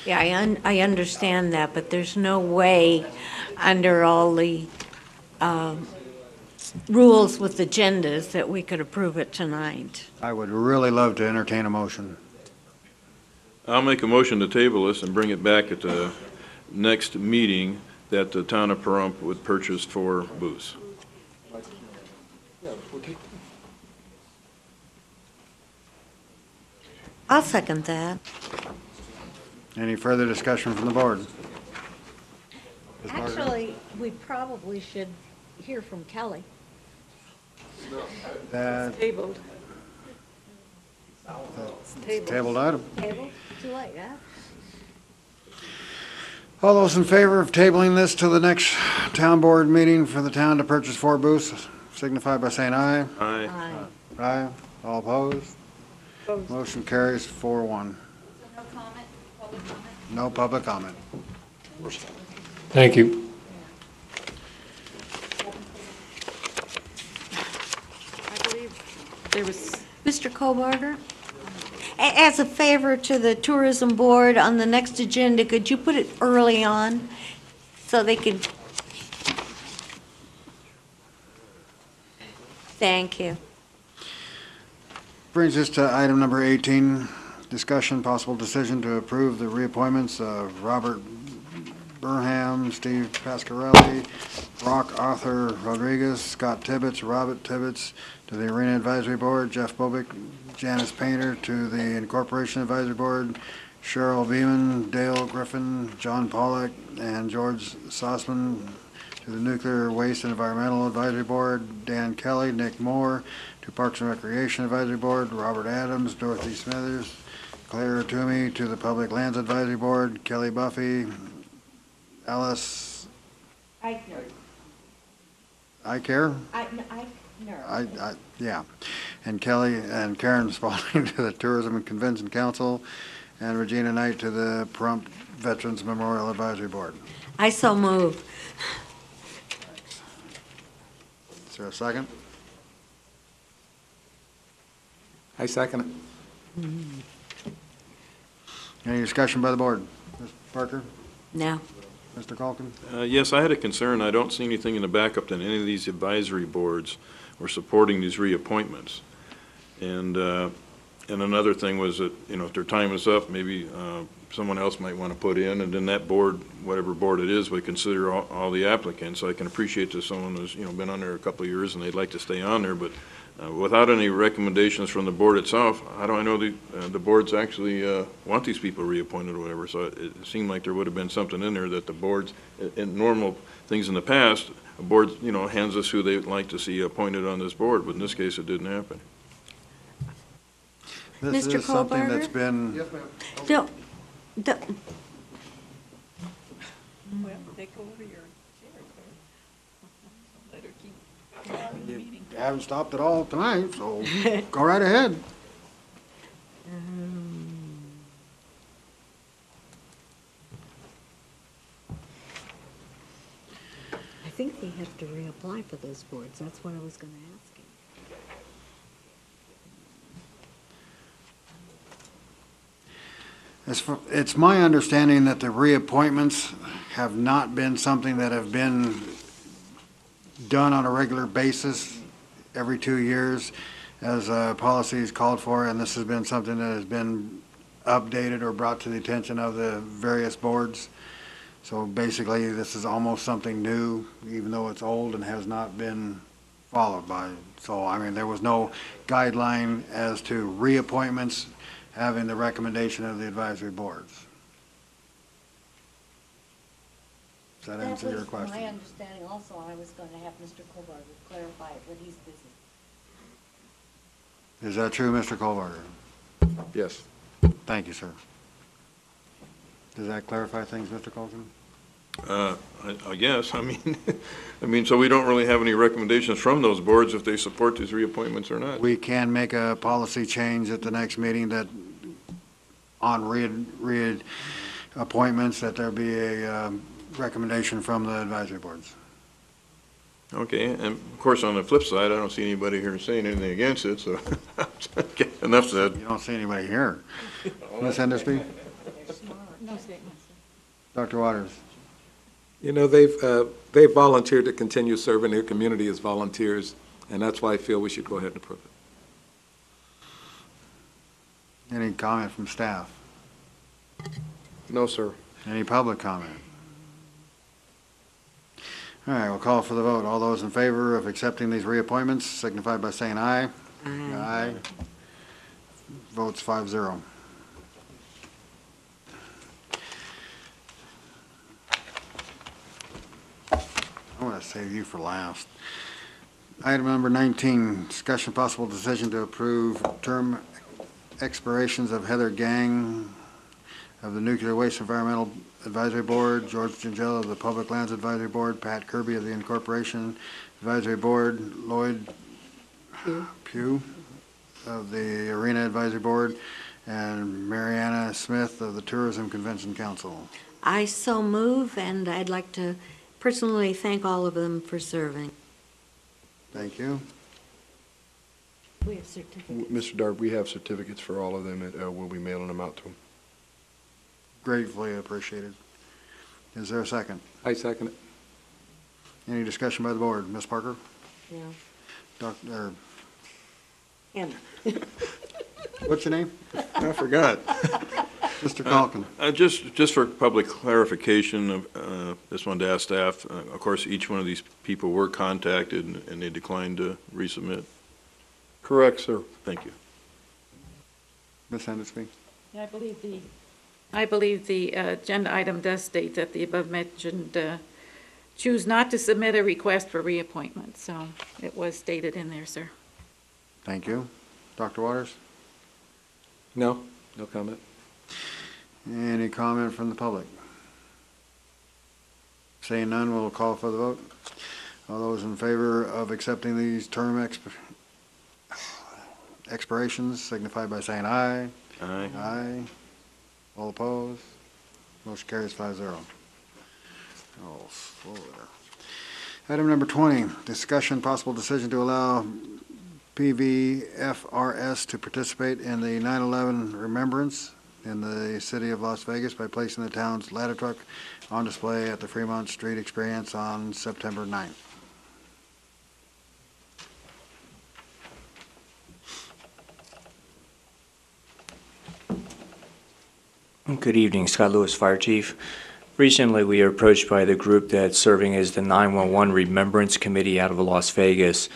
Yeah, I understand that, but there's no way under all the rules with agendas that we could approve it tonight. I would really love to entertain a motion. I'll make a motion to table this and bring it back at the next meeting that the town of Pahrump would purchase 4 booths. I'll second that. Any further discussion from the board? Actually, we probably should hear from Kelly. Tabled. Tabled item. Table? Too late, huh? All those in favor of tabling this to the next town board meeting for the town to purchase 4 booths, signify by saying aye. Aye. Aye. Aye. All opposed? Motion carries 4-1. No comment? Public comment? No public comment. Thank you. I believe there was. Mr. Kobarger, as a favor to the tourism board on the next agenda, could you put it early on so they could? Thank you. Brings us to item number 18, discussion, possible decision to approve the reappointments of Robert Burnham, Steve Pasquarelli, Brock Arthur Rodriguez, Scott Tibbetts, Robert Tibbetts to the Arena Advisory Board, Jeff Bobick, Janice Painter to the Incorporation Advisory Board, Cheryl Beeman, Dale Griffin, John Pollack, and George Sossman to the Nuclear Waste and Environmental Advisory Board, Dan Kelly, Nick Moore to Parks and Recreation Advisory Board, Robert Adams, Dorothy Smithers, Claire Toomey to the Public Lands Advisory Board, Kelly Buffy, Alice Eichner. Eicher? Eichner. Yeah. And Kelly and Karen Spalding to the Tourism and Convention Council, and Regina Knight to the Pahrump Veterans Memorial Advisory Board. I so move. Is there a second? I second it. Any discussion by the board? Mr. Parker? No. Mr. Calkin? Yes, I had a concern. I don't see anything in the backup that any of these advisory boards were supporting these reappointments. And another thing was that, you know, if their time is up, maybe someone else might want to put in, and then that board, whatever board it is, would consider all the applicants. So I can appreciate that someone who's, you know, been on there a couple of years and they'd like to stay on there, but without any recommendations from the board itself, how do I know the boards actually want these people reappointed or whatever? So it seemed like there would have been something in there that the boards, in normal things in the past, a board, you know, hands us who they'd like to see appointed on this board, but in this case, it didn't happen. This Mr. is something that's Kohlberger? been... Yes, ma'am. Don't. Well, take over your chair, Claire. Let her keep the meeting. You haven't stopped at all tonight, so go right ahead. I think they have to reapply for those boards. That's what I was going to ask you. It's my understanding that the reappointments have not been something that have been done on a regular basis every 2 years as policy is called for, and this has been something that has been updated or brought to the attention of the various boards. So basically, this is almost something new, even though it's old and has not been followed by. So, I mean, there was no guideline as to reappointments having the recommendation of the advisory boards. Does that answer your question? That was my understanding also. I was going to have Mr. Kohlberger clarify it, but he's busy. Is that true, Mr. Kohlberger? Yes. Thank you, sir. Does that clarify things, Mr. Colson? I guess, I mean, so we don't really have any recommendations from those boards if they support these reappointments or not? We can make a policy change at the next meeting that on appointments that there be a recommendation from the advisory boards. Okay, and of course, on the flip side, I don't see anybody here saying anything against it, so enough said. You don't see anybody here. Ms. Hendersby? No statements. Dr. Waters? You know, they've volunteered to continue serving their community as volunteers, and that's why I feel we should go ahead and approve it. Any comment from staff? No, sir. Any public comment? All right, we'll call for the vote. All those in favor of accepting these reappointments signify by saying aye. Aye. Aye. Votes 5-0. I want to save you for last. Item number 19, discussion possible decision to approve term expirations of Heather Gang of the Nuclear Waste Environmental Advisory Board, George Gingell of the Public Lands Advisory Board, Pat Kirby of the Incorporation Advisory Board, Lloyd Pugh of the Arena Advisory Board, and Mariana Smith of the Tourism Convention Council. I so move, and I'd like to personally thank all of them for serving. Thank you. We have certificates. Mr. Dart, we have certificates for all of them, and we'll be mailing them out to them. Gratefully appreciated. Is there a second? I second it. Any discussion by the board? Ms. Parker? No. Dr. Anna. What's your name? I forgot. Mr. Calkin. Just for public clarification, just wanted to ask staff, of course, each one of these people were contacted and they declined to resubmit. Correct, sir. Thank you. Ms. Hendersby? I believe the agenda item does state that the above mentioned choose not to submit a request for reappointment. So it was stated in there, sir. Thank you. Dr. Waters? No, no comment. Any comment from the public? Seeing none, we'll call for the vote. All those in favor of accepting these term expirations signify by saying aye. Aye. Aye. All opposed? Motion carries 5-0. Oh, slow there. Item number 20, discussion possible decision to allow PVFRS to participate in the 9/11 Remembrance in the city of Las Vegas by placing the town's ladder truck on display at the Fremont Street Experience on September 9th. Good evening, Scott Lewis, Fire Chief. Recently, we were approached by the group that's serving as the 911 Remembrance Committee out of Las Vegas.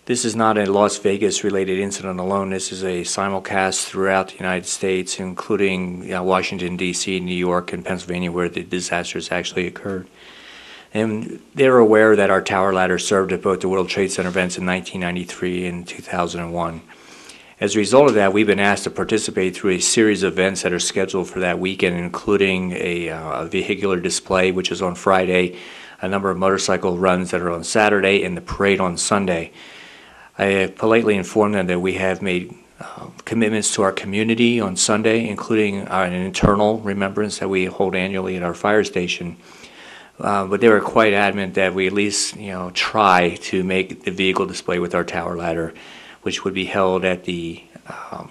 This is not a Las Vegas-related incident alone. This is a simulcast throughout the United States, including Washington, D.C., New York, and Pennsylvania, where the disasters actually occurred. And they're aware that our tower ladder served at both the World Trade Center events in 1993 and 2001. As a result of that, we've been asked to participate through a series of events that are scheduled for that weekend, including a vehicular display, which is on Friday, a number of motorcycle runs that are on Saturday, and the parade on Sunday. I have politely informed them that we have made commitments to our community on Sunday, including an internal remembrance that we hold annually at our fire station. But they were quite adamant that we at least, try to make the vehicle display with our tower ladder, which would be held at the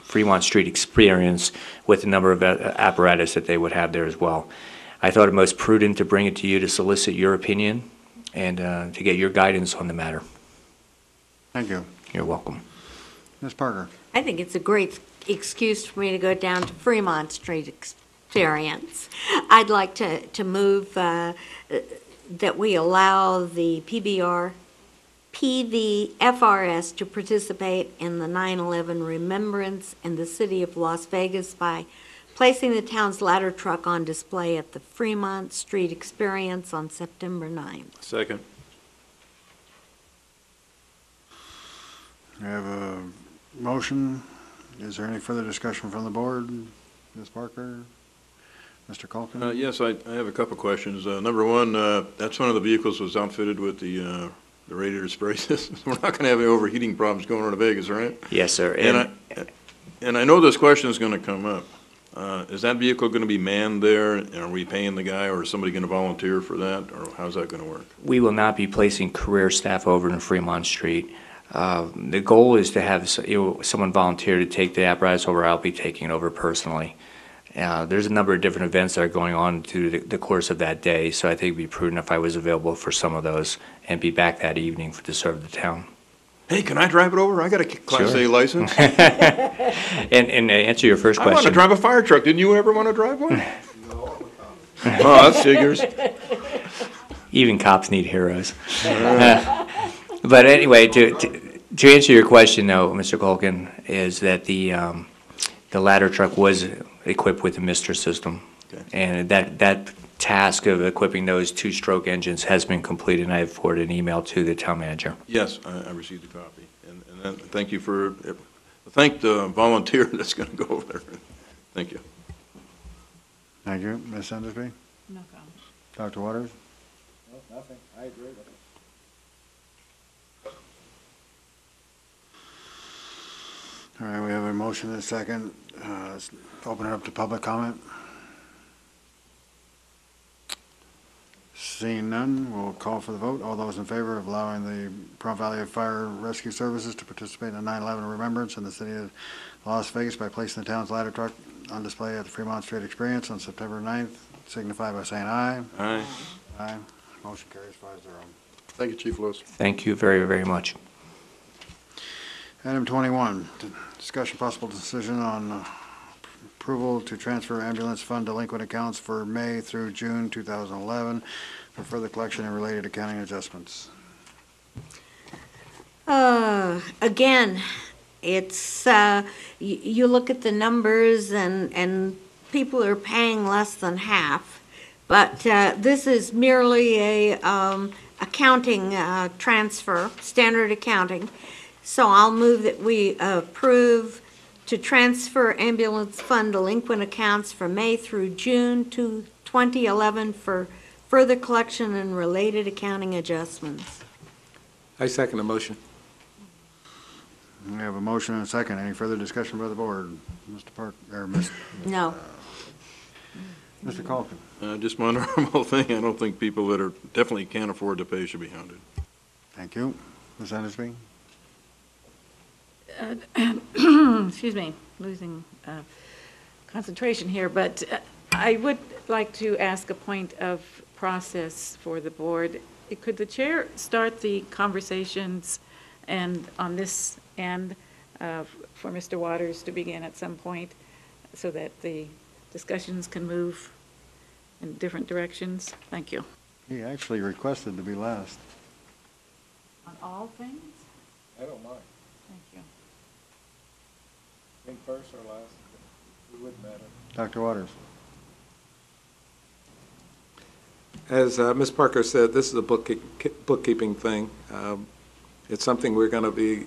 Fremont Street Experience with a number of apparatus that they would have there as well. I thought it most prudent to bring it to you to solicit your opinion and to get your guidance on the matter. Thank you. You're welcome. Ms. Parker? I think it's a great excuse for me to go down to Fremont Street Experience. I'd like to move that we allow the PVFRS to participate in the 9/11 Remembrance in the city of Las Vegas by placing the town's ladder truck on display at the Fremont Street Experience on September 9th. Second. We have a motion. Is there any further discussion from the board? Ms. Parker? Mr. Culkin? Yes, I have a couple questions. Number one, that's one of the vehicles was outfitted with the radiator spray system. We're not going to have any overheating problems going over to Vegas, right? Yes, sir. And I know this question is going to come up. Is that vehicle going to be manned there? And are we paying the guy, or is somebody going to volunteer for that, or how's that going to work? We will not be placing career staff over in Fremont Street. The goal is to have someone volunteer to take the apparatus over. I'll be taking it over personally. There's a number of different events that are going on through the course of that day, so I think it'd be prudent if I was available for some of those and be back that evening to serve the town. Hey, can I drive it over? I got a Class A license. And answer your first question. I want to drive a fire truck. Didn't you ever want to drive one? No. Oh, that figures. Even cops need heroes. But anyway, to answer your question, though, Mr. Culkin, is that the ladder truck was equipped with a Mister system, and that task of equipping those two-stroke engines has been completed, and I have forwarded an email to the town manager. Yes, I received a copy, and then thank you for thank the volunteer that's going to go over there. Thank you. Thank you. Ms. Endersby? No comment. Dr. Waters? No, nothing. I agree with it. All right, we have a motion and a second. Let's open it up to public comment. Seeing none, we'll call for the vote. All those in favor of allowing the Pahrump Valley Fire Rescue Services to participate in the 9/11 Remembrance in the city of Las Vegas by placing the town's ladder truck on display at the Fremont Street Experience on September 9th, signify by saying aye. Aye. Aye. Motion carries 5-0. Thank you, Chief Lewis. Thank you very, very much. Item 21, discussion possible decision on approval to transfer ambulance fund delinquent accounts for May through June 2011 for further collection and related accounting adjustments. Again, it's, you look at the numbers and people are paying less than half, but this is merely a accounting transfer, standard accounting. So I'll move that we approve to transfer ambulance fund delinquent accounts for May through June 2011 for further collection and related accounting adjustments. I second the motion. We have a motion and a second. Any further discussion by the board? Mr. Park, or Ms. No. Mr. Culkin. Just my normal thing. I don't think people that are definitely can't afford to pay should be hounded. Thank you. Ms. Endersby? Excuse me, losing concentration here, but I would like to ask a point of process for the board. Could the chair start the conversations and on this end for Mr. Waters to begin at some point so that the discussions can move in different directions? Thank you. He actually requested to be last. On all things? I don't mind. Thank you. Think first or last, it wouldn't matter. Dr. Waters. As Ms. Parker said, this is a bookkeeping thing. It's something we're going to be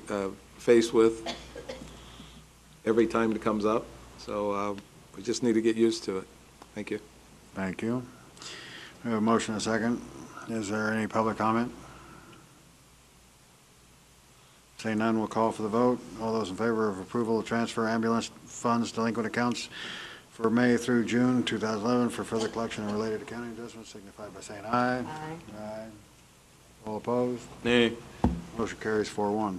faced with every time it comes up, so we just need to get used to it. Thank you. Thank you. We have a motion and a second. Is there any public comment? Seeing none, we'll call for the vote. All those in favor of approval to transfer ambulance funds delinquent accounts for May through June 2011 for further collection and related accounting adjustments signify by saying aye. Aye. Aye. All opposed? Nay. Motion carries 4-1.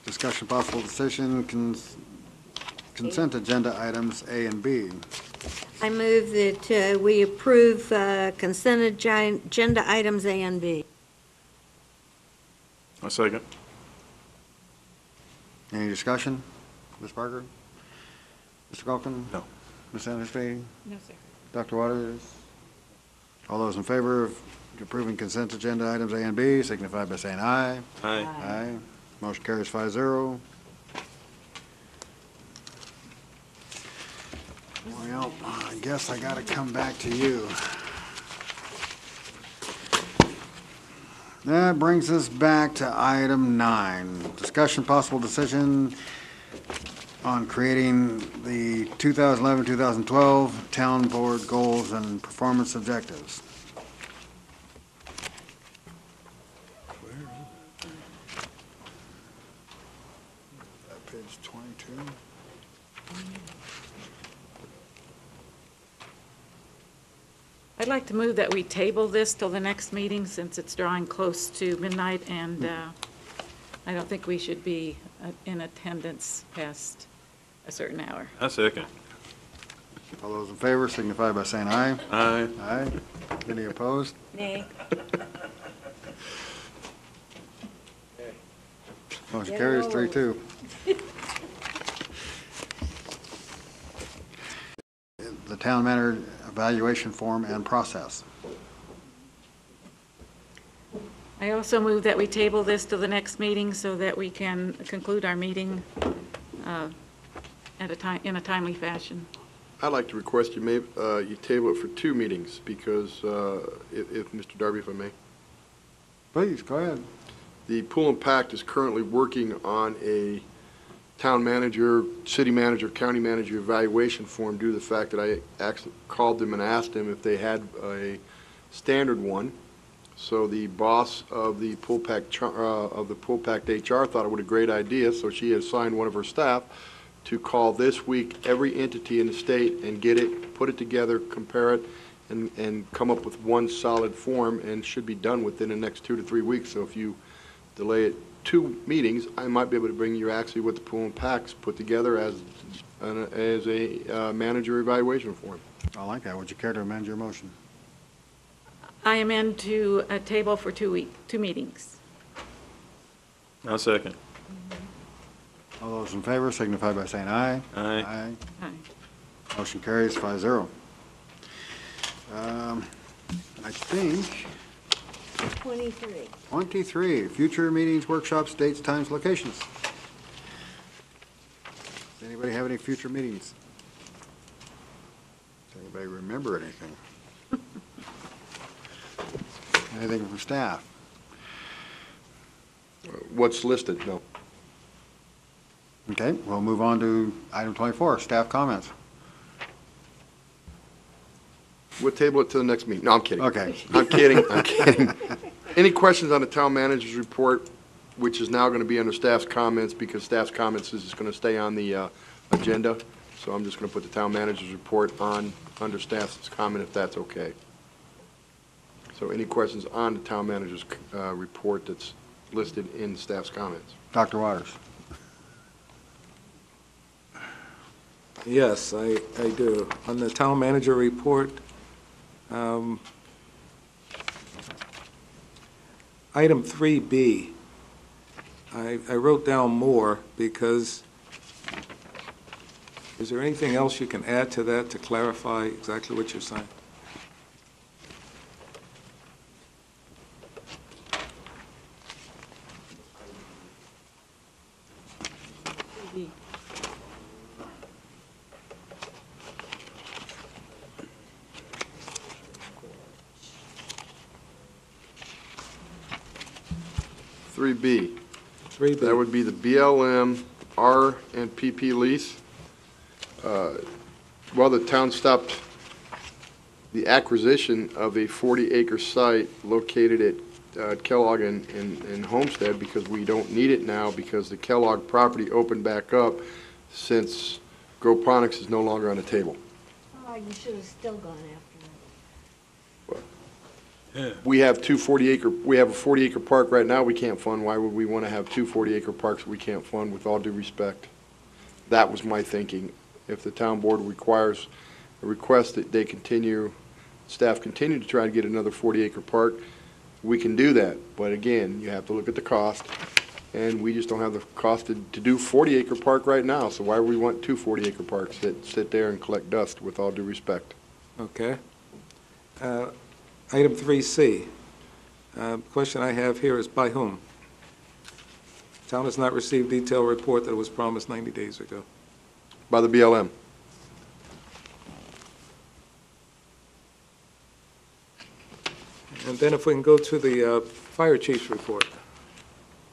Discussion possible decision consent agenda items A and B. I move that we approve consent agenda items A and B. A second. Any discussion? Ms. Parker? Mr. Culkin? No. Ms. Endersby? No, sir. Dr. Waters? All those in favor of approving consent agenda items A and B, signify by saying aye. Aye. Aye. Motion carries 5-0. Well, I guess I gotta come back to you. That brings us back to item 9, discussion possible decision on creating the 2011-2012 town board goals and performance objectives. Page 22. I'd like to move that we table this till the next meeting since it's drawing close to midnight, and I don't think we should be in attendance past a certain hour. I second. All those in favor signify by saying aye. Aye. Aye. Any opposed? Nay. Motion carries 3-2. The town manager evaluation form and process. I also move that we table this to the next meeting so that we can conclude our meeting in a timely fashion. I'd like to request you table it for 2 meetings because if Mr. Darby, if I may. Please, go ahead. The Pool and Pact is currently working on a town manager, city manager, county manager evaluation form due to the fact that I actually called them and asked them if they had a standard one. So the boss of the Pool Pact HR thought it was a great idea, so she assigned one of her staff to call this week every entity in the state and get it, put it together, compare it, and come up with one solid form, and should be done within the next 2 to 3 weeks. So if you delay it 2 meetings, I might be able to bring you actually what the Pool and Pacts put together as a manager evaluation form. I like that. Would you care to amend your motion? I amend to a table for 2 meetings. I second. All those in favor signify by saying aye. Aye. Aye. Aye. Motion carries 5-0. I think 23, future meetings, workshops, dates, times, locations. Does anybody have any future meetings? Does anybody remember anything? Anything from staff? What's listed? No. Okay, we'll move on to item 24, staff comments. We'll table it to the next meeting. No, I'm kidding. Okay. I'm kidding. I'm kidding. Any questions on the town manager's report, which is now going to be under staff's comments because staff's comments is going to stay on the agenda. So I'm just going to put the town manager's report on under staff's comment if that's okay. So any questions on the town manager's report that's listed in staff's comments? Dr. Waters. Yes, I do. On the town manager report, item 3B, I wrote down more because is there anything else you can add to that to clarify exactly what you're saying? B. That would be the BLM, R, and PP lease. Well, the town stopped the acquisition of a 40-acre site located at Kellogg and Homestead because we don't need it now because the Kellogg property opened back up since Groponics is no longer on the table. Oh, you should have still gone after We have a 40-acre park right now we can't fund. Why would we want to have 2 40-acre parks we can't fund, with all due respect? That was my thinking. If the town board requires a request that staff continue to try to get another 40-acre park, we can do that. But again, you have to look at the cost, and we just don't have the cost to do 40-acre park right now. So why would we want 2 40-acre parks that sit there and collect dust, with all due respect? Okay. Item 3C, Question I have here is by whom? Town has not received detailed report that was promised 90 days ago. By the BLM. And then if we can go to the fire chief's report.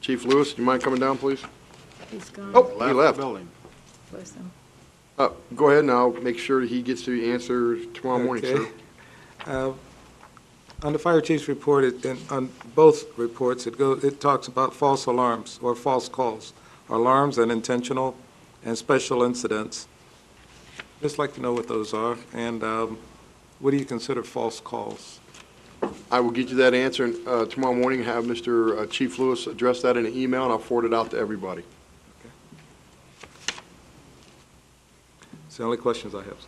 Chief Lewis, do you mind coming down, please? He's gone. Oh, he left. Building. Bless him. Go ahead and I'll make sure he gets to answer tomorrow morning, sir. Okay. On the fire chief's report, on both reports, it talks about false alarms or false calls. Alarms and intentional and special incidents. Just like to know what those are, and what do you consider false calls? I will get you that answer and, tomorrow morning, have Mr. Chief Lewis address that in an email, and I'll forward it out to everybody. It's the only questions I have.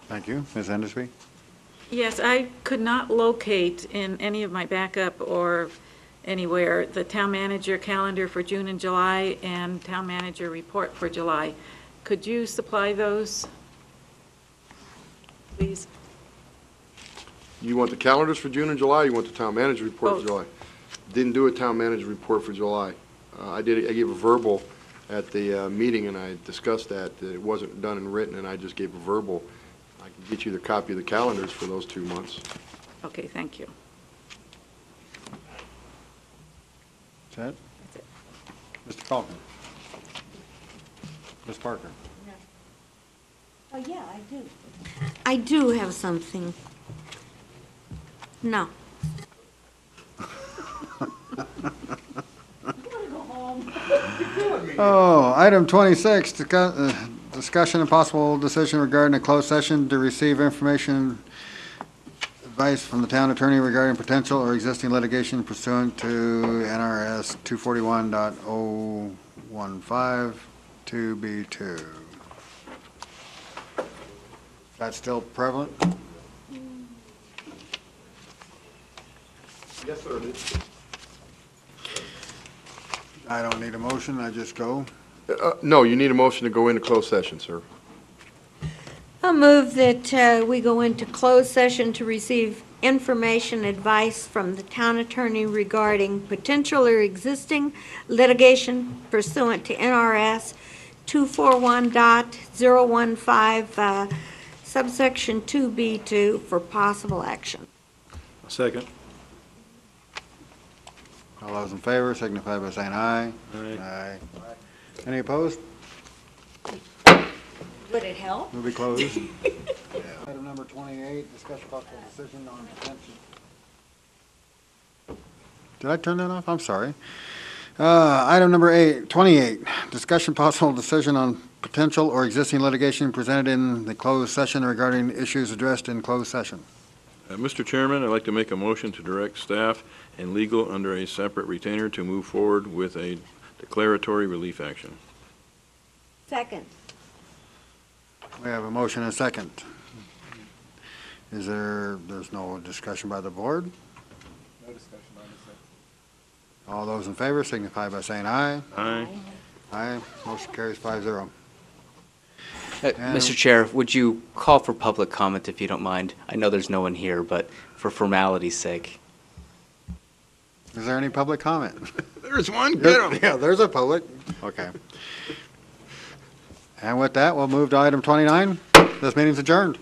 Thank you. Ms. Endersby? Yes, I could not locate in any of my backup or anywhere the town manager calendar for June and July and town manager report for July. Could you supply those, please? You want the calendars for June and July, or you want the town manager report Both. for July? Didn't do a town manager report for July. I gave a verbal at the meeting, and I discussed that it wasn't done and written, and I just gave a verbal. I can get you the copy of the calendars for those 2 months. Okay, thank you. That's it? Mr. Falcon? Ms. Parker? Oh, yeah, I do. I do have something. No. Oh, item 26, discussion and possible decision regarding a closed session to receive information, advice from the town attorney regarding potential or existing litigation pursuant to NRS 241.015 2B2. That's still prevalent? Yes, sir, it is. I don't need a motion, I just go. No, you need a motion to go into closed session, sir. I'll move that we go into closed session to receive information, advice from the town attorney regarding potential or existing litigation pursuant to NRS 241.015, subsection 2B2 for possible action. Second. All those in favor signify by saying aye. Aye. Any opposed? Would it help? Will be closed. Item number 28, discussion possible decision on potential. Did I turn that off? I'm sorry. Item number 28, discussion possible decision on potential or existing litigation presented in the closed session regarding issues addressed in closed session. Mr. Chairman, I'd like to make a motion to direct staff and legal under a separate retainer to move forward with a declaratory relief action. Second. We have a motion and a second. There's no discussion by the board? No discussion on this. All those in favor signify by saying aye. Aye. Aye. Motion carries 5-0. Mr. Chair, would you call for public comment if you don't mind? I know there's no one here, but for formality's sake. Is there any public comment? There's one, get him. Yeah, there's a public. Okay. And with that, we'll move to item 29. This meeting's adjourned.